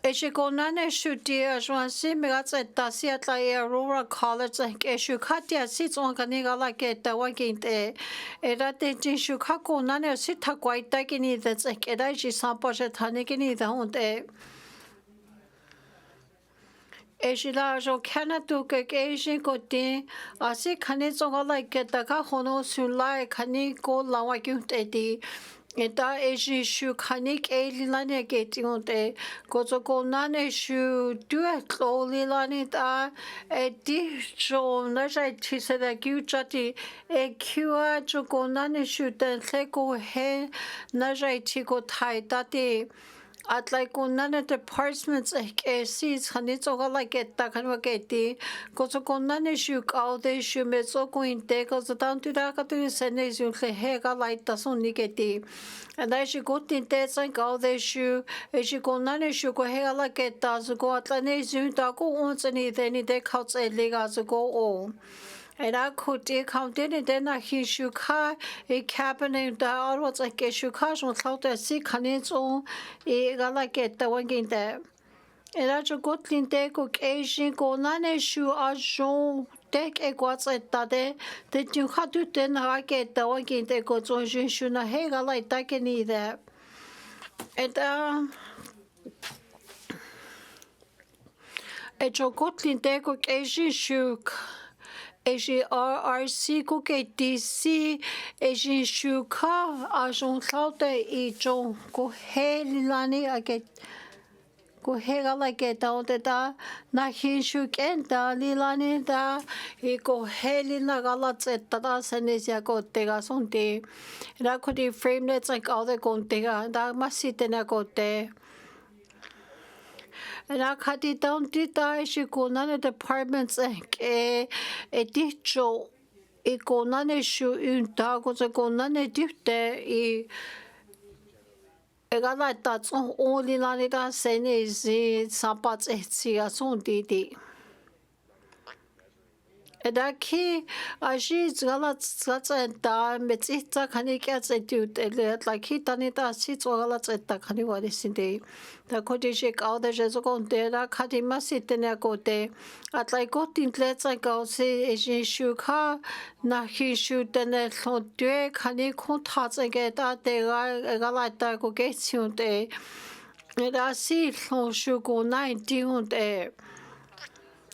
Eshigonane shudi as one simigats at Dasiat like Aurora College like Eshukatia sits on Ganiga like it the working day. That the Jishukako Nana sit quite taking that's like Edaji Samposha Tanigini the own day. Eshila Canada to Asian Goti, I see Canizonga like get the Kahono Sulai Kaniko Lawagut. Eta eji shu kanik e lilani getting on the gozo nane shu do a cloli lani da a disho naja tisa da guchati a cua jogo nane shu then lego he naja tigo tai dati. At like none departments like seats hanitsoga like it that kind of get the gozo nane shu all the shu metso going te goes down to the to send you hega like the son nigeti. And as you go in there, and all the shoe, as you go none issue go hega like it does go at the soon go on and then they cuts a leg as go on. And I could count in and then I hear shuka a cabinet that all was like a shuka on how to see canets on a like it the one in there. And I just got in there go Asian go none issue as shown. Take a quats at that that you had to then I get the one in there go to Shuna Hega like that can either. And a chocolate in there go Asian shook. Eji RRC ko ke DC eji shuka ajon saute I jon ko he lilani ake ko he gala ke taute ta na hin shukenta lilani ta I ko he lina gala tsetta ta senesia ko tega sonte ra ko di frame nets like all the kontega da masite na ko te Ra kati taun tita eji ko nane departments e dicho I ko nane shu unta ko se ko nane difte I e gala tatson o lilani ta senezi sapats etsia son didi. Da ki aji zgala tsata metzita kani kya tsetut ele la ki tani ta si zgala tseta kani wali sinde da kodi je ka da je zokonte da kadi masite ne kote atlai kotin tletsa ka se je shuka na hi shu tene lotwe kani konta tsege da de gala ta ko ke tsiunte da si lon shu ko 90 de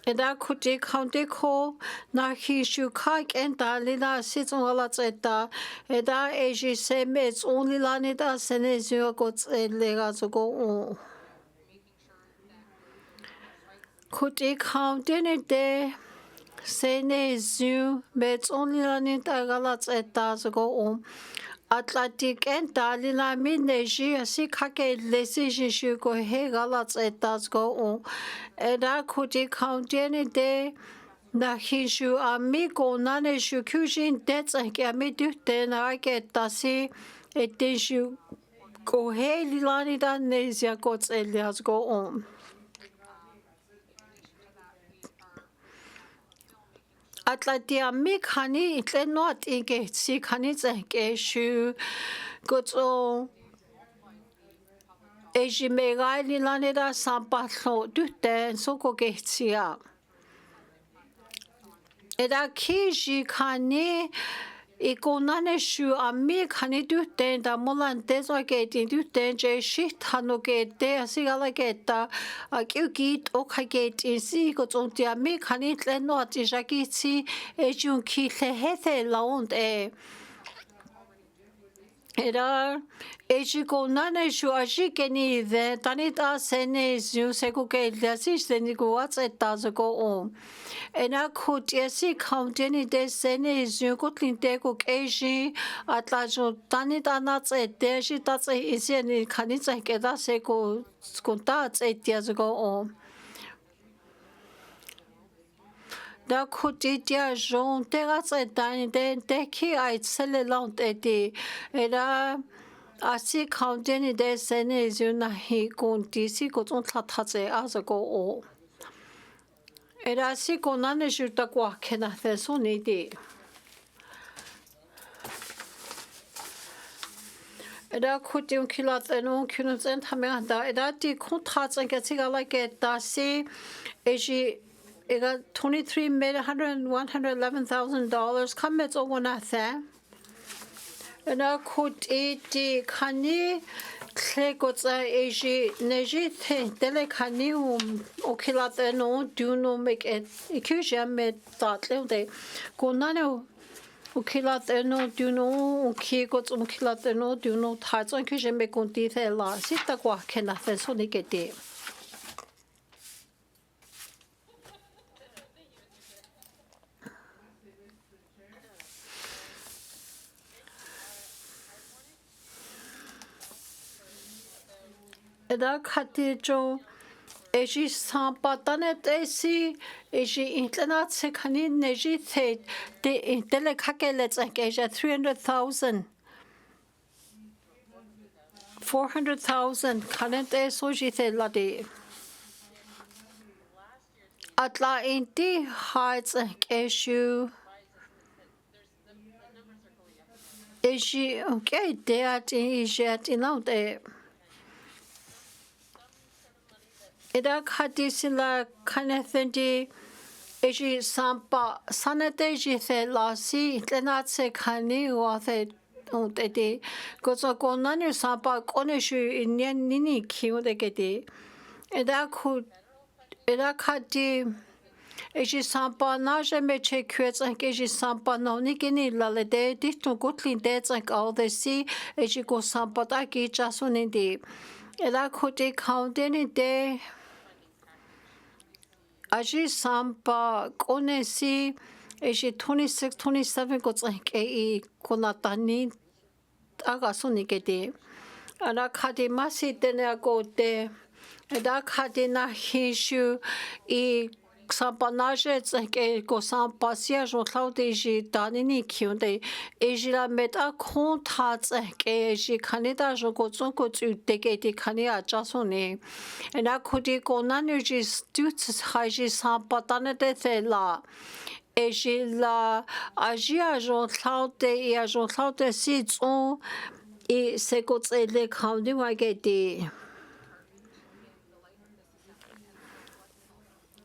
Da kuti county ko na hi shu ka kenta lila sitzon ala tseta da eji se mets only lani da senezio ko tselega zugo kuti county ne de senezio mets only lani da gala tseta zugo Atlantic and Dalila Mineji, a Sikake Lesi go he galats et does go on. And I could count any day. Na hishu amigo nane shu kushin debts and get me do then I get dasi et dishu go he lilani dan nesia gods elias go on. Atlatia mi khani itle not inge si khani tsanke shu gozo eji megai lilani da sampatlo duten soko getsia Eda kiji khani ikonane shu ami khani duten da molan dezo getin duten je shit hano gete asigala geta akugit okaget isi gozonti ami khani tleno atijagiti ejun ki lehethe laund Era ejiko nane shu ajikeni the tanita sene zu sekuke lasis senigo atetazo on Ena kutiesi counteni de sene zu kotlinte ko keji atlajo tanita nats eteji tats iseni kanitsa keda seko skontats etiazo on Da kutitia jon terats etani de ki ait selelant eti era asi counteni de sene zu na hi konti si ko ton tlatse azago o Era si konane juta kwa kena fesoni di Era kuti un kilat eno kunus en tamanda era di kontrats en getigala geta si eji It got $111,000. Come it's over nothing. And I could eat the cani, clegotza eji, neji, delecani, okilat no, do no make it. Ikuja made that little day. Go nano, okilat no, do no, kigots, okilat no, do no, tarts, and kuja make on detail la. Sita qua can nothing so they get there. Da khatijo eji sampatanet esi eji internet se khani neji the de intele khakelets eja 300,000 400,000 khanet esoji the ladi atla inti heights eshu eji okay that is yet in out Eda khatisila khanethendi eji sampa sanateji the lasi tlenatse khani wathe untedi gozo konani sampa koneshu inyan nini kiudegedi eda khati Eji sampa na jeme che kwet an eji sampa no ni kini la le de ditu gutlin de tsank all the si eji go sampa ta ki chasun di. Ela khote counten de aji sampa kone si eji 26 27 go tsank e konatani aga suni ke de. Ana khadi masi tene go de. Eda khadi na hishu I Sampanaje ke ko sampasia jo tlaute ji danini kyunde ejila meta kon ta ke ji kanida jo ko tson ko tsu teke ti kani a jasone ena khudi ko nanergy stutz haji sampatane de la ejila ajia jo tlaute ia jo tlaute si tson I se ko tsele khaundi wa ke ti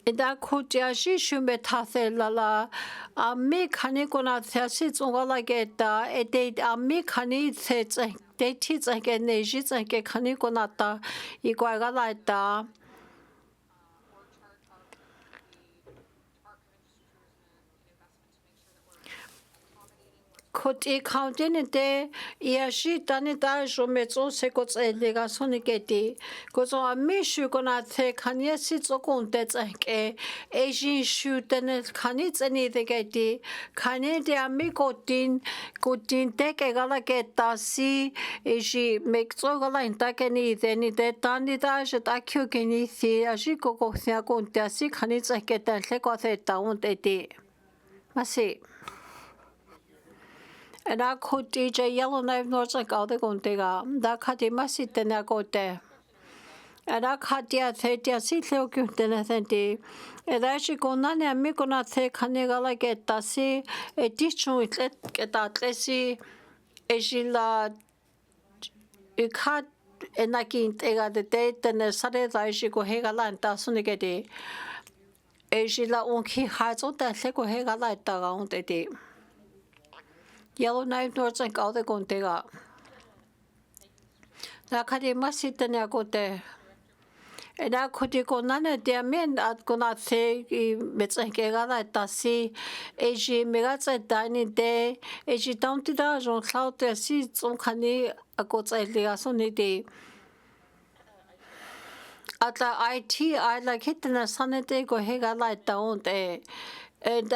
Eda kutia shi shumbe tathe lala ami khani kona thasi tsongala geta ede ami khani the de ti ke ne ji ke khani kona ta igwa la ta Koti counting de iashi tani da jometso se ko tselega soni keti ko so ami shu kona the khani si tsokon te ke ejin shu tene khani tseni de keti khani de ami kotin te ke gala keta si eji mekso gala inta ke ni de tani da je ta kyu ke ni si aji ko sia kon te si khani tsake ta le ko the ta un te ti masi And I could DJ Yellowknife North like all the Gontega, that Katimasit and I go there. And I cut the 30 seat Leokutenathanti. And I should go none and me gonna take Hanegala get Tassi, a dish with let get that Lessie, Ejila, you cut and I can't take the date and the Saturday I should go Hegala and Tassunigati. Ejila unki has all that Lego Hegala around the day. Yellowknife North like all the Gontega. The Kadimasit and I go there. And I could go none of their men at gonna say Metzangela Tassi, Eji Megats dining day, Eji down to the John Cloud the seats on Kani a goats at Liasoni day. At the IT, I like hitting a sunny day go hega light down there. And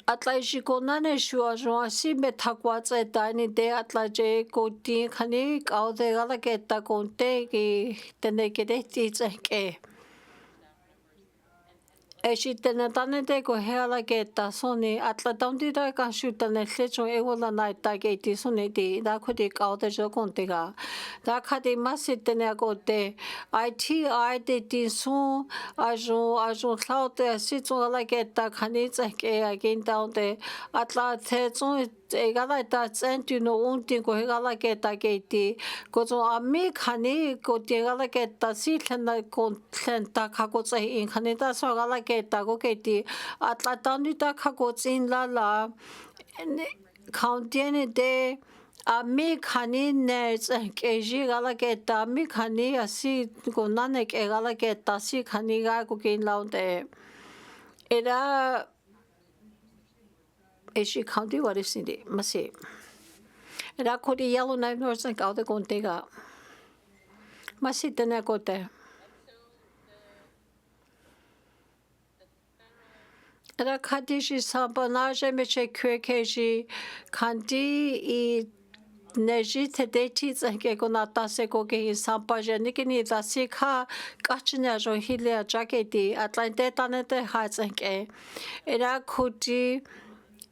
Atla ko nane shua joa si me takwa tse tani de atla je ko ti khani kau de gala ke ta konte ki tene ke de ti tse ke e si tene tane de ko hela ke ta soni atla taundi da ka shu tane le cho e wala nai ta ke ti soni di da ko de kau de jo konte ga da khadi masi tene ko te IT de ti so ajo tlaute si cho la ke ta khani tse ke again down de atla the cho egala ta tsentu no unti ko hegala ke ta ke ti ko so ami khani ko tegala ke ta si thena ko thenta kha ko tse in khani ta so gala ke ta ko ke ti atla tani ta kha ko chin la county de ami khani ne ke ji gala ke ta mi khani asi ko nane ke gala ke ta si khani ga ko kin laun de era Eji County what is in the Masi. And I could Yellowknife North like all the Gontega. Masi Tenacote. And I Kadishi Sampanaje Meche Kuekeji Kandi I Neji Tedetis and Gegonata Sekoke Sampaja Nikini Zasika Kachinajo Hilia Jacketi Atlante Tanete Hatsanke. And I could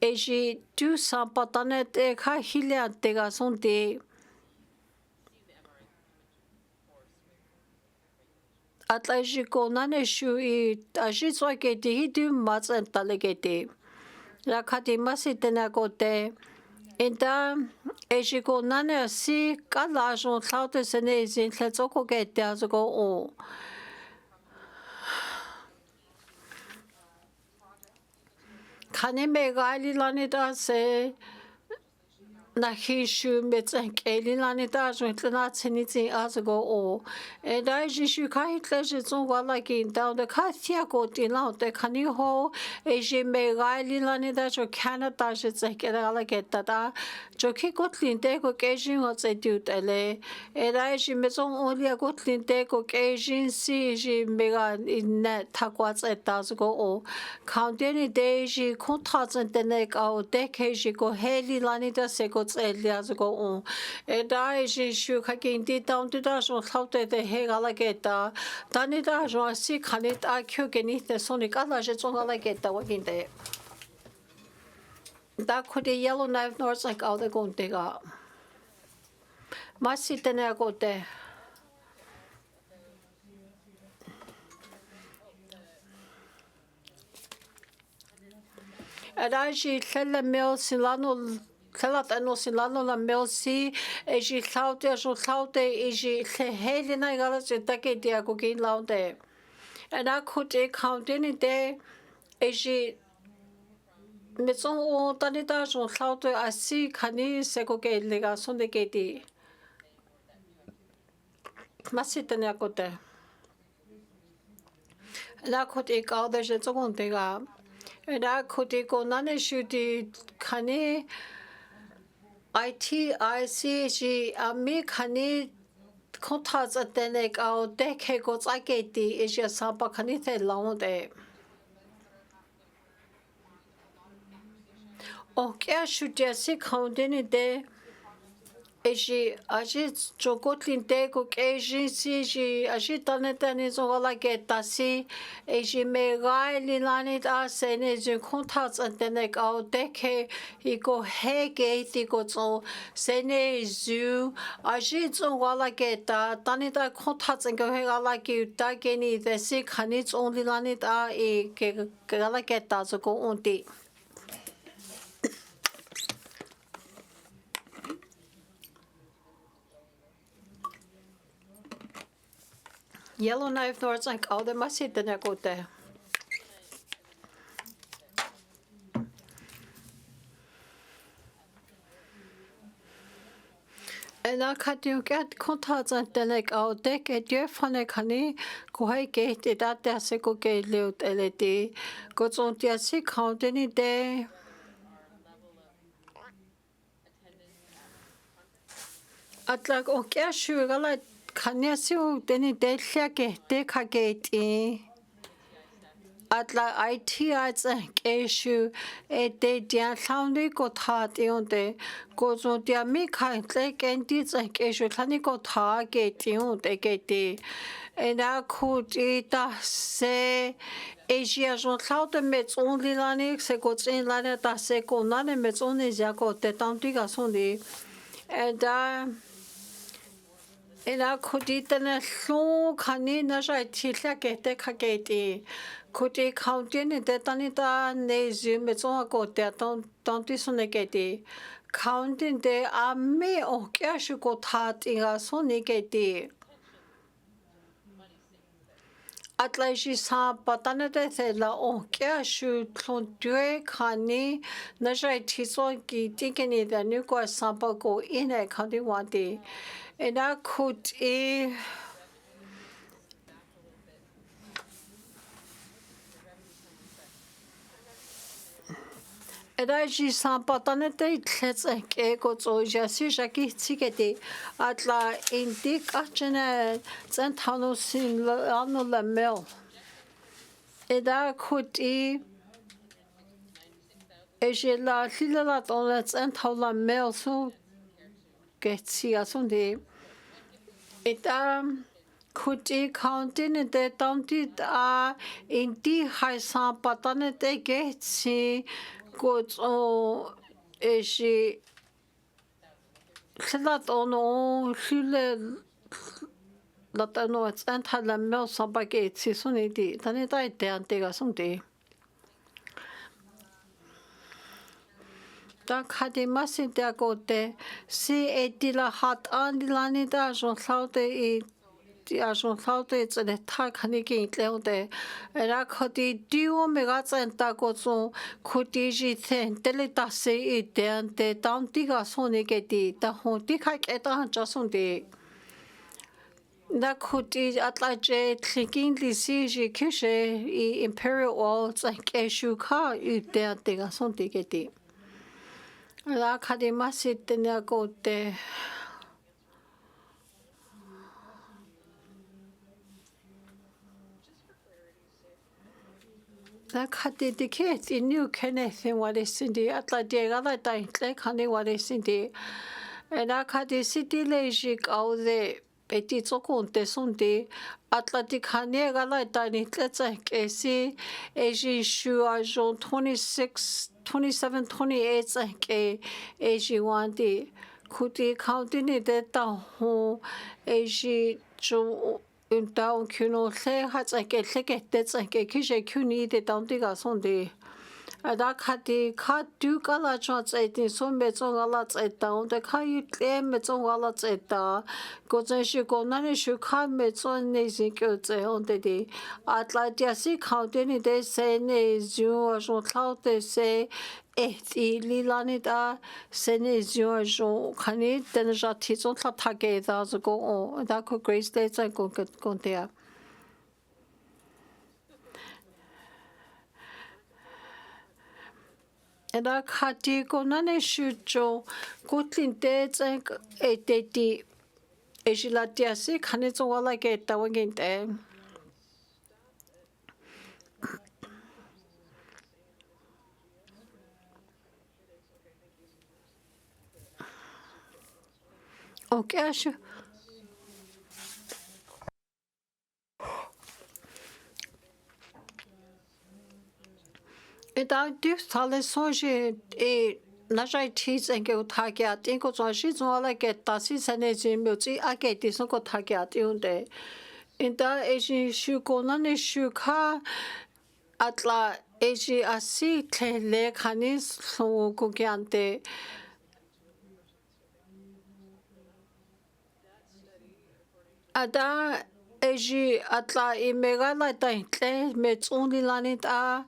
Eji du sampatane te ka hilia te ga son te atlaji ko nane shu I aji so ke te hidu matsan tale ke te la khati masi te na ko te enta eji ko nane si ka la jon tlaute sene zin tletso ko ke te azo ko o Kani me gali lani da se na hishu metzek elilani da jwetna tsiniti azago o e da jishu kai tleje zongwa like in down the kathia go tinao de kani ho e je me gaililani da jo Canada je tseke like da jo ki gotlin de go kejin o tse du tele e da je mezong olia gotlin de go kejin si je me ga in takwa tse da go o county de je contrat de ne ka o de ke je go helilani da se go Elias go on. And I should again did down to dash on how the Hegalageta. Danida, I see can it I cook beneath the sonic alash on Alageta working there. That could a yellow knife north like all the gun dig up. Must sit the near go there. And I she tell the mill Silano. Cela no silano la melsi e ji saute so saute e ji hele na gala se take dia go kin launde and I could a count in day e ji meson o tanita so saute asi khani se ko ke lega son de ke di masitene akote and I could a call the je zong de ga and I could go nane shuti khani ITICG ami khani contact atenek au deke go tsaketi is ya sapa khani the launde o kya shutya si khondeni de eji aji chokotlin te ko keji si ji aji tanetani zola geta si eji megai lilani da sene je contact atenek au deke iko hege tiko zo sene zu aji zola geta tanita contact ngo hegala ki da geni de si khani only lani da e ke gala geta zo go unti Yellow knife north like all the masit the go there. And I cut you get contacts and then like all deck at your funny honey, go high gate it at the seco gate loot LED, goes on the sick count any day. At like okay, sure, like. Kanyasiu deni delya gehte kageti atla ITIs keshu e de dia soundly go that yonde go zo dia mi khan tle kendi keshu thani go tha geti yonde geti and I could eat se Asia zo cloud met only lani se go in lani ta se go nane met only ja go te tantiga sondi and I could eat a slow canina tilya gete kageti. Could a count in the tanita nezum, it's all go there, don't disonegeti. Counting the ame or cashu go tat in a sonigeti. Atlaji sa patanete la o cashu tlondue cani, najai tisogi digging the new go sample go in a county one day. And I could and I just saw patanete let's go to Jasi Jackie Tigeti at la indic achene Zentanos in la mill. And I could la Hilat on let's enter mill so get see us on the it could count in the downted in the high sun patane they get see good oh she said on Hile not know it's enter the mill some baguette see soon it then it died there and take us on the da khadi masin te akote si etila hat andilani da jo saute ajon thaude tsene tha khani ki tlehonde era khoti dio mega tsenta ko so khoti ji then tele ta se I te tam ti ga sone ke ti ta hon ti kha ke ta cha son de da khoti atla je thinking li si ji kishe I imperial wall ke shu kha I te ga son ti ke ti la khadi masit ne ko te La khati dikhet inu kenethin wale sindi atla diegala ta intle khani wale sindi la khati city lejik aude peti tsokunte sundi atla dikhani gala ta intle kesi eji shu ajon 26 27 28 ke eji wandi kuti county ni de ta hu eji jo Unta kuno le hatsa ke le ke tetsa ke kishe kuni de tanti ga sonde ada khati kha tu kala cha tsai tin so me chong ala tsai ta onde kha yu tle me chong ala tsai ta ko chen shi ko na ne shu kha me chong ne si kyo tsai onde de atla dia si kha de ni de se ne ju a jo thao de se ti li la ni da se ne ju a jo khani Dene Zhatıé chong tha tha ke da zo go on da ko grace de tsai ko te Era khati ko nane shucho kutlin te tseng te ti ejilatia si khane tso wala ke ta wangin te Okay ashu Eta du thale sonje na jai thi tseng ke utha ke atin ko chwa shi chwa la ke ta si sane ji myo chi a ke ti so ko tha ke ati unde Inta eji shu ko na ne shu kha atla eji asi tle le khani so ko ke ante Ada eji atla imega la ta tle me tsuni la ni ta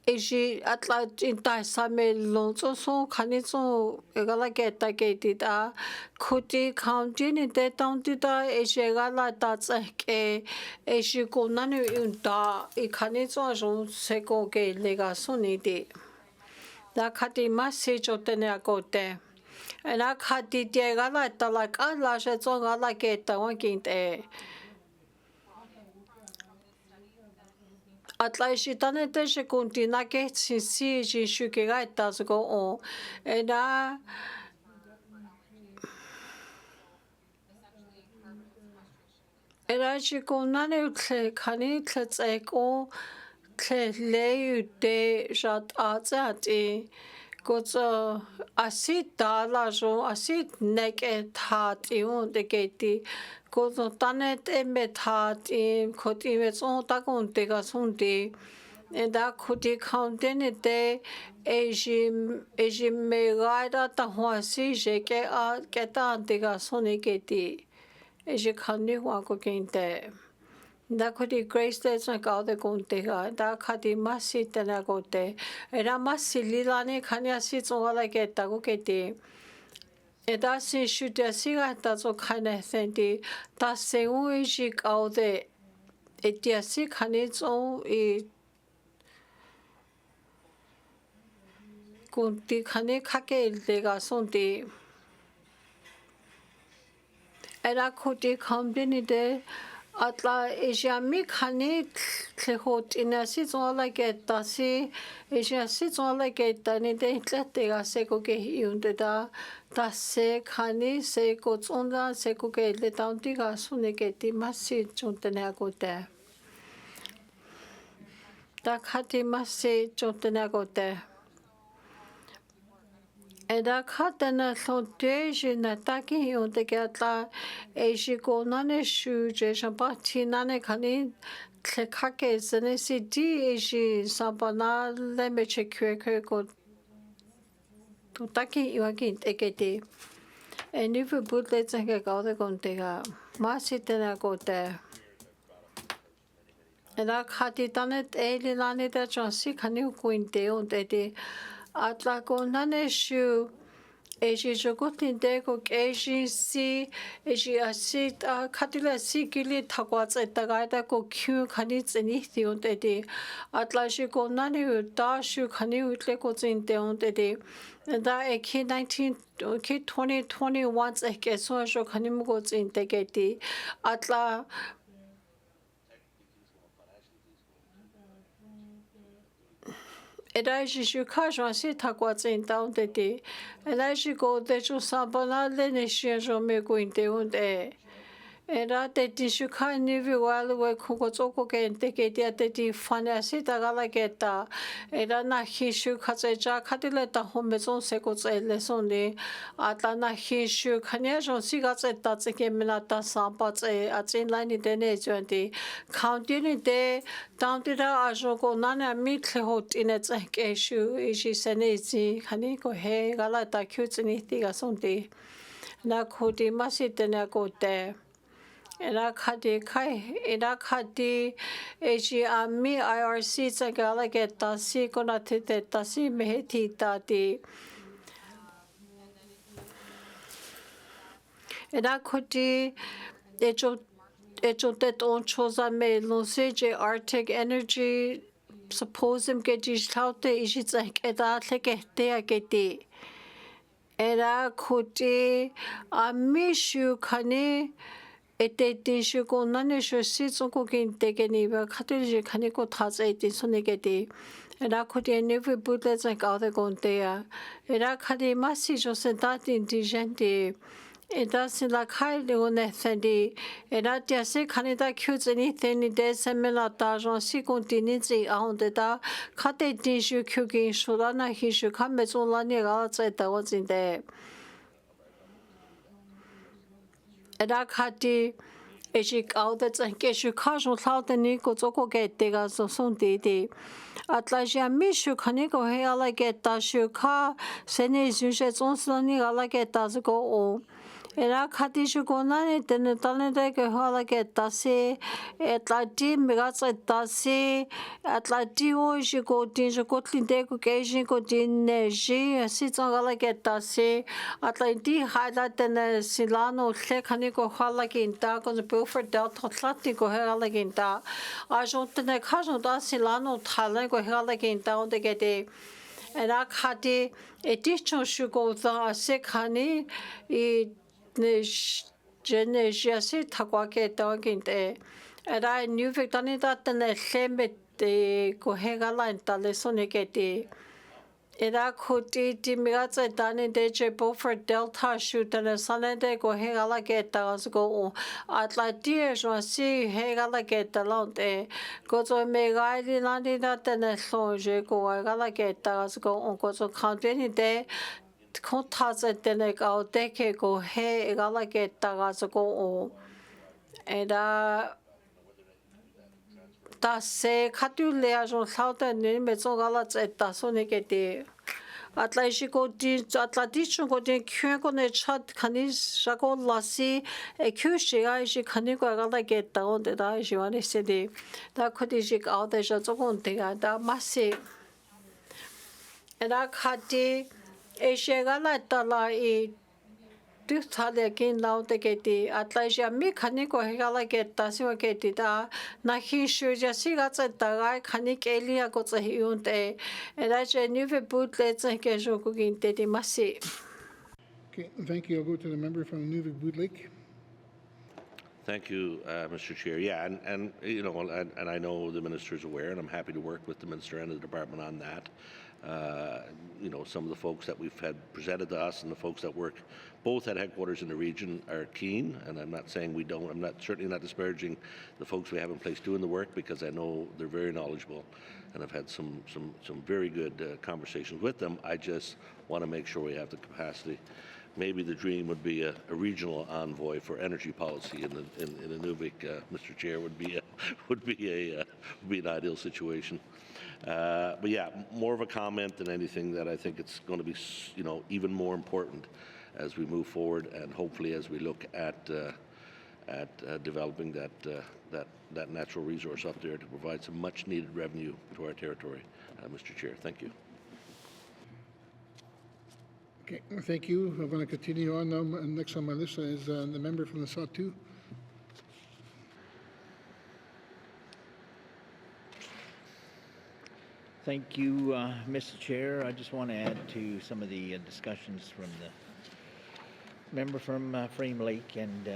eji atla inta sa me lo so khani so egala ke ta ke ti ta khuti county ni te taun ti ta eji gala ta tsa ke eji ko na ni unta I khani so jo se ko ke le ga so ni ti da khati ma se jo te ne ko te Ena khati te gala ta la ka la she so gala ke ta wa kin te Atla shi tane te she kuntina ke si ji shu ke ga ta so go on ena Era shi kunane tle khani tle tse ko tle le yu te jat a tsa ti ko tso asita la jo asit neke tha ti un de ke ti ko tso tane te me tha ti ko ti me so ta kon te ga son ti da khuti county ni te eji me ga da ta hwa si je ke a ke ta te ga son ni ke ti eji khani hwa ko ke te Da khuti grace de sa ka de kon te ga da khati masi te na ko te era masi li la ni khani asi so la ke ta ko ke te da si shu de si ga ta so khane sen ti ta se u eji ka de ti asi khani so kunti khane khake le ga son ti era khuti company de atla eja mi khane tle hot ina si zola ke ta si eja si zola ke ta ni de tlete ga se ko ke yunde da ta se khane se ko zonda se ko ke le ta ti ga sune ke ti ma si chunte na ko te ta khati ma si chunte na ko te Eda khatana thonte jina taki yonte ke atla eji ko nane shu je shampa ti nane khani tle khake zene si di eji sampana le me che kwe ko to taki iwaki tekete eni fu butle tsenge ka de kon te ga Masitena gote. Ela khati tanet eli lani da jonsi khani kuinte on dedi. Atla ko nane shu eji jogotin de ko eji si eji asit khatila si gili thakwa eta gaida ko kyu khani tseni ti on dedi. Atla shi ko nane da shu khani utle ko tsinte on dedi. Da eki 2021 eke so jo khani mu ko tsinte geti. Atla Elaji shuka jansi takwa tsinta ondeti. Elaji go de ju sabana le ne shia jo me go inte onde. Era te ti shuka ni vi wal we kugo tsoko ke ente ke dia te ti fane asi tagala geta. Era na hi shuka tse ja katile ta home zon se ko tse le sonde. Ata na hi shuka ne jansi ga tse ta tse ke mena ta sampa tse a tsin la ni Dene Zhatıé. County ni de Tantira ajoko nana mitle hot in its issue is senezi hani go he galata cutes in itiga sonti. Na kodi masitena gote. Ena kadi kai ena kadi eji ami IRC tsagala geta si konatite tasi meheti tati. Ena kodi ejo tet on choza me lonse Arctic Energy supposem ke digitate ishitsak eda tlekete ageti. Era kuti amishu kane ete tishu ko nane shu sitso ko kinte ke niba khatiri khane ko thats ete sonegeti. Era kuti never butlets like other gontea. Era khadi masi jo sentati indigente. Eda sila kai leo nethendi. Eda tiase kanida kyuts anything de semela tajon si continue aonde da kate tishu kyugin shurana hishu kamezula ni galatsa eta wazinde. Eda kati ejik audets and keshu kajon lauteni ko zoko getega so sondidi. Atlaja mishu kaniko heala geta shuka sene zunje zonslani gala geta go o. Era khatishu konani tene talente ke hala geta se atlati migatsa tasi atlati o jiko tinjo kotlinde ko keji ko dineji sitsangala geta se atlanti hala tene silano hle kaniko hala ginta ko Beaufort Delta tlati ko hala ginta ajontene kajon da silano thalen ko hala ginta onde gete era khati edichon shugo da se khani I Genesia takwa ke tawaginte. Era new victani that the lembe de kohegala in talesonegeti. Era kuti timigatsa dani de Beaufort Delta shoot and a salende kohegala geta as go atlatia joasi hegala geta lonte. Gozo megali landi that and a songe go agala geta as go on gozo county de. Kontaza denek au deke go he egala geta as go o. Era ta se katule ajon sauta ni mezo galat eta sonegeti. Atlantiko di Atlantiko go di kyu go ne chat kanis jago lasi e kyu shiga ji kaniko gala geta on de da jiwane sedi. Da kodi jik au de ja zogon de da masi. Era khati Eshegala tala I Duthale kin laute geti atlaja mi kaniko hegala geta siwa geti da nahi shuja sigatsa dagai kanik elia gotsa hiunte eraje nive butlets ke joku ginte di masi. Okay, thank you. I'll go to the member from Nuvik Bootlick. Thank you, Mr. Chair. Yeah, and you know, and I know the minister is aware, and I'm happy to work with the minister and the department on that. You know, some of the folks that we've had presented to us and the folks that work both at headquarters in the region are keen, and I'm not saying we don't. I'm certainly not disparaging the folks we have in place doing the work because I know they're very knowledgeable, and I've had some very good conversations with them. I just want to make sure we have the capacity. Maybe the dream would be a regional envoy for energy policy in Inuvik, Mr. Chair, would be an ideal situation. But yeah, more of a comment than anything that I think it's going to be, you know, even more important as we move forward and hopefully as we look at at developing that natural resource up there to provide some much-needed revenue to our territory. Mr. Chair, thank you. Okay, thank you. I'm going to continue on now. Next on my list is the member from the Sawtooth. Thank you, Mr. Chair. I just want to add to some of the discussions from the member from Frame Lake and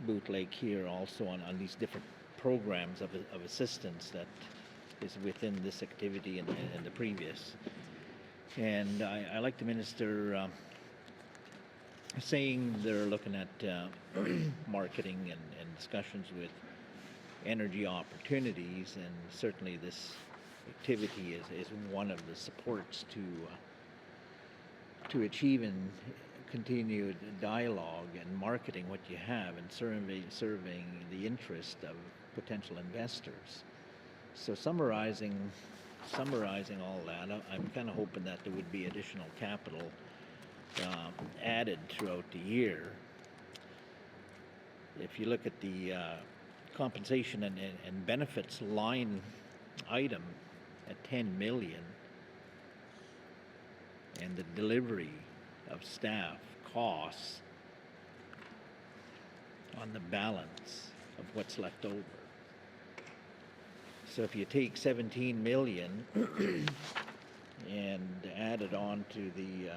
Boot Lake here also on these different programs of assistance that is within this activity and the previous. And I like the minister saying they're looking at marketing and discussions with energy opportunities, and certainly this activity is one of the supports to achieving continued dialogue and marketing what you have and serving the interest of potential investors. So summarizing all that, I'm kind of hoping that there would be additional capital added throughout the year. If you look at the compensation and benefits line item at 10 million, and the delivery of staff costs on the balance of what's left over. So if you take 17 million and add it on to the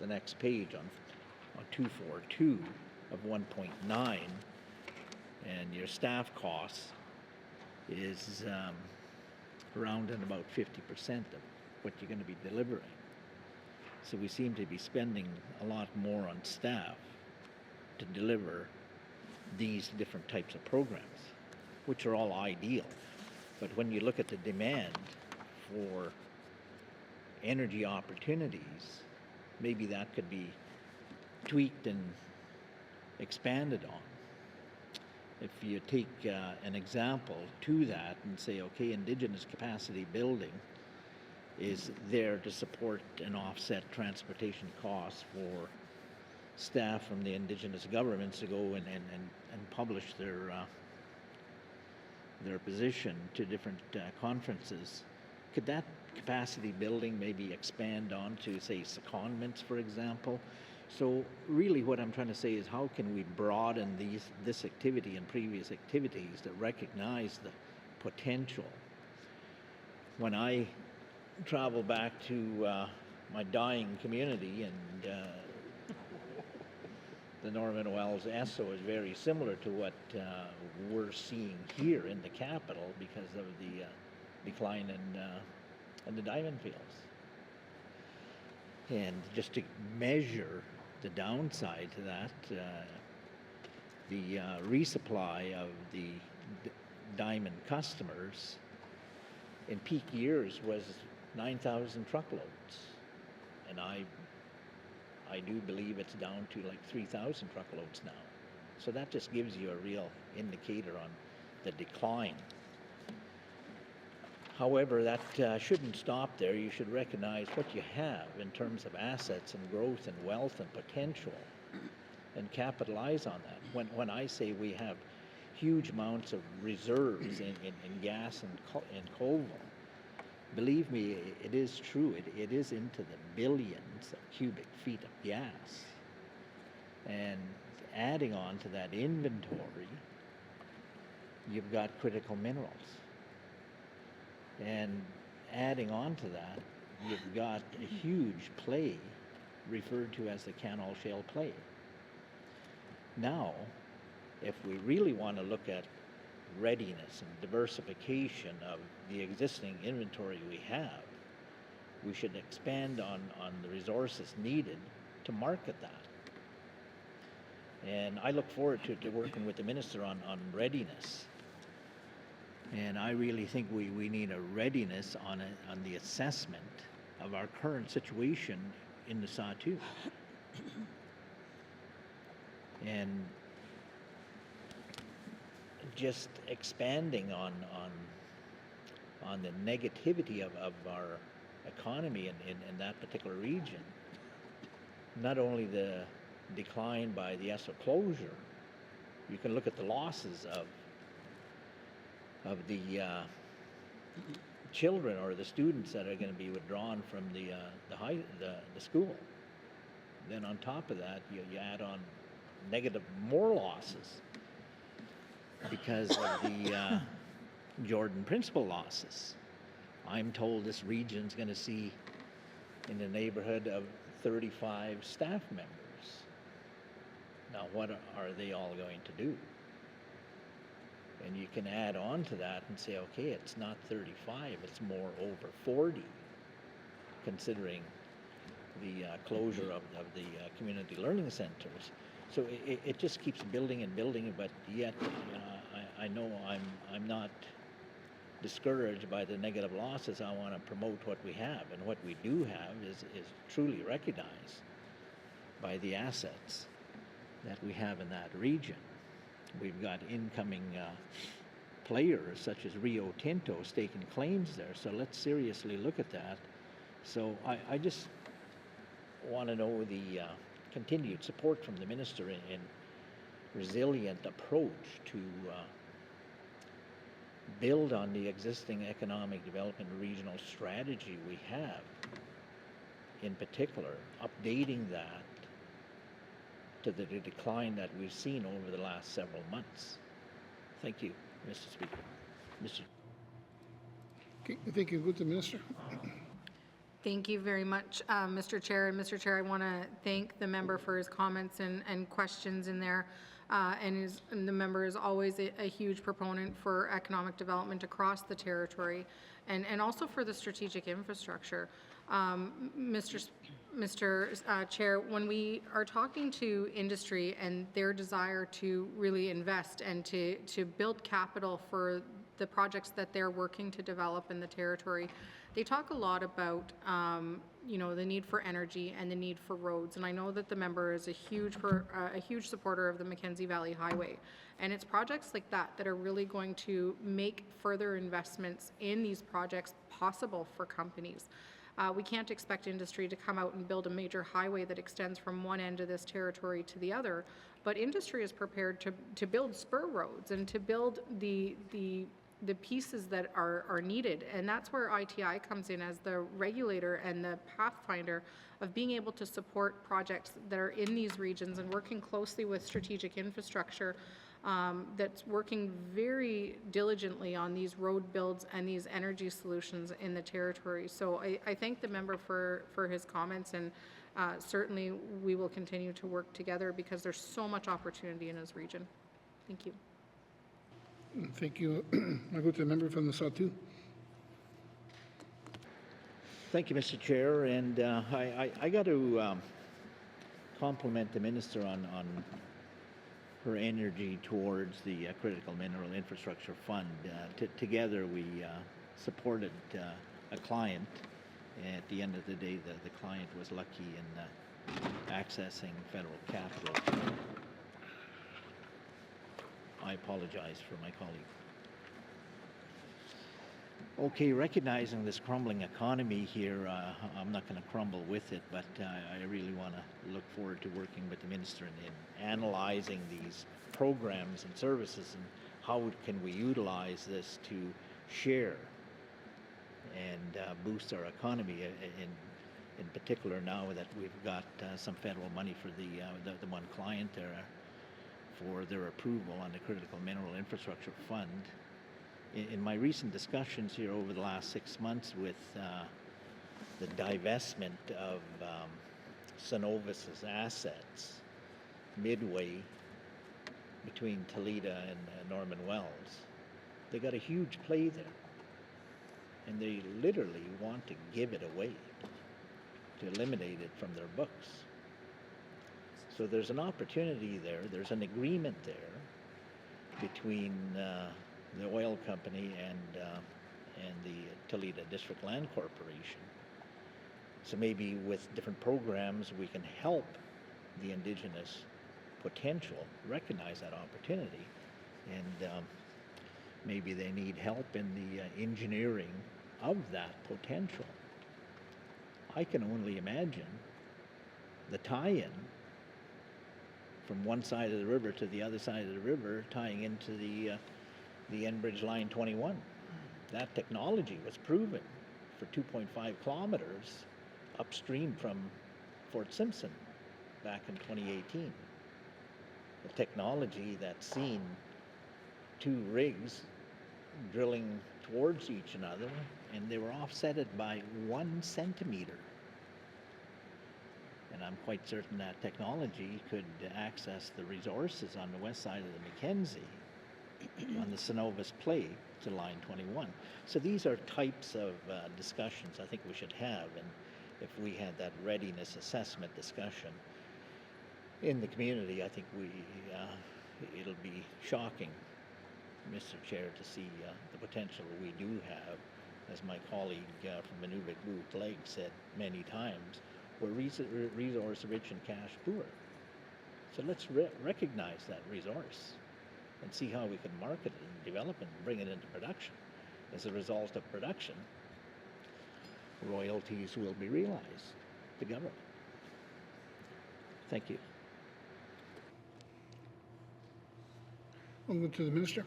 the next page on 242 of 1.9, and your staff costs is around and about 50% of what you're going to be delivering. So we seem to be spending a lot more on staff to deliver these different types of programs, which are all ideal. But when you look at the demand for energy opportunities, maybe that could be tweaked and expanded on. If you take an example to that and say, okay, Indigenous capacity building is there to support and offset transportation costs for staff from the Indigenous governments to go and publish their position to different conferences. Could that capacity building maybe expand on to, say, secondments, for example? So really what I'm trying to say is how can we broaden this activity and previous activities that recognize the potential? When I travel back to my dying community, and the Norman Wells Esso is very similar to what we're seeing here in the capital because of the decline in the diamond fields. And just to measure the downside to that, the resupply of the diamond customers in peak years was 9,000 truckloads, and I do believe it's down to like 3,000 truckloads now. So that just gives you a real indicator on the decline. However, that shouldn't stop there. You should recognize what you have in terms of assets and growth and wealth and potential and capitalize on that. When I say we have huge amounts of reserves in gas and coal, believe me, it is true. It is into the billions of cubic feet of gas. And adding on to that inventory, you've got critical minerals. And adding on to that, you've got a huge play referred to as the Canal Shale play. Now, if we really want to look at readiness and diversification of the existing inventory we have, we should expand on the resources needed to market that. And I look forward to working with the minister on readiness. And I really think we need a readiness on the assessment of our current situation in the Sawtooth. And just expanding on the negativity of our economy in that particular region. Not only the decline by the Esso closure, you can look at the losses of the children or the students that are going to be withdrawn from the school. Then on top of that, you add on negative more losses because of the Jordan principal losses. I'm told this region's going to see in the neighborhood of 35 staff members. Now, what are they all going to do? And you can add on to that and say, okay, it's not 35, it's more over 40, considering the closure of the community learning centers. So it just keeps building and building, but yet I know I'm not discouraged by the negative losses. I want to promote what we have, and what we do have is truly recognized by the assets that we have in that region. We've got incoming players such as Rio Tinto staking claims there, so let's seriously look at that. So I just want to know the continued support from the minister in resilient approach to build on the existing economic development regional strategy we have, in particular updating that to the decline that we've seen over the last several months. Thank you, Mr. Speaker. Okay, thank you. Go to the minister. Thank you very much, Mr. Chair. And Mr. Chair, I want to thank the member for his comments and questions in there. And the member is always a huge proponent for economic development across the territory and also for the strategic infrastructure. Mr. Chair, when we are talking to industry and their desire to really invest and to build capital for the projects that they're working to develop in the territory, they talk a lot about the need for energy and the need for roads. And I know that the member is a huge supporter of the Mackenzie Valley Highway. And it's projects like that that are really going to make further investments in these projects possible for companies. We can't expect industry to come out and build a major highway that extends from one end of this territory to the other, but industry is prepared to build spur roads and to build the pieces that are needed. And that's where ITI comes in as the regulator and the pathfinder of being able to support projects that are in these regions and working closely with strategic infrastructure that's working very diligently on these road builds and these energy solutions in the territory. So I thank the member for his comments, and certainly we will continue to work together because there's so much opportunity in his region. Thank you. Thank you. I'll go to the member from the South too. Thank you, Mr. Chair, and I got to compliment the minister on her energy towards the Critical Mineral Infrastructure Fund. Together we supported a client. At the end of the day, the client was lucky in accessing federal capital. I apologize for my colleague. Okay, recognizing this crumbling economy here, I'm not going to crumble with it, but I really want to look forward to working with the minister in analyzing these programs and services and how can we utilize this to share and boost our economy, in particular now that we've got some federal money for the one client there for their approval on the Critical Mineral Infrastructure Fund. In my recent discussions here over the last 6 months with the divestment of Cenovus's assets midway between Toledo and Norman Wells, they got a huge play there. And they literally want to give it away, to eliminate it from their books. So there's an opportunity there, there's an agreement there between the oil company and the Toledo District Land Corporation. So maybe with different programs we can help the Indigenous potential recognize that opportunity, and maybe they need help in the engineering of that potential. I can only imagine the tie-in from one side of the river to the other side of the river, tying into the Enbridge Line 21. That technology was proven for 2.5 kilometers upstream from Fort Simpson back in 2018. The technology that's seen two rigs drilling towards each other, and they were offsetted by 1 centimeter. And I'm quite certain that technology could access the resources on the west side of the Mackenzie on the Cenovus play to Line 21. So these are types of discussions I think we should have, and if we had that readiness assessment discussion in the community, I think it'll be shocking, Mr. Chair, to see the potential we do have, as my colleague from Inuvik-Boot-Lake said many times, we're resource-rich and cash poor. So let's recognize that resource and see how we can market it and develop it and bring it into production. As a result of production, royalties will be realized to government. Thank you. I'll go to the Minister.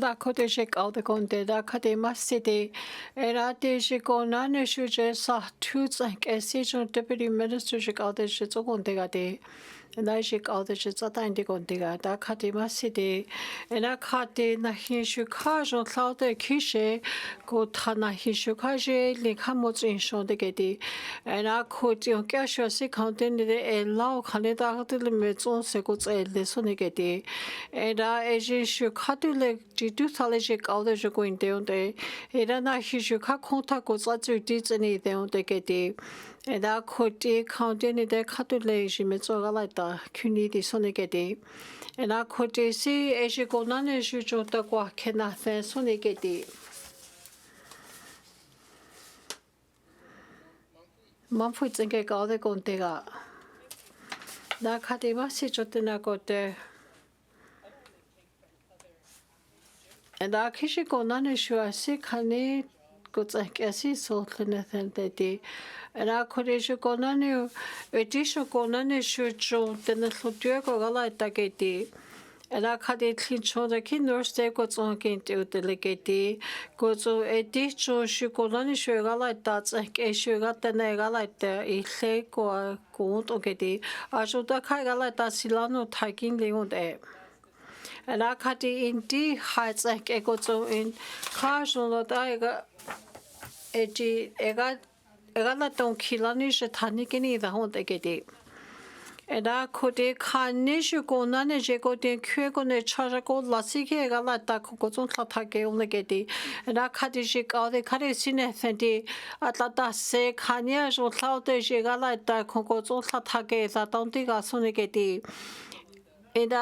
Da kodeje kaldı konde da kademasidi era deje konane şuje sa tuzak esijon deputy minister je kaldı je zogonde gade na je kaldı je zatainde konde ga da kademasidi era kade na hishu kajon klaude kishe ko thana hishu kaje lekhamozin shonde gede era kodyon kasho se konde de elaw khane da gadil mezon se ko tselde sone gede era eje shu kadule 지두 살레식 알데르고 인데온데 에라나 히슈카 콘타고 자주디 즈니 데온데게디 에다 코티 카운티니데 카톨레이시메 쪼가라이다 큐니디 소네게디 에나 코티시 에시고나네 슈조타고 케나페 소네게디 만푸이츠게 가데 콘테가 나 카디마시 조테나고테 And I kishi go nane shua si kani go tsakasi so tlenathan dedi. And I could issue go nane edition go nane shu jo tena slutua go gala itageti. And I had it clean cho the kin nurse day go on kin to delegate. Go to edition shu go nane shu gala that's like a shu got the negala a leg go to get it. I should the kagala silano taking leon. And I cut indi heights like ego to in cars on the diga ega don't kill any tanikini the home they get it. And I could a carnish go none go de quego charge go lasiki galata cocos take on the getty. And I cut it out the caricine fendi at la se canias or cloud de galata cocos take that don't dig us on the getty. And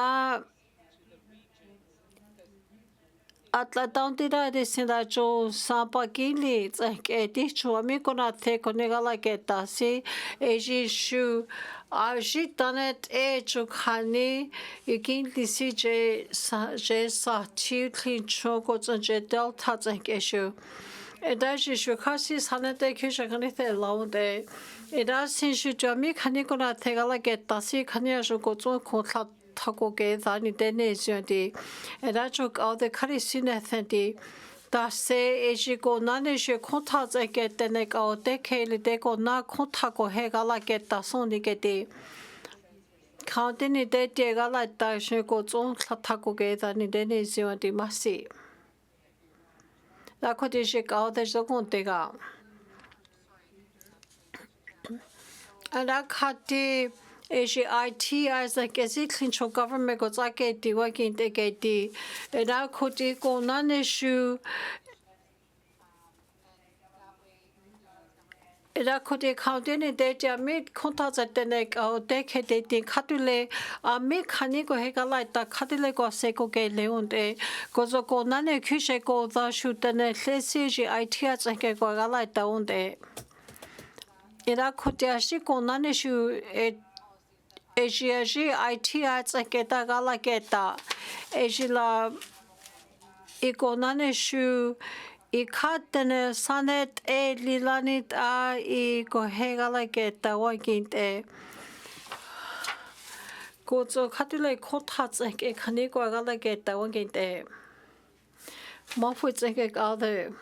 Atlatantira de Sindajo Sampagili, like a dish to Amikona take Onegala geta, see, Eji Shu, Ajitanet E Chukani, Igin CJ Sati, Clean Chokos and J Delta like issue. And as you should cassis Hanate Kishakanite alone day. It does since you Jamie Canicona take a like a Tassi Kanya go to 타고게 다니 Dene Zhatıé 에라쪽 아우데 카리시네텐디 다세 에지고 나네시 콘타제게 때네가 어데케리 데고 나 콘타고 해갈라겠다 손이게디 카운티니 데데갈라다 쉐고 좀 타고게 다니 Dene Zhatıé 마시 나코디시 아우데 저콘데가 아라카티 IT as like as it control government goes like a working decade and I could go non issue and I could count in it that I made contacts at the neck or decade dating Catule make Hanigo Hegalite that Catule go Seco Gay Leonde goes go none a cushe go the shoot and a IT as like a go like down there. And I could actually go non issue it Ejiaji IT at Saketa Galaketa Ejila Ikonaneshu Ikatene Sanet E Lilanit A Ikohegalaketa Wakinte Ko tso katile ko tatse ke kani ko agala ke ta wangi te. Mo fu tse ke gather.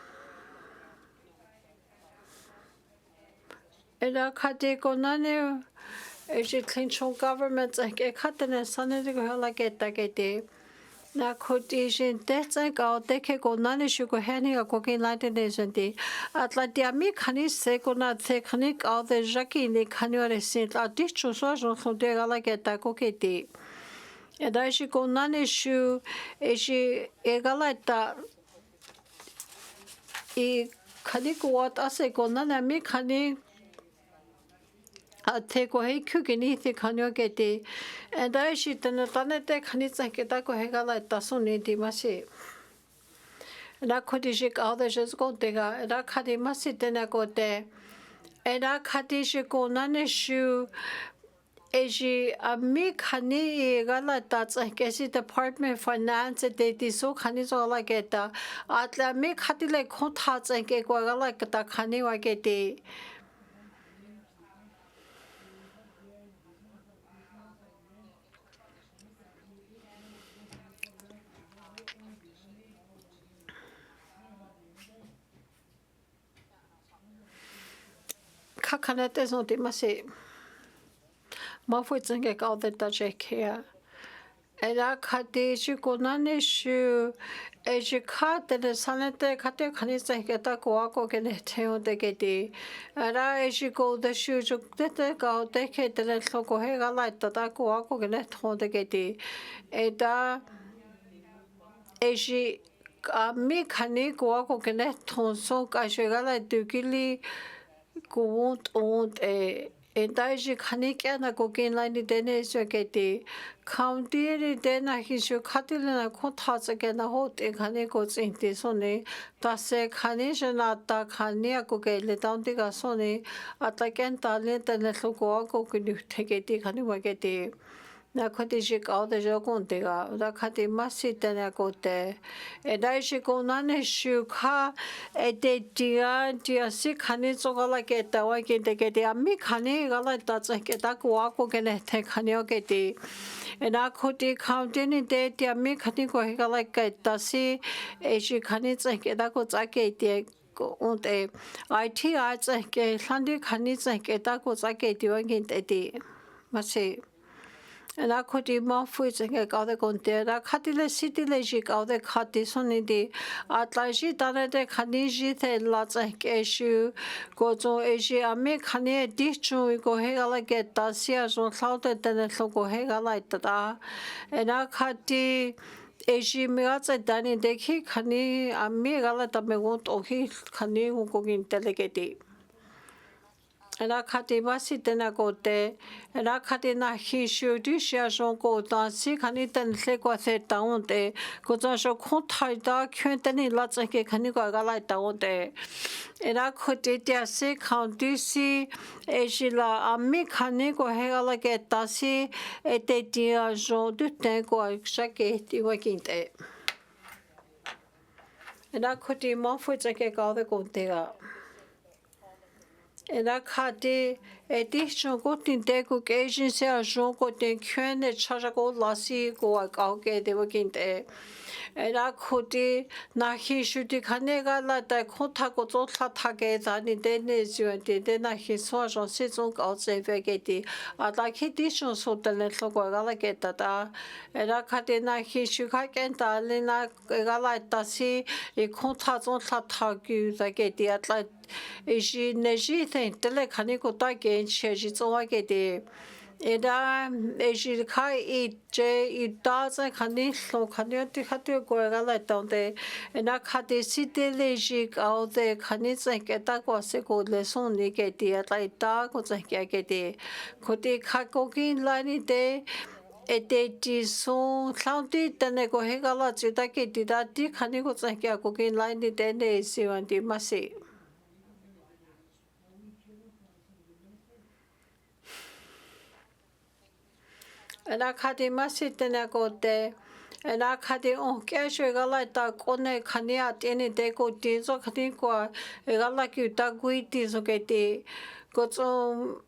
Eda kati ko nane eji clinchon government ke katene sanade ko hala ke ta ke te. Na koti jin te ka te ke ko nane shu ko hani ko ke late ne jenti. Atla dia mi kani se ko na te kani ka de jaki ni kani ore sin la dicho so jon so de hala ke ta ko ke te. Eda shi ko nane shu eji egala ta I kani ko wat ase ko nane mi kani a te ko hei kuki ni te kanyo ke te. And I shi tana tane te kanitsa ke ta ko hegala taso ni te masi. And I koti shi ka ode jes ko te ga. And I kati masi tena ko te. And I kati shi ko nane shu e shi a mi kani I gala tatsa ke si Department of Finance te ti so kani so ala ke ta. Atla mi kati le kontatsa ke ko gala ke ta kani wa ke te. Kakanete so te masi. Mafui tsange ka ode ta jekea. Era kati shi ko nane shu e shi ka tene sanete kate kanisa hiketa ko ako ke ne te o te ke ti. Era e shi ko de shu ju te ka o te ke tene loko he gala ta ko ako ke ne te o te ke ti. E da e shi a mi kani ko ako ke ne tonso ka shi gala tukili ko und e dai shi kani kia na ko kin lai ni dene so ke ti county ni dena hi shu khati le na ko tha se ke na ho te kani ko tsin ti so ne ta se kani je na ta kani ko ke le taun ti ga so ne ata ken ta le te le so ko ke ni te ke ti kani wa ke ti na koti shi ka de jo kon te ga da khati masi te na ko te e dai shi ko na ne shu kha e te tia si khani so ga la ke ta wa ke te a mi khani ga la ta tsa ke ta ko ke ne te khani o ke ti e na koti county ni te tia mi khani ko ga la ke ta si e shi khani tsa ke ta ko tsa ke ti und e IT tsa ke handi khani tsa ke ta ko tsa ke ti wa ke te masi and I could do more food and get out the content. I cut the city legit out the cut this on the Atlaji done the Kaniji the lots like issue go to Asia. I make honey a dish to go hegala get Dacia so clouded than a so go hegala da. And I cut the Asia Miata Danny Deki Kani, a megala that me want or he Kani who go in delegate. And I cut the massy tena go there, and I cut in a he should do share so go down, see can it and take what they down there, because I shall contact dark, can't any lots like a canigo like down there. And I could it there, see, count do see, a shilla, a me canigo hair like a tassi, a de dear so do take or shake it, you working there. And I could do more for like all the go there. And I cut the additional good in the good agency or so good in Kane, charge go lassie go out get the working there. And I could the Nahi should the Kanega like the Kotago Zota target and in Dene Zhatıé, then I his source on season outside vegeti. I'd like additional so the little go like that. And I cut the Nahi should get Alina like the sea, a contact on Tatagu, the get the at Ishi neji thing tele kani ko ta gen cheji zo wa ke de eda ishi kai I je I da za kani so kani ti khatu ko ga la ta de ena khate si de le ji ka de kani za ke ta ko se ko le son ni ke ti ta ta ko za ke de ko ti kha ko kin la ni de e te ti so county tene ko he ga la chi ta ke ti da ti kani ko za ke ko kin la ni de ne si wan ti ma se and I cut the massive tena go there. And I cut the on cash like that one cania any day go days or cutting qua a like you dug with this okay. Got some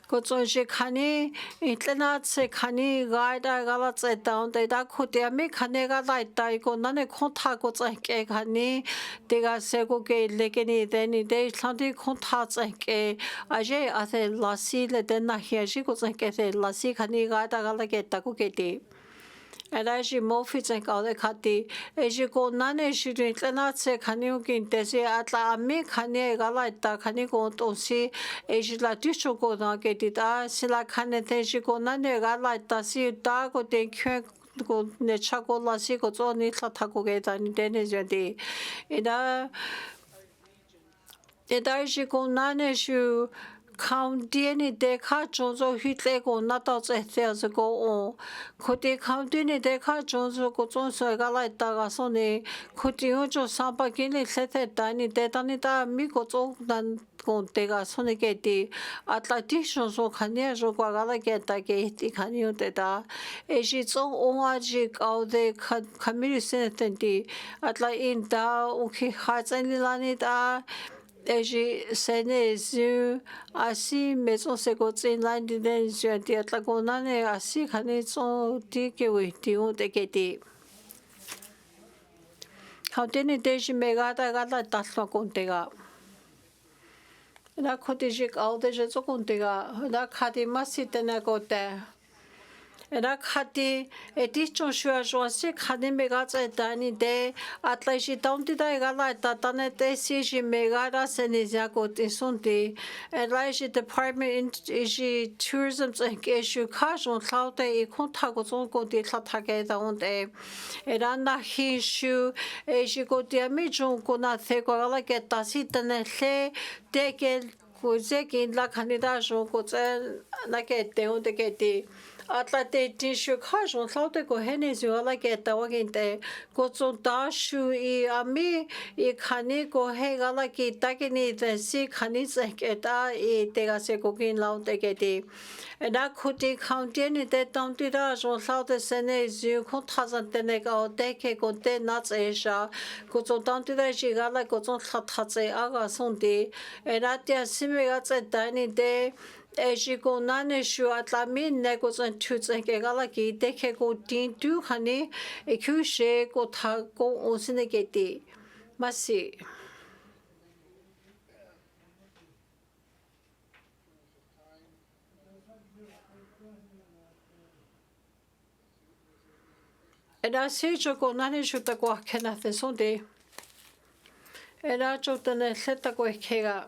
Kotsonji khani itlenat se khani gaida galat se down de da khotia me khane ga laita ko nane khontha ko ke khani tega se ko ke lekeni deni de thandi khontha ke aje ase lasi le den na hiaji ko ke se lasi khani gaida gala ke ta ko ke ti Elaji mofits and all the kati, Ejiko nane shooting Lenatse Kanukin Desi Atla Ami Kane Galata Kaniko Tosi, Ejila Tishoko Nagetita, Sila Kane Tejiko Nane Galata, Si Dago de Kyo Nechako Lasiko Zoni Tatako Geta and Dene Zhatıé. Ejiko nane shu. County deka jonzo hitle go nata tse go on. Koti county deka jonzo go zonso gala daga sone. Koti ujo samba gini sete dani dedani da mi go zo nan go dega sone geti. Atlati jonzo kanya jo gala geta geti kanyo deda. Eji zo oaji gao de kamiri sentendi. Atla in da uki hazani lani da. Eji sene zu asi mezo se go tsin lan di den ju di atla go na ne asi khani zo di ke we di o de ke di how deni de ji me ga da so kon te ga na khoti ji au de je zo kon te ga na khadi ma si te na go te Era khati eti chonshua joase khani mega tsa dani de atlashi taunti da gala tatane te si ji mega ra senizia ko tisonti Elaji department is tourism issue kajon cloud e kontago zon ko de tlatage da onde era na hishu e ko de mi jon ko na the ko gala ke tasitane le de ke ko ze ke la kandida jo ko tsa na ke te onde ke ti Atlate tishu kajon saute ko henezi wala ke tawaginte ko da shu I ami I khani ko he gala ki takini the si khani se ke ta I tega se ko kin lau te ke ti na khuti county ni te tamti da jo saute sene zu ko thazan te ne ka te ke ko te na tse sha ko tamti da ji gala ko thatse aga sonti na te sime ga tse dani de Ejiko nane shu atlami negos and tuts and galaki deke go din do honey a kushe go ta go on sinegeti. Masi. And I say Joko nane shoot the go kenneth and Sunday. And I took the let the go kega.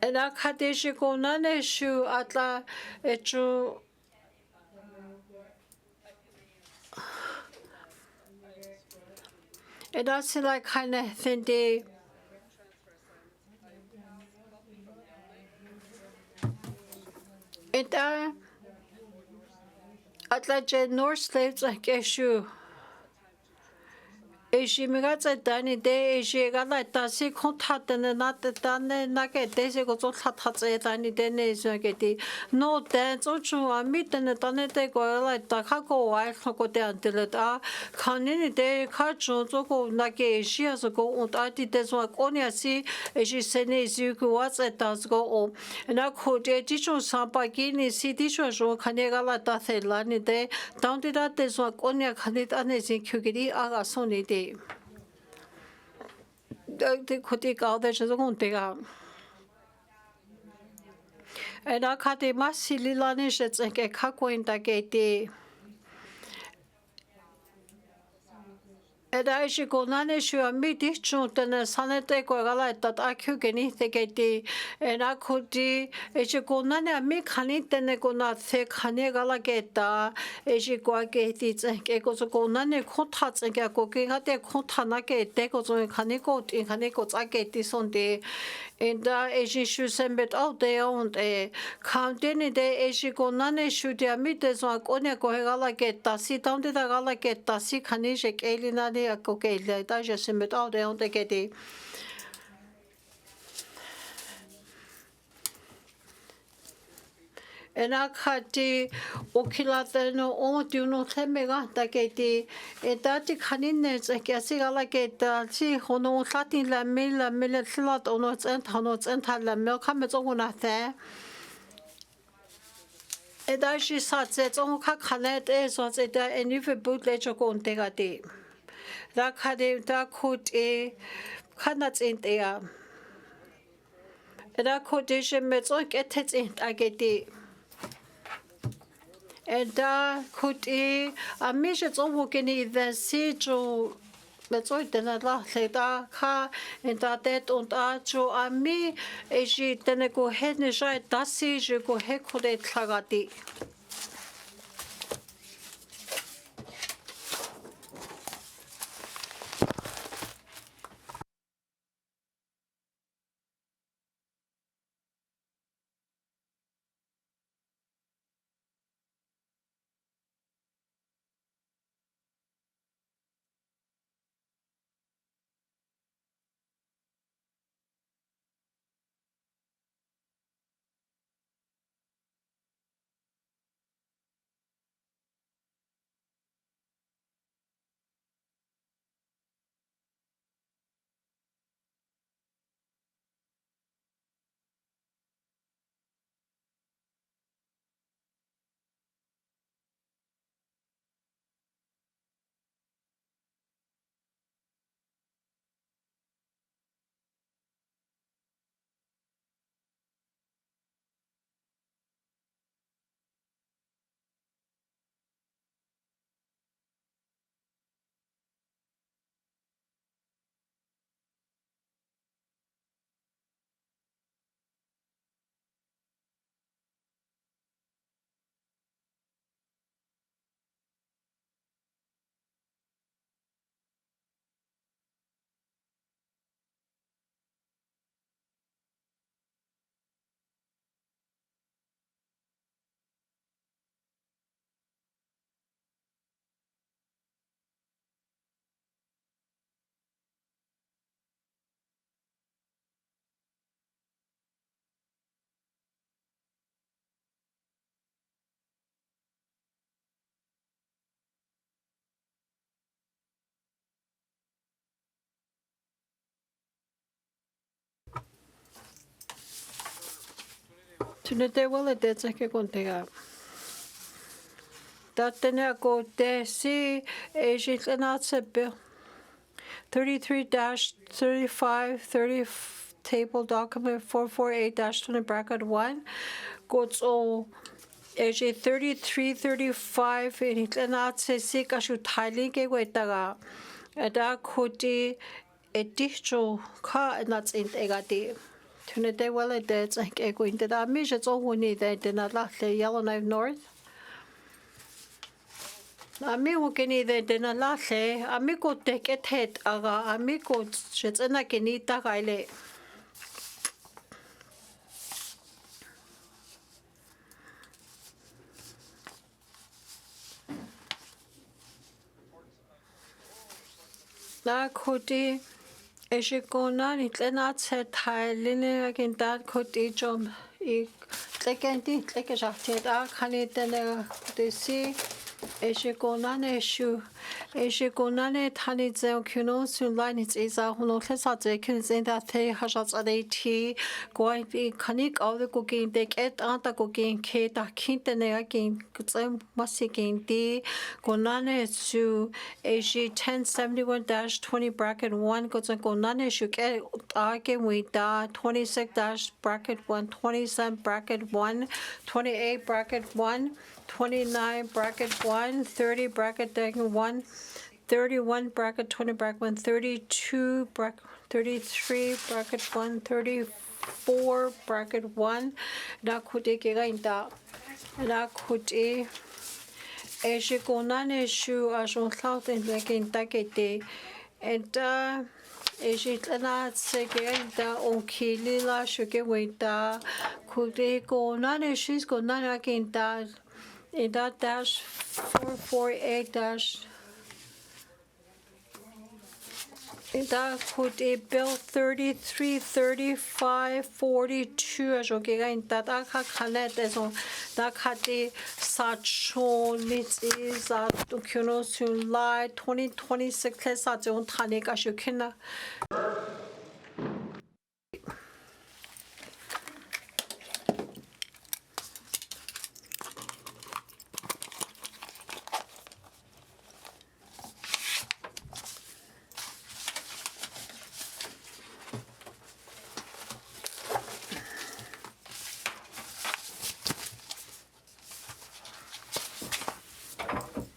Ena kadeshi ko nane shu atla echu Ena sila kane thindi Eta atla je North Slaves like eshu Eji migatsa dani de eji gala tasi kontate ne nate dane nake desi go zo tatse dani de ne zageti no den zo chu amit ne dane de go la ta kha go wa ko de antele da khanini de kha chu zo go nake eji as go und ati de zo ko ne asi eji sene zu go wa tsa ta go o na ko de ji chu sa pa ki ni si di chu zo khane gala ta se la ni de down de da de zo ko ne khane ta ne sin kyugiri aga so ni de de koti ka de je gon te ga Ena kate masili la ne je ke ka ko inta ke te Eda ishi ko nane shu ami di chu tene sanete ko gala tat akyu ke ni te ke ti ena koti ishi ko nane ami khani tene ko na se khane gala ke ta ishi ko ke ti ke ko so ko nane ko tha ke ko ke ga te ko tha na ke te ko so khani ko ti khani ko tsa ke ti son de Enda eji shu sembet au de on de county de eji ko nane shu de ami de so ko ne ko gala ke ta si tam de gala ke ta si khani je ke elina de ko ke le ta je sembet au de on de ke de ena khati okilata no o no temega ta keti etati khanine tsekasi gala keta si hono khati la mila slat ono tsent hano tsent la mel khametso gona the eda shi satse tsong kha khanet e so tseta eni fe butle chokon tegati da khade da khut e khanat entea eda khotishe metso ketets ageti eda khuti amishe tsomukeni the sijo metso tena la leda kha eda tet und acho ami eji tene ko hedne jai dasi je ko hekhode tlagati tunete wala de tsake kontega tatene ko te si eji tsenatsepe 33-35 table document 448-20 bracket 1 goes all AJ 3335 in tlenatse si kashu thailing ke wetaga ada khoti edicho ka nats in egati tunete wala de tsake ko inta mi je so woni de na la Yellowknife North Ami ukeni de dena lahle ami ko teketet aga ami ko shetsena kenita gaile La khoti eshikona ni tlena tse thailine aginta khoti jom I tlekenti tlekejahti da khanitene desi Eshikonane Tanitze Kuno Sunline it's Isa Honotlesa Kunzen that they Hashats at AT going the Kanik of the cooking deck at Anta cooking Kate a Kintene again Kutzem Masikin D Gonane Su AG 1071-20 bracket 1 goes and Gonane should get again with 26 bracket 1 27 bracket 1 28 bracket 1 29 bracket 1, 30 bracket 1, 31 bracket 20 bracket 1, 32 bracket 33 bracket 1, 34 bracket 1. Na kuti kega inta. Na kuti eshikona shu ashon cloud in like inta kete. Enta eshitana seke inta onkili la shuke wita. Kuti kona shis kona na kinta. In that dash 448 dash That could be Bill 33, 35, 42 a jogiga in that aka kanet에서 나카디 사촌 미지사 도큐노 순라이 2026 해서 좀 타니까 쇼키나